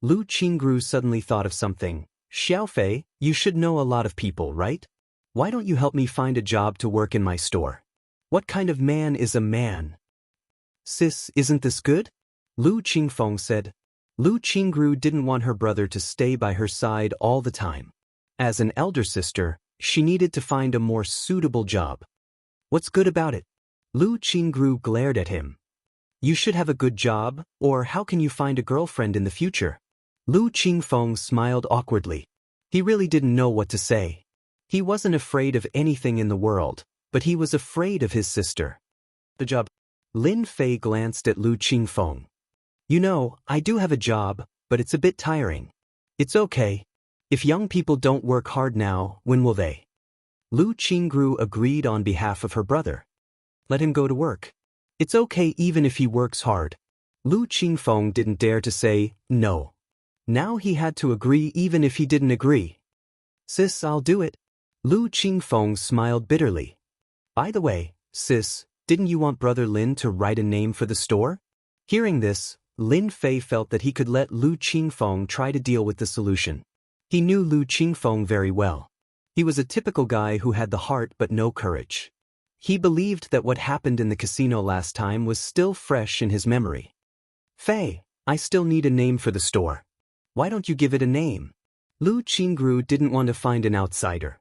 Lu Qingru suddenly thought of something. Xiaofei, you should know a lot of people, right? Why don't you help me find a job to work in my store? What kind of man is a man? Sis, isn't this good? Lu Qingfeng said. Lu Qingru didn't want her brother to stay by her side all the time. As an elder sister, she needed to find a more suitable job. What's good about it? Lu Qingru glared at him. You should have a good job, or how can you find a girlfriend in the future? Lu Qingfeng smiled awkwardly. He really didn't know what to say. He wasn't afraid of anything in the world, but he was afraid of his sister. The job. Lin Fei glanced at Lu Qingfeng. You know, I do have a job, but it's a bit tiring. It's okay. If young people don't work hard now, when will they? Lu Qingru agreed on behalf of her brother. Let him go to work. It's okay even if he works hard. Lu Qingfeng didn't dare to say no. Now he had to agree even if he didn't agree. Sis, I'll do it. Lu Qingfeng smiled bitterly. By the way, sis, didn't you want Brother Lin to write a name for the store? Hearing this, Lin Fei felt that he could let Lu Qingfeng try to deal with the solution. He knew Lu Qingfeng very well. He was a typical guy who had the heart but no courage. He believed that what happened in the casino last time was still fresh in his memory. Fei, I still need a name for the store. Why don't you give it a name? Lu Qingru didn't want to find an outsider.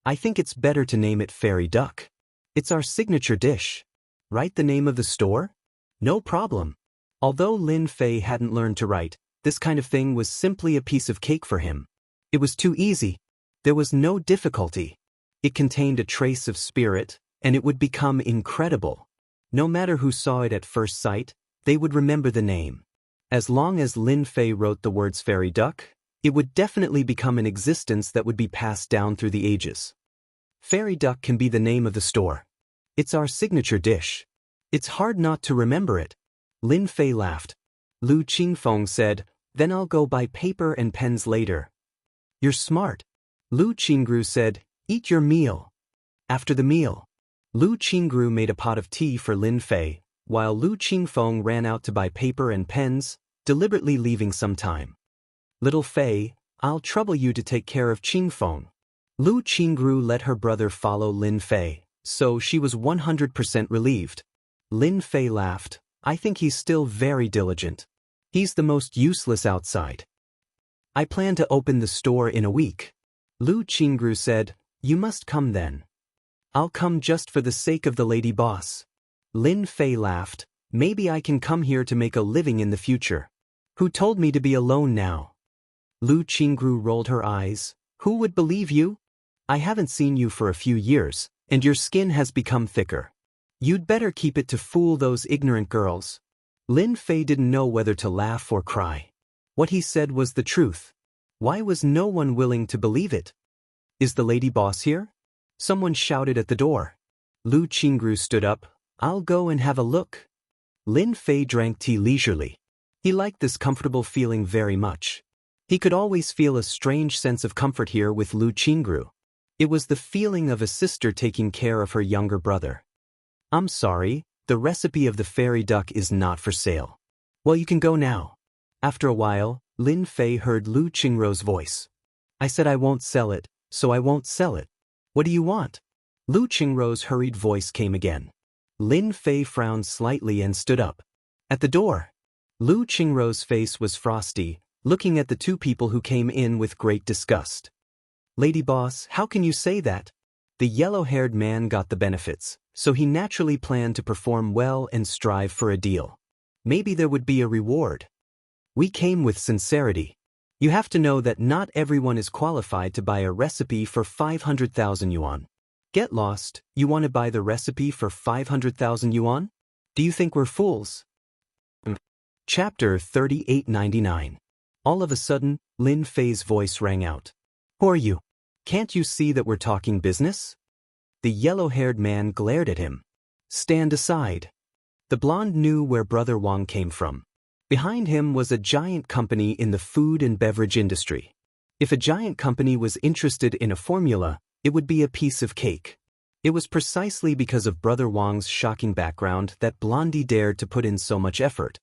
I think it's better to name it Fairy Duck. It's our signature dish. Write the name of the store? No problem. Although Lin Fei hadn't learned to write, this kind of thing was simply a piece of cake for him. It was too easy. There was no difficulty. It contained a trace of spirit, and it would become incredible. No matter who saw it at first sight, they would remember the name. As long as Lin Fei wrote the words Fairy Duck, it would definitely become an existence that would be passed down through the ages. Fairy Duck can be the name of the store. It's our signature dish. It's hard not to remember it. Lin Fei laughed. Lu Qingfeng said, then I'll go buy paper and pens later. You're smart. Lu Qingru said, eat your meal. After the meal, Lu Qingru made a pot of tea for Lin Fei, while Lu Qingfeng ran out to buy paper and pens, deliberately leaving some time. Little Fei, I'll trouble you to take care of Qingfeng. Lu Qingru let her brother follow Lin Fei, so she was 100% relieved. Lin Fei laughed. I think he's still very diligent. He's the most useless outside. I plan to open the store in a week. Lu Qingru said, you must come then. I'll come just for the sake of the lady boss. Lin Fei laughed. Maybe I can come here to make a living in the future. Who told me to be alone now? Lu Qingru rolled her eyes. Who would believe you? I haven't seen you for a few years, and your skin has become thicker. You'd better keep it to fool those ignorant girls. Lin Fei didn't know whether to laugh or cry. What he said was the truth. Why was no one willing to believe it? Is the lady boss here? Someone shouted at the door. Lu Qingru stood up. I'll go and have a look. Lin Fei drank tea leisurely. He liked this comfortable feeling very much. He could always feel a strange sense of comfort here with Lu Qingru. It was the feeling of a sister taking care of her younger brother. I'm sorry, the recipe of the fairy duck is not for sale. Well, you can go now. After a while, Lin Fei heard Lu Qingru's voice. I said I won't sell it, so I won't sell it. What do you want? Lu Qingru's hurried voice came again. Lin Fei frowned slightly and stood up. At the door, Lu Qingru's face was frosty, looking at the two people who came in with great disgust. Lady boss, how can you say that? The yellow-haired man got the benefits, so he naturally planned to perform well and strive for a deal. Maybe there would be a reward. We came with sincerity. You have to know that not everyone is qualified to buy a recipe for 500,000 yuan. Get lost, you want to buy the recipe for 500,000 yuan? Do you think we're fools? Chapter 3899. All of a sudden, Lin Fei's voice rang out. Who are you? Can't you see that we're talking business? The yellow-haired man glared at him. Stand aside. The blonde knew where Brother Wang came from. Behind him was a giant company in the food and beverage industry. If a giant company was interested in a formula, it would be a piece of cake. It was precisely because of Brother Wang's shocking background that Blondie dared to put in so much effort.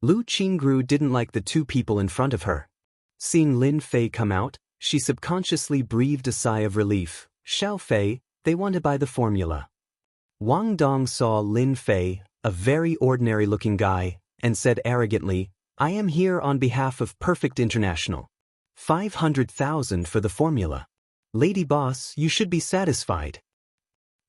Lu Qingru didn't like the two people in front of her. Seeing Lin Fei come out, she subconsciously breathed a sigh of relief. Xiao Fei, they want to buy the formula. Wang Dong saw Lin Fei, a very ordinary-looking guy, and said arrogantly, I am here on behalf of Perfect International. 500,000 for the formula. Lady boss, you should be satisfied.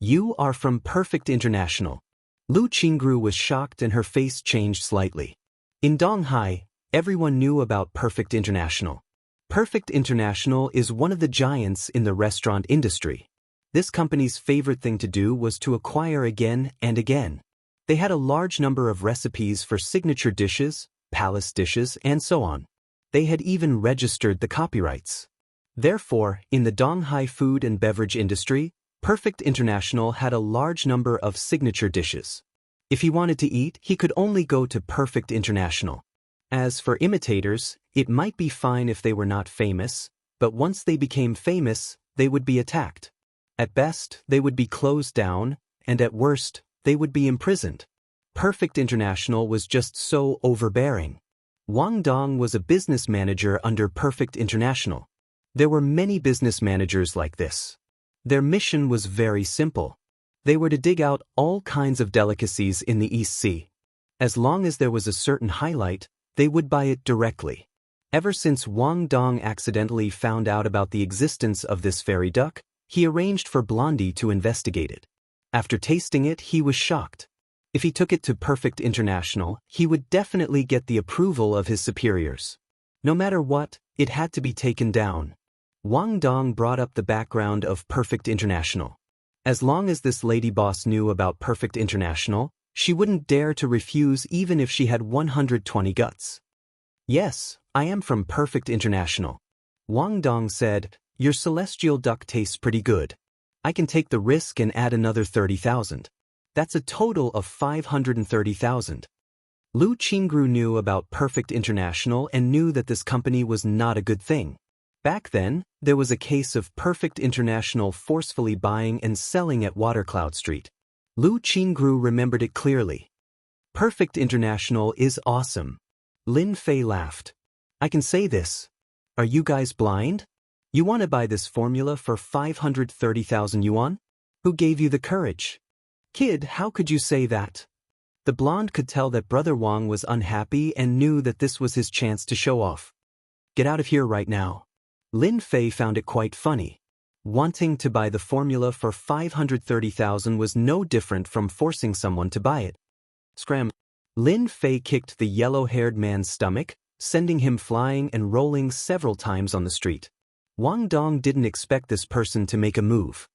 You are from Perfect International. Lu Qingru was shocked and her face changed slightly. In Donghai, everyone knew about Perfect International. Perfect International is one of the giants in the restaurant industry. This company's favorite thing to do was to acquire again and again. They had a large number of recipes for signature dishes, palace dishes, and so on. They had even registered the copyrights. Therefore, in the Donghai food and beverage industry, Perfect International had a large number of signature dishes. If he wanted to eat, he could only go to Perfect International. As for imitators, it might be fine if they were not famous, but once they became famous, they would be attacked. At best, they would be closed down, and at worst, they would be imprisoned. Perfect International was just so overbearing. Wang Dong was a business manager under Perfect International. There were many business managers like this. Their mission was very simple. They were to dig out all kinds of delicacies in the East Sea. As long as there was a certain highlight, they would buy it directly. Ever since Wang Dong accidentally found out about the existence of this fairy duck, he arranged for Blondie to investigate it. After tasting it, he was shocked. If he took it to Perfect International, he would definitely get the approval of his superiors. No matter what, it had to be taken down. Wang Dong brought up the background of Perfect International. As long as this lady boss knew about Perfect International, she wouldn't dare to refuse even if she had 120 guts. Yes, I am from Perfect International. Wang Dong said, your celestial duck tastes pretty good. I can take the risk and add another 30,000. That's a total of 530,000. Lu Qingru knew about Perfect International and knew that this company was not a good thing. Back then, there was a case of Perfect International forcefully buying and selling at Watercloud Street. Lu Qingru remembered it clearly. Perfect International is awesome. Lin Fei laughed. I can say this. Are you guys blind? You want to buy this formula for 530,000 yuan? Who gave you the courage? Kid, how could you say that? The blonde could tell that Brother Wang was unhappy and knew that this was his chance to show off. Get out of here right now. Lin Fei found it quite funny. Wanting to buy the formula for 530,000 was no different from forcing someone to buy it. Scram. Lin Fei kicked the yellow-haired man's stomach, sending him flying and rolling several times on the street. Wang Dong didn't expect this person to make a move.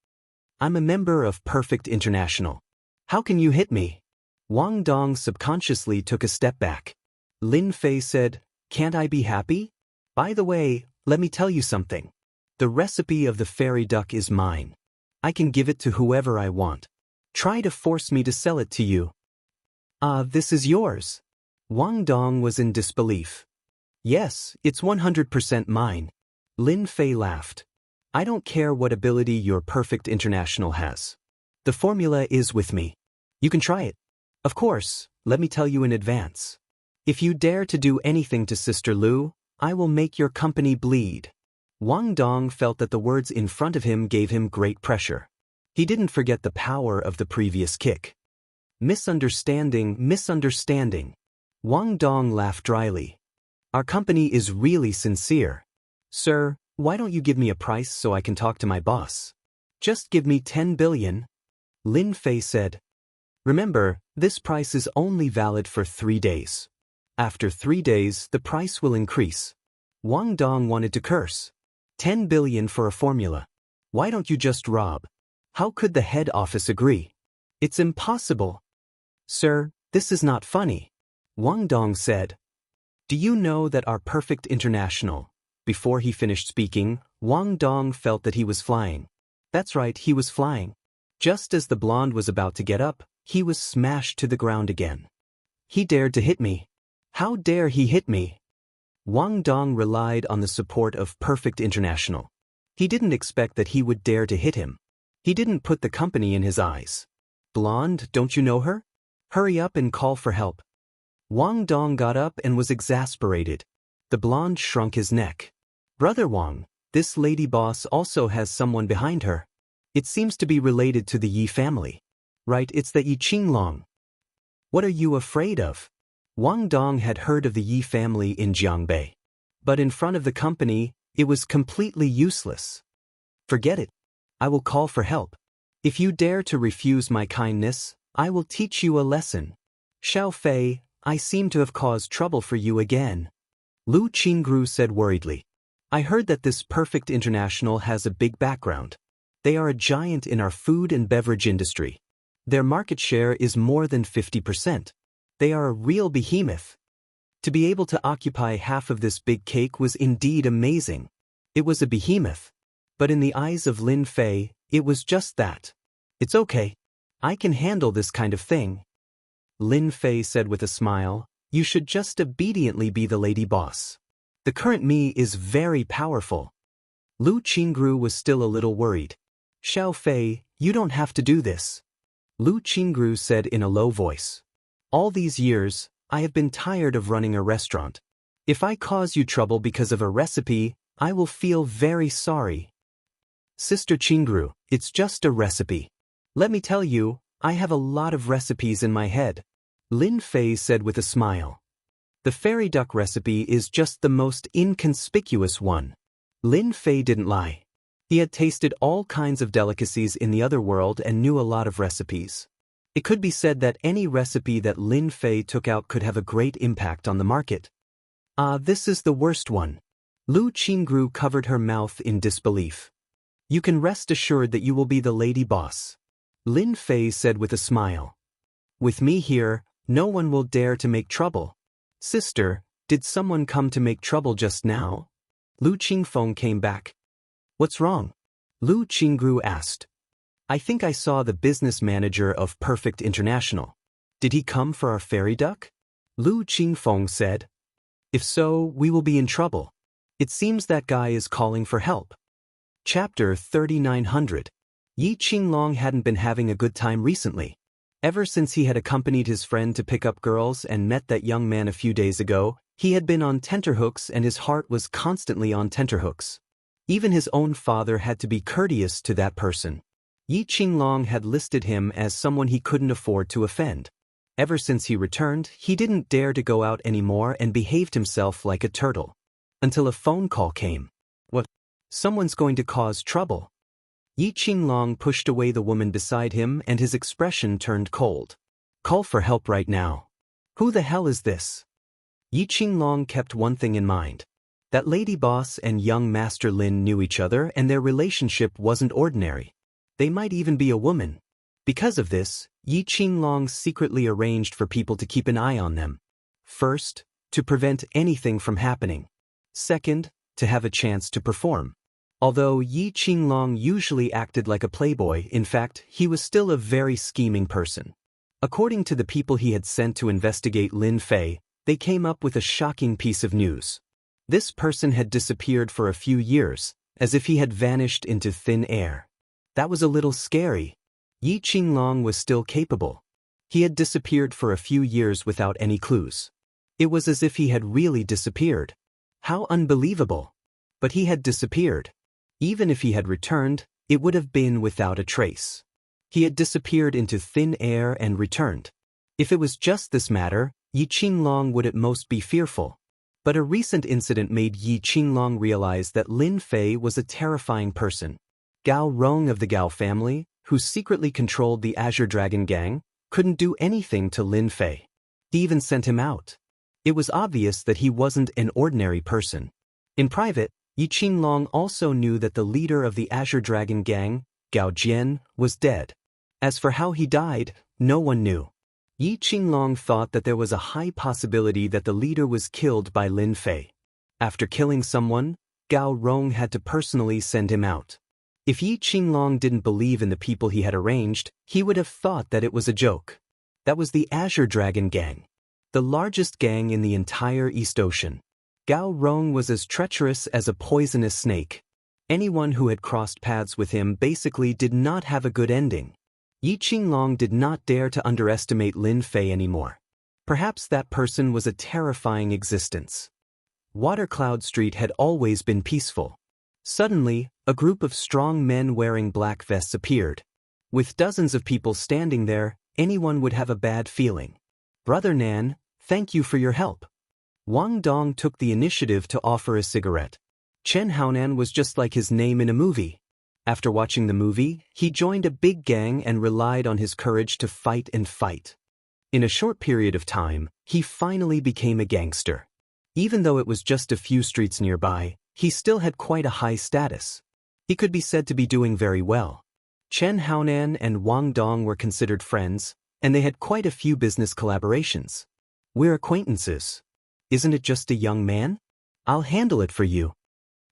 I'm a member of Perfect International. How can you hit me? Wang Dong subconsciously took a step back. Lin Fei said, can't I be happy? By the way, let me tell you something. The recipe of the fairy duck is mine. I can give it to whoever I want. Try to force me to sell it to you. This is yours. Wang Dong was in disbelief. Yes, it's 100% mine. Lin Fei laughed. I don't care what ability your Perfect International has. The formula is with me. You can try it. Of course, let me tell you in advance. If you dare to do anything to Sister Lu, I will make your company bleed. Wang Dong felt that the words in front of him gave him great pressure. He didn't forget the power of the previous kick. Misunderstanding, misunderstanding. Wang Dong laughed dryly. Our company is really sincere. Sir, why don't you give me a price so I can talk to my boss? Just give me 10 billion. Lin Fei said. Remember, this price is only valid for 3 days. After 3 days, the price will increase. Wang Dong wanted to curse. 10 billion for a formula. Why don't you just rob? How could the head office agree? It's impossible. Sir, this is not funny. Wang Dong said. Do you know that our Perfect International? Before he finished speaking, Wang Dong felt that he was flying. That's right, he was flying. Just as the blonde was about to get up, he was smashed to the ground again. He dared to hit me. How dare he hit me? Wang Dong relied on the support of Perfect International. He didn't expect that he would dare to hit him. He didn't put the company in his eyes. Blonde, don't you know her? Hurry up and call for help. Wang Dong got up and was exasperated. The blonde shrunk his neck. Brother Wang, this lady boss also has someone behind her. It seems to be related to the Yi family. Right, it's the Yi Qinglong. What are you afraid of? Wang Dong had heard of the Yi family in Jiangbei. But in front of the company, it was completely useless. Forget it. I will call for help. If you dare to refuse my kindness, I will teach you a lesson. Xiao Fei, I seem to have caused trouble for you again. Lu Qingru said worriedly. I heard that this Perfect International has a big background. They are a giant in our food and beverage industry. Their market share is more than 50%. They are a real behemoth. To be able to occupy half of this big cake was indeed amazing. It was a behemoth. But in the eyes of Lin Fei, it was just that. It's okay. I can handle this kind of thing. Lin Fei said with a smile, you should just obediently be the lady boss. The current me is very powerful. Lu Qingru was still a little worried. Xiao Fei, you don't have to do this. Lu Qingru said in a low voice. All these years, I have been tired of running a restaurant. If I cause you trouble because of a recipe, I will feel very sorry. Sister Qingru, it's just a recipe. Let me tell you, I have a lot of recipes in my head. Lin Fei said with a smile. The fairy duck recipe is just the most inconspicuous one. Lin Fei didn't lie. He had tasted all kinds of delicacies in the other world and knew a lot of recipes. It could be said that any recipe that Lin Fei took out could have a great impact on the market. This is the worst one. Lu Qingru covered her mouth in disbelief. You can rest assured that you will be the lady boss. Lin Fei said with a smile. With me here, no one will dare to make trouble. Sister, did someone come to make trouble just now? Lu Qingfeng came back. What's wrong? Lu Qingru asked. I think I saw the business manager of Perfect International. Did he come for our fairy duck? Lu Qingfeng said. If so, we will be in trouble. It seems that guy is calling for help. Chapter 3900. Yi Qinglong hadn't been having a good time recently. Ever since he had accompanied his friend to pick up girls and met that young man a few days ago, he had been on tenterhooks and his heart was constantly on tenterhooks. Even his own father had to be courteous to that person. Yi Qinglong had listed him as someone he couldn't afford to offend. Ever since he returned, he didn't dare to go out anymore and behaved himself like a turtle. Until a phone call came. What? Someone's going to cause trouble. Yi Qinglong pushed away the woman beside him and his expression turned cold. Call for help right now. Who the hell is this? Yi Qinglong kept one thing in mind. That lady boss and young Master Lin knew each other and their relationship wasn't ordinary. They might even be a woman. Because of this, Yi Qinglong secretly arranged for people to keep an eye on them. First, to prevent anything from happening. Second, to have a chance to perform. Although Yi Qinglong usually acted like a playboy, in fact, he was still a very scheming person. According to the people he had sent to investigate Lin Fei, they came up with a shocking piece of news. This person had disappeared for a few years, as if he had vanished into thin air. That was a little scary. Yi Qinglong was still capable. He had disappeared for a few years without any clues. It was as if he had really disappeared. How unbelievable! But he had disappeared. Even if he had returned, it would have been without a trace. He had disappeared into thin air and returned. If it was just this matter, Yi Qinglong would at most be fearful. But a recent incident made Yi Qinglong realize that Lin Fei was a terrifying person. Gao Rong of the Gao family, who secretly controlled the Azure Dragon Gang, couldn't do anything to Lin Fei. He even sent him out. It was obvious that he wasn't an ordinary person. In private, Yi Qinglong also knew that the leader of the Azure Dragon Gang, Gao Jian, was dead. As for how he died, no one knew. Yi Qinglong thought that there was a high possibility that the leader was killed by Lin Fei. After killing someone, Gao Rong had to personally send him out. If Yi Qinglong didn't believe in the people he had arranged, he would have thought that it was a joke. That was the Azure Dragon Gang, the largest gang in the entire East Ocean. Gao Rong was as treacherous as a poisonous snake. Anyone who had crossed paths with him basically did not have a good ending. Yi Qinglong did not dare to underestimate Lin Fei anymore. Perhaps that person was a terrifying existence. Watercloud Street had always been peaceful. Suddenly, a group of strong men wearing black vests appeared. With dozens of people standing there, anyone would have a bad feeling. Brother Nan, thank you for your help. Wang Dong took the initiative to offer a cigarette. Chen Haonan was just like his name in a movie. After watching the movie, he joined a big gang and relied on his courage to fight and fight. In a short period of time, he finally became a gangster. Even though it was just a few streets nearby, he still had quite a high status. He could be said to be doing very well. Chen Haonan and Wang Dong were considered friends, and they had quite a few business collaborations. We're acquaintances. Isn't it just a young man? I'll handle it for you.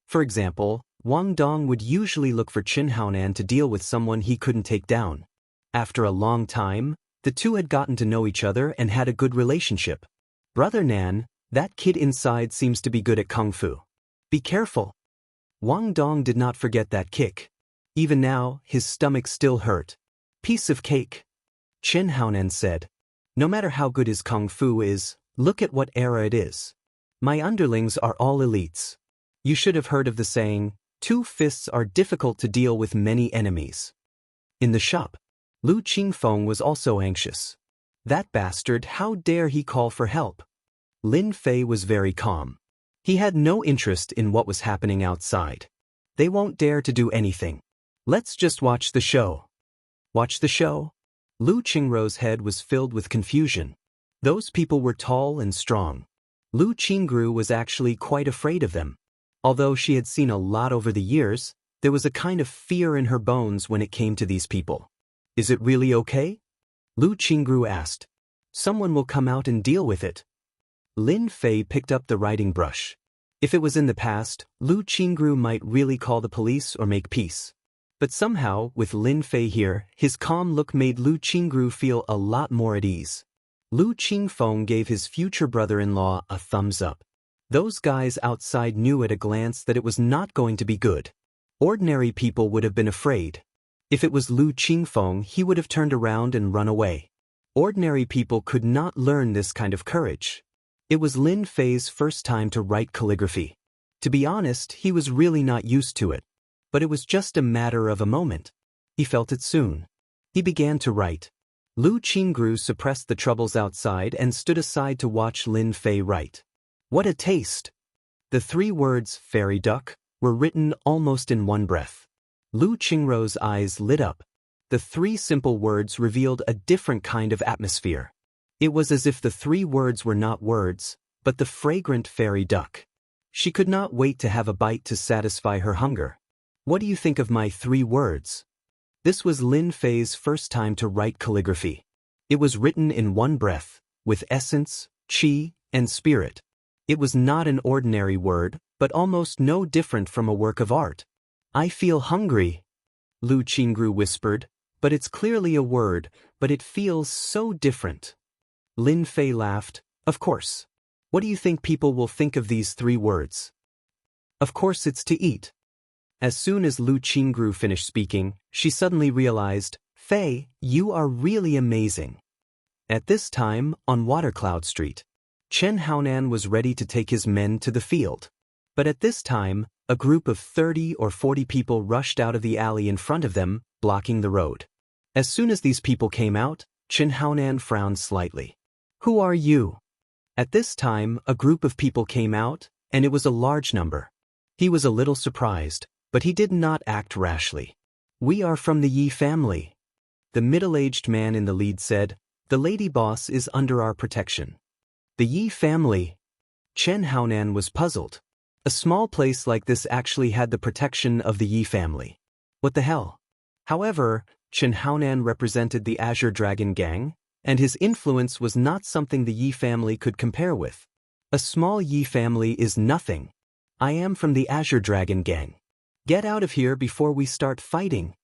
For example, Wang Dong would usually look for Chen Haonan to deal with someone he couldn't take down. After a long time, the two had gotten to know each other and had a good relationship. Brother Nan, that kid inside seems to be good at kung fu. Be careful. Wang Dong did not forget that kick. Even now, his stomach still hurt. Piece of cake. Chen Haonan said. No matter how good his kung fu is, look at what era it is. My underlings are all elites. You should have heard of the saying, 2 fists are difficult to deal with many enemies. In the shop, Lu Qingfeng was also anxious. That bastard, how dare he call for help? Lin Fei was very calm. He had no interest in what was happening outside. They won't dare to do anything. Let's just watch the show. Watch the show? Lu Qingruo's head was filled with confusion. Those people were tall and strong. Lu Qingru was actually quite afraid of them. Although she had seen a lot over the years, there was a kind of fear in her bones when it came to these people. Is it really okay? Lu Qingru asked. Someone will come out and deal with it. Lin Fei picked up the writing brush. If it was in the past, Lu Qingru might really call the police or make peace. But somehow, with Lin Fei here, his calm look made Lu Qingru feel a lot more at ease. Lu Qingfeng gave his future brother-in-law a thumbs up. Those guys outside knew at a glance that it was not going to be good. Ordinary people would have been afraid. If it was Lu Qingfeng, he would have turned around and run away. Ordinary people could not learn this kind of courage. It was Lin Fei's first time to write calligraphy. To be honest, he was really not used to it. But it was just a matter of a moment. He felt it soon. He began to write. Lu Qingru suppressed the troubles outside and stood aside to watch Lin Fei write. What a taste! The 3 words, fairy duck, were written almost in one breath. Lu Qingruo's eyes lit up. The 3 simple words revealed a different kind of atmosphere. It was as if the 3 words were not words, but the fragrant fairy duck. She could not wait to have a bite to satisfy her hunger. What do you think of my 3 words? This was Lin Fei's first time to write calligraphy. It was written in one breath, with essence, qi, and spirit. It was not an ordinary word, but almost no different from a work of art. I feel hungry, Lu Qingru whispered, but it's clearly a word, but it feels so different. Lin Fei laughed. Of course. What do you think people will think of these 3 words? Of course it's to eat. As soon as Lu Qingru finished speaking, she suddenly realized, Fei, you are really amazing. At this time, on Watercloud Street, Chen Haonan was ready to take his men to the field. But at this time, a group of 30 or 40 people rushed out of the alley in front of them, blocking the road. As soon as these people came out, Chen Haonan frowned slightly. Who are you? At this time, a group of people came out, and it was a large number. He was a little surprised, but he did not act rashly. We are from the Yi family. The middle-aged man in the lead said, the lady boss is under our protection. The Yi family? Chen Haonan was puzzled. A small place like this actually had the protection of the Yi family. What the hell? However, Chen Haonan represented the Azure Dragon Gang, and his influence was not something the Yi family could compare with. A small Yi family is nothing. I am from the Azure Dragon Gang. Get out of here before we start fighting.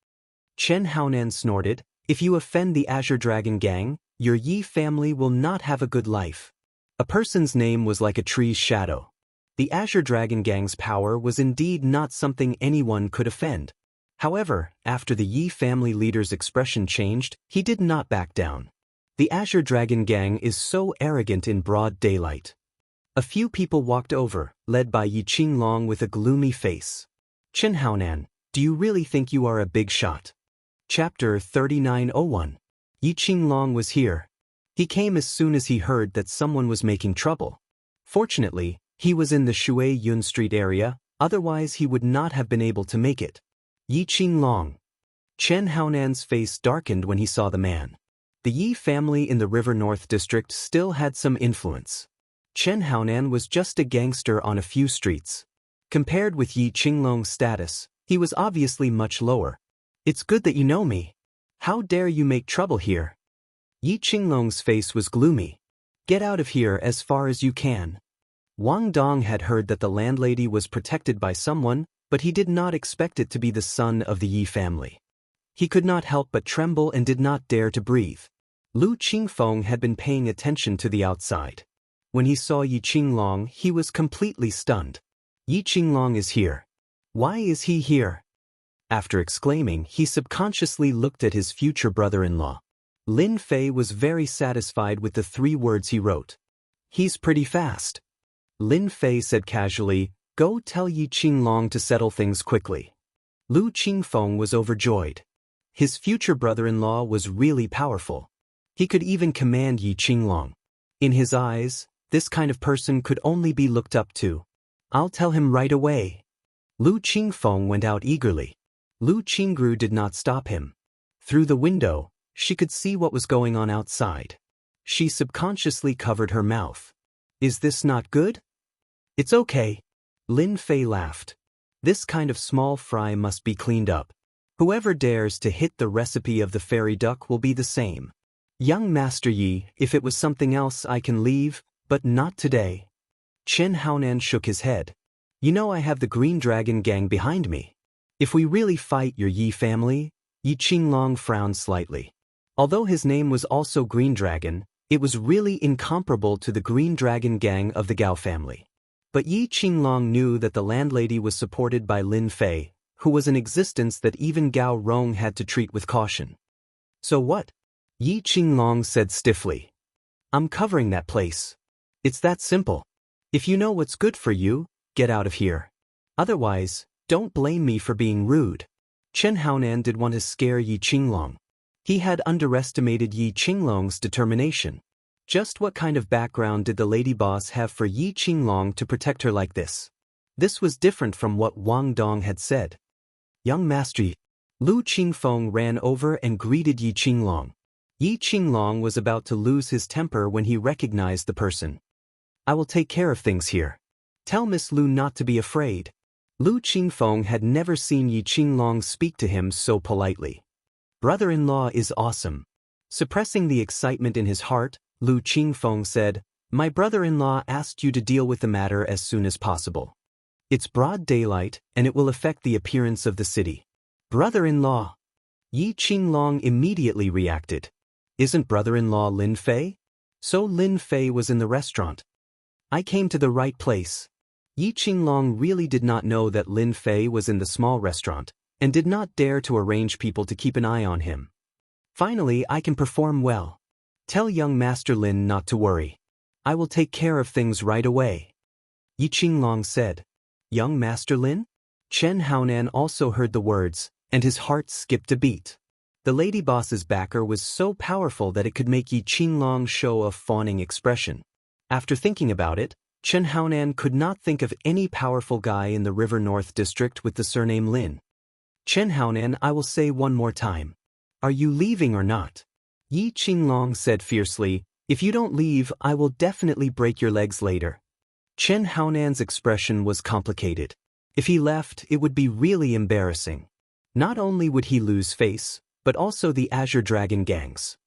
Chen Haonan snorted, if you offend the Azure Dragon Gang, your Yi family will not have a good life. A person's name was like a tree's shadow. The Azure Dragon Gang's power was indeed not something anyone could offend. However, after the Yi family leader's expression changed, he did not back down. The Azure Dragon Gang is so arrogant in broad daylight. A few people walked over, led by Yi Qinglong with a gloomy face. Chen Haonan, do you really think you are a big shot? Chapter 3901. Yi Qinglong was here. He came as soon as he heard that someone was making trouble. Fortunately, he was in the Shui Yun Street area, otherwise he would not have been able to make it. Yi Qinglong. Chen Haonan's face darkened when he saw the man. The Yi family in the River North district still had some influence. Chen Haonan was just a gangster on a few streets. Compared with Yi Qinglong's status, he was obviously much lower. It's good that you know me. How dare you make trouble here? Yi Qinglong's face was gloomy. Get out of here as far as you can. Wang Dong had heard that the landlady was protected by someone, but he did not expect it to be the son of the Yi family. He could not help but tremble and did not dare to breathe. Lu Qingfeng had been paying attention to the outside. When he saw Yi Qinglong, he was completely stunned. Yi Qinglong is here. Why is he here? After exclaiming, he subconsciously looked at his future brother-in-law. Lin Fei was very satisfied with the 3 words he wrote. He's pretty fast. Lin Fei said casually, go tell Yi Qinglong to settle things quickly. Lu Qingfeng was overjoyed. His future brother-in-law was really powerful. He could even command Yi Qinglong. In his eyes, this kind of person could only be looked up to. I'll tell him right away. Lu Qingfeng went out eagerly. Lu Qingru did not stop him. Through the window, she could see what was going on outside. She subconsciously covered her mouth. Is this not good? It's okay. Lin Fei laughed. This kind of small fry must be cleaned up. Whoever dares to hit the recipe of the fairy duck will be the same. Young Master Yi, if it was something else I can leave, but not today. Chen Haonan shook his head. You know I have the Green Dragon gang behind me. If we really fight your Yi family, Yi Qinglong frowned slightly. Although his name was also Green Dragon, it was really incomparable to the Green Dragon gang of the Gao family. But Yi Qinglong knew that the landlady was supported by Lin Fei, who was an existence that even Gao Rong had to treat with caution. So what? Yi Qinglong said stiffly. I'm covering that place. It's that simple. If you know what's good for you, get out of here. Otherwise, don't blame me for being rude. Chen Haonan did want to scare Yi Qinglong. He had underestimated Yi Qinglong's determination. Just what kind of background did the lady boss have for Yi Qinglong to protect her like this? This was different from what Wang Dong had said. Young Master Yi. Lu Qingfeng ran over and greeted Yi Qinglong. Yi Qinglong was about to lose his temper when he recognized the person. I will take care of things here. Tell Miss Lu not to be afraid. Lu Qingfeng had never seen Yi Qinglong speak to him so politely. Brother-in-law is awesome. Suppressing the excitement in his heart, Lu Qingfeng said, My brother-in-law asked you to deal with the matter as soon as possible. It's broad daylight, and it will affect the appearance of the city. Brother-in-law. Yi Qinglong immediately reacted. Isn't brother-in-law Lin Fei? So Lin Fei was in the restaurant. I came to the right place. Yi Qinglong really did not know that Lin Fei was in the small restaurant, and did not dare to arrange people to keep an eye on him. Finally, I can perform well. Tell young Master Lin not to worry. I will take care of things right away. Yi Qinglong said. Young Master Lin? Chen Haonan also heard the words, and his heart skipped a beat. The lady boss's backer was so powerful that it could make Yi Qinglong show a fawning expression. After thinking about it, Chen Haonan could not think of any powerful guy in the River North district with the surname Lin. Chen Haonan, I will say one more time. Are you leaving or not? Yi Qinglong said fiercely, If you don't leave, I will definitely break your legs later. Chen Haonan's expression was complicated. If he left, it would be really embarrassing. Not only would he lose face, but also the Azure Dragon gangs.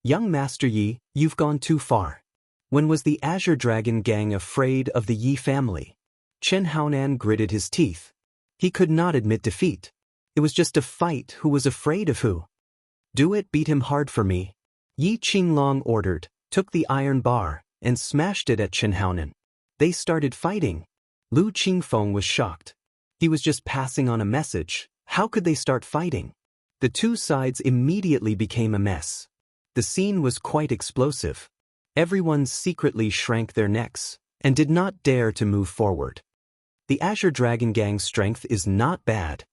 Young Master Yi, you've gone too far. When was the Azure Dragon gang afraid of the Yi family? Chen Haonan gritted his teeth. He could not admit defeat. It was just a fight. Who was afraid of who? Do it, beat him hard for me. Yi Qinglong ordered, took the iron bar, and smashed it at Chen Haonan. They started fighting. Lu Qingfeng was shocked. He was just passing on a message. How could they start fighting? The two sides immediately became a mess. The scene was quite explosive. Everyone secretly shrank their necks, and did not dare to move forward. The Azure Dragon gang's strength is not bad.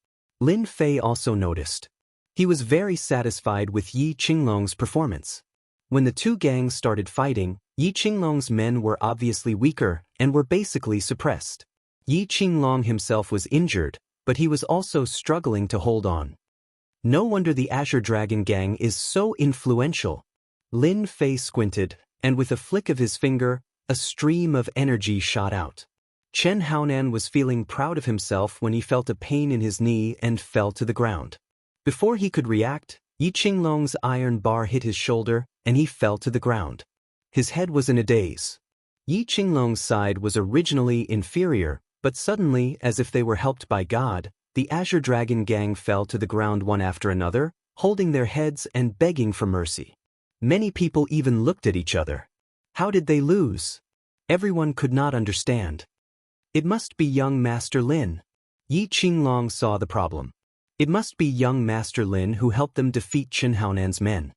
Lin Fei also noticed. He was very satisfied with Yi Qinglong's performance. When the two gangs started fighting, Yi Qinglong's men were obviously weaker and were basically suppressed. Yi Qinglong himself was injured, but he was also struggling to hold on. No wonder the Azure Dragon gang is so influential. Lin Fei squinted, and with a flick of his finger, a stream of energy shot out. Chen Haonan was feeling proud of himself when he felt a pain in his knee and fell to the ground. Before he could react, Yi Qinglong's iron bar hit his shoulder, and he fell to the ground. His head was in a daze. Yi Qinglong's side was originally inferior, but suddenly, as if they were helped by God, the Azure Dragon gang fell to the ground one after another, holding their heads and begging for mercy. Many people even looked at each other. How did they lose? Everyone could not understand. It must be young Master Lin. Yi Qinglong saw the problem. It must be young Master Lin who helped them defeat Chen Haonan's men.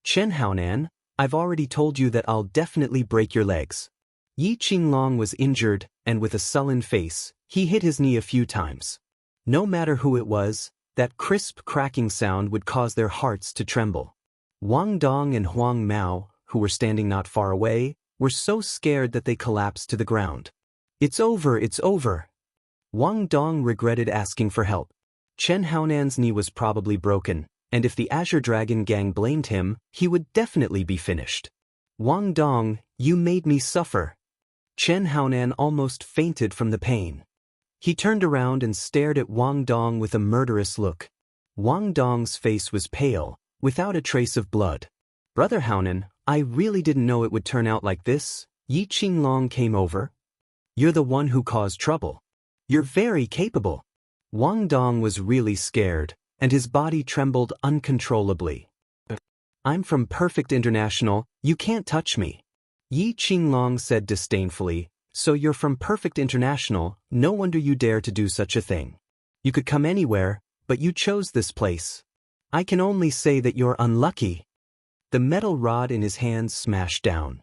Chen Haonan, I've already told you that I'll definitely break your legs. Yi Qinglong was injured, and with a sullen face, he hit his knee a few times. No matter who it was, that crisp cracking sound would cause their hearts to tremble. Wang Dong and Huang Mao, who were standing not far away, were so scared that they collapsed to the ground. It's over, it's over. Wang Dong regretted asking for help. Chen Haonan's knee was probably broken, and if the Azure Dragon gang blamed him, he would definitely be finished. Wang Dong, you made me suffer. Chen Haonan almost fainted from the pain. He turned around and stared at Wang Dong with a murderous look. Wang Dong's face was pale, without a trace of blood. Brother Haonan, I really didn't know it would turn out like this. Yi Qinglong came over. You're the one who caused trouble. You're very capable. Wang Dong was really scared, and his body trembled uncontrollably. I'm from Perfect International, you can't touch me. Yi Qinglong said disdainfully, so you're from Perfect International, no wonder you dare to do such a thing. You could come anywhere, but you chose this place. I can only say that you're unlucky. The metal rod in his hands smashed down.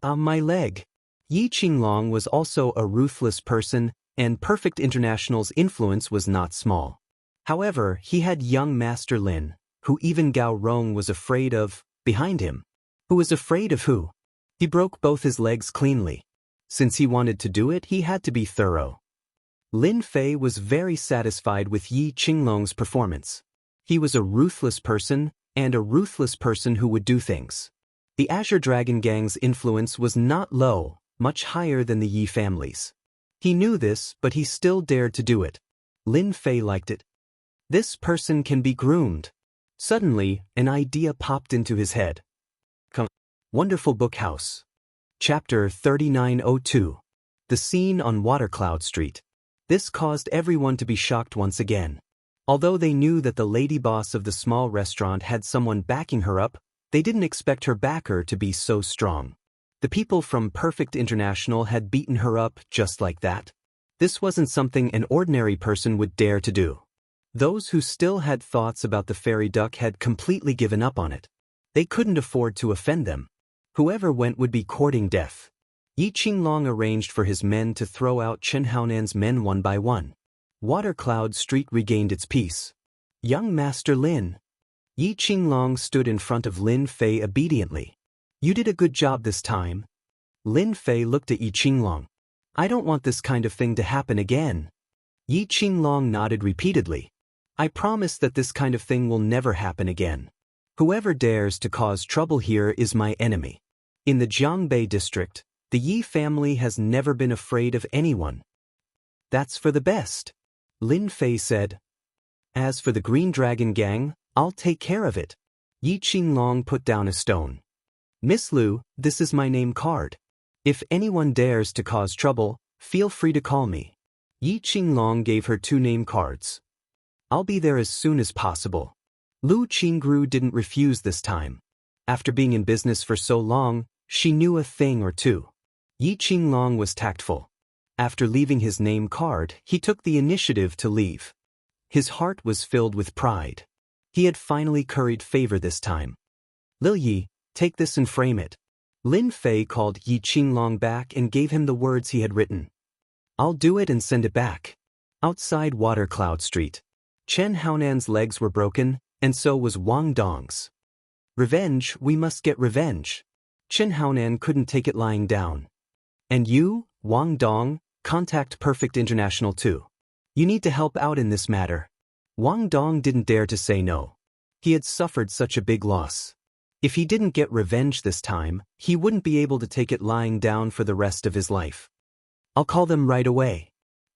My leg. Yi Qinglong was also a ruthless person, and Perfect International's influence was not small. However, he had young Master Lin, who even Gao Rong was afraid of, behind him. Who was afraid of who? He broke both his legs cleanly. Since he wanted to do it, he had to be thorough. Lin Fei was very satisfied with Yi Qinglong's performance. He was a ruthless person, and a ruthless person who would do things. The Azure Dragon gang's influence was not low, much higher than the Yi family's. He knew this, but he still dared to do it. Lin Fei liked it. This person can be groomed. Suddenly, an idea popped into his head. Wonderful Book House. Chapter 3902. The Scene on Watercloud Street. This caused everyone to be shocked once again. Although they knew that the lady boss of the small restaurant had someone backing her up, they didn't expect her backer to be so strong. The people from Perfect International had beaten her up just like that. This wasn't something an ordinary person would dare to do. Those who still had thoughts about the fairy duck had completely given up on it. They couldn't afford to offend them. Whoever went would be courting death. Yi Qinglong arranged for his men to throw out Chen Haonan's men one by one. Watercloud Street regained its peace. Young Master Lin. Yi Qinglong stood in front of Lin Fei obediently. You did a good job this time. Lin Fei looked at Yi Qinglong. I don't want this kind of thing to happen again. Yi Qinglong nodded repeatedly. I promise that this kind of thing will never happen again. Whoever dares to cause trouble here is my enemy. In the Jiangbei district, the Yi family has never been afraid of anyone. That's for the best. Lin Fei said. As for the Green Dragon gang, I'll take care of it. Yi Qinglong put down a stone. Miss Lu, this is my name card. If anyone dares to cause trouble, feel free to call me. Yi Qinglong gave her 2 name cards. I'll be there as soon as possible. Lu Qingru didn't refuse this time. After being in business for so long, she knew a thing or two. Yi Qinglong was tactful. After leaving his name card, he took the initiative to leave. His heart was filled with pride. He had finally curried favor this time. Lil Yi, take this and frame it. Lin Fei called Yi Qinglong back and gave him the words he had written. I'll do it and send it back. Outside Watercloud Street. Chen Haonan's legs were broken, and so was Wang Dong's. Revenge, we must get revenge. Chen Haonan couldn't take it lying down. And you, Wang Dong, contact Perfect International too. You need to help out in this matter. Wang Dong didn't dare to say no. He had suffered such a big loss. If he didn't get revenge this time, he wouldn't be able to take it lying down for the rest of his life. I'll call them right away.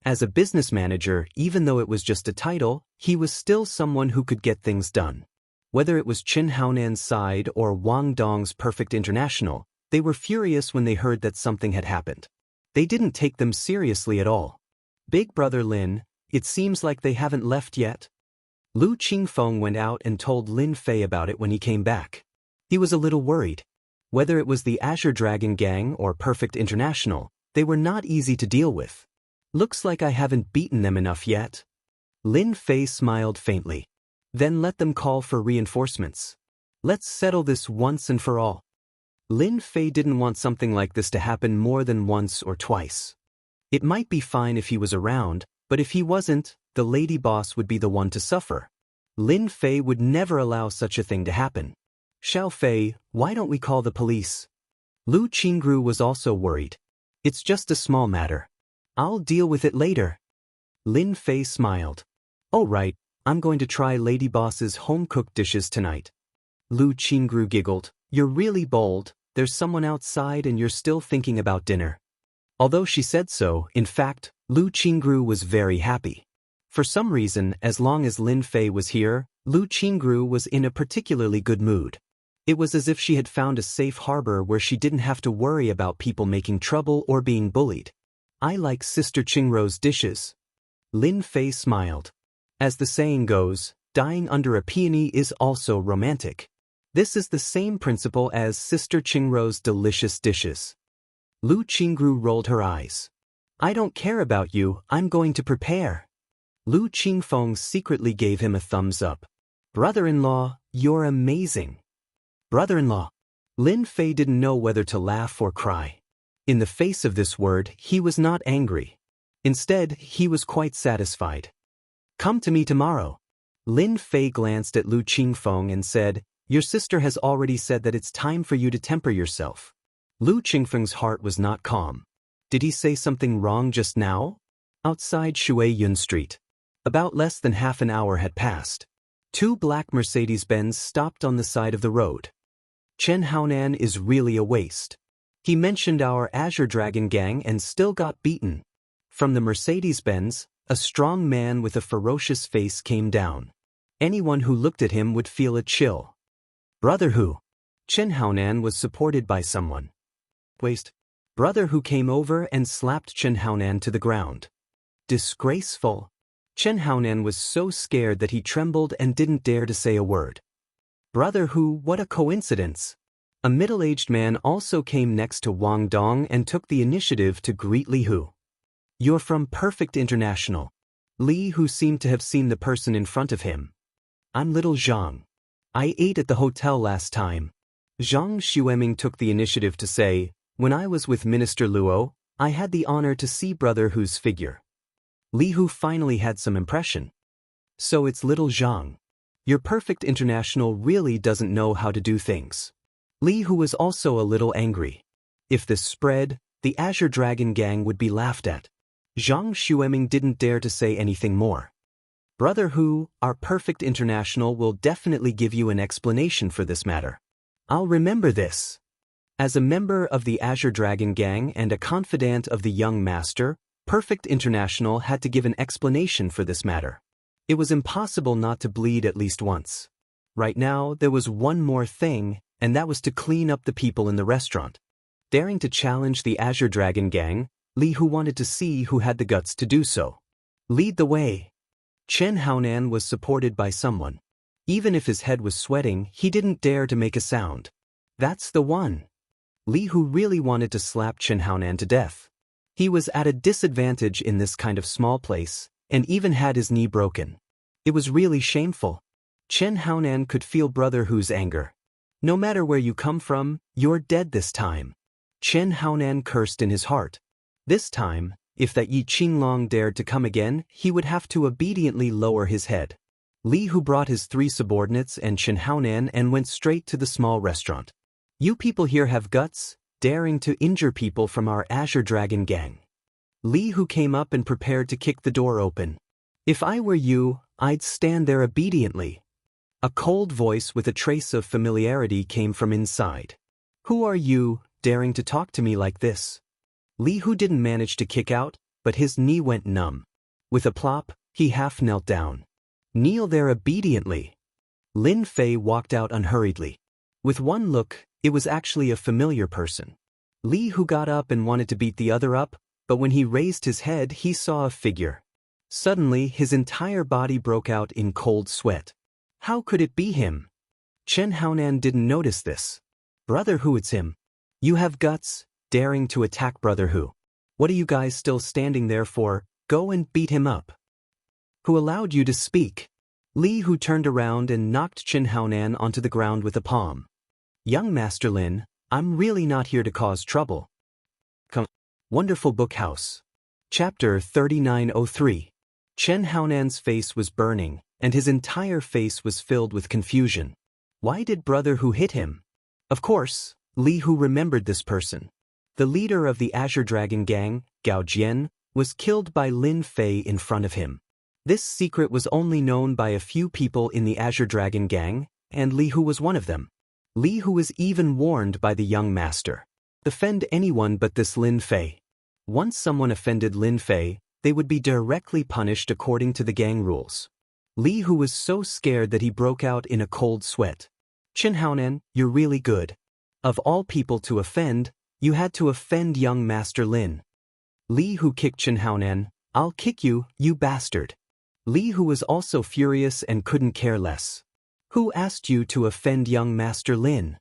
As a business manager, even though it was just a title, he was still someone who could get things done. Whether it was Chen Haonan's side or Wang Dong's Perfect International, they were furious when they heard that something had happened. They didn't take them seriously at all. Big Brother Lin, it seems like they haven't left yet. Lu Qingfeng went out and told Lin Fei about it when he came back. He was a little worried. Whether it was the Azure Dragon gang or Perfect International, they were not easy to deal with. Looks like I haven't beaten them enough yet. Lin Fei smiled faintly. Then let them call for reinforcements. Let's settle this once and for all. Lin Fei didn't want something like this to happen more than once or twice. It might be fine if he was around, but if he wasn't, the lady boss would be the one to suffer. Lin Fei would never allow such a thing to happen. Xiao Fei, why don't we call the police? Lu Qingru was also worried. It's just a small matter. I'll deal with it later. Lin Fei smiled. Oh right, I'm going to try Lady Boss's home-cooked dishes tonight. Lu Qingru giggled. You're really bold, there's someone outside and you're still thinking about dinner. Although she said so, in fact, Lu Qingru was very happy. For some reason, as long as Lin Fei was here, Lu Qingru was in a particularly good mood. It was as if she had found a safe harbor where she didn't have to worry about people making trouble or being bullied. I like Sister Qingrou's dishes. Lin Fei smiled. As the saying goes, dying under a peony is also romantic. This is the same principle as Sister Qingrou's delicious dishes. Lu Qingru rolled her eyes. I don't care about you, I'm going to prepare. Lu Qingfeng secretly gave him a thumbs up. Brother-in-law, you're amazing. Brother-in-law. Lin Fei didn't know whether to laugh or cry. In the face of this word, he was not angry. Instead, he was quite satisfied. Come to me tomorrow. Lin Fei glanced at Lu Qingfeng and said, Your sister has already said that it's time for you to temper yourself. Lu Qingfeng's heart was not calm. Did he say something wrong just now? Outside Shuiyun Street. About less than half an hour had passed. 2 black Mercedes-Benz stopped on the side of the road. Chen Haonan is really a waste. He mentioned our Azure Dragon gang and still got beaten. From the Mercedes-Benz, a strong man with a ferocious face came down. Anyone who looked at him would feel a chill. Brother Hu. Chen Haonan was supported by someone. Waste. Brother Hu came over and slapped Chen Haonan to the ground. Disgraceful. Chen Haonan was so scared that he trembled and didn't dare to say a word. Brother Hu, what a coincidence. A middle-aged man also came next to Wang Dong and took the initiative to greet Li Hu. You're from Perfect International. Li Hu seemed to have seen the person in front of him. I'm little Zhang. I ate at the hotel last time. Zhang Xueming took the initiative to say, When I was with Minister Luo, I had the honor to see Brother Hu's figure. Li Hu finally had some impression. So it's little Zhang. Your Perfect International really doesn't know how to do things. Li Hu was also a little angry. If this spread, the Azure Dragon gang would be laughed at. Zhang Xueming didn't dare to say anything more. Brother Hu, our Perfect International will definitely give you an explanation for this matter. I'll remember this. As a member of the Azure Dragon gang and a confidant of the young master, Perfect International had to give an explanation for this matter. It was impossible not to bleed at least once. Right now, there was one more thing, and that was to clean up the people in the restaurant. Daring to challenge the Azure Dragon gang, Li Hu wanted to see who had the guts to do so. Lead the way. Chen Haonan was supported by someone. Even if his head was sweating, he didn't dare to make a sound. That's the one. Li Hu really wanted to slap Chen Haonan to death. He was at a disadvantage in this kind of small place, and even had his knee broken. It was really shameful. Chen Haonan could feel Brother Hu's anger. No matter where you come from, you're dead this time. Chen Haonan cursed in his heart. This time, if that Yi Qinglong dared to come again, he would have to obediently lower his head. Li Hu brought his 3 subordinates and Chen Haonan and went straight to the small restaurant. You people here have guts, daring to injure people from our Azure Dragon gang. Li Hu came up and prepared to kick the door open. If I were you, I'd stand there obediently. A cold voice with a trace of familiarity came from inside. Who are you, daring to talk to me like this? Li Hu didn't manage to kick out, but his knee went numb. With a plop, he half knelt down. Kneel there obediently. Lin Fei walked out unhurriedly. With one look, it was actually a familiar person. Li Hu got up and wanted to beat the other up, but when he raised his head, he saw a figure. Suddenly, his entire body broke out in cold sweat. How could it be him? Chen Haonan didn't notice this. Brother Hu, it's him. You have guts, daring to attack Brother Hu. What are you guys still standing there for? Go and beat him up. Who allowed you to speak? Li Hu turned around and knocked Chen Haonan onto the ground with a palm. Young Master Lin, I'm really not here to cause trouble. Come. Wonderful Book House. Chapter 3903. Chen Haonan's face was burning, and his entire face was filled with confusion. Why did Brother Hu hit him? Of course, Li Hu remembered this person. The leader of the Azure Dragon Gang, Gao Jian, was killed by Lin Fei in front of him. This secret was only known by a few people in the Azure Dragon Gang, and Li Hu was one of them. Li Hu was even warned by the young master. Offend anyone but this Lin Fei. Once someone offended Lin Fei, they would be directly punished according to the gang rules. Li Hu was so scared that he broke out in a cold sweat. Chen Haonan, you're really good. Of all people to offend, you had to offend young Master Lin. Li Hu kicked Chen Haonan. I'll kick you, you bastard. Li Hu was also furious and couldn't care less. Who asked you to offend young Master Lin?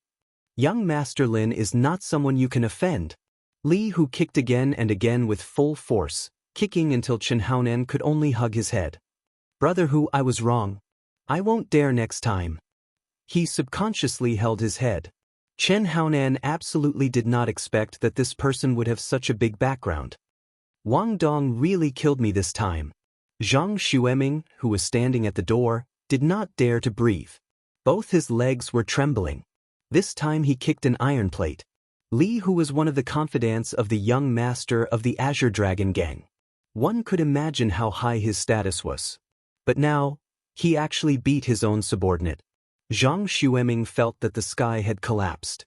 Young Master Lin is not someone you can offend. Li Hu kicked again and again with full force, kicking until Chen Haonan could only hug his head. Brother Hu, I was wrong. I won't dare next time. He subconsciously held his head. Chen Haonan absolutely did not expect that this person would have such a big background. Wang Dong really killed me this time. Zhang Xueming, who was standing at the door, did not dare to breathe. Both his legs were trembling. This time he kicked an iron plate. Li Hu was one of the confidants of the young master of the Azure Dragon Gang. One could imagine how high his status was. But now, he actually beat his own subordinate. Zhang Xueming felt that the sky had collapsed.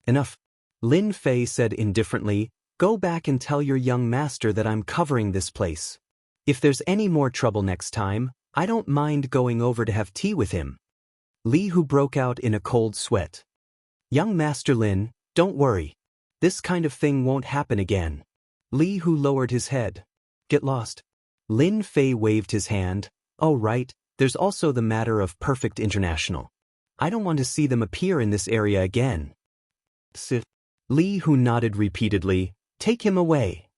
Enough. Lin Fei said indifferently, go back and tell your young master that I'm covering this place. If there's any more trouble next time, I don't mind going over to have tea with him. Li Hu broke out in a cold sweat. Young Master Lin, don't worry. This kind of thing won't happen again. Li Hu lowered his head. Get lost. Lin Fei waved his hand. Oh right, there's also the matter of Perfect International. I don't want to see them appear in this area again. Sit. Li Hu nodded repeatedly. Take him away.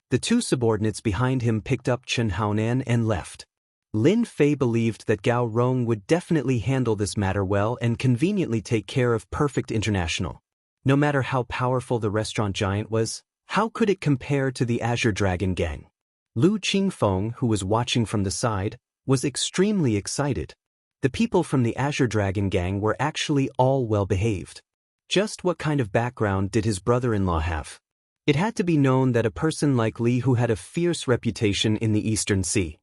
The two subordinates behind him picked up Chen Haonan and left. Lin Fei believed that Gao Rong would definitely handle this matter well and conveniently take care of Perfect International. No matter how powerful the restaurant giant was, how could it compare to the Azure Dragon Gang? Lu Qingfeng, who was watching from the side, was extremely excited. The people from the Azure Dragon Gang were actually all well-behaved. Just what kind of background did his brother-in-law have? It had to be known that a person like Li Hu had a fierce reputation in the Eastern Sea.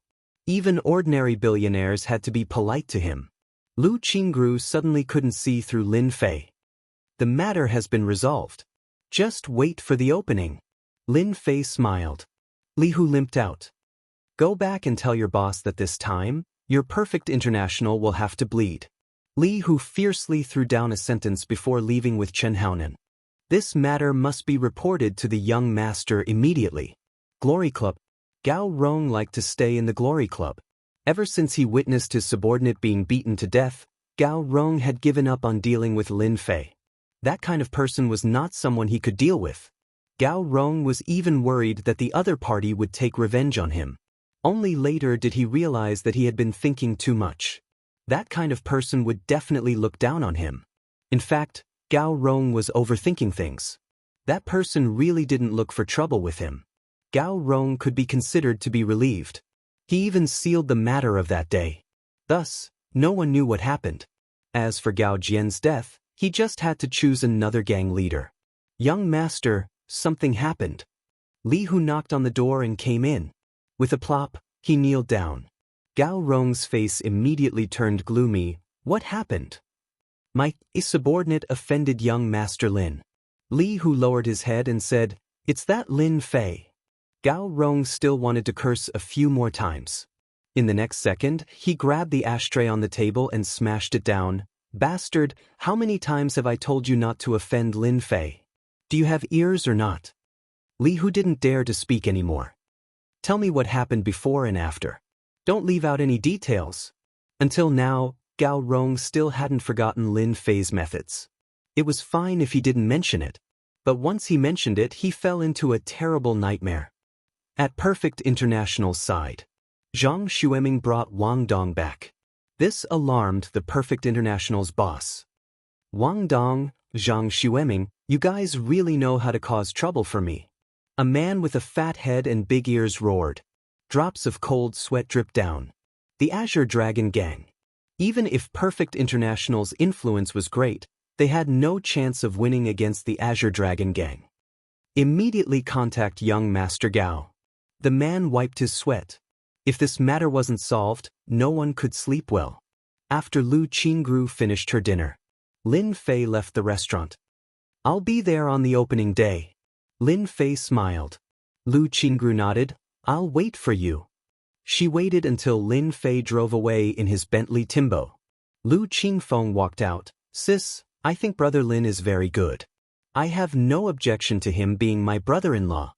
Even ordinary billionaires had to be polite to him. Lu Qingru suddenly couldn't see through Lin Fei. The matter has been resolved. Just wait for the opening. Lin Fei smiled. Li Hu limped out. Go back and tell your boss that this time, your Perfect International will have to bleed. Li Hu fiercely threw down a sentence before leaving with Chen Haonan. This matter must be reported to the young master immediately. Glory Club. Gao Rong liked to stay in the Glory Club. Ever since he witnessed his subordinate being beaten to death, Gao Rong had given up on dealing with Lin Fei. That kind of person was not someone he could deal with. Gao Rong was even worried that the other party would take revenge on him. Only later did he realize that he had been thinking too much. That kind of person would definitely look down on him. In fact, Gao Rong was overthinking things. That person really didn't look for trouble with him. Gao Rong could be considered to be relieved. He even sealed the matter of that day. Thus, no one knew what happened. As for Gao Jian's death, he just had to choose another gang leader. Young master, something happened. Li Hu knocked on the door and came in. With a plop, he kneeled down. Gao Rong's face immediately turned gloomy. What happened? My subordinate offended young Master Lin. Li Hu lowered his head and said, It's that Lin Fei. Gao Rong still wanted to curse a few more times. In the next second, he grabbed the ashtray on the table and smashed it down. Bastard, how many times have I told you not to offend Lin Fei? Do you have ears or not? Li Hu didn't dare to speak anymore. Tell me what happened before and after. Don't leave out any details. Until now, Gao Rong still hadn't forgotten Lin Fei's methods. It was fine if he didn't mention it. But once he mentioned it, he fell into a terrible nightmare. At Perfect International's side, Zhang Xueming brought Wang Dong back. This alarmed the Perfect International's boss. Wang Dong, Zhang Xueming, you guys really know how to cause trouble for me. A man with a fat head and big ears roared. Drops of cold sweat dripped down. The Azure Dragon Gang. Even if Perfect International's influence was great, they had no chance of winning against the Azure Dragon Gang. Immediately contact young Master Gao. The man wiped his sweat. If this matter wasn't solved, no one could sleep well. After Lu Qingru finished her dinner, Lin Fei left the restaurant. I'll be there on the opening day. Lin Fei smiled. Lu Qingru nodded. I'll wait for you. She waited until Lin Fei drove away in his Bentley Timbo. Lu Qingfeng walked out. Sis, I think Brother Lin is very good. I have no objection to him being my brother-in-law.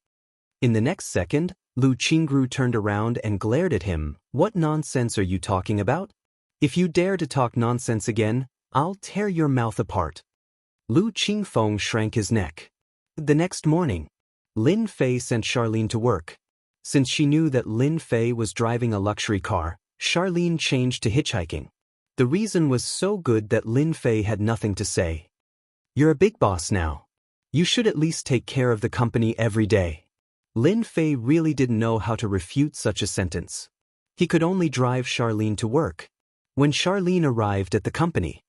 In the next second, Lu Qingru turned around and glared at him. What nonsense are you talking about? If you dare to talk nonsense again, I'll tear your mouth apart. Lu Qingfeng shrank his neck. The next morning, Lin Fei sent Charlene to work. Since she knew that Lin Fei was driving a luxury car, Charlene changed to hitchhiking. The reason was so good that Lin Fei had nothing to say. You're a big boss now. You should at least take care of the company every day. Lin Fei really didn't know how to refute such a sentence. He could only drive Charlene to work. When Charlene arrived at the company,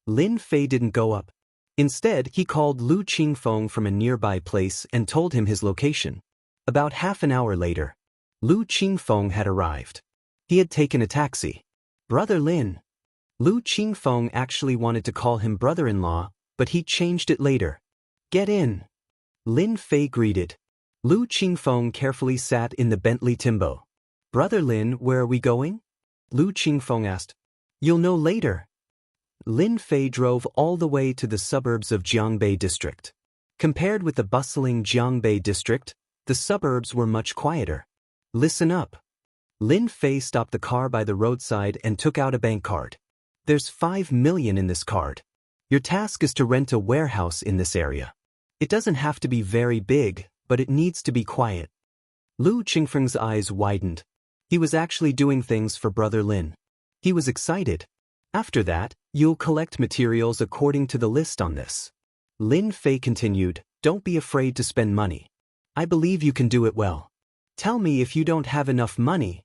Lin Fei didn't go up. Instead, he called Lu Qingfeng from a nearby place and told him his location. About half an hour later, Lu Qingfeng had arrived. He had taken a taxi. Brother Lin. Lu Qingfeng actually wanted to call him brother-in-law, but he changed it later. Get in. Lin Fei greeted. Lu Qingfeng carefully sat in the Bentley Timbo. Brother Lin, where are we going? Lu Qingfeng asked. You'll know later. Lin Fei drove all the way to the suburbs of Jiangbei District. Compared with the bustling Jiangbei District, the suburbs were much quieter. Listen up. Lin Fei stopped the car by the roadside and took out a bank card. There's 5 million in this card. Your task is to rent a warehouse in this area. It doesn't have to be very big, but it needs to be quiet. Lu Qingfeng's eyes widened. He was actually doing things for Brother Lin. He was excited. After that, you'll collect materials according to the list on this. Lin Fei continued, don't be afraid to spend money. I believe you can do it well. Tell me if you don't have enough money.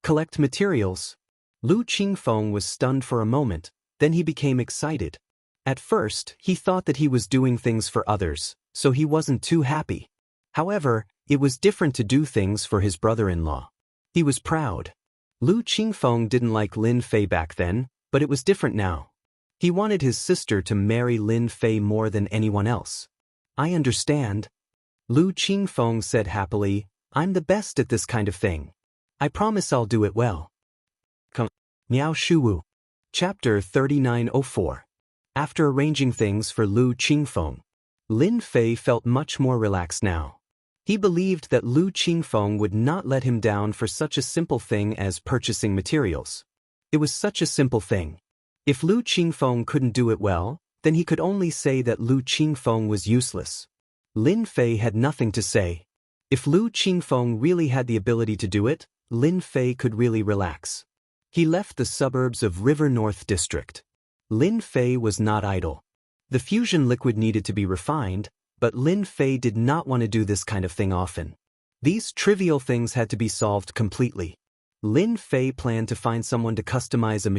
Collect materials. Lu Qingfeng was stunned for a moment, then he became excited. At first, he thought that he was doing things for others, so he wasn't too happy. However, it was different to do things for his brother-in-law. He was proud. Lu Qingfeng didn't like Lin Fei back then, but it was different now. He wanted his sister to marry Lin Fei more than anyone else. I understand. Lu Qingfeng said happily, I'm the best at this kind of thing. I promise I'll do it well. Miao Shuwu. Chapter 3904. After arranging things for Lu Qingfeng, Lin Fei felt much more relaxed now. He believed that Lu Qingfeng would not let him down for such a simple thing as purchasing materials. It was such a simple thing. If Lu Qingfeng couldn't do it well, then he could only say that Lu Qingfeng was useless. Lin Fei had nothing to say. If Lu Qingfeng really had the ability to do it, Lin Fei could really relax. He left the suburbs of River North District. Lin Fei was not idle. The fusion liquid needed to be refined, but Lin Fei did not want to do this kind of thing often. These trivial things had to be solved completely. Lin Fei planned to find someone to customize a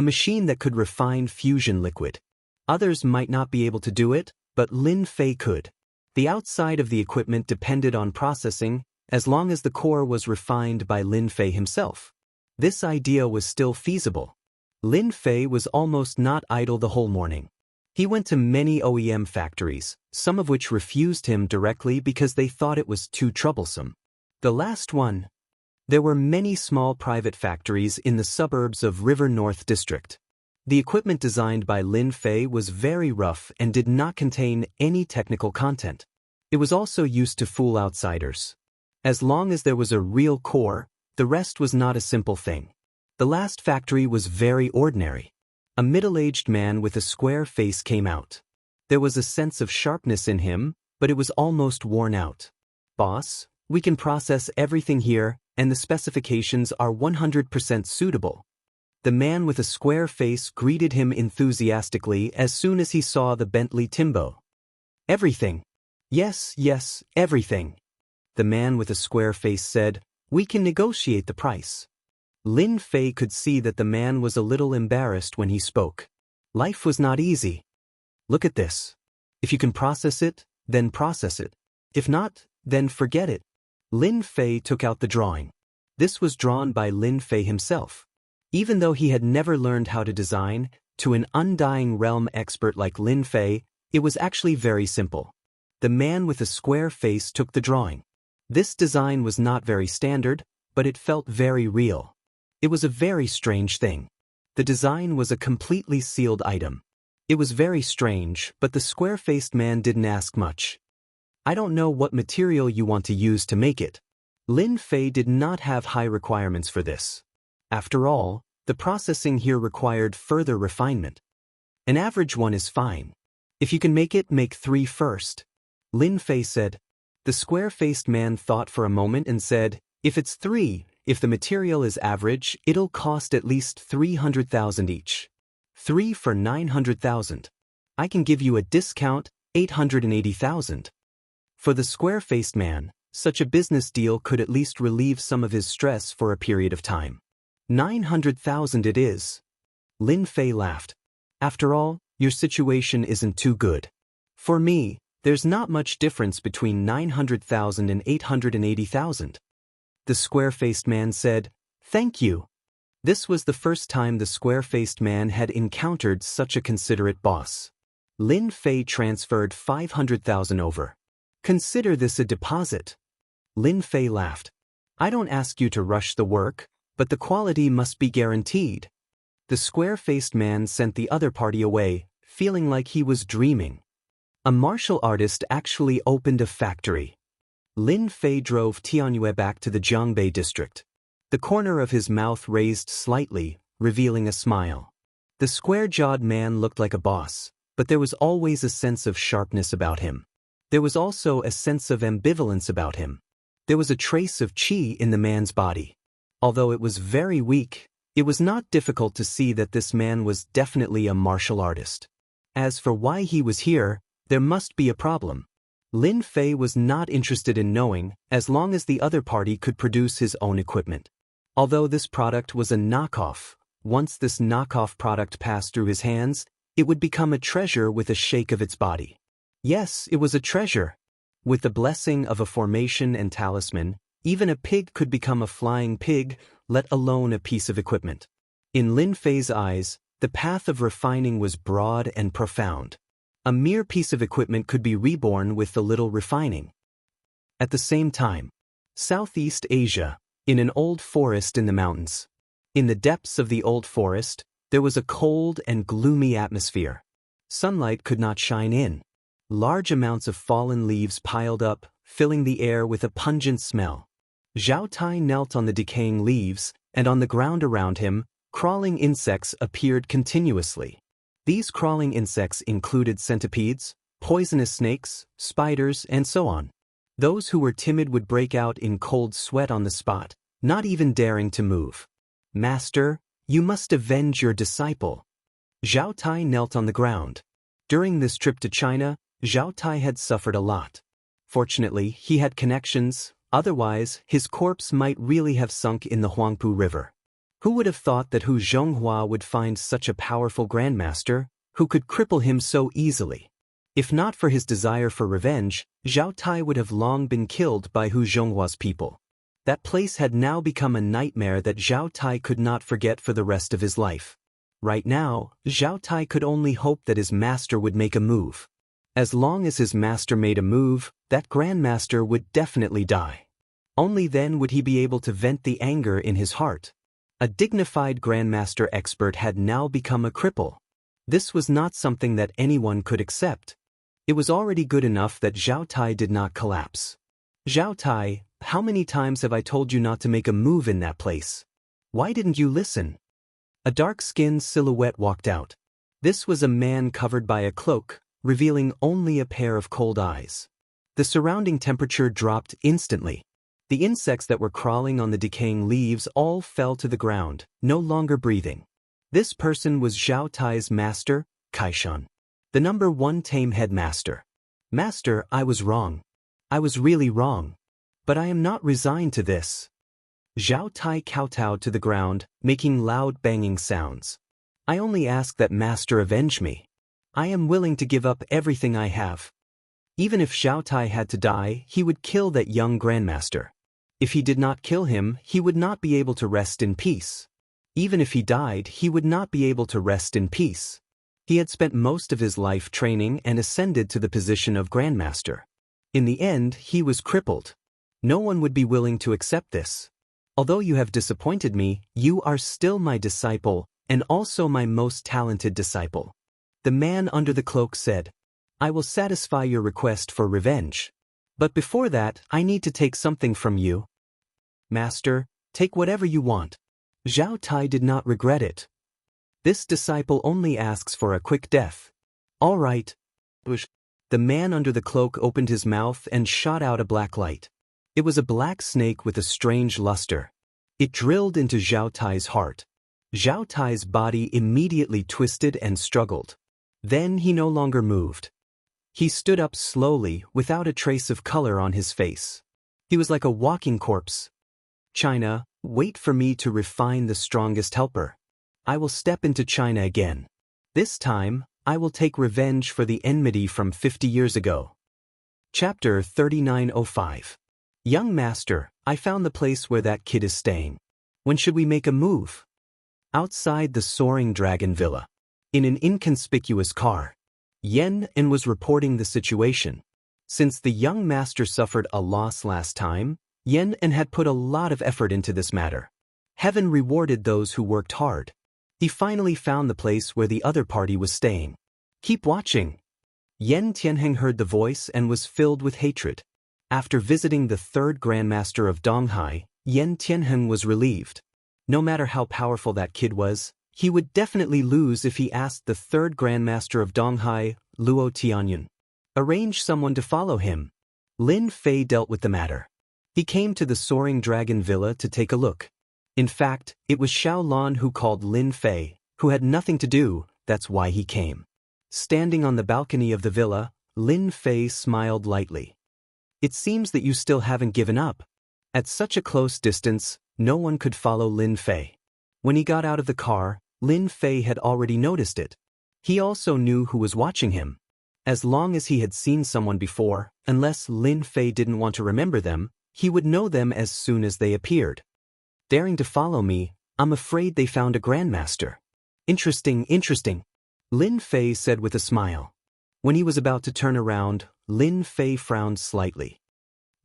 machine that could refine fusion liquid. Others might not be able to do it, but Lin Fei could. The outside of the equipment depended on processing, as long as the core was refined by Lin Fei himself. This idea was still feasible. Lin Fei was almost not idle the whole morning. He went to many OEM factories, some of which refused him directly because they thought it was too troublesome. The last one. There were many small private factories in the suburbs of River North District. The equipment designed by Lin Fei was very rough and did not contain any technical content. It was also used to fool outsiders. As long as there was a real core, the rest was not a simple thing. The last factory was very ordinary. A middle-aged man with a square face came out. There was a sense of sharpness in him, but it was almost worn out. "Boss, we can process everything here, and the specifications are 100% suitable." The man with a square face greeted him enthusiastically as soon as he saw the Bentley Timbo. "Everything. Yes, yes, everything." The man with a square face said, "We can negotiate the price." Lin Fei could see that the man was a little embarrassed when he spoke. Life was not easy. "Look at this. If you can process it, then process it. If not, then forget it." Lin Fei took out the drawing. This was drawn by Lin Fei himself. Even though he had never learned how to design, to an Undying Realm expert like Lin Fei, it was actually very simple. The man with a square face took the drawing. This design was not very standard, but it felt very real. It was a very strange thing. The design was a completely sealed item. It was very strange, but the square-faced man didn't ask much. "I don't know what material you want to use to make it." Lin Fei did not have high requirements for this. After all, the processing here required further refinement. An average one is fine. "If you can make it, make 3 first," Lin Fei said. The square-faced man thought for a moment and said, "If it's 3, if the material is average, it'll cost at least 300,000 each. 3 for 900,000. I can give you a discount, 880,000. For the square-faced man, such a business deal could at least relieve some of his stress for a period of time. 900,000 it is. Lin Fei laughed. "After all, your situation isn't too good. For me, there's not much difference between 900,000 and 880,000. The square-faced man said, "Thank you." This was the first time the square-faced man had encountered such a considerate boss. Lin Fei transferred 500,000 over. "Consider this a deposit." Lin Fei laughed. "I don't ask you to rush the work, but the quality must be guaranteed." The square-faced man sent the other party away, feeling like he was dreaming. A martial artist actually opened a factory. Lin Fei drove Tianyue back to the Jiangbei district. The corner of his mouth raised slightly, revealing a smile. The square-jawed man looked like a boss, but there was always a sense of sharpness about him. There was also a sense of ambivalence about him. There was a trace of qi in the man's body. Although it was very weak, it was not difficult to see that this man was definitely a martial artist. As for why he was here, there must be a problem. Lin Fei was not interested in knowing, as long as the other party could produce his own equipment. Although this product was a knockoff, once this knockoff product passed through his hands, it would become a treasure with a shake of its body. Yes, it was a treasure. With the blessing of a formation and talisman, even a pig could become a flying pig, let alone a piece of equipment. In Lin Fei's eyes, the path of refining was broad and profound. A mere piece of equipment could be reborn with a little refining. At the same time, Southeast Asia, in an old forest in the mountains. In the depths of the old forest, there was a cold and gloomy atmosphere. Sunlight could not shine in. Large amounts of fallen leaves piled up, filling the air with a pungent smell. Zhao Tai knelt on the decaying leaves, and on the ground around him, crawling insects appeared continuously. These crawling insects included centipedes, poisonous snakes, spiders, and so on. Those who were timid would break out in cold sweat on the spot, not even daring to move. "Master, you must avenge your disciple." Zhao Tai knelt on the ground. During this trip to China, Zhao Tai had suffered a lot. Fortunately, he had connections, otherwise, his corpse might really have sunk in the Huangpu River. Who would have thought that Hu Zhonghua would find such a powerful grandmaster, who could cripple him so easily? If not for his desire for revenge, Zhao Tai would have long been killed by Hu Zhonghua's people. That place had now become a nightmare that Zhao Tai could not forget for the rest of his life. Right now, Zhao Tai could only hope that his master would make a move. As long as his master made a move, that grandmaster would definitely die. Only then would he be able to vent the anger in his heart. A dignified grandmaster expert had now become a cripple. This was not something that anyone could accept. It was already good enough that Zhao Tai did not collapse. "Zhao Tai, how many times have I told you not to make a move in that place? Why didn't you listen?" A dark-skinned silhouette walked out. This was a man covered by a cloak, revealing only a pair of cold eyes. The surrounding temperature dropped instantly. The insects that were crawling on the decaying leaves all fell to the ground, no longer breathing. This person was Zhao Tai's master, Kaishan. The number 1 tame headmaster. Master, I was wrong. I was really wrong. But I am not resigned to this. Zhao Tai kowtowed to the ground, making loud banging sounds. I only ask that Master avenge me. I am willing to give up everything I have. Even if Zhao Tai had to die, he would kill that young grandmaster. If he did not kill him, he would not be able to rest in peace. Even if he died, he would not be able to rest in peace. He had spent most of his life training and ascended to the position of grandmaster. In the end, he was crippled. No one would be willing to accept this. Although you have disappointed me, you are still my disciple, and also my most talented disciple. The man under the cloak said, I will satisfy your request for revenge. But before that, I need to take something from you. Master, take whatever you want. Zhao Tai did not regret it. This disciple only asks for a quick death. All right. The man under the cloak opened his mouth and shot out a black light. It was a black snake with a strange luster. It drilled into Zhao Tai's heart. Zhao Tai's body immediately twisted and struggled. Then he no longer moved. He stood up slowly, without a trace of color on his face. He was like a walking corpse. China, wait for me to refine the strongest helper. I will step into China again. This time, I will take revenge for the enmity from 50 years ago. Chapter 3905. Young Master, I found the place where that kid is staying. When should we make a move? Outside the soaring dragon villa. In an inconspicuous car. Yen was reporting the situation. Since the young master suffered a loss last time, Yen had put a lot of effort into this matter. Heaven rewarded those who worked hard. He finally found the place where the other party was staying. Keep watching. Yen Tianheng heard the voice and was filled with hatred. After visiting the 3rd Grandmaster of Donghai, Yen Tianheng was relieved. No matter how powerful that kid was, he would definitely lose if he asked the 3rd Grandmaster of Donghai, Luo Tianyun. Arrange someone to follow him. Lin Fei dealt with the matter. He came to the soaring dragon villa to take a look. In fact, it was Xiao Lan who called Lin Fei, who had nothing to do, that's why he came. Standing on the balcony of the villa, Lin Fei smiled lightly. It seems that you still haven't given up. At such a close distance, no one could follow Lin Fei. When he got out of the car, Lin Fei had already noticed it. He also knew who was watching him. As long as he had seen someone before, unless Lin Fei didn't want to remember them, he would know them as soon as they appeared. Daring to follow me, I'm afraid they found a grandmaster. Interesting. Lin Fei said with a smile. When he was about to turn around, Lin Fei frowned slightly.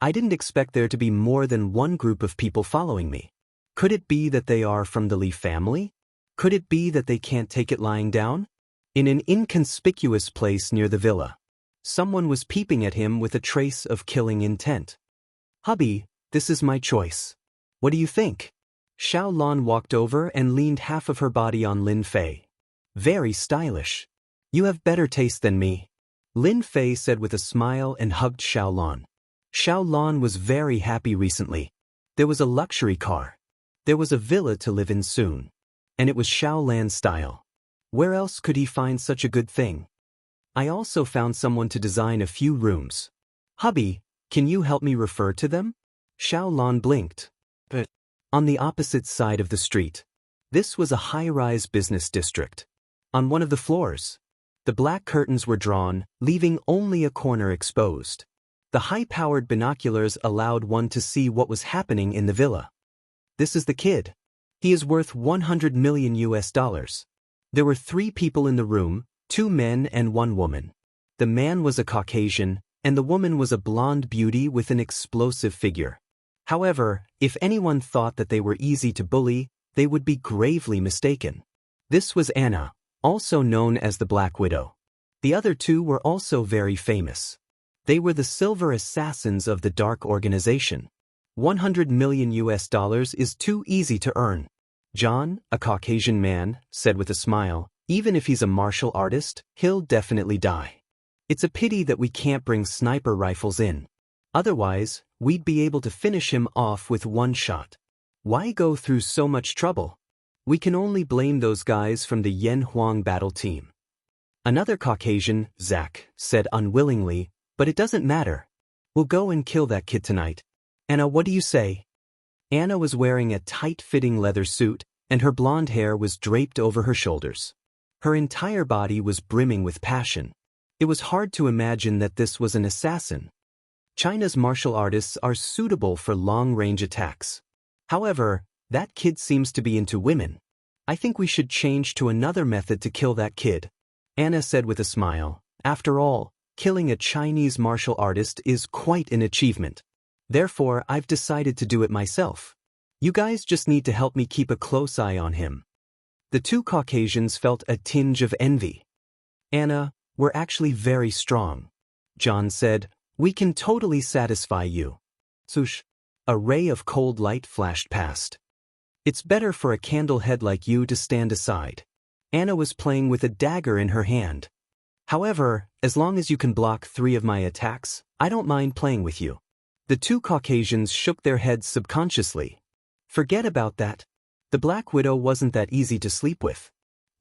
I didn't expect there to be more than one group of people following me. Could it be that they are from the Li family? Could it be that they can't take it lying down? In an inconspicuous place near the villa, someone was peeping at him with a trace of killing intent. Hubby, this is my choice. What do you think? Xiao Lan walked over and leaned half of her body on Lin Fei. Very stylish. You have better taste than me. Lin Fei said with a smile and hugged Xiao Lan. Xiao Lan was very happy recently. There was a luxury car. There was a villa to live in soon. And it was Xiao Lan's style. Where else could he find such a good thing? I also found someone to design a few rooms. Hubby, can you help me refer to them? Xiao Lan blinked. But on the opposite side of the street. This was a high-rise business district. On one of the floors, the black curtains were drawn, leaving only a corner exposed. The high-powered binoculars allowed one to see what was happening in the villa. This is the kid. He is worth $100 million. There were 3 people in the room, 2 men and 1 woman. The man was a Caucasian, and the woman was a blonde beauty with an explosive figure. However, if anyone thought that they were easy to bully, they would be gravely mistaken. This was Anna, also known as the Black Widow. The other 2 were also very famous. They were the silver assassins of the dark organization. $100 million is too easy to earn. John, a Caucasian man, said with a smile, even if he's a martial artist, he'll definitely die. It's a pity that we can't bring sniper rifles in. Otherwise, we'd be able to finish him off with one shot. Why go through so much trouble? We can only blame those guys from the Yen Huang battle team. Another Caucasian, Zach, said unwillingly, but it doesn't matter. We'll go and kill that kid tonight. Anna, what do you say? Anna was wearing a tight-fitting leather suit, and her blonde hair was draped over her shoulders. Her entire body was brimming with passion. It was hard to imagine that this was an assassin. China's martial artists are suitable for long-range attacks. However, that kid seems to be into women. I think we should change to another method to kill that kid, Anna said with a smile. After all, killing a Chinese martial artist is quite an achievement. Therefore, I've decided to do it myself. You guys just need to help me keep a close eye on him. The two Caucasians felt a tinge of envy. Anna, we're actually very strong. John said, we can totally satisfy you. Swoosh. A ray of cold light flashed past. It's better for a candle head like you to stand aside. Anna was playing with a dagger in her hand. However, as long as you can block 3 of my attacks, I don't mind playing with you. The two Caucasians shook their heads subconsciously. Forget about that. The Black Widow wasn't that easy to sleep with.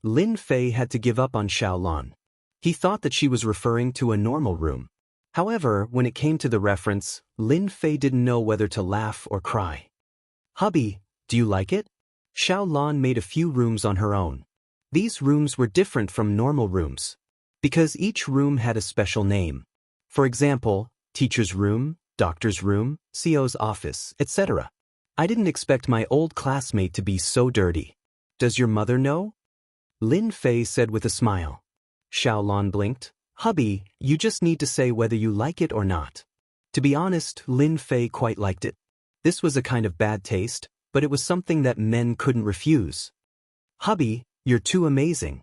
Lin Fei had to give up on Xiaolan. He thought that she was referring to a normal room. However, when it came to the reference, Lin Fei didn't know whether to laugh or cry. Hubby, do you like it? Xiaolan made a few rooms on her own. These rooms were different from normal rooms, because each room had a special name. For example, teacher's room, doctor's room, CO's office, etc. I didn't expect my old classmate to be so dirty. Does your mother know? Lin Fei said with a smile. Xiaolan blinked. Hubby, you just need to say whether you like it or not. To be honest, Lin Fei quite liked it. This was a kind of bad taste, but it was something that men couldn't refuse. Hubby, you're too amazing.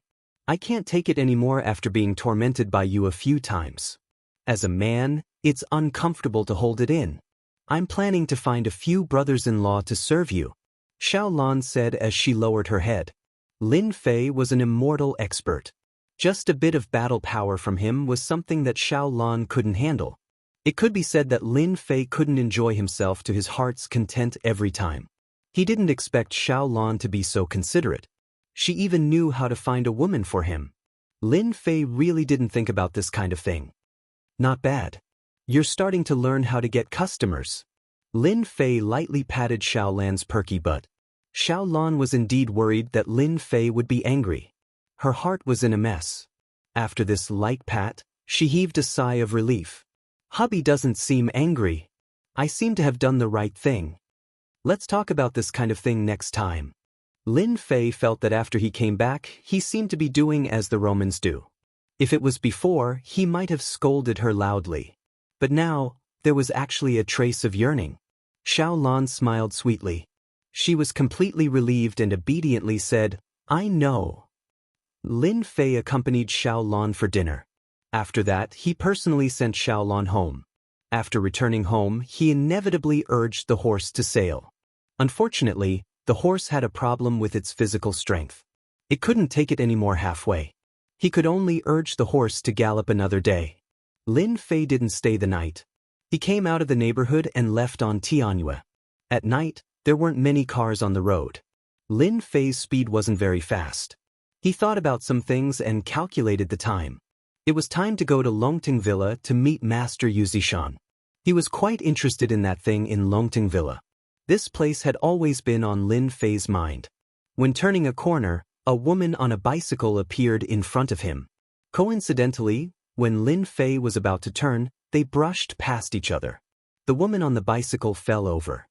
I can't take it anymore after being tormented by you a few times. As a man, it's uncomfortable to hold it in. I'm planning to find a few brothers-in-law to serve you, Xiaolan said as she lowered her head. Lin Fei was an immortal expert. Just a bit of battle power from him was something that Xiaolan couldn't handle. It could be said that Lin Fei couldn't enjoy himself to his heart's content every time. He didn't expect Xiaolan to be so considerate. She even knew how to find a woman for him. Lin Fei really didn't think about this kind of thing. Not bad. You're starting to learn how to get customers. Lin Fei lightly patted Xiaolan's perky butt. Xiaolan was indeed worried that Lin Fei would be angry. Her heart was in a mess. After this light pat, she heaved a sigh of relief. Hubby doesn't seem angry. I seem to have done the right thing. Let's talk about this kind of thing next time. Lin Fei felt that after he came back, he seemed to be doing as the Romans do. If it was before, he might have scolded her loudly. But now, there was actually a trace of yearning. Xiaolan smiled sweetly. She was completely relieved and obediently said, I know. Lin Fei accompanied Xiaolan for dinner. After that, he personally sent Xiaolan home. After returning home, he inevitably urged the horse to sail. Unfortunately, the horse had a problem with its physical strength. It couldn't take it anymore halfway. He could only urge the horse to gallop another day. Lin Fei didn't stay the night. He came out of the neighborhood and left on Tianyue. At night, there weren't many cars on the road. Lin Fei's speed wasn't very fast. He thought about some things and calculated the time. It was time to go to Longting Villa to meet Master Yuzishan. He was quite interested in that thing in Longting Villa. This place had always been on Lin Fei's mind. When turning a corner, a woman on a bicycle appeared in front of him. Coincidentally, when Lin Fei was about to turn, they brushed past each other. The woman on the bicycle fell over.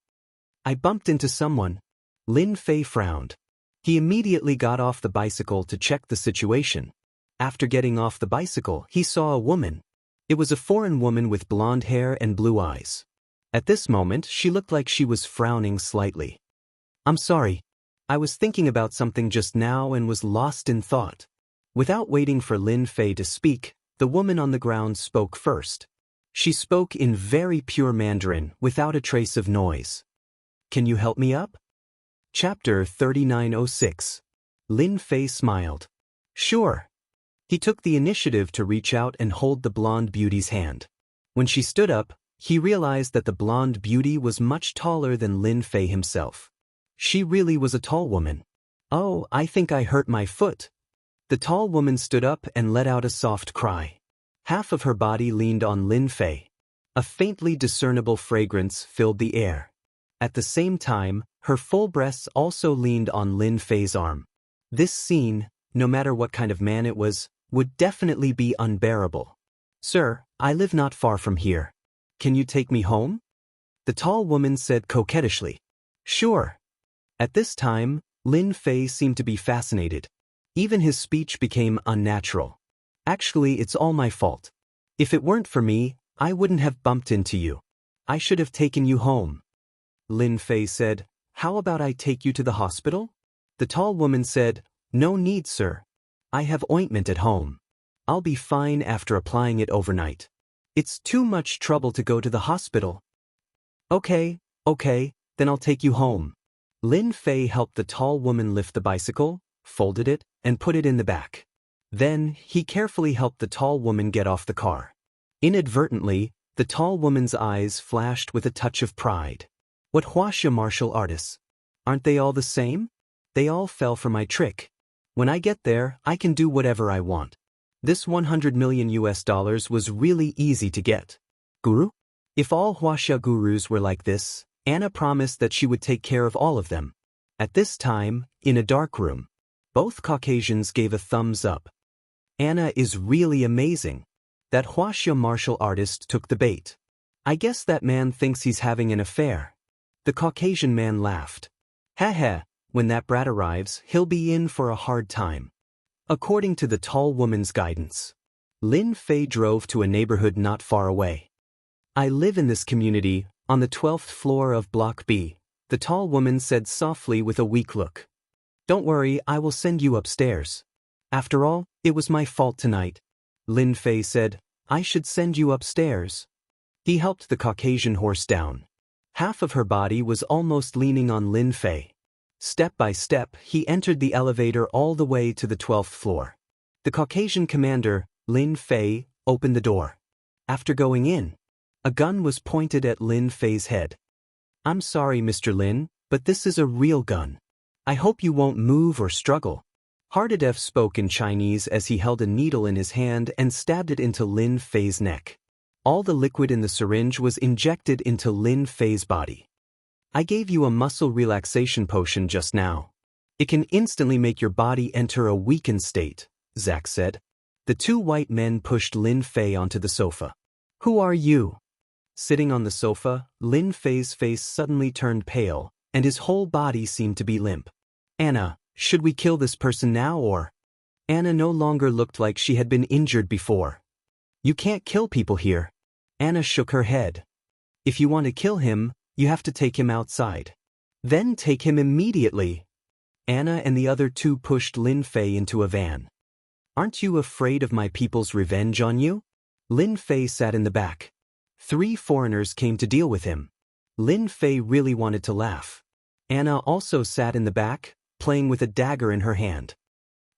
I bumped into someone. Lin Fei frowned. He immediately got off the bicycle to check the situation. After getting off the bicycle, he saw a woman. It was a foreign woman with blonde hair and blue eyes. At this moment, she looked like she was frowning slightly. I'm sorry. I was thinking about something just now and was lost in thought. Without waiting for Lin Fei to speak, the woman on the ground spoke first. She spoke in very pure Mandarin, without a trace of noise. Can you help me up? Chapter 3906. Lin Fei smiled. Sure. He took the initiative to reach out and hold the blonde beauty's hand. When she stood up, he realized that the blonde beauty was much taller than Lin Fei himself. She really was a tall woman. "Oh, I think I hurt my foot." The tall woman stood up and let out a soft cry. Half of her body leaned on Lin Fei. A faintly discernible fragrance filled the air. At the same time, her full breasts also leaned on Lin Fei's arm. This scene, no matter what kind of man it was, would definitely be unbearable. "Sir, I live not far from here. Can you take me home?" The tall woman said coquettishly. "Sure." At this time, Lin Fei seemed to be fascinated. Even his speech became unnatural. "Actually, it's all my fault. If it weren't for me, I wouldn't have bumped into you. I should have taken you home." Lin Fei said, "How about I take you to the hospital?" The tall woman said, "No need, sir. I have ointment at home. I'll be fine after applying it overnight. It's too much trouble to go to the hospital." Okay, then I'll take you home." Lin Fei helped the tall woman lift the bicycle, folded it, and put it in the back. Then, he carefully helped the tall woman get off the car. Inadvertently, the tall woman's eyes flashed with a touch of pride. "What Wuxia martial artists? Aren't they all the same? They all fell for my trick. When I get there, I can do whatever I want. This $100 million was really easy to get." "Guru?" If all Wuxia gurus were like this, Anna promised that she would take care of all of them. At this time, in a dark room, both Caucasians gave a thumbs up. "Anna is really amazing. That Wuxia martial artist took the bait. I guess that man thinks he's having an affair." The Caucasian man laughed. "Heh, when that brat arrives, he'll be in for a hard time." According to the tall woman's guidance, Lin Fei drove to a neighborhood not far away. "I live in this community, on the 12th floor of Block B," the tall woman said softly with a weak look. "Don't worry, I will send you upstairs. After all, it was my fault tonight." Lin Fei said, "I should send you upstairs." He helped the Caucasian horse down. Half of her body was almost leaning on Lin Fei. Step by step, he entered the elevator all the way to the 12th floor. The Caucasian commander, Lin Fei, opened the door. After going in, a gun was pointed at Lin Fei's head. "I'm sorry, Mr. Lin, but this is a real gun. I hope you won't move or struggle." Hardadef spoke in Chinese as he held a needle in his hand and stabbed it into Lin Fei's neck. All the liquid in the syringe was injected into Lin Fei's body. "I gave you a muscle relaxation potion just now. It can instantly make your body enter a weakened state," Zach said. The two white men pushed Lin Fei onto the sofa. "Who are you?" Sitting on the sofa, Lin Fei's face suddenly turned pale, and his whole body seemed to be limp. "Anna, should we kill this person now or?" Anna no longer looked like she had been injured before. "You can't kill people here." Anna shook her head. "If you want to kill him, you have to take him outside. Then take him immediately." Anna and the other two pushed Lin Fei into a van. "Aren't you afraid of my people's revenge on you?" Lin Fei sat in the back. 3 foreigners came to deal with him. Lin Fei really wanted to laugh. Anna also sat in the back, playing with a dagger in her hand.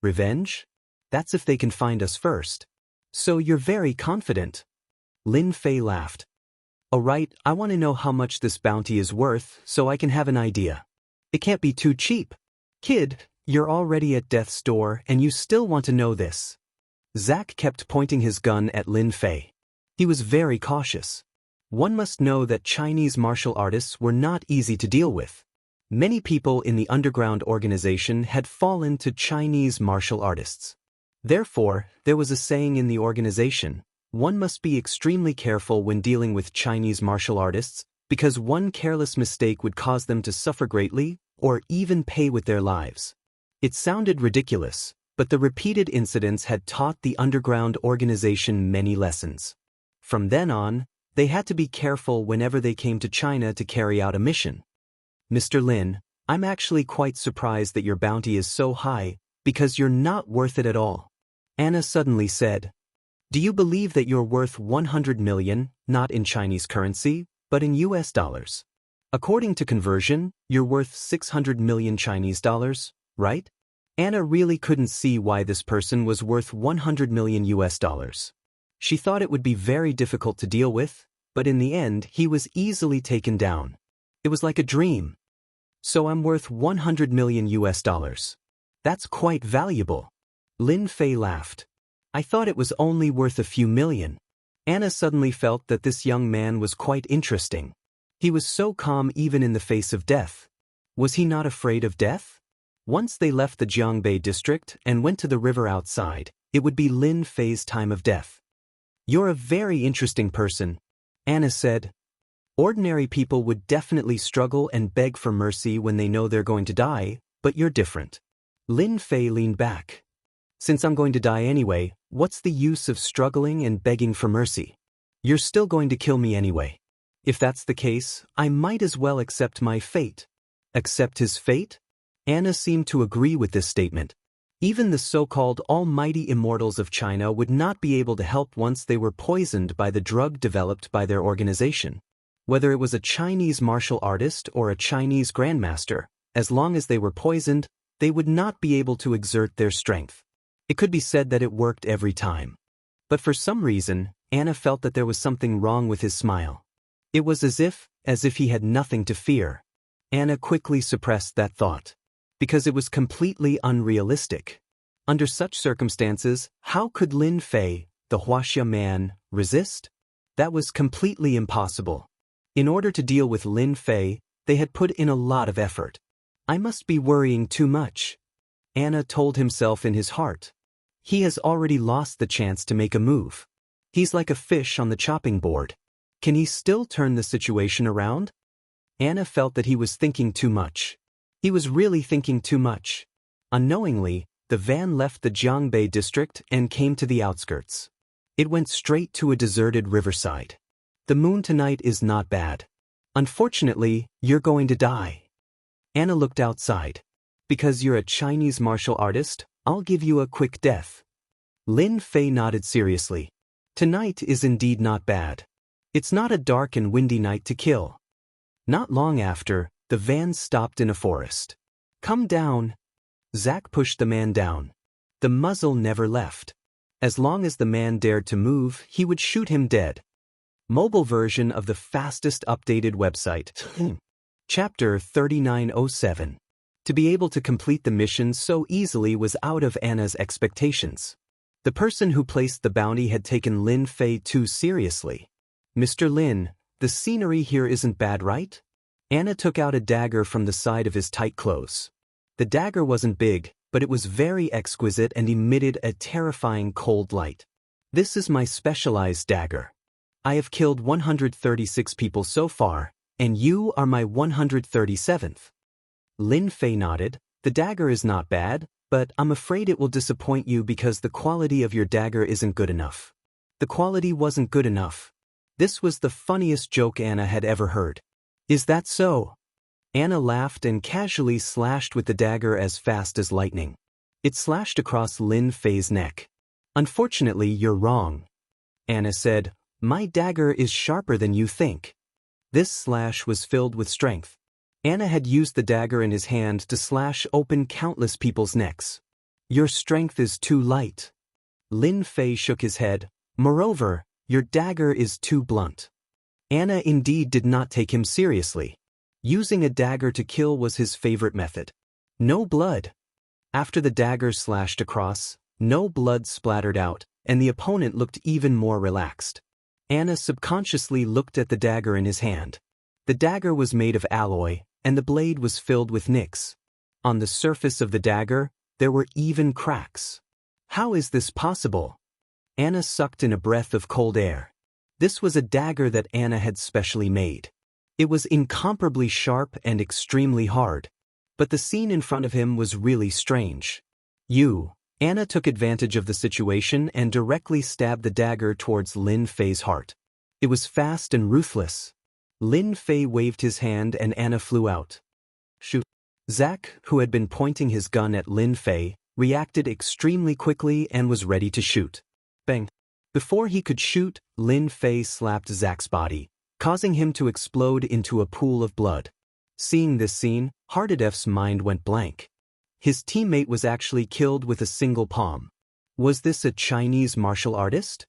"Revenge? That's if they can find us first. So you're very confident." Lin Fei laughed. "All right, I want to know how much this bounty is worth so I can have an idea. It can't be too cheap. Kid, you're already at death's door and you still want to know this." Zach kept pointing his gun at Lin Fei. He was very cautious. One must know that Chinese martial artists were not easy to deal with. Many people in the underground organization had fallen to Chinese martial artists. Therefore, there was a saying in the organization: one must be extremely careful when dealing with Chinese martial artists, because one careless mistake would cause them to suffer greatly, or even pay with their lives. It sounded ridiculous, but the repeated incidents had taught the underground organization many lessons. From then on, they had to be careful whenever they came to China to carry out a mission. "Mr. Lin, I'm actually quite surprised that your bounty is so high, because you're not worth it at all." Anna suddenly said, "Do you believe that you're worth 100 million, not in Chinese currency, but in US dollars? According to conversion, you're worth 600 million Chinese dollars, right?" Anna really couldn't see why this person was worth 100 million US dollars. She thought it would be very difficult to deal with, but in the end he was easily taken down. It was like a dream. So I'm worth 100 million US dollars. That's quite valuable. Lin Fei laughed. I thought it was only worth a few million. Anna suddenly felt that this young man was quite interesting. He was so calm even in the face of death. Was he not afraid of death? Once they left the Jiangbei district and went to the river outside, it would be Lin Fei's time of death. You're a very interesting person, Anna said. Ordinary people would definitely struggle and beg for mercy when they know they're going to die, but you're different. Lin Fei leaned back. Since I'm going to die anyway, what's the use of struggling and begging for mercy? You're still going to kill me anyway. If that's the case, I might as well accept my fate. Accept his fate? Anna seemed to agree with this statement. Even the so-called almighty immortals of China would not be able to help once they were poisoned by the drug developed by their organization. Whether it was a Chinese martial artist or a Chinese grandmaster, as long as they were poisoned, they would not be able to exert their strength. It could be said that it worked every time. But for some reason, Anna felt that there was something wrong with his smile. It was as if he had nothing to fear. Anna quickly suppressed that thought. Because it was completely unrealistic. Under such circumstances, how could Lin Fei, the Wuxia man, resist? That was completely impossible. In order to deal with Lin Fei, they had put in a lot of effort. I must be worrying too much, Anna told himself in his heart. He has already lost the chance to make a move. He's like a fish on the chopping board. Can he still turn the situation around? Anna felt that he was thinking too much. He was really thinking too much. Unknowingly, the van left the Jiangbei district and came to the outskirts. It went straight to a deserted riverside. The moon tonight is not bad. Unfortunately, you're going to die. Anna looked outside. Because you're a Chinese martial artist, I'll give you a quick death. Lin Fei nodded seriously. Tonight is indeed not bad. It's not a dark and windy night to kill. Not long after, the van stopped in a forest. Come down. Zack pushed the man down. The muzzle never left. As long as the man dared to move, he would shoot him dead. Mobile version of the fastest updated website. Chapter 3907. To be able to complete the mission so easily was out of Anna's expectations. The person who placed the bounty had taken Lin Fei too seriously. Mr. Lin, the scenery here isn't bad, right? Anna took out a dagger from the side of his tight clothes. The dagger wasn't big, but it was very exquisite and emitted a terrifying cold light. This is my specialized dagger. I have killed 136 people so far, and you are my 137th. Lin Fei nodded. The dagger is not bad, but I'm afraid it will disappoint you because the quality of your dagger isn't good enough. The quality wasn't good enough. This was the funniest joke Anna had ever heard. Is that so? Anna laughed and casually slashed with the dagger as fast as lightning. It slashed across Lin Fei's neck. Unfortunately, you're wrong. Anna said, my dagger is sharper than you think. This slash was filled with strength. Anna had used the dagger in his hand to slash open countless people's necks. Your strength is too light. Lin Fei shook his head. Moreover, your dagger is too blunt. Anna indeed did not take him seriously. Using a dagger to kill was his favorite method. No blood. After the dagger slashed across, no blood splattered out, and the opponent looked even more relaxed. Anna subconsciously looked at the dagger in his hand. The dagger was made of alloy, and the blade was filled with nicks. On the surface of the dagger, there were even cracks. How is this possible? Anna sucked in a breath of cold air. This was a dagger that Anna had specially made. It was incomparably sharp and extremely hard. But the scene in front of him was really strange. Anna took advantage of the situation and directly stabbed the dagger towards Lin Fei's heart. It was fast and ruthless. Lin Fei waved his hand and Anna flew out. Shoot. Zack, who had been pointing his gun at Lin Fei, reacted extremely quickly and was ready to shoot. Bang. Before he could shoot, Lin Fei slapped Zack's body, causing him to explode into a pool of blood. Seeing this scene, Hardedef's mind went blank. His teammate was actually killed with a single palm. Was this a Chinese martial artist?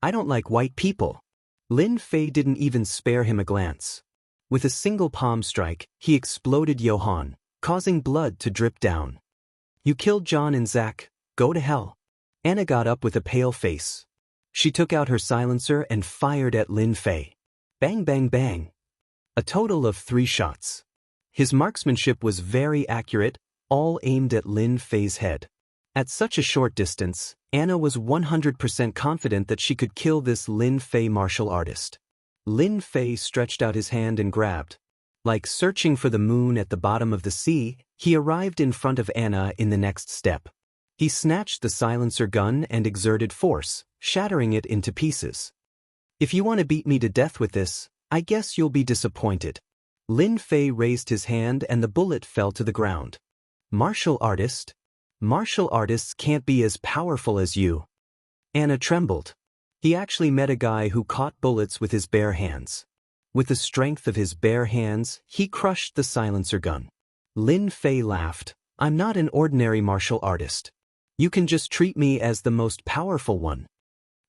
I don't like white people. Lin Fei didn't even spare him a glance. With a single palm strike, he exploded Johann, causing blood to drip down. You killed John and Zach, go to hell. Anna got up with a pale face. She took out her silencer and fired at Lin Fei. Bang bang bang. A total of 3 shots. His marksmanship was very accurate, all aimed at Lin Fei's head. At such a short distance, Anna was 100% confident that she could kill this Lin Fei martial artist. Lin Fei stretched out his hand and grabbed. Like searching for the moon at the bottom of the sea, he arrived in front of Anna in the next step. He snatched the silencer gun and exerted force, shattering it into pieces. If you want to beat me to death with this, I guess you'll be disappointed. Lin Fei raised his hand and the bullet fell to the ground. Martial artist? Martial artists can't be as powerful as you. Anna trembled. He actually met a guy who caught bullets with his bare hands. With the strength of his bare hands, he crushed the silencer gun. Lin Fei laughed. I'm not an ordinary martial artist. You can just treat me as the most powerful one.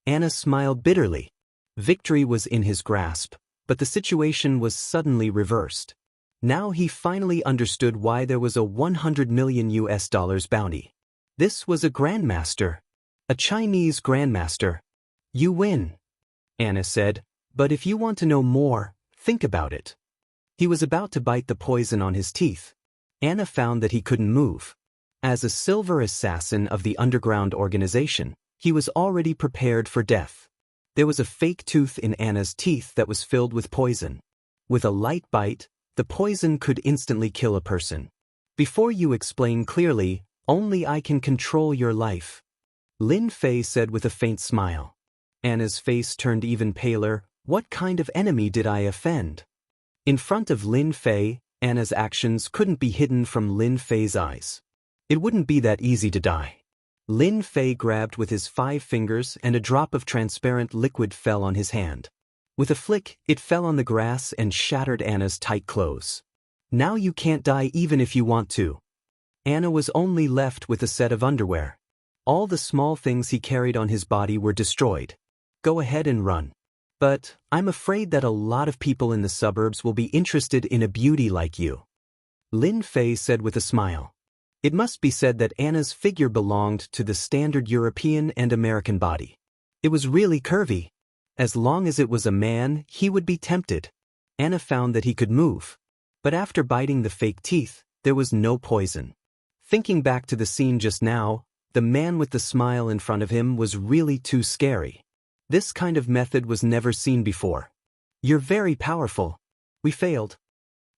Anna smiled bitterly. Victory was in his grasp, but the situation was suddenly reversed. Now he finally understood why there was a $100 million bounty. This was a grandmaster. A Chinese grandmaster. You win, Anna said, but if you want to know more, think about it. He was about to bite the poison on his teeth. Anna found that he couldn't move. As a silver assassin of the underground organization, he was already prepared for death. There was a fake tooth in Anna's teeth that was filled with poison. With a light bite, the poison could instantly kill a person. Before you explain clearly, only I can control your life. Lin Fei said with a faint smile. Anna's face turned even paler. What kind of enemy did I offend? In front of Lin Fei, Anna's actions couldn't be hidden from Lin Fei's eyes. It wouldn't be that easy to die. Lin Fei grabbed with his 5 fingers and a drop of transparent liquid fell on his hand. With a flick, it fell on the grass and shattered Anna's tight clothes. Now you can't die even if you want to. Anna was only left with a set of underwear. All the small things he carried on his body were destroyed. Go ahead and run. But I'm afraid that a lot of people in the suburbs will be interested in a beauty like you. Lin Fei said with a smile. It must be said that Anna's figure belonged to the standard European and American body. It was really curvy. As long as it was a man, he would be tempted. Anna found that he could move. But after biting the fake teeth, there was no poison. Thinking back to the scene just now, the man with the smile in front of him was really too scary. This kind of method was never seen before. You're very powerful. We failed.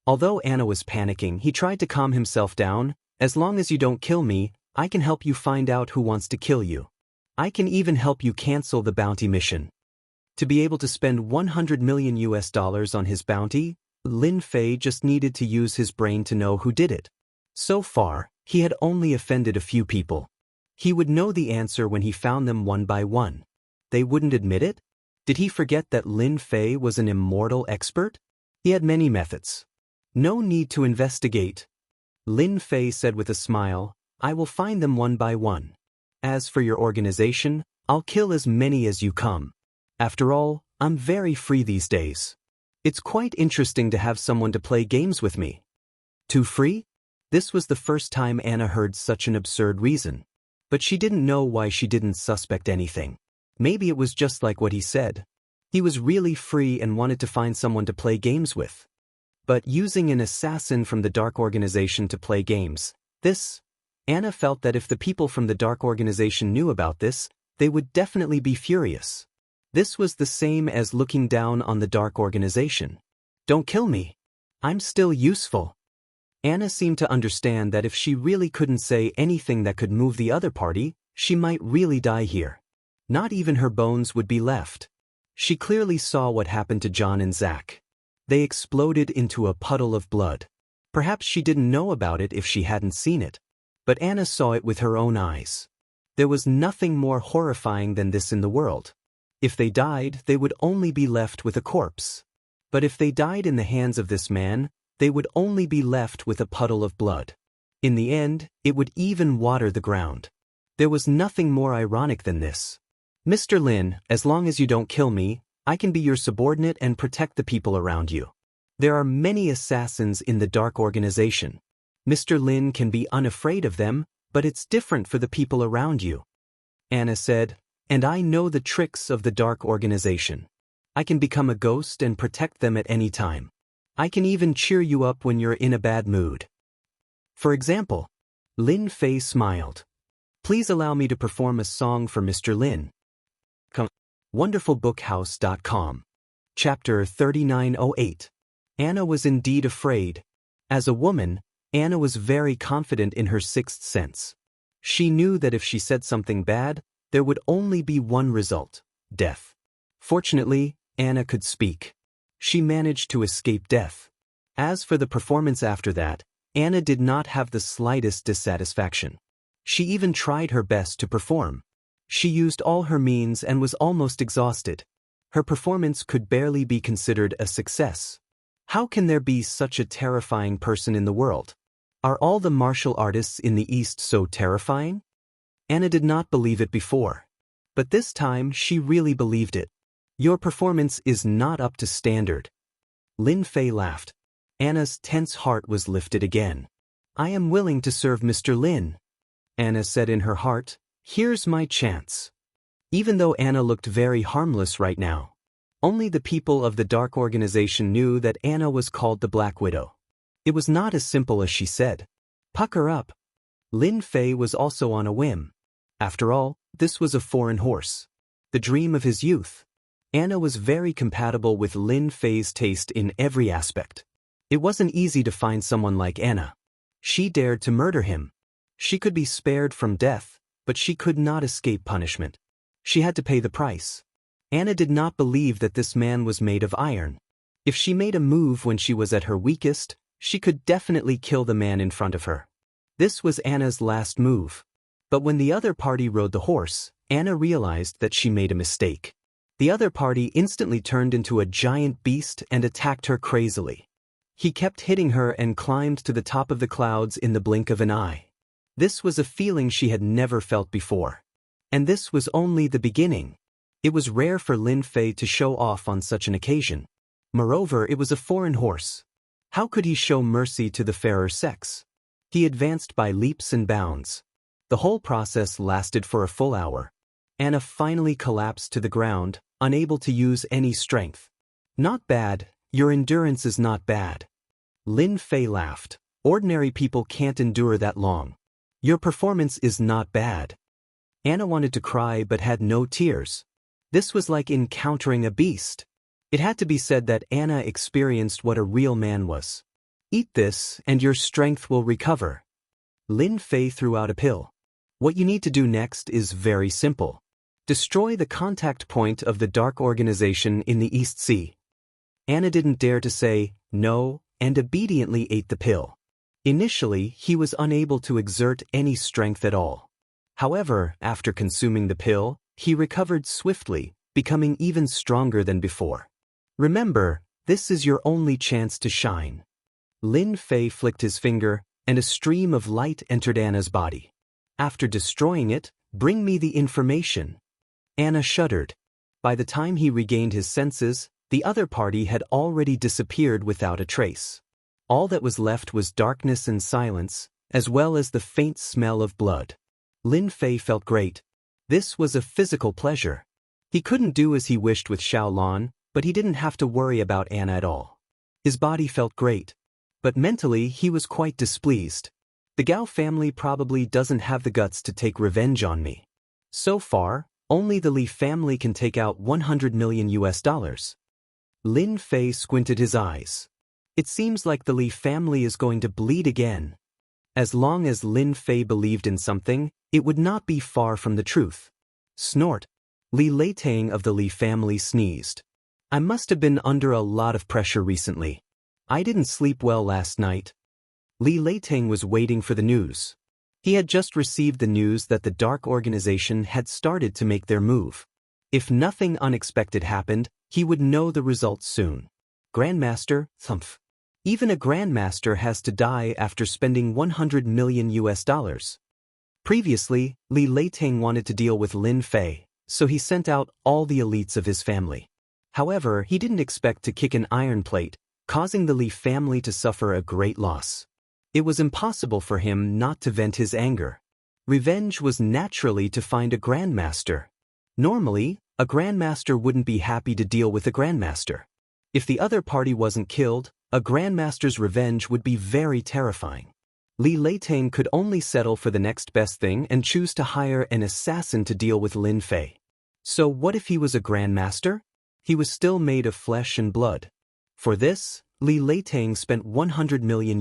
Although Anna was panicking, he tried to calm himself down. As long as you don't kill me, I can help you find out who wants to kill you. I can even help you cancel the bounty mission. To be able to spend $100 million on his bounty, Lin Fei just needed to use his brain to know who did it. So far, he had only offended a few people. He would know the answer when he found them one by one. They wouldn't admit it? Did he forget that Lin Fei was an immortal expert? He had many methods. No need to investigate. Lin Fei said with a smile, I will find them one by one. As for your organization, I'll kill as many as you come. After all, I'm very free these days. It's quite interesting to have someone to play games with me. Too free? This was the first time Anna heard such an absurd reason. But she didn't know why she didn't suspect anything. Maybe it was just like what he said. He was really free and wanted to find someone to play games with. But using an assassin from the Dark Organization to play games, Anna felt that if the people from the Dark Organization knew about this, they would definitely be furious. This was the same as looking down on the Dark Organization. Don't kill me. I'm still useful. Anna seemed to understand that if she really couldn't say anything that could move the other party, she might really die here. Not even her bones would be left. She clearly saw what happened to John and Zach. They exploded into a puddle of blood. Perhaps she didn't know about it if she hadn't seen it. But Anna saw it with her own eyes. There was nothing more horrifying than this in the world. If they died, they would only be left with a corpse. But if they died in the hands of this man, they would only be left with a puddle of blood. In the end, it would even water the ground. There was nothing more ironic than this. Mr. Lin, as long as you don't kill me, I can be your subordinate and protect the people around you. There are many assassins in the dark organization. Mr. Lin can be unafraid of them, but it's different for the people around you. Anna said, and I know the tricks of the dark organization. I can become a ghost and protect them at any time. I can even cheer you up when you're in a bad mood. For example, Lin Fei smiled. Please allow me to perform a song for Mr. Lin. WonderfulBookhouse.com. Chapter 3908. Anna was indeed afraid. As a woman, Anna was very confident in her sixth sense. She knew that if she said something bad, there would only be one result: death. Fortunately, Anna could speak. She managed to escape death. As for the performance after that, Anna did not have the slightest dissatisfaction. She even tried her best to perform. She used all her means and was almost exhausted. Her performance could barely be considered a success. How can there be such a terrifying person in the world? Are all the martial artists in the East so terrifying? Anna did not believe it before. But this time she really believed it. Your performance is not up to standard. Lin Fei laughed. Anna's tense heart was lifted again. I am willing to serve Mr. Lin. Anna said in her heart, here's my chance. Even though Anna looked very harmless right now, only the people of the dark organization knew that Anna was called the Black Widow. It was not as simple as she said. Pucker up. Lin Fei was also on a whim. After all, this was a foreign horse. The dream of his youth. Anna was very compatible with Lin Fei's taste in every aspect. It wasn't easy to find someone like Anna. She dared to murder him. She could be spared from death, but she could not escape punishment. She had to pay the price. Anna did not believe that this man was made of iron. If she made a move when she was at her weakest, she could definitely kill the man in front of her. This was Anna's last move. But when the other party rode the horse, Anna realized that she made a mistake. The other party instantly turned into a giant beast and attacked her crazily. He kept hitting her and climbed to the top of the clouds in the blink of an eye. This was a feeling she had never felt before. And this was only the beginning. It was rare for Lin Fei to show off on such an occasion. Moreover, it was a foreign horse. How could he show mercy to the fairer sex? He advanced by leaps and bounds. The whole process lasted for a full hour. Anna finally collapsed to the ground, unable to use any strength. Not bad, your endurance is not bad. Lin Fei laughed. Ordinary people can't endure that long. Your performance is not bad. Anna wanted to cry but had no tears. This was like encountering a beast. It had to be said that Anna experienced what a real man was. Eat this and your strength will recover. Lin Fei threw out a pill. What you need to do next is very simple. Destroy the contact point of the dark organization in the East Sea. Anna didn't dare to say no and obediently ate the pill. Initially, he was unable to exert any strength at all. However, after consuming the pill, he recovered swiftly, becoming even stronger than before. Remember, this is your only chance to shine. Lin Fei flicked his finger, and a stream of light entered Anna's body. After destroying it, bring me the information. Anna shuddered. By the time he regained his senses, the other party had already disappeared without a trace. All that was left was darkness and silence, as well as the faint smell of blood. Lin Fei felt great. This was a physical pleasure. He couldn't do as he wished with Xiaolan, but he didn't have to worry about Anna at all. His body felt great. But mentally he was quite displeased. The Gao family probably doesn't have the guts to take revenge on me. So far, only the Li family can take out $100 million. Lin Fei squinted his eyes. It seems like the Li family is going to bleed again. As long as Lin Fei believed in something, it would not be far from the truth. Snort. Li Leitang of the Li family sneezed. I must have been under a lot of pressure recently. I didn't sleep well last night. Li Leitang was waiting for the news. He had just received the news that the dark organization had started to make their move. If nothing unexpected happened, he would know the results soon. Grandmaster, thumph. Even a grandmaster has to die after spending $100 million. Previously, Li Leiting wanted to deal with Lin Fei, so he sent out all the elites of his family. However, he didn't expect to kick an iron plate, causing the Li family to suffer a great loss. It was impossible for him not to vent his anger. Revenge was naturally to find a grandmaster. Normally, a grandmaster wouldn't be happy to deal with a grandmaster. If the other party wasn't killed, a grandmaster's revenge would be very terrifying. Li Leiting could only settle for the next best thing and choose to hire an assassin to deal with Lin Fei. So what if he was a grandmaster? He was still made of flesh and blood. For this, Li Leiting spent $100 million.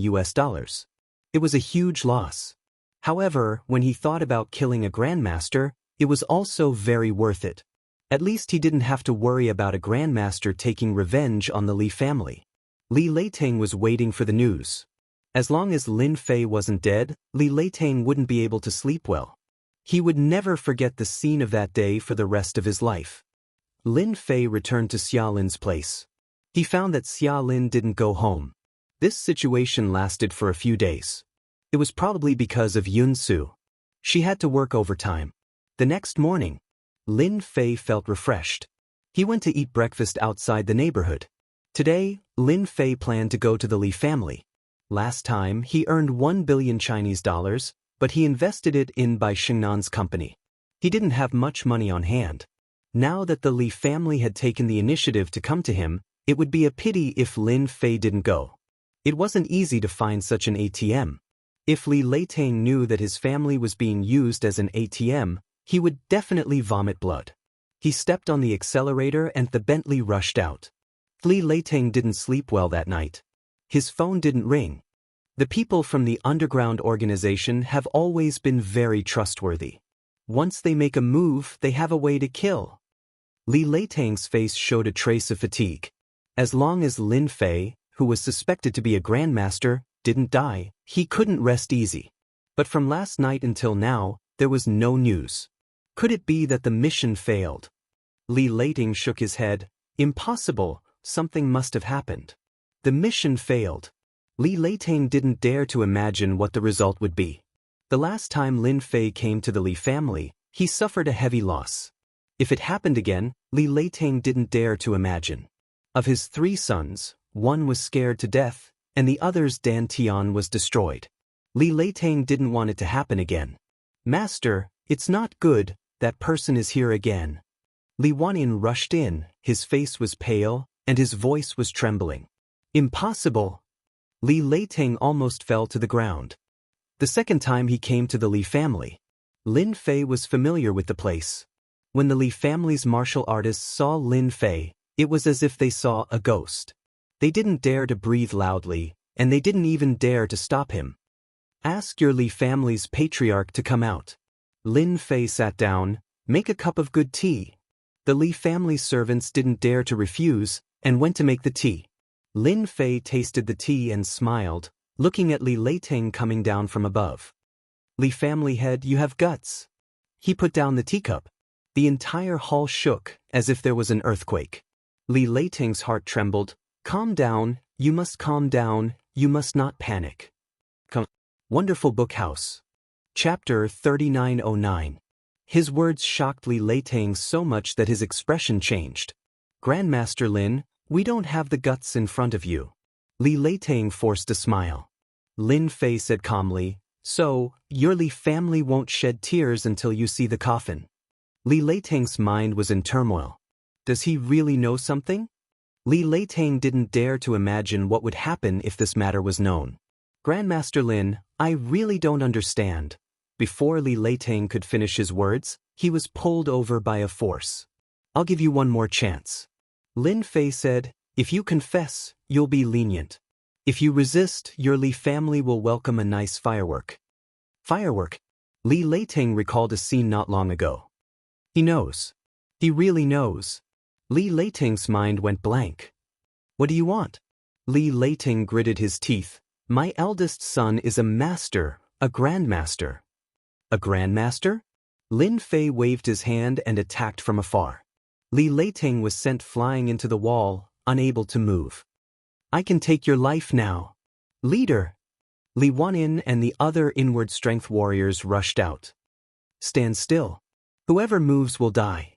It was a huge loss. However, when he thought about killing a grandmaster, it was also very worth it. At least he didn't have to worry about a grandmaster taking revenge on the Li family. Li Leiting was waiting for the news. As long as Lin Fei wasn't dead, Li Leiting wouldn't be able to sleep well. He would never forget the scene of that day for the rest of his life. Lin Fei returned to Xia Lin's place. He found that Xia Lin didn't go home. This situation lasted for a few days. It was probably because of Yun Su. She had to work overtime. The next morning, Lin Fei felt refreshed. He went to eat breakfast outside the neighborhood. Today, Lin Fei planned to go to the Li family. Last time, he earned 1 billion Chinese dollars, but he invested it in Bai Xingnan's company. He didn't have much money on hand. Now that the Li family had taken the initiative to come to him, it would be a pity if Lin Fei didn't go. It wasn't easy to find such an ATM. If Li Leiting knew that his family was being used as an ATM, he would definitely vomit blood. He stepped on the accelerator and the Bentley rushed out. Li Leiting didn't sleep well that night. His phone didn't ring. The people from the underground organization have always been very trustworthy. Once they make a move, they have a way to kill. Li Leiting's face showed a trace of fatigue. As long as Lin Fei, who was suspected to be a grandmaster, didn't die, he couldn't rest easy. But from last night until now, there was no news. Could it be that the mission failed? Li Leiting shook his head. Impossible, something must have happened. The mission failed. Li Leiting didn't dare to imagine what the result would be. The last time Lin Fei came to the Li family, he suffered a heavy loss. If it happened again, Li Leiting didn't dare to imagine. Of his 3 sons, one was scared to death, and the other's Dan Tian was destroyed. Li Leiting didn't want it to happen again. Master, it's not good, that person is here again. Li Wanyin rushed in, his face was pale, and his voice was trembling. Impossible! Li Leiting almost fell to the ground. The second time he came to the Li family, Lin Fei was familiar with the place. When the Li family's martial artists saw Lin Fei, it was as if they saw a ghost. They didn't dare to breathe loudly, and they didn't even dare to stop him. Ask your Li family's patriarch to come out. Lin Fei sat down. Make a cup of good tea. The Li family servants didn't dare to refuse, and went to make the tea. Lin Fei tasted the tea and smiled, looking at Li Leiting coming down from above. Li family head, you have guts. He put down the teacup. The entire hall shook, as if there was an earthquake. Li Leiting's heart trembled. Calm down, you must calm down, you must not panic. Wonderful Book House. Chapter 3909. His words shocked Li Leiting so much that his expression changed. Grandmaster Lin, we don't have the guts in front of you. Li Leiting forced a smile. Lin Fei said calmly, so, your Li family won't shed tears until you see the coffin. Li Leiting's mind was in turmoil. Does he really know something? Li Leiting didn't dare to imagine what would happen if this matter was known. Grandmaster Lin, I really don't understand. Before Li Leiting could finish his words, he was pulled over by a force. I'll give you one more chance. Lin Fei said, if you confess, you'll be lenient. If you resist, your Li family will welcome a nice firework. Firework? Li Leiting recalled a scene not long ago. He knows. He really knows. Li Leiting's mind went blank. What do you want? Li Leiting gritted his teeth. My eldest son is a master, a grandmaster. A grandmaster? Lin Fei waved his hand and attacked from afar. Li Leiting was sent flying into the wall, unable to move. I can take your life now. Leader! Wang Lin and the other inward strength warriors rushed out. Stand still. Whoever moves will die.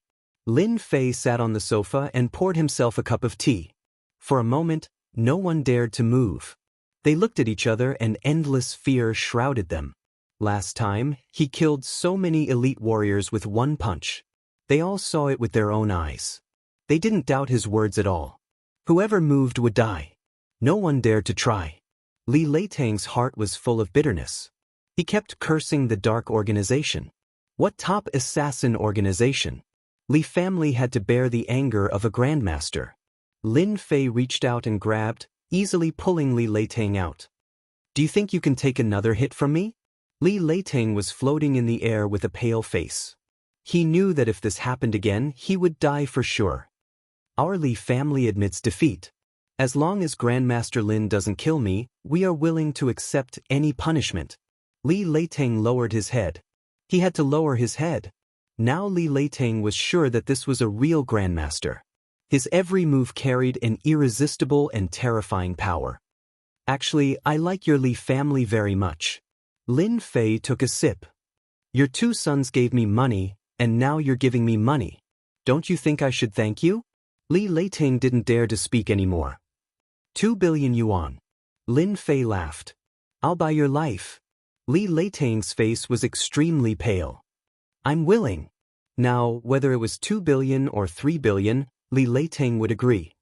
Lin Fei sat on the sofa and poured himself a cup of tea. For a moment, no one dared to move. They looked at each other and endless fear shrouded them. Last time, he killed so many elite warriors with one punch. They all saw it with their own eyes. They didn't doubt his words at all. Whoever moved would die. No one dared to try. Li Leitang's heart was full of bitterness. He kept cursing the dark organization. What top assassin organization? Li family had to bear the anger of a grandmaster. Lin Fei reached out and grabbed, easily pulling Li Leitang out. Do you think you can take another hit from me? Li Leitang was floating in the air with a pale face. He knew that if this happened again, he would die for sure. Our Li family admits defeat. As long as Grandmaster Lin doesn't kill me, we are willing to accept any punishment. Li Leitang lowered his head. He had to lower his head. Now Li Leitang was sure that this was a real Grandmaster. His every move carried an irresistible and terrifying power. Actually, I like your Li family very much. Lin Fei took a sip. Your two sons gave me money, and now you're giving me money. Don't you think I should thank you? Li Leitang didn't dare to speak anymore. 2 billion yuan. Lin Fei laughed. I'll buy your life. Li Leitang's face was extremely pale. I'm willing. Now, whether it was 2 billion or 3 billion, Li Leitang would agree.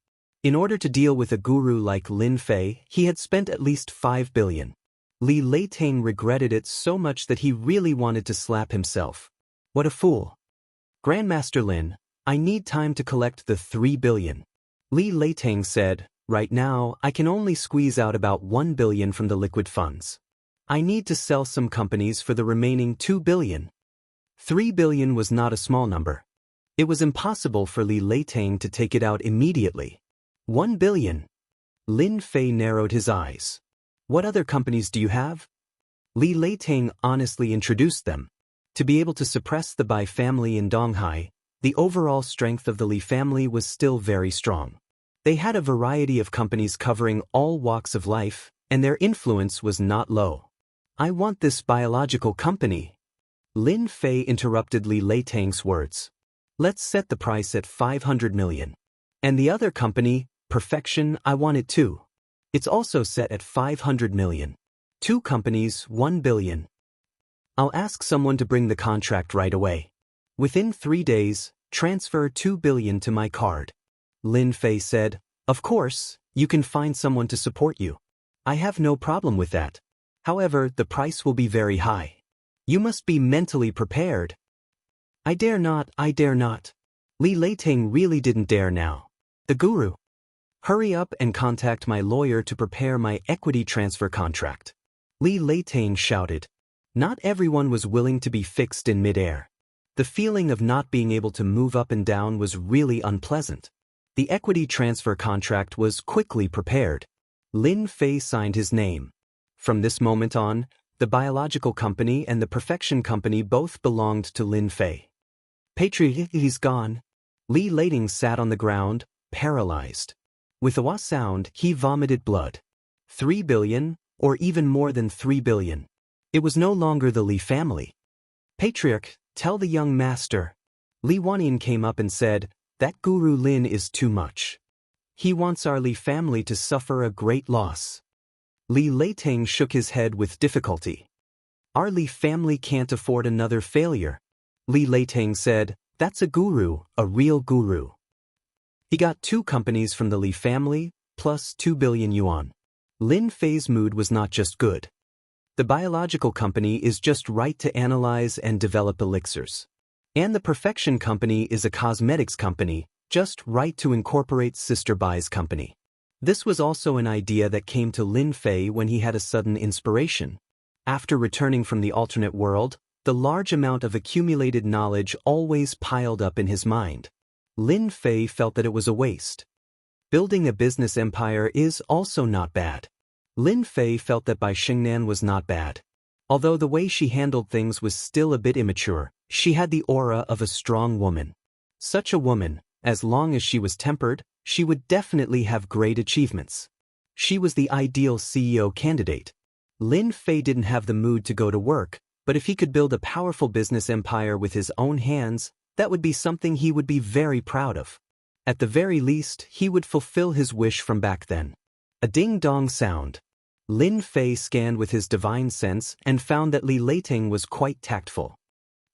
In order to deal with a guru like Lin Fei, he had spent at least 5 billion. Li Leitang regretted it so much that he really wanted to slap himself. What a fool. Grandmaster Lin, I need time to collect the 3 billion. Li Leitang said, right now, I can only squeeze out about 1 billion from the liquid funds. I need to sell some companies for the remaining 2 billion. 3 billion was not a small number. It was impossible for Li Leitang to take it out immediately. 1 billion. Lin Fei narrowed his eyes. What other companies do you have? Li Leitang honestly introduced them. To be able to suppress the Bai family in Donghai, the overall strength of the Li family was still very strong. They had a variety of companies covering all walks of life, and their influence was not low. I want this biological company. Lin Fei interrupted Li Leitang's words. Let's set the price at 500 million. And the other company, Perfection, I want it too. It's also set at 500 million. 2 companies, 1 billion. I'll ask someone to bring the contract right away. Within 3 days, transfer 2 billion to my card. Lin Fei said, of course, you can find someone to support you. I have no problem with that. However, the price will be very high. You must be mentally prepared. I dare not, I dare not. Li Leitang really didn't dare now. The guru. Hurry up and contact my lawyer to prepare my equity transfer contract. Li Leitang shouted. Not everyone was willing to be fixed in midair. The feeling of not being able to move up and down was really unpleasant. The equity transfer contract was quickly prepared. Lin Fei signed his name. From this moment on, the biological company and the Perfection company both belonged to Lin Fei. Patriot, he's gone. Li Leitang sat on the ground, paralyzed. With a wah sound, he vomited blood. 3 billion, or even more than 3 billion. It was no longer the Li family. Patriarch, tell the young master. Li Wanyin came up and said, that Guru Lin is too much. He wants our Li family to suffer a great loss. Li Leitang shook his head with difficulty. Our Li family can't afford another failure. Li Leitang said, that's a guru, a real guru. He got 2 companies from the Li family, plus 2 billion yuan. Lin Fei's mood was not just good. The biological company is just right to analyze and develop elixirs. And the Perfection company is a cosmetics company, just right to incorporate Sister Bai's company. This was also an idea that came to Lin Fei when he had a sudden inspiration. After returning from the alternate world, the large amount of accumulated knowledge always piled up in his mind. Lin Fei felt that it was a waste. Building a business empire is also not bad. Lin Fei felt that Bai Xingnan was not bad. Although the way she handled things was still a bit immature, she had the aura of a strong woman. Such a woman, as long as she was tempered, she would definitely have great achievements. She was the ideal CEO candidate. Lin Fei didn't have the mood to go to work, but if he could build a powerful business empire with his own hands, that would be something he would be very proud of. At the very least, he would fulfill his wish from back then. A ding-dong sound. Lin Fei scanned with his divine sense and found that Li Leiting was quite tactful.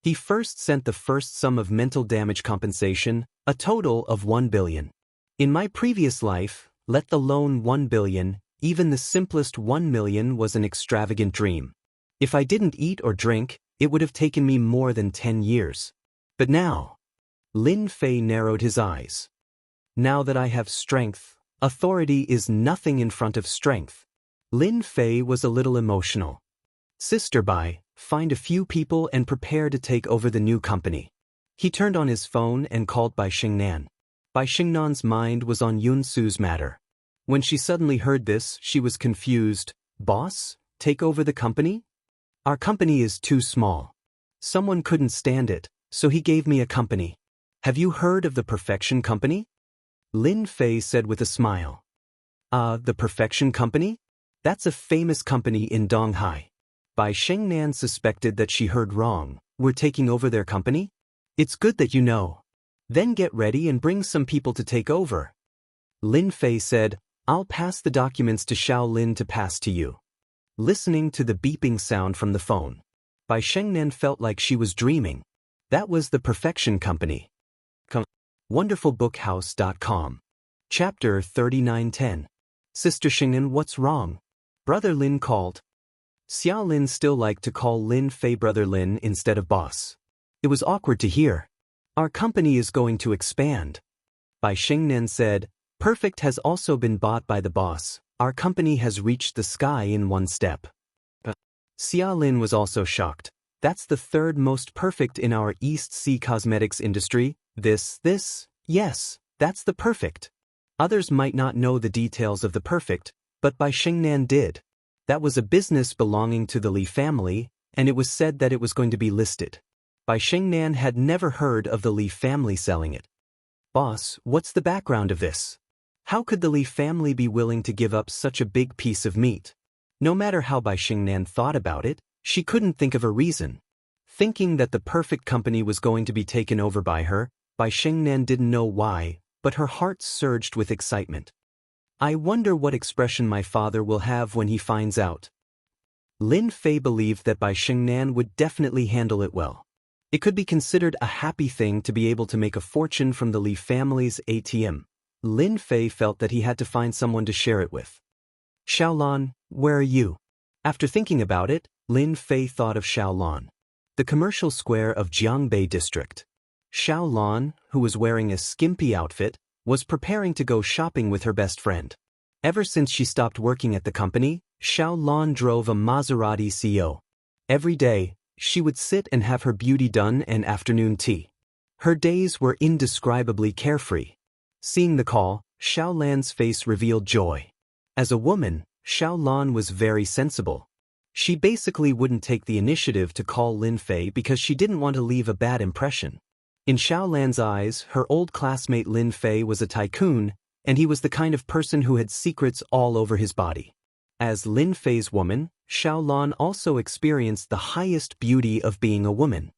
He first sent the first sum of mental damage compensation, a total of 1 billion. In my previous life, let alone 1 billion, even the simplest 1 million was an extravagant dream. If I didn't eat or drink, it would have taken me more than 10 years. But now, Lin Fei narrowed his eyes. Now that I have strength, authority is nothing in front of strength. Lin Fei was a little emotional. Sister Bai, find a few people and prepare to take over the new company. He turned on his phone and called Bai Xingnan. Bai Xingnan's mind was on Yun Su's matter. When she suddenly heard this, she was confused. Boss, take over the company? Our company is too small. Someone couldn't stand it, so he gave me a company. Have you heard of the Perfection Company? Lin Fei said with a smile. The Perfection Company? That's a famous company in Donghai. Bai Xingnan suspected that she heard wrong. We're taking over their company? It's good that you know. Then get ready and bring some people to take over. Lin Fei said, I'll pass the documents to Xiao Lin to pass to you. Listening to the beeping sound from the phone, Bai Xingnan felt like she was dreaming. That was the Perfection Company. WonderfulBookhouse.com. Chapter 3910. Sister Xingnan, what's wrong? Brother Lin called. Xiao Lin still liked to call Lin Fei Brother Lin instead of boss. It was awkward to hear. Our company is going to expand. Bai Xingnan said, Perfect has also been bought by the boss. Our company has reached the sky in one step. Xiao Lin was also shocked. That's the third most perfect in our East Sea cosmetics industry. Yes, that's the perfect. Others might not know the details of the perfect, but Bai Xingnan did. That was a business belonging to the Li family, and it was said that it was going to be listed. Bai Xingnan had never heard of the Li family selling it. Boss, what's the background of this? How could the Li family be willing to give up such a big piece of meat? No matter how Bai Xingnan thought about it, she couldn't think of a reason. Thinking that the perfect company was going to be taken over by her, Bai Xingnan didn't know why, but her heart surged with excitement. I wonder what expression my father will have when he finds out. Lin Fei believed that Bai Xingnan would definitely handle it well. It could be considered a happy thing to be able to make a fortune from the Li family's ATM. Lin Fei felt that he had to find someone to share it with. Xiaolan, where are you? After thinking about it, Lin Fei thought of Xiaolan, the commercial square of Jiangbei district. Xiaolan, who was wearing a skimpy outfit, was preparing to go shopping with her best friend. Ever since she stopped working at the company, Xiaolan drove a Maserati CO. Every day, she would sit and have her beauty done and afternoon tea. Her days were indescribably carefree. Seeing the call, Xiaolan's face revealed joy. As a woman, Xiaolan was very sensible. She basically wouldn't take the initiative to call Lin Fei because she didn't want to leave a bad impression. In Xiaolan's eyes, her old classmate Lin Fei was a tycoon, and he was the kind of person who had secrets all over his body. As Lin Fei's woman, Xiaolan also experienced the highest beauty of being a woman.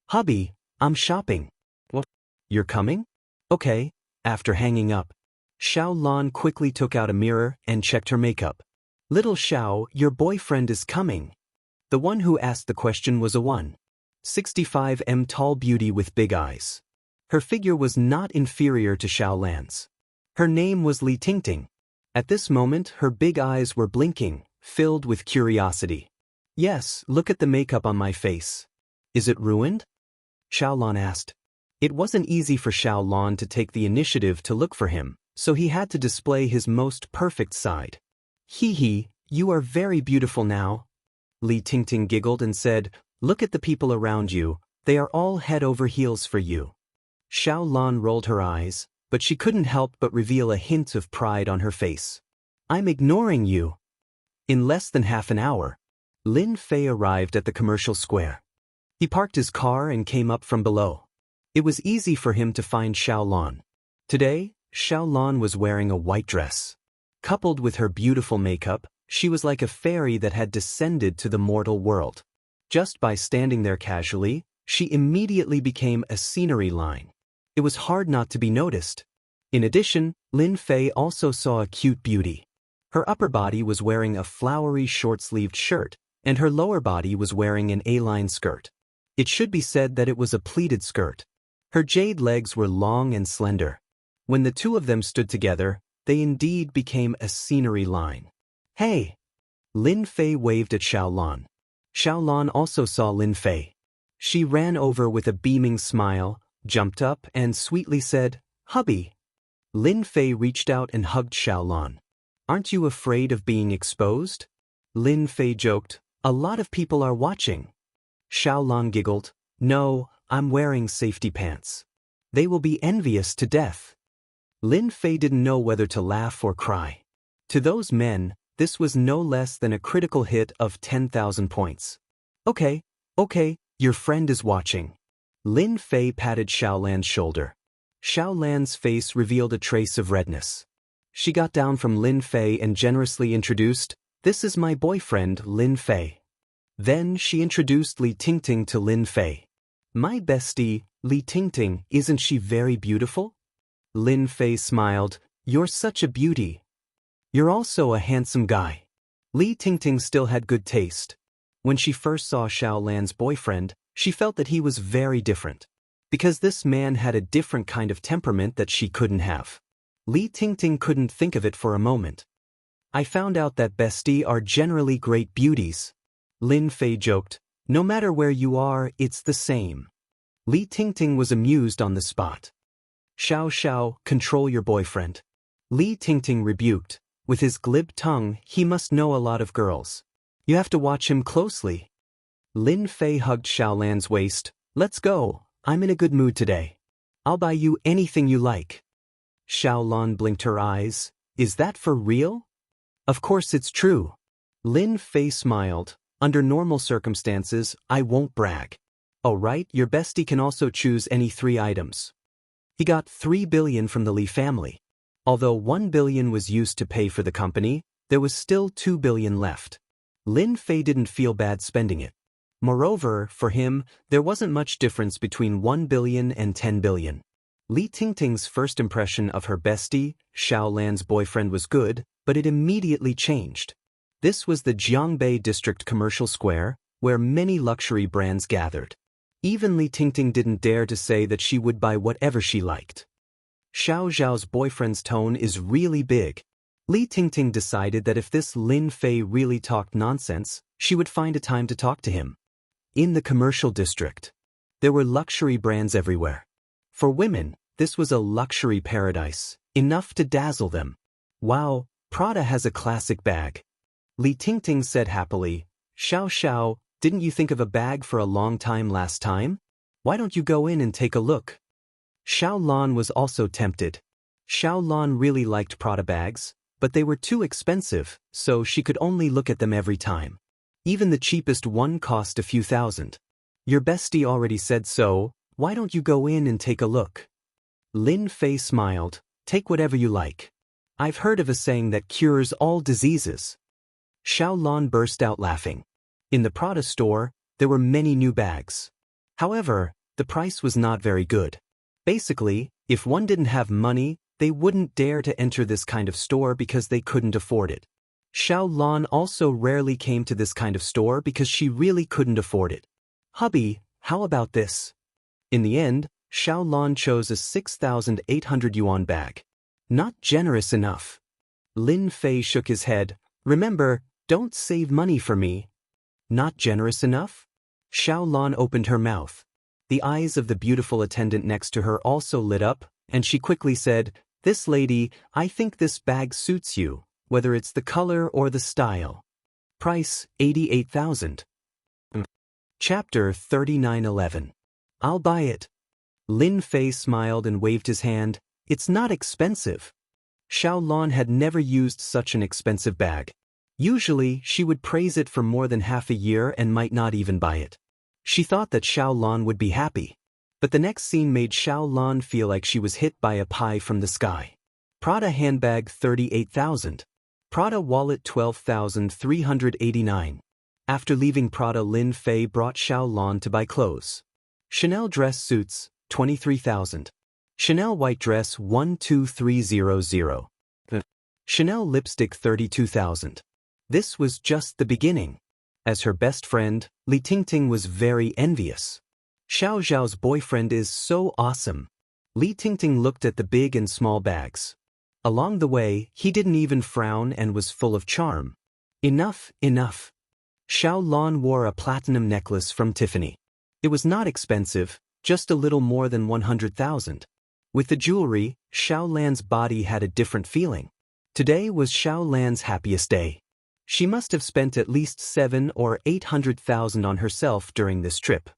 Hubby, I'm shopping. What? You're coming? Okay. After hanging up, Xiaolan quickly took out a mirror and checked her makeup. Little Xiao, your boyfriend is coming. The one who asked the question was a 1.65 tall beauty with big eyes. Her figure was not inferior to Xiaolan's. Her name was Li Tingting. At this moment, her big eyes were blinking, filled with curiosity. Yes, look at the makeup on my face. Is it ruined? Xiaolan asked. It wasn't easy for Xiaolan to take the initiative to look for him, so he had to display his most perfect side. Hee, you are very beautiful now. Li Tingting giggled and said, look at the people around you, they are all head over heels for you. Xiaolan rolled her eyes, but she couldn't help but reveal a hint of pride on her face. I'm ignoring you. In less than half an hour, Lin Fei arrived at the commercial square. He parked his car and came up from below. It was easy for him to find Xiaolan. Today, Xiaolan was wearing a white dress. Coupled with her beautiful makeup, she was like a fairy that had descended to the mortal world. Just by standing there casually, she immediately became a scenery line. It was hard not to be noticed. In addition, Lin Fei also saw a cute beauty. Her upper body was wearing a flowery short-sleeved shirt, and her lower body was wearing an A-line skirt. It should be said that it was a pleated skirt. Her jade legs were long and slender. When the two of them stood together, they indeed became a scenery line. Hey! Lin Fei waved at Xiaolan. Xiaolan also saw Lin Fei. She ran over with a beaming smile, jumped up, and sweetly said, "Hubby." Lin Fei reached out and hugged Xiaolan. "Aren't you afraid of being exposed?" Lin Fei joked, "A lot of people are watching." Xiaolan giggled, "No, I'm wearing safety pants. They will be envious to death." Lin Fei didn't know whether to laugh or cry. To those men, this was no less than a critical hit of 10,000 points. Okay, your friend is watching." Lin Fei patted Xiaolan's shoulder. Xiaolan's face revealed a trace of redness. She got down from Lin Fei and generously introduced, "This is my boyfriend, Lin Fei." Then she introduced Li Tingting to Lin Fei. "My bestie, Li Tingting, isn't she very beautiful?" Lin Fei smiled, "You're such a beauty. You're also a handsome guy." Li Tingting still had good taste. When she first saw Xiaolan's boyfriend, she felt that he was very different. Because this man had a different kind of temperament that she couldn't have. Li Tingting couldn't think of it for a moment. "I found out that bestie are generally great beauties." Lin Fei joked, "No matter where you are, it's the same." Li Tingting was amused on the spot. "Xiao, control your boyfriend." Li Tingting rebuked. With his glib tongue, he must know a lot of girls. You have to watch him closely. Lin Fei hugged Xiaolan's waist. "Let's go, I'm in a good mood today. I'll buy you anything you like." Xiaolan blinked her eyes. "Is that for real?" "Of course it's true." Lin Fei smiled. "Under normal circumstances, I won't brag." "Oh right, your bestie can also choose any 3 items." He got 3 billion from the Li family. Although 1 billion was used to pay for the company, there was still 2 billion left. Lin Fei didn't feel bad spending it. Moreover, for him, there wasn't much difference between 1 billion and 10 billion. Li Tingting's first impression of her bestie, Xiaolan's boyfriend, was good, but it immediately changed. This was the Jiangbei District Commercial Square, where many luxury brands gathered. Even Li Tingting didn't dare to say that she would buy whatever she liked. Xiao Zhao's boyfriend's tone is really big. Li Tingting decided that if this Lin Fei really talked nonsense, she would find a time to talk to him. In the commercial district, there were luxury brands everywhere. For women, this was a luxury paradise, enough to dazzle them. "Wow, Prada has a classic bag." Li Tingting said happily. Xiao, didn't you think of a bag for a long time last time? Why don't you go in and take a look?" Xiaolan was also tempted. Xiaolan really liked Prada bags, but they were too expensive, so she could only look at them every time. Even the cheapest one cost a few thousand. "Your bestie already said so, why don't you go in and take a look?" Lin Fei smiled. "Take whatever you like. I've heard of a saying that cures all diseases." Xiaolan burst out laughing. In the Prada store, there were many new bags. However, the price was not very good. Basically, if one didn't have money, they wouldn't dare to enter this kind of store because they couldn't afford it. Xiaolan also rarely came to this kind of store because she really couldn't afford it. "Hubby, how about this?" In the end, Xiaolan chose a 6,800 yuan bag. "Not generous enough." Lin Fei shook his head. "Remember, don't save money for me." "Not generous enough?" Xiaolan opened her mouth. The eyes of the beautiful attendant next to her also lit up, and she quickly said, "This lady, I think this bag suits you, whether it's the color or the style. Price, 88,000. Chapter 3911. I'll buy it. Lin Fei smiled and waved his hand. "It's not expensive." Xiaolan had never used such an expensive bag. Usually, she would praise it for more than half a year and might not even buy it. She thought that Xiaolan would be happy. But the next scene made Xiaolan feel like she was hit by a pie from the sky. Prada handbag, 38,000. Prada wallet 12,389. After leaving Prada, Lin Fei brought Xiao Lan to buy clothes. Chanel dress suits, 23,000. Chanel white dress 12300. Chanel lipstick 32,000. This was just the beginning. As her best friend, Li Tingting was very envious. Xiao Zhao's boyfriend is so awesome. Li Tingting looked at the big and small bags. Along the way, he didn't even frown and was full of charm. Enough, enough. Xiao Lan wore a platinum necklace from Tiffany. It was not expensive, just a little more than 100,000. With the jewelry, Xiao Lan's body had a different feeling. Today was Xiao Lan's happiest day. She must have spent at least 700,000 or 800,000 on herself during this trip.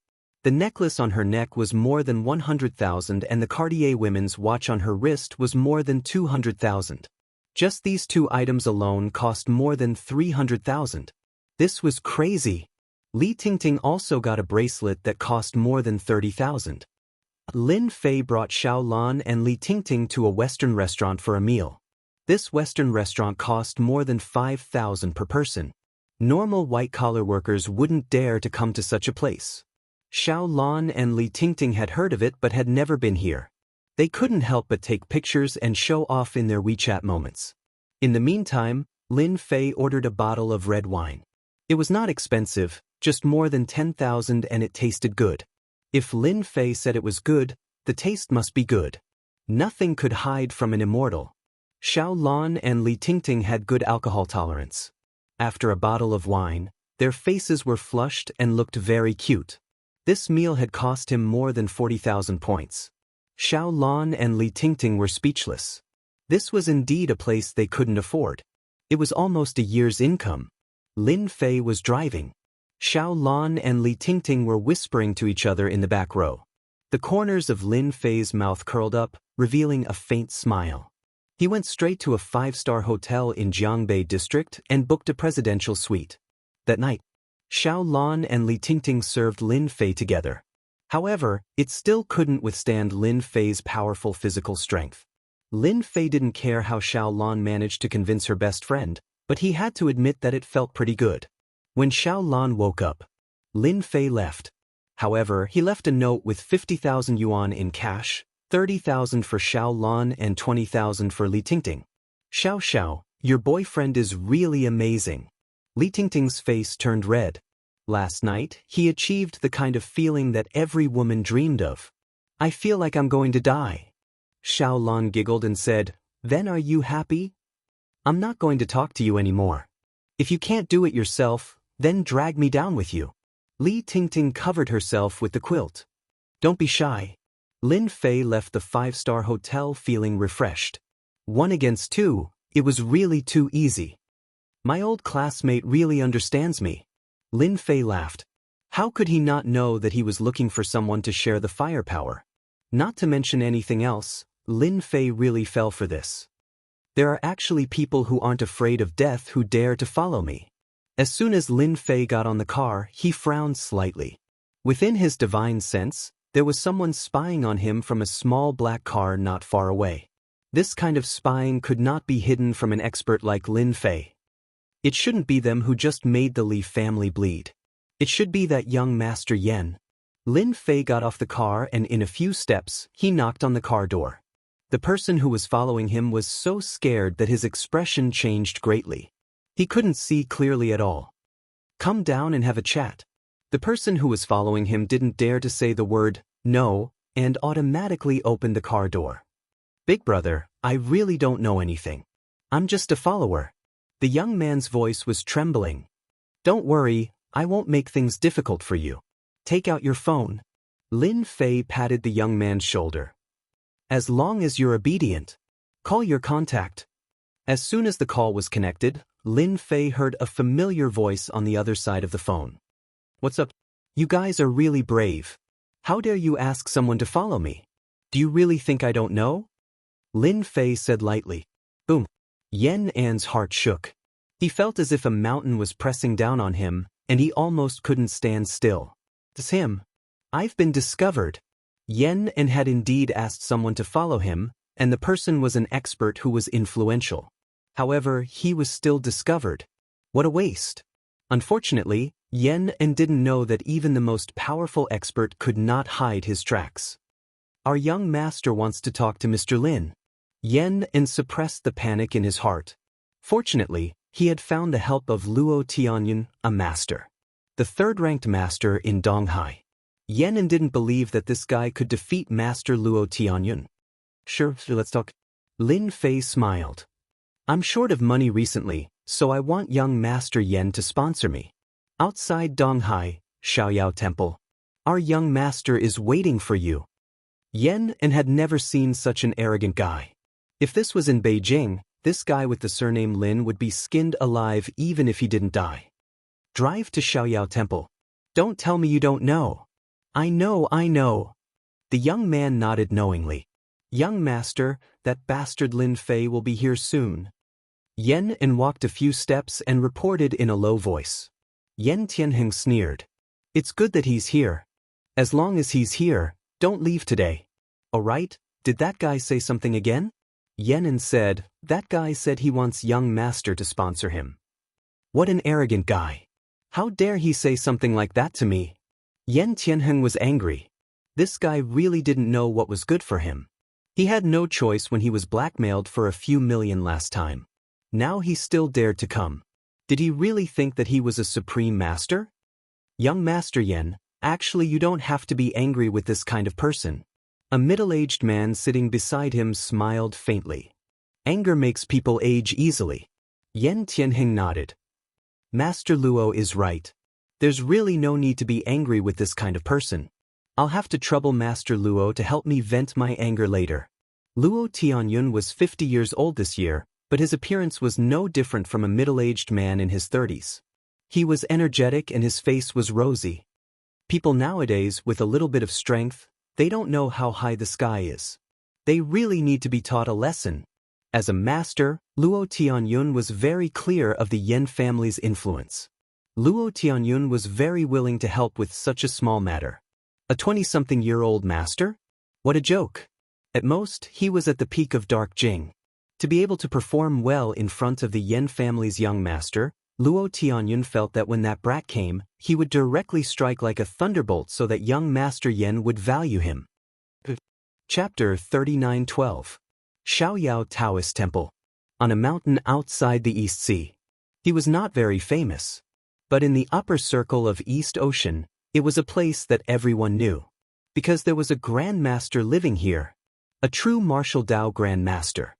The necklace on her neck was more than 100,000 and the Cartier women's watch on her wrist was more than 200,000. Just these two items alone cost more than 300,000. This was crazy. Li Tingting also got a bracelet that cost more than 30,000. Lin Fei brought Xiao Lan and Li Tingting to a Western restaurant for a meal. This Western restaurant cost more than 5,000 per person. Normal white-collar workers wouldn't dare to come to such a place. Xiao Lan and Li Tingting had heard of it but had never been here. They couldn't help but take pictures and show off in their WeChat moments. In the meantime, Lin Fei ordered a bottle of red wine. It was not expensive, just more than 10,000, and it tasted good. If Lin Fei said it was good, the taste must be good. Nothing could hide from an immortal. Xiao Lan and Li Tingting had good alcohol tolerance. After a bottle of wine, their faces were flushed and looked very cute. This meal had cost him more than 40,000 points. Xiao Lan and Li Tingting were speechless. This was indeed a place they couldn't afford. It was almost a year's income. Lin Fei was driving. Xiao Lan and Li Tingting were whispering to each other in the back row. The corners of Lin Fei's mouth curled up, revealing a faint smile. He went straight to a 5-star hotel in Jiangbei district and booked a presidential suite. That night, Xiao Lan and Li Tingting served Lin Fei together. However, it still couldn't withstand Lin Fei's powerful physical strength. Lin Fei didn't care how Xiao Lan managed to convince her best friend, but he had to admit that it felt pretty good. When Xiao Lan woke up, Lin Fei left. However, he left a note with 50,000 yuan in cash, 30,000 for Xiao Lan and 20,000 for Li Tingting. Xiao Xiao, your boyfriend is really amazing. Li Tingting's face turned red. Last night, he achieved the kind of feeling that every woman dreamed of. I feel like I'm going to die. Xiao Lan giggled and said, Then are you happy? I'm not going to talk to you anymore. If you can't do it yourself, then drag me down with you. Li Tingting covered herself with the quilt. Don't be shy. Lin Fei left the 5-star hotel feeling refreshed. 1 against 2, it was really too easy. My old classmate really understands me. Lin Fei laughed. How could he not know that he was looking for someone to share the firepower? Not to mention anything else, Lin Fei really fell for this. There are actually people who aren't afraid of death who dare to follow me. As soon as Lin Fei got on the car, he frowned slightly. Within his divine sense, there was someone spying on him from a small black car not far away. This kind of spying could not be hidden from an expert like Lin Fei. It shouldn't be them who just made the Li family bleed. It should be that young Master Yen. Lin Fei got off the car and in a few steps, he knocked on the car door. The person who was following him was so scared that his expression changed greatly. He couldn't see clearly at all. Come down and have a chat. The person who was following him didn't dare to say the word, no, and automatically opened the car door. Big brother, I really don't know anything. I'm just a follower. The young man's voice was trembling. Don't worry, I won't make things difficult for you. Take out your phone. Lin Fei patted the young man's shoulder. As long as you're obedient, call your contact. As soon as the call was connected, Lin Fei heard a familiar voice on the other side of the phone. What's up? You guys are really brave. How dare you ask someone to follow me? Do you really think I don't know? Lin Fei said lightly. Boom. Yen An's heart shook. He felt as if a mountain was pressing down on him, and he almost couldn't stand still. It's him. I've been discovered. Yen An had indeed asked someone to follow him, and the person was an expert who was influential. However, he was still discovered. What a waste. Unfortunately, Yen and didn't know that even the most powerful expert could not hide his tracks. Our young master wants to talk to Mr. Lin. Yen and suppressed the panic in his heart. Fortunately, he had found the help of Luo Tianyun, a master. The third-ranked master in Donghai. Yen didn't believe that this guy could defeat Master Luo Tianyun. Sure, let's talk. Lin Fei smiled. I'm short of money recently, so I want young Master Yen to sponsor me. Outside Donghai, Xiaoyao Temple. Our young master is waiting for you. Yen had never seen such an arrogant guy. If this was in Beijing, this guy with the surname Lin would be skinned alive even if he didn't die. Drive to Xiaoyao Temple. Don't tell me you don't know. I know. The young man nodded knowingly. Young master, that bastard Lin Fei will be here soon. Yen walked a few steps and reported in a low voice. Yen Tianheng sneered. It's good that he's here. As long as he's here, don't leave today. Alright, did that guy say something again? Yen said, that guy said he wants young master to sponsor him. What an arrogant guy. How dare he say something like that to me? Yen Tianheng was angry. This guy really didn't know what was good for him. He had no choice when he was blackmailed for a few million last time. Now he still dared to come. Did he really think that he was a supreme master? Young Master Yen, actually you don't have to be angry with this kind of person. A middle-aged man sitting beside him smiled faintly. Anger makes people age easily. Yen Tianheng nodded. Master Luo is right. There's really no need to be angry with this kind of person. I'll have to trouble Master Luo to help me vent my anger later. Luo Tianyun was 50 years old this year, but his appearance was no different from a middle-aged man in his 30s. He was energetic and his face was rosy. People nowadays with a little bit of strength, they don't know how high the sky is. They really need to be taught a lesson. As a master, Luo Tianyun was very clear of the Yen family's influence. Luo Tianyun was very willing to help with such a small matter. A 20-something-year-old master? What a joke. At most, he was at the peak of Dark Jing. To be able to perform well in front of the Yen family's young master, Luo Tianyun felt that when that brat came, he would directly strike like a thunderbolt so that young Master Yen would value him. Chapter 39:12. Xiaoyao Daoist Temple. On a mountain outside the East Sea. He was not very famous. But in the upper circle of East Ocean, it was a place that everyone knew. Because there was a Grand Master living here. A true martial Dao Grand Master.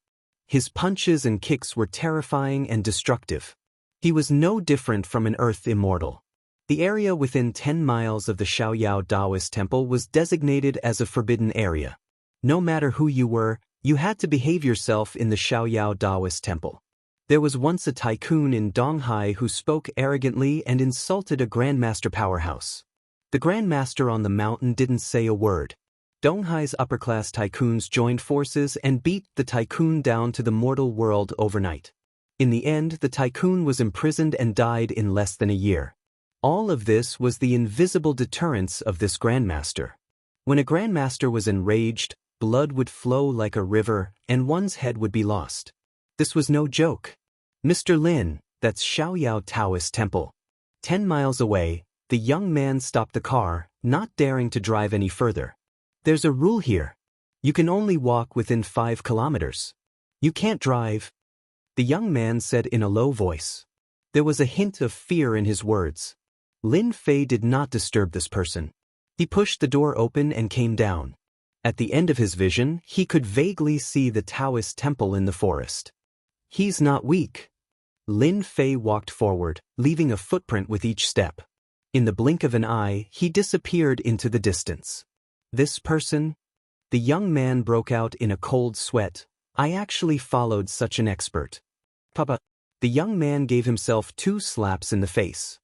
His punches and kicks were terrifying and destructive. He was no different from an Earth Immortal. The area within 10 miles of the Xiaoyao Daoist Temple was designated as a forbidden area. No matter who you were, you had to behave yourself in the Xiaoyao Daoist Temple. There was once a tycoon in Donghai who spoke arrogantly and insulted a Grandmaster powerhouse. The Grandmaster on the mountain didn't say a word. Donghai's upper-class tycoons joined forces and beat the tycoon down to the mortal world overnight. In the end, the tycoon was imprisoned and died in less than a year. All of this was the invisible deterrence of this Grandmaster. When a Grandmaster was enraged, blood would flow like a river and one's head would be lost. This was no joke. Mr. Lin, that's Xiaoyao Daoist Temple. 10 miles away, the young man stopped the car, not daring to drive any further. There's a rule here. You can only walk within 5 kilometers. You can't drive. The young man said in a low voice. There was a hint of fear in his words. Lin Fei did not disturb this person. He pushed the door open and came down. At the end of his vision, he could vaguely see the Daoist temple in the forest. He's not weak. Lin Fei walked forward, leaving a footprint with each step. In the blink of an eye, he disappeared into the distance. This person? The young man broke out in a cold sweat. I actually followed such an expert. Papa. The young man gave himself 2 slaps in the face.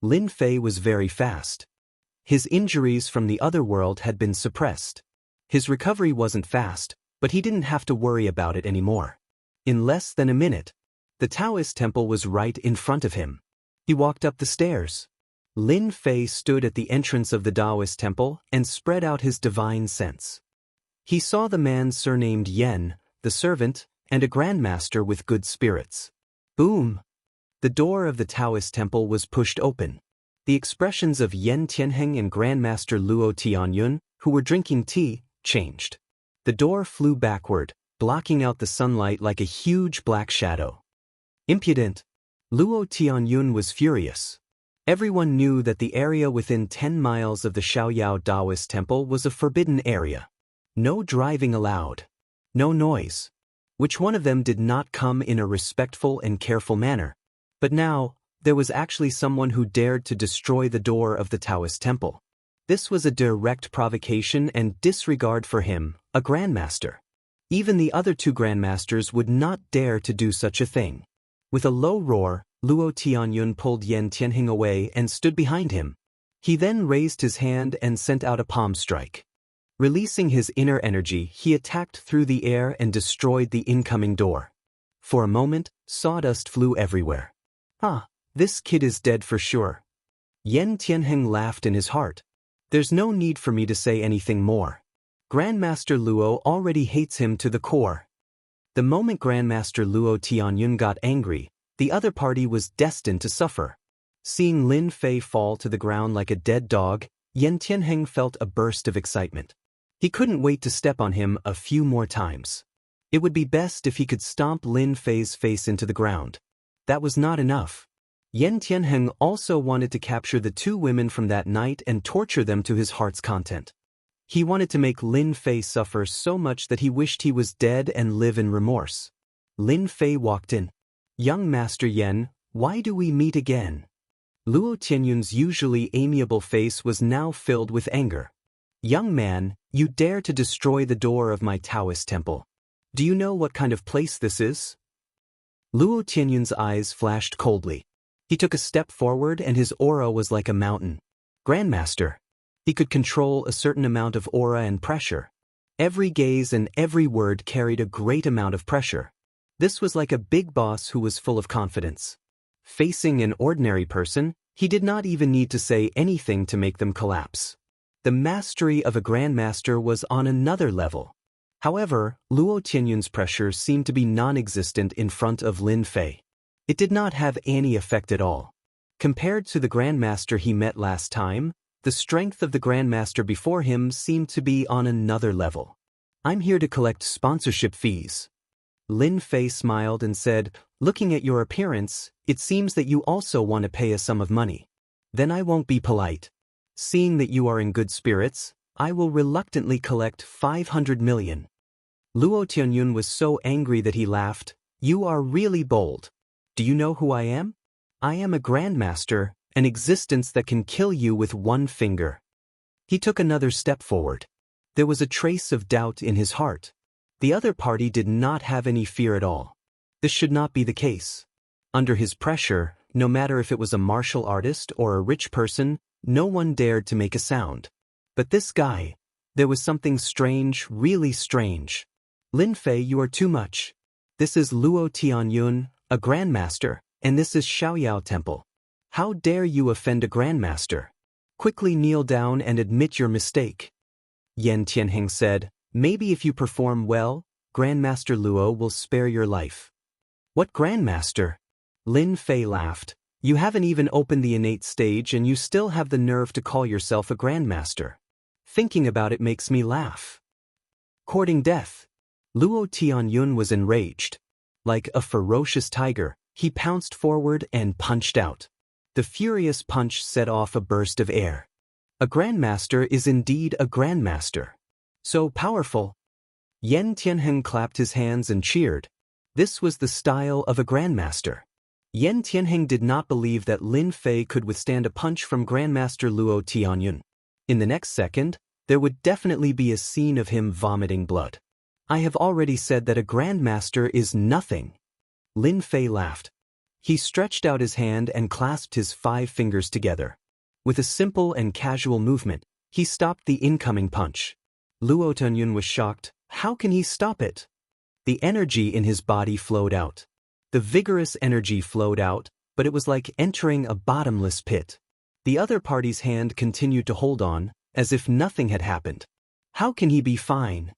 Lin Fei was very fast. His injuries from the other world had been suppressed. His recovery wasn't fast, but he didn't have to worry about it anymore. In less than a minute, the Daoist temple was right in front of him. He walked up the stairs. Lin Fei stood at the entrance of the Daoist temple and spread out his divine sense. He saw the man surnamed Yen, the servant, and a grandmaster with good spirits. Boom! The door of the Taoist temple was pushed open. The expressions of Yan Tianheng and Grandmaster Luo Tianyun, who were drinking tea, changed. The door flew backward, blocking out the sunlight like a huge black shadow. Impudent! Luo Tianyun was furious. Everyone knew that the area within 10 miles of the Xiaoyao Daoist temple was a forbidden area. No driving allowed. No noise. Which one of them did not come in a respectful and careful manner? But now, there was actually someone who dared to destroy the door of the Taoist temple. This was a direct provocation and disregard for him, a grandmaster. Even the other two grandmasters would not dare to do such a thing. With a low roar, Luo Tianyun pulled Yan Tianheng away and stood behind him. He then raised his hand and sent out a palm strike. Releasing his inner energy, he attacked through the air and destroyed the incoming door. For a moment, sawdust flew everywhere. Ah, this kid is dead for sure. Yan Tianheng laughed in his heart. There's no need for me to say anything more. Grandmaster Luo already hates him to the core. The moment Grandmaster Luo Tianyun got angry, the other party was destined to suffer. Seeing Lin Fei fall to the ground like a dead dog, Yan Tianheng felt a burst of excitement. He couldn't wait to step on him a few more times. It would be best if he could stomp Lin Fei's face into the ground. That was not enough. Yan Tianheng also wanted to capture the two women from that night and torture them to his heart's content. He wanted to make Lin Fei suffer so much that he wished he was dead and live in remorse. Lin Fei walked in. Young Master Yan, why do we meet again? Luo Tianyun's usually amiable face was now filled with anger. Young man, you dare to destroy the door of my Taoist temple. Do you know what kind of place this is? Luo Tianyun's eyes flashed coldly. He took a step forward and his aura was like a mountain. Grandmaster. He could control a certain amount of aura and pressure. Every gaze and every word carried a great amount of pressure. This was like a big boss who was full of confidence. Facing an ordinary person, he did not even need to say anything to make them collapse. The mastery of a grandmaster was on another level. However, Luo Tianyun's pressure seemed to be non-existent in front of Lin Fei. It did not have any effect at all. Compared to the grandmaster he met last time, the strength of the grandmaster before him seemed to be on another level. I'm here to collect sponsorship fees. Lin Fei smiled and said, looking at your appearance, it seems that you also want to pay a sum of money. Then I won't be polite. Seeing that you are in good spirits, I will reluctantly collect 500 million. Luo Tianyun was so angry that he laughed. You are really bold. Do you know who I am? I am a grandmaster, an existence that can kill you with one finger. He took another step forward. There was a trace of doubt in his heart. The other party did not have any fear at all. This should not be the case. Under his pressure, no matter if it was a martial artist or a rich person, no one dared to make a sound. But this guy, there was something strange, really strange. Lin Fei, you are too much. This is Luo Tianyun, a grandmaster, and this is Xiaoyao Temple. How dare you offend a grandmaster? Quickly kneel down and admit your mistake. Yan Tianheng said, maybe if you perform well, Grandmaster Luo will spare your life. What grandmaster? Lin Fei laughed. You haven't even opened the innate stage and you still have the nerve to call yourself a grandmaster. Thinking about it makes me laugh. Courting death. Luo Tianyun was enraged. Like a ferocious tiger, he pounced forward and punched out. The furious punch set off a burst of air. A grandmaster is indeed a grandmaster. So powerful. Yan Tianheng clapped his hands and cheered. This was the style of a grandmaster. Yan Tianheng did not believe that Lin Fei could withstand a punch from Grandmaster Luo Tianyun. In the next second, there would definitely be a scene of him vomiting blood. I have already said that a grandmaster is nothing. Lin Fei laughed. He stretched out his hand and clasped his 5 fingers together. With a simple and casual movement, he stopped the incoming punch. Luo Tianyun was shocked. How can he stop it? The energy in his body flowed out. The vigorous energy flowed out, but it was like entering a bottomless pit. The other party's hand continued to hold on, as if nothing had happened. How can he be fine?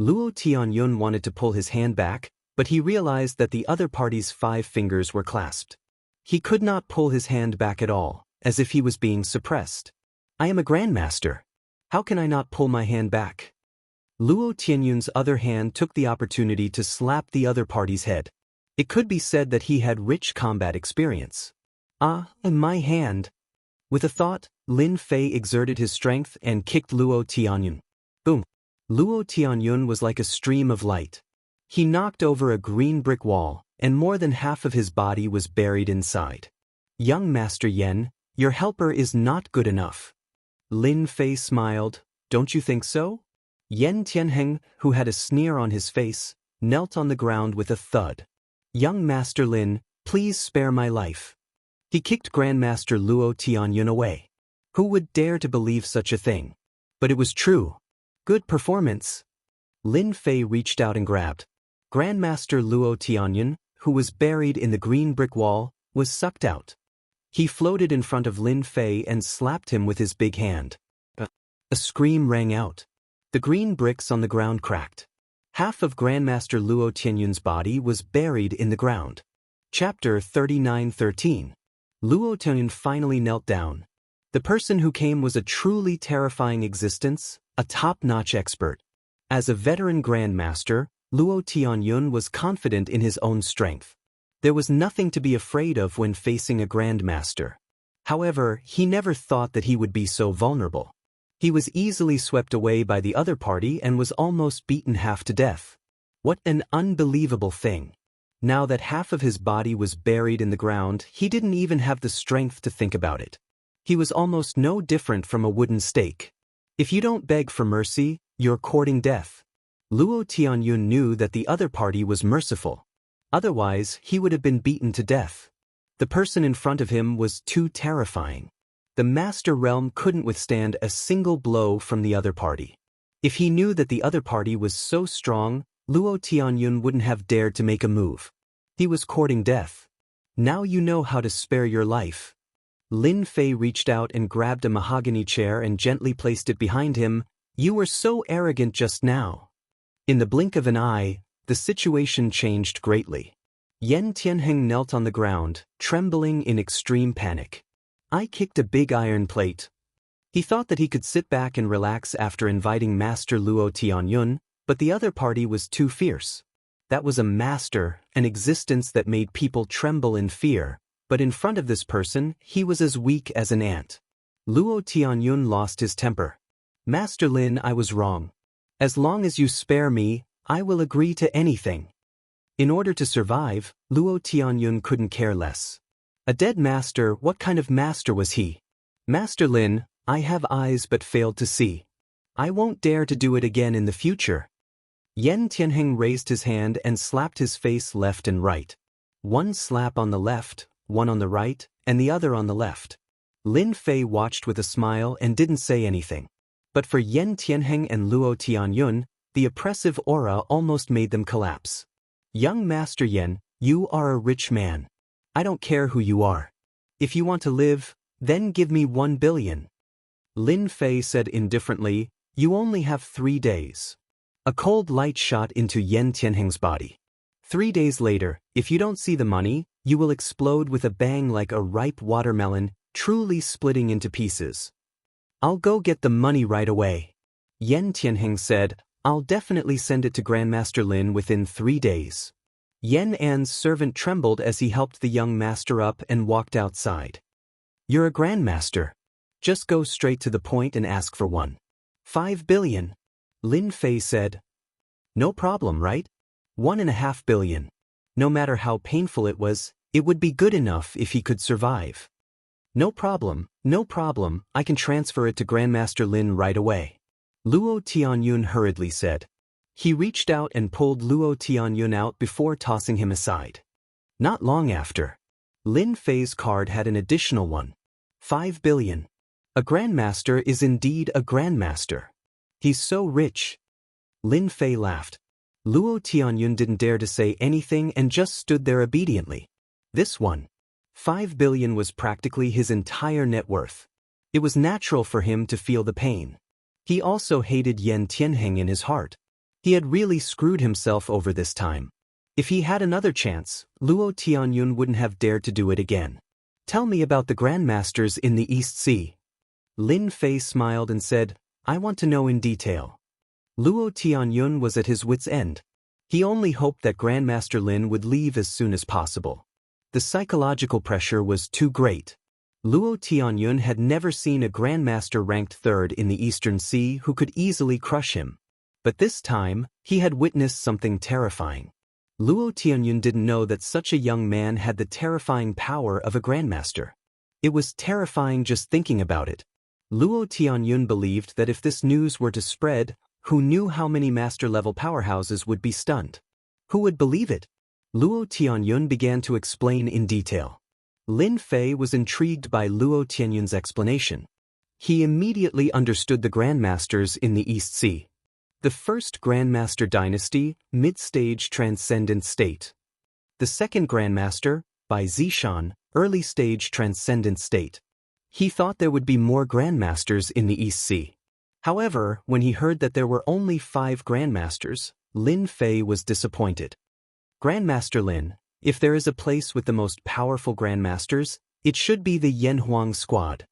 Luo Tianyun wanted to pull his hand back, but he realized that the other party's 5 fingers were clasped. He could not pull his hand back at all, as if he was being suppressed. I am a grandmaster. How can I not pull my hand back? Luo Tianyun's other hand took the opportunity to slap the other party's head. It could be said that he had rich combat experience. Ah, my hand. With a thought, Lin Fei exerted his strength and kicked Luo Tianyun. Boom. Luo Tianyun was like a stream of light. He knocked over a green brick wall, and more than half of his body was buried inside. Young Master Yen, your helper is not good enough. Lin Fei smiled. Don't you think so? Yen Tianheng, who had a sneer on his face, knelt on the ground with a thud. Young Master Lin, please spare my life. He kicked Grandmaster Luo Tianyun away. Who would dare to believe such a thing? But it was true. Good performance. Lin Fei reached out and grabbed. Grandmaster Luo Tianyun, who was buried in the green brick wall, was sucked out. He floated in front of Lin Fei and slapped him with his big hand. A scream rang out. The green bricks on the ground cracked. Half of Grandmaster Luo Tianyun's body was buried in the ground. Chapter 39:13. Luo Tianyun finally knelt down. The person who came was a truly terrifying existence, a top-notch expert. As a veteran grandmaster, Luo Tianyun was confident in his own strength. There was nothing to be afraid of when facing a grandmaster. However, he never thought that he would be so vulnerable. He was easily swept away by the other party and was almost beaten half to death. What an unbelievable thing. Now that half of his body was buried in the ground, he didn't even have the strength to think about it. He was almost no different from a wooden stake. If you don't beg for mercy, you're courting death. Luo Tianyun knew that the other party was merciful. Otherwise, he would have been beaten to death. The person in front of him was too terrifying. The Master Realm couldn't withstand a single blow from the other party. If he knew that the other party was so strong, Luo Tianyun wouldn't have dared to make a move. He was courting death. Now you know how to spare your life. Lin Fei reached out and grabbed a mahogany chair and gently placed it behind him. You were so arrogant just now. In the blink of an eye, the situation changed greatly. Yen Tianheng knelt on the ground, trembling in extreme panic. I kicked a big iron plate. He thought that he could sit back and relax after inviting Master Luo Tianyun, but the other party was too fierce. That was a master, an existence that made people tremble in fear, but in front of this person, he was as weak as an ant. Luo Tianyun lost his temper. Master Lin, I was wrong. As long as you spare me, I will agree to anything. In order to survive, Luo Tianyun couldn't care less. A dead master, what kind of master was he? Master Lin, I have eyes but failed to see. I won't dare to do it again in the future. Yen Tianheng raised his hand and slapped his face left and right. One slap on the left, one on the right, and the other on the left. Lin Fei watched with a smile and didn't say anything. But for Yen Tianheng and Luo Tianyun, the oppressive aura almost made them collapse. Young Master Yen, you are a rich man. I don't care who you are. If you want to live, then give me 1 billion. Lin Fei said indifferently, you only have 3 days. A cold light shot into Yen Tianheng's body. 3 days later, if you don't see the money, you will explode with a bang like a ripe watermelon, truly splitting into pieces. I'll go get the money right away. Yen Tianheng said, I'll definitely send it to Grandmaster Lin within 3 days. Yen An's servant trembled as he helped the young master up and walked outside. You're a grandmaster. Just go straight to the point and ask for 1.5 billion. Lin Fei said. No problem, right? 1.5 billion. No matter how painful it was, it would be good enough if he could survive. No problem, I can transfer it to Grandmaster Lin right away. Luo Tianyun hurriedly said. He reached out and pulled Luo Tianyun out before tossing him aside. Not long after, Lin Fei's card had an additional 1.5 billion. A grandmaster is indeed a grandmaster. He's so rich. Lin Fei laughed. Luo Tianyun didn't dare to say anything and just stood there obediently. This 1.5 billion was practically his entire net worth. It was natural for him to feel the pain. He also hated Yen Tianheng in his heart. He had really screwed himself over this time. If he had another chance, Luo Tianyun wouldn't have dared to do it again. Tell me about the grandmasters in the East Sea. Lin Fei smiled and said, I want to know in detail. Luo Tianyun was at his wit's end. He only hoped that Grandmaster Lin would leave as soon as possible. The psychological pressure was too great. Luo Tianyun had never seen a grandmaster ranked third in the Eastern Sea who could easily crush him. But this time, he had witnessed something terrifying. Luo Tianyun didn't know that such a young man had the terrifying power of a grandmaster. It was terrifying just thinking about it. Luo Tianyun believed that if this news were to spread, who knew how many master-level powerhouses would be stunned? Who would believe it? Luo Tianyun began to explain in detail. Lin Fei was intrigued by Luo Tianyun's explanation. He immediately understood the grandmasters in the East Sea. The first Grandmaster Dynasty, mid-stage transcendent state. The second Grandmaster, by Zishan, early-stage transcendent state. He thought there would be more Grandmasters in the East Sea. However, when he heard that there were only 5 Grandmasters, Lin Fei was disappointed. Grandmaster Lin, if there is a place with the most powerful Grandmasters, it should be the Yanhuang squad.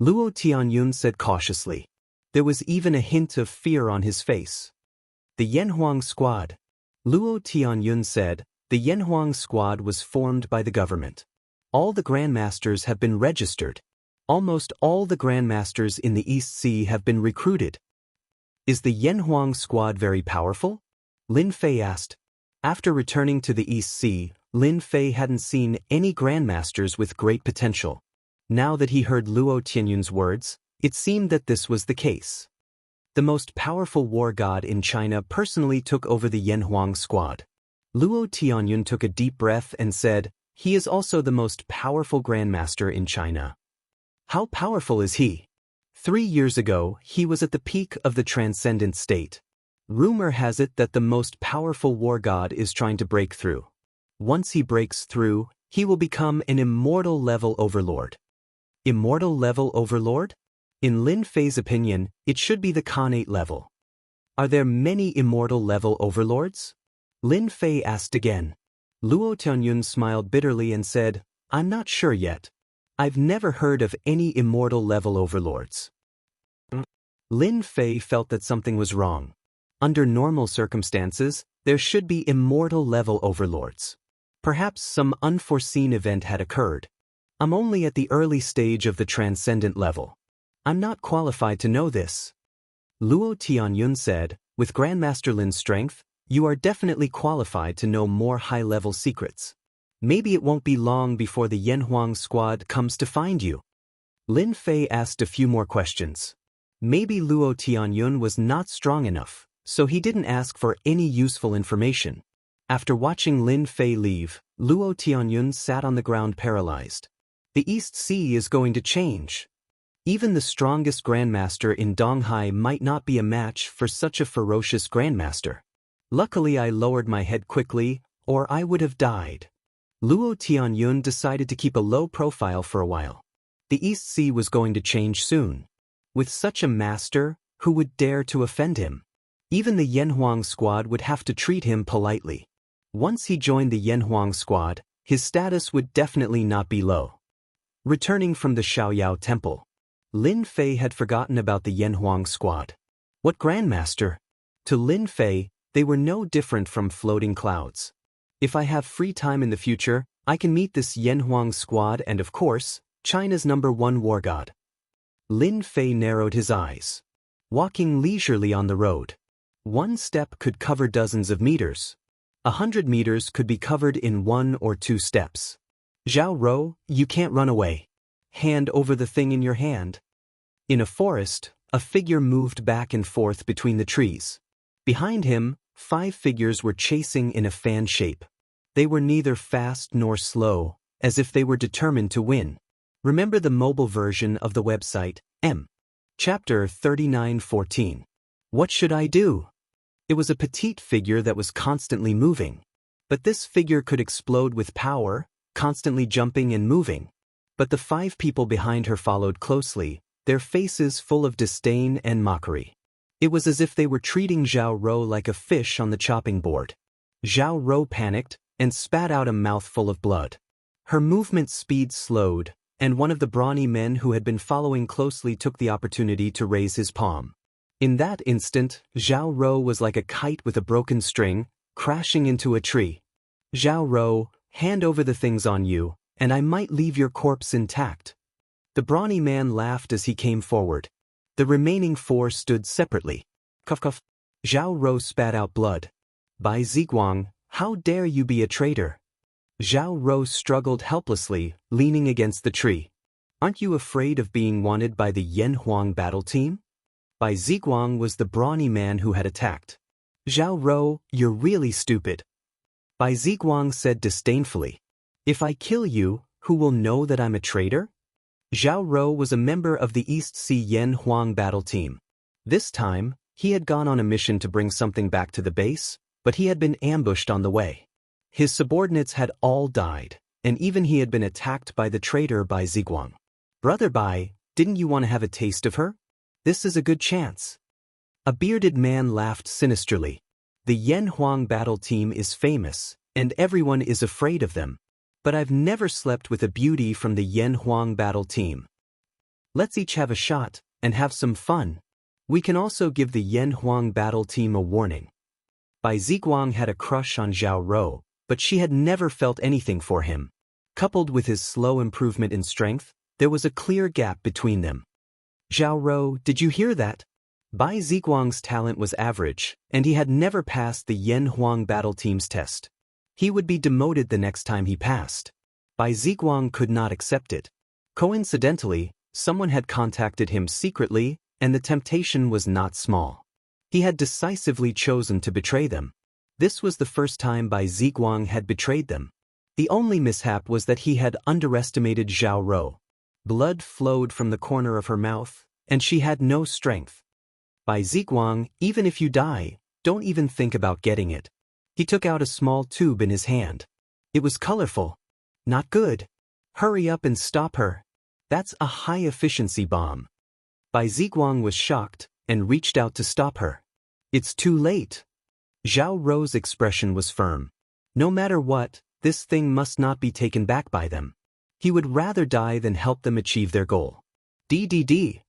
Luo Tianyun said cautiously. There was even a hint of fear on his face. The Yanhuang squad. Luo Tianyun said, the Yanhuang squad was formed by the government. All the Grandmasters have been registered. Almost all the Grandmasters in the East Sea have been recruited. Is the Yanhuang squad very powerful? Lin Fei asked. After returning to the East Sea, Lin Fei hadn't seen any Grandmasters with great potential. Now that he heard Luo Tianyun's words, it seemed that this was the case. The most powerful war god in China personally took over the Yanhuang squad. Luo Tianyun took a deep breath and said, he is also the most powerful grandmaster in China. How powerful is he? 3 years ago, he was at the peak of the transcendent state. Rumor has it that the most powerful war god is trying to break through. Once he breaks through, he will become an immortal level overlord. Immortal level overlord? In Lin Fei's opinion, it should be the Khanate level. Are there many immortal level overlords? Lin Fei asked again. Luo Tianyun smiled bitterly and said, I'm not sure yet. I've never heard of any immortal level overlords. Lin Fei felt that something was wrong. Under normal circumstances, there should be immortal level overlords. Perhaps some unforeseen event had occurred. I'm only at the early stage of the transcendent level. I'm not qualified to know this. Luo Tianyun said, with Grandmaster Lin's strength, you are definitely qualified to know more high-level secrets. Maybe it won't be long before the Yanhuang squad comes to find you. Lin Fei asked a few more questions. Maybe Luo Tianyun was not strong enough, so he didn't ask for any useful information. After watching Lin Fei leave, Luo Tianyun sat on the ground paralyzed. The East Sea is going to change. Even the strongest grandmaster in Donghai might not be a match for such a ferocious grandmaster. Luckily I lowered my head quickly, or I would have died. Luo Tianyun decided to keep a low profile for a while. The East Sea was going to change soon. With such a master, who would dare to offend him? Even the Yanhuang squad would have to treat him politely. Once he joined the Yanhuang squad, his status would definitely not be low. Returning from the Xiaoyao temple, Lin Fei had forgotten about the Yanhuang squad. What grandmaster? To Lin Fei, they were no different from floating clouds. If I have free time in the future, I can meet this Yanhuang squad and of course, China's #1 war god. Lin Fei narrowed his eyes. Walking leisurely on the road. 1 step could cover dozens of meters. 100 meters could be covered in 1 or 2 steps. Zhao Rou, you can't run away. Hand over the thing in your hand. In a forest, a figure moved back and forth between the trees. Behind him, 5 figures were chasing in a fan shape. They were neither fast nor slow, as if they were determined to win. Remember the mobile version of the website, M. Chapter 39:14. What should I do? It was a petite figure that was constantly moving. But this figure could explode with power, constantly jumping and moving. But the 5 people behind her followed closely, their faces full of disdain and mockery. It was as if they were treating Zhao Rou like a fish on the chopping board. Zhao Rou panicked and spat out a mouthful of blood. Her movement speed slowed, and one of the brawny men who had been following closely took the opportunity to raise his palm. In that instant, Zhao Rou was like a kite with a broken string, crashing into a tree. Zhao Rou, hand over the things on you, and I might leave your corpse intact. The brawny man laughed as he came forward. The remaining 4 stood separately. Cough cough. Zhao Rou spat out blood. Bai Ziguang, how dare you be a traitor? Zhao Rou struggled helplessly, leaning against the tree. Aren't you afraid of being wanted by the Yanhuang battle team? Bai Ziguang was the brawny man who had attacked. Zhao Rou, you're really stupid. Bai Ziguang said disdainfully. If I kill you, who will know that I'm a traitor? Zhao Rou was a member of the East Sea Yanhuang battle team. This time, he had gone on a mission to bring something back to the base, but he had been ambushed on the way. His subordinates had all died, and even he had been attacked by the traitor Bai Ziguang. Brother Bai, didn't you want to have a taste of her? This is a good chance. A bearded man laughed sinisterly. The Yanhuang battle team is famous, and everyone is afraid of them. But I've never slept with a beauty from the Yanhuang battle team. Let's each have a shot, and have some fun. We can also give the Yanhuang battle team a warning. Bai Ziguang had a crush on Zhao Rou, but she had never felt anything for him. Coupled with his slow improvement in strength, there was a clear gap between them. Zhao Rou, did you hear that? Bai Ziguang's talent was average, and he had never passed the Yanhuang battle team's test. He would be demoted the next time he passed. Bai Ziguang could not accept it. Coincidentally, someone had contacted him secretly, and the temptation was not small. He had decisively chosen to betray them. This was the first time Bai Ziguang had betrayed them. The only mishap was that he had underestimated Zhao Rou. Blood flowed from the corner of her mouth, and she had no strength. Bai Ziguang, even if you die, don't even think about getting it. He took out a small tube in his hand. It was colorful. Not good. Hurry up and stop her. That's a high-efficiency bomb. Bai Ziguang was shocked and reached out to stop her. It's too late. Zhao Rou's expression was firm. No matter what, this thing must not be taken back by them. He would rather die than help them achieve their goal. DDD.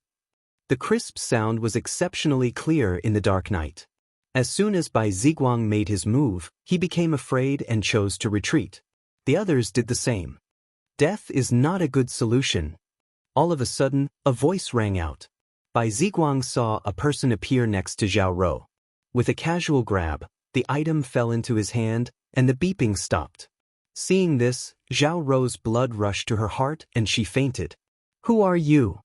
The crisp sound was exceptionally clear in the dark night. As soon as Bai Ziguang made his move, he became afraid and chose to retreat. The others did the same. Death is not a good solution. All of a sudden, a voice rang out. Bai Ziguang saw a person appear next to Zhao Rou. With a casual grab, the item fell into his hand, and the beeping stopped. Seeing this, Zhao Rou's blood rushed to her heart and she fainted. Who are you?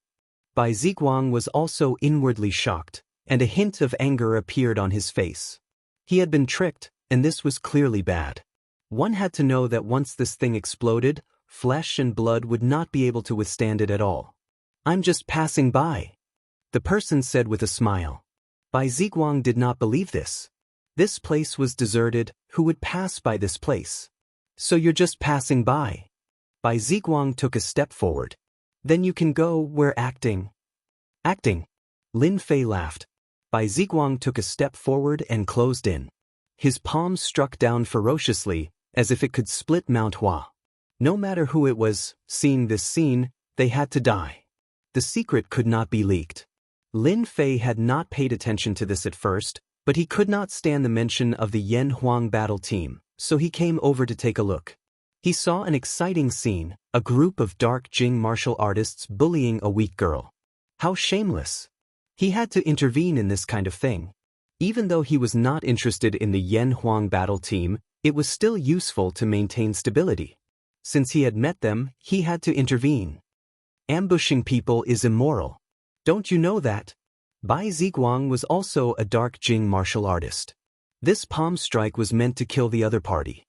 Bai Ziguang was also inwardly shocked, and a hint of anger appeared on his face. He had been tricked, and this was clearly bad. One had to know that once this thing exploded, flesh and blood would not be able to withstand it at all. I'm just passing by, the person said with a smile. Bai Ziguang did not believe this. This place was deserted, who would pass by this place? So you're just passing by. Bai Ziguang took a step forward. Then you can go, we're acting. Acting. Lin Fei laughed. Bai Ziguang took a step forward and closed in. His palm struck down ferociously, as if it could split Mount Hua. No matter who it was, seeing this scene, they had to die. The secret could not be leaked. Lin Fei had not paid attention to this at first, but he could not stand the mention of the Yanhuang battle team, so he came over to take a look. He saw an exciting scene, a group of dark Jing martial artists bullying a weak girl. How shameless! He had to intervene in this kind of thing. Even though he was not interested in the Yanhuang battle team, it was still useful to maintain stability. Since he had met them, he had to intervene. Ambushing people is immoral. Don't you know that? Bai Ziguang was also a dark Jing martial artist. This palm strike was meant to kill the other party.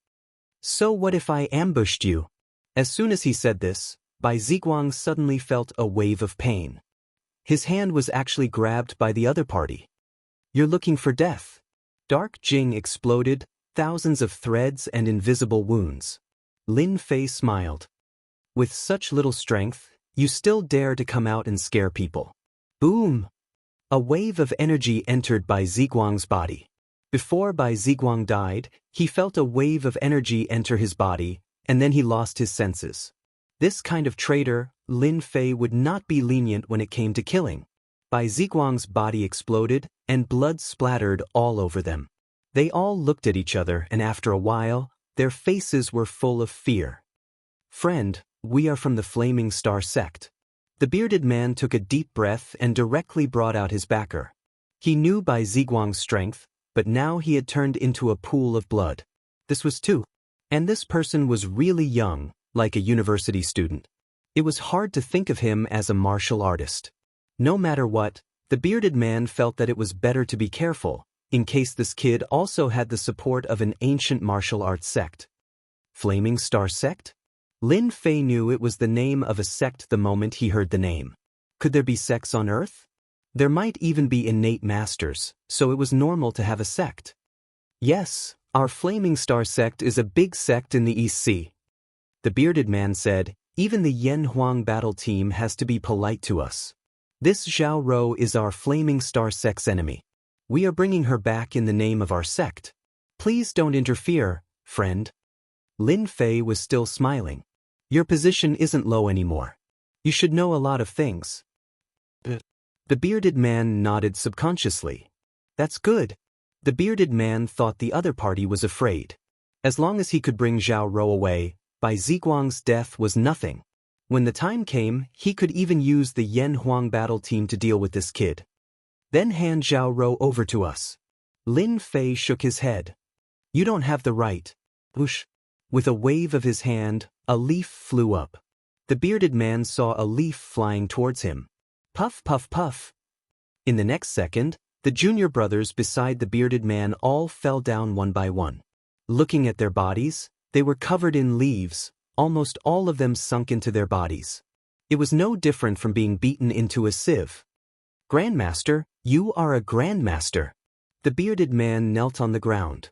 So what if I ambushed you? As soon as he said this, Bai Ziguang suddenly felt a wave of pain. His hand was actually grabbed by the other party. You're looking for death. Dark Jing exploded, thousands of threads and invisible wounds. Lin Fei smiled. With such little strength, you still dare to come out and scare people. Boom! A wave of energy entered Bai Ziguang's body. Before Bai Ziguang died, he felt a wave of energy enter his body, and then he lost his senses. This kind of traitor, Lin Fei would not be lenient when it came to killing. Bai Ziguang's body exploded, and blood splattered all over them. They all looked at each other, and after a while, their faces were full of fear. "Friend, we are from the Flaming Star sect." The bearded man took a deep breath and directly brought out his backer. He knew Bai Ziguang's strength, but now he had turned into a pool of blood. This was two. And this person was really young, like a university student. It was hard to think of him as a martial artist. No matter what, the bearded man felt that it was better to be careful, in case this kid also had the support of an ancient martial arts sect. Flaming Star Sect? Lin Fei knew it was the name of a sect the moment he heard the name. Could there be sects on Earth? There might even be innate masters, so it was normal to have a sect. Yes, our Flaming Star sect is a big sect in the East Sea. The bearded man said, even the Yen Huang battle team has to be polite to us. This Zhao Rou is our Flaming Star sect's enemy. We are bringing her back in the name of our sect. Please don't interfere, friend. Lin Fei was still smiling. Your position isn't low anymore. You should know a lot of things. The bearded man nodded subconsciously. That's good. The bearded man thought the other party was afraid. As long as he could bring Zhao Rou away, Bai Ziguang's death was nothing. When the time came, he could even use the Yen Huang battle team to deal with this kid. Then hand Zhao Rou over to us. Lin Fei shook his head. You don't have the right. Whoosh. With a wave of his hand, a leaf flew up. The bearded man saw a leaf flying towards him. Puff, puff, puff. In the next second, the junior brothers beside the bearded man all fell down one by one. Looking at their bodies, they were covered in leaves, almost all of them sunk into their bodies. It was no different from being beaten into a sieve. Grandmaster, you are a grandmaster. The bearded man knelt on the ground.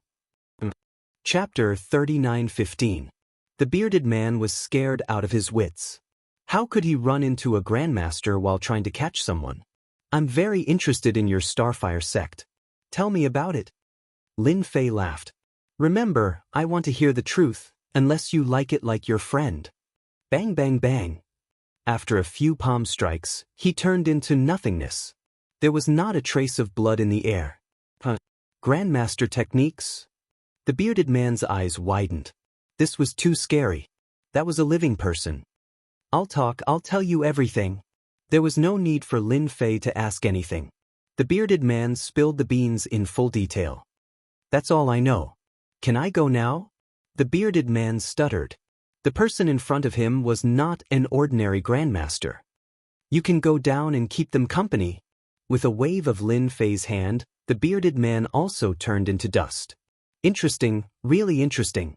Chapter 39:15. The bearded man was scared out of his wits. How could he run into a grandmaster while trying to catch someone? I'm very interested in your Starfire sect. Tell me about it. Lin Fei laughed. Remember, I want to hear the truth, unless you like it like your friend. Bang, bang, bang. After a few palm strikes, he turned into nothingness. There was not a trace of blood in the air. Grandmaster techniques? The bearded man's eyes widened. This was too scary. That was a living person. I'll tell you everything. There was no need for Lin Fei to ask anything. The bearded man spilled the beans in full detail. That's all I know. Can I go now? The bearded man stuttered. The person in front of him was not an ordinary grandmaster. You can go down and keep them company. With a wave of Lin Fei's hand, the bearded man also turned into dust. Interesting, really interesting.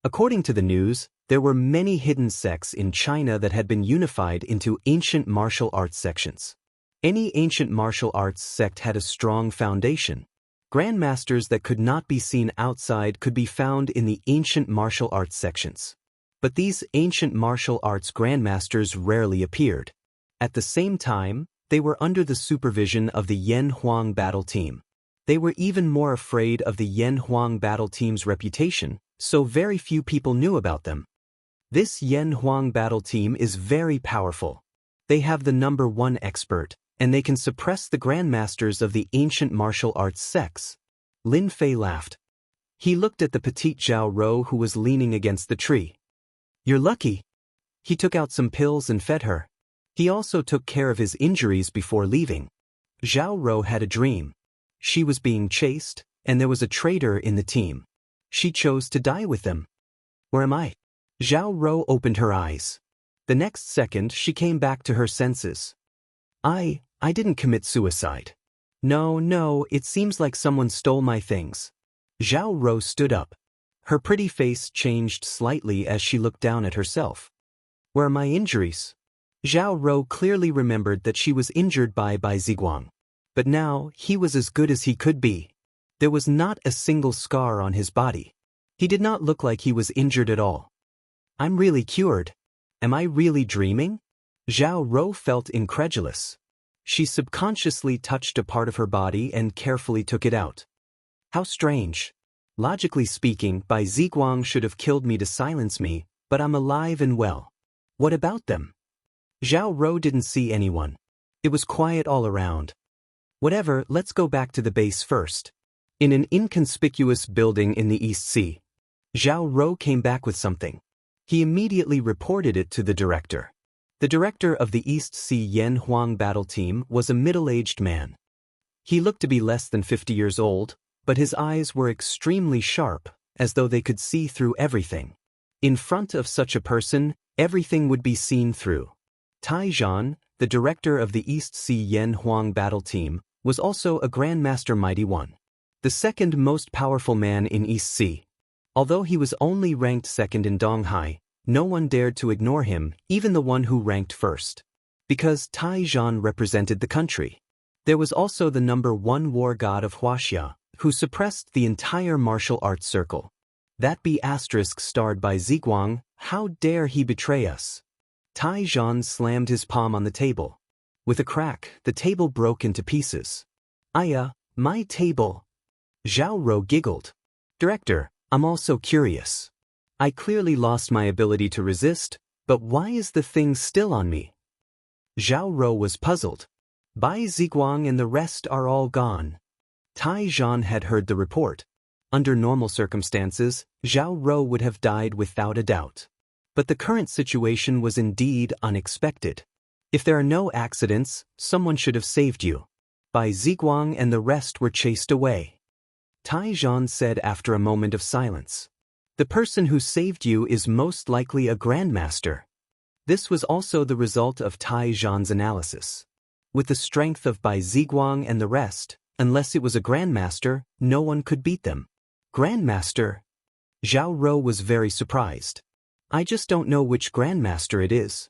According to the news, there were many hidden sects in China that had been unified into ancient martial arts sections. Any ancient martial arts sect had a strong foundation. Grandmasters that could not be seen outside could be found in the ancient martial arts sections. But these ancient martial arts grandmasters rarely appeared. At the same time, they were under the supervision of the Yen Huang battle team. They were even more afraid of the Yen Huang battle team's reputation, so very few people knew about them. This Yen Huang battle team is very powerful. They have the #1 expert, and they can suppress the grandmasters of the ancient martial arts sects. Lin Fei laughed. He looked at the petite Zhao Rou who was leaning against the tree. You're lucky. He took out some pills and fed her. He also took care of his injuries before leaving. Zhao Rou had a dream. She was being chased, and there was a traitor in the team. She chose to die with them. Where am I? Zhao Rou opened her eyes. The next second she came back to her senses. I didn't commit suicide. No, it seems like someone stole my things. Zhao Rou stood up. Her pretty face changed slightly as she looked down at herself. Where are my injuries? Zhao Rou clearly remembered that she was injured by Bai Ziguang. But now, he was as good as he could be. There was not a single scar on his body. He did not look like he was injured at all. I'm really cured. Am I really dreaming? Zhao Rou felt incredulous. She subconsciously touched a part of her body and carefully took it out. How strange. Logically speaking, Bai Ziguang should have killed me to silence me, but I'm alive and well. What about them? Zhao Rou didn't see anyone. It was quiet all around. Whatever, let's go back to the base first. In an inconspicuous building in the East Sea, Zhao Rou came back with something. He immediately reported it to the director. The director of the East Sea Yan Huang battle team was a middle-aged man. He looked to be less than 50 years old, but his eyes were extremely sharp, as though they could see through everything. In front of such a person, everything would be seen through. Tai Zhan, the director of the East Sea Yan Huang battle team, was also a Grandmaster Mighty One, the second most powerful man in East Sea. Although he was only ranked second in Donghai, no one dared to ignore him, even the one who ranked first. Because Tai Zhan represented the country. There was also the #1 war god of Wuxia, who suppressed the entire martial arts circle. That be * starred by Ziguang, how dare he betray us? Tai Zhan slammed his palm on the table. With a crack, the table broke into pieces. Aya, my table. Zhao Rou giggled. Director, I'm also curious. I clearly lost my ability to resist, but why is the thing still on me? Zhao Rou was puzzled. Bai Ziguang and the rest are all gone. Tai Zhan had heard the report. Under normal circumstances, Zhao Rou would have died without a doubt. But the current situation was indeed unexpected. If there are no accidents, someone should have saved you. Bai Ziguang and the rest were chased away. Tai Zhan said after a moment of silence. The person who saved you is most likely a grandmaster. This was also the result of Tai Zhan's analysis. With the strength of Bai Ziguang and the rest, unless it was a grandmaster, no one could beat them. Grandmaster? Zhao Rou was very surprised. I just don't know which grandmaster it is.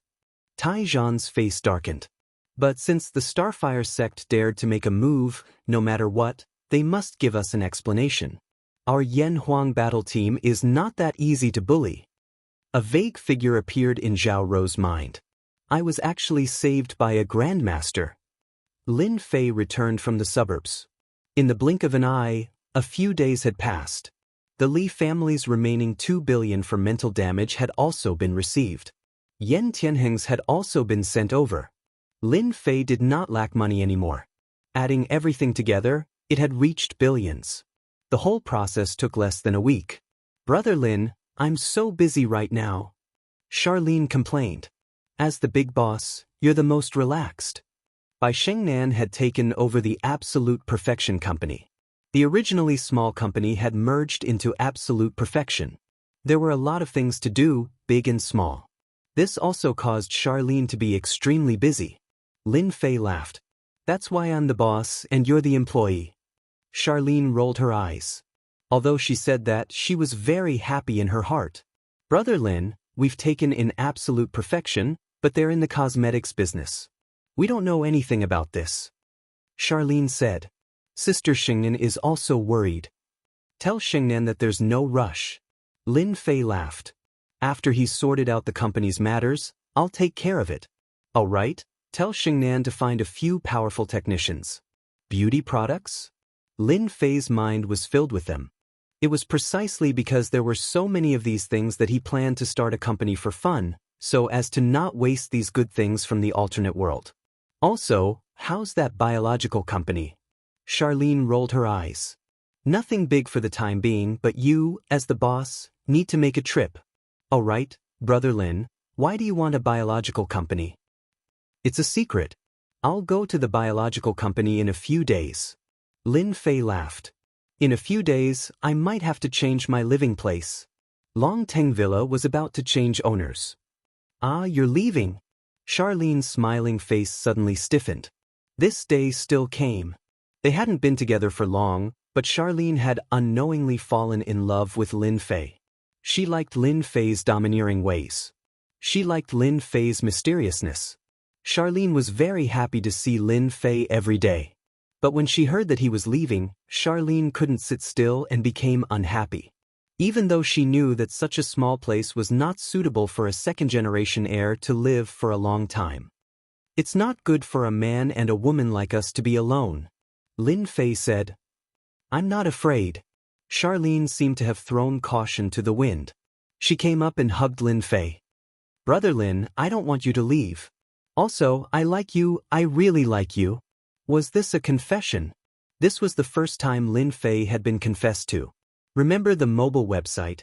Tai Zhan's face darkened. But since the Starfire sect dared to make a move, no matter what, they must give us an explanation. Our Yan Huang battle team is not that easy to bully. A vague figure appeared in Zhao Rou's mind. I was actually saved by a grandmaster. Lin Fei returned from the suburbs. In the blink of an eye, a few days had passed. The Li family's remaining 2 billion for mental damage had also been received. Yan Tianheng's had also been sent over. Lin Fei did not lack money anymore. Adding everything together, it had reached billions. The whole process took less than a week. Brother Lin, I'm so busy right now. Charlene complained. As the big boss, you're the most relaxed. Bai Shengnan had taken over the Absolute Perfection Company. The originally small company had merged into Absolute Perfection. There were a lot of things to do, big and small. This also caused Charlene to be extremely busy. Lin Fei laughed. That's why I'm the boss and you're the employee. Charlene rolled her eyes. Although she said that, she was very happy in her heart. Brother Lin, we've taken in Absolute Perfection, but they're in the cosmetics business. We don't know anything about this. Charlene said. Sister Xingnan is also worried. Tell Xingnan that there's no rush. Lin Fei laughed. After he's sorted out the company's matters, I'll take care of it. All right, tell Xingnan to find a few powerful technicians. Beauty products? Lin Fei's mind was filled with them. It was precisely because there were so many of these things that he planned to start a company for fun, so as to not waste these good things from the alternate world. Also, how's that biological company? Charlene rolled her eyes. Nothing big for the time being, but you, as the boss, need to make a trip. All right, Brother Lin, why do you want a biological company? It's a secret. I'll go to the biological company in a few days. Lin Fei laughed. In a few days, I might have to change my living place. Longteng Villa was about to change owners. Ah, you're leaving? Charlene's smiling face suddenly stiffened. This day still came. They hadn't been together for long, but Charlene had unknowingly fallen in love with Lin Fei. She liked Lin Fei's domineering ways. She liked Lin Fei's mysteriousness. Charlene was very happy to see Lin Fei every day. But when she heard that he was leaving, Charlene couldn't sit still and became unhappy. Even though she knew that such a small place was not suitable for a second-generation heir to live for a long time. It's not good for a man and a woman like us to be alone. Lin Fei said. I'm not afraid. Charlene seemed to have thrown caution to the wind. She came up and hugged Lin Fei. Brother Lin, I don't want you to leave. Also, I like you, I really like you. Was this a confession? This was the first time Lin Fei had been confessed to. Remember the mobile website,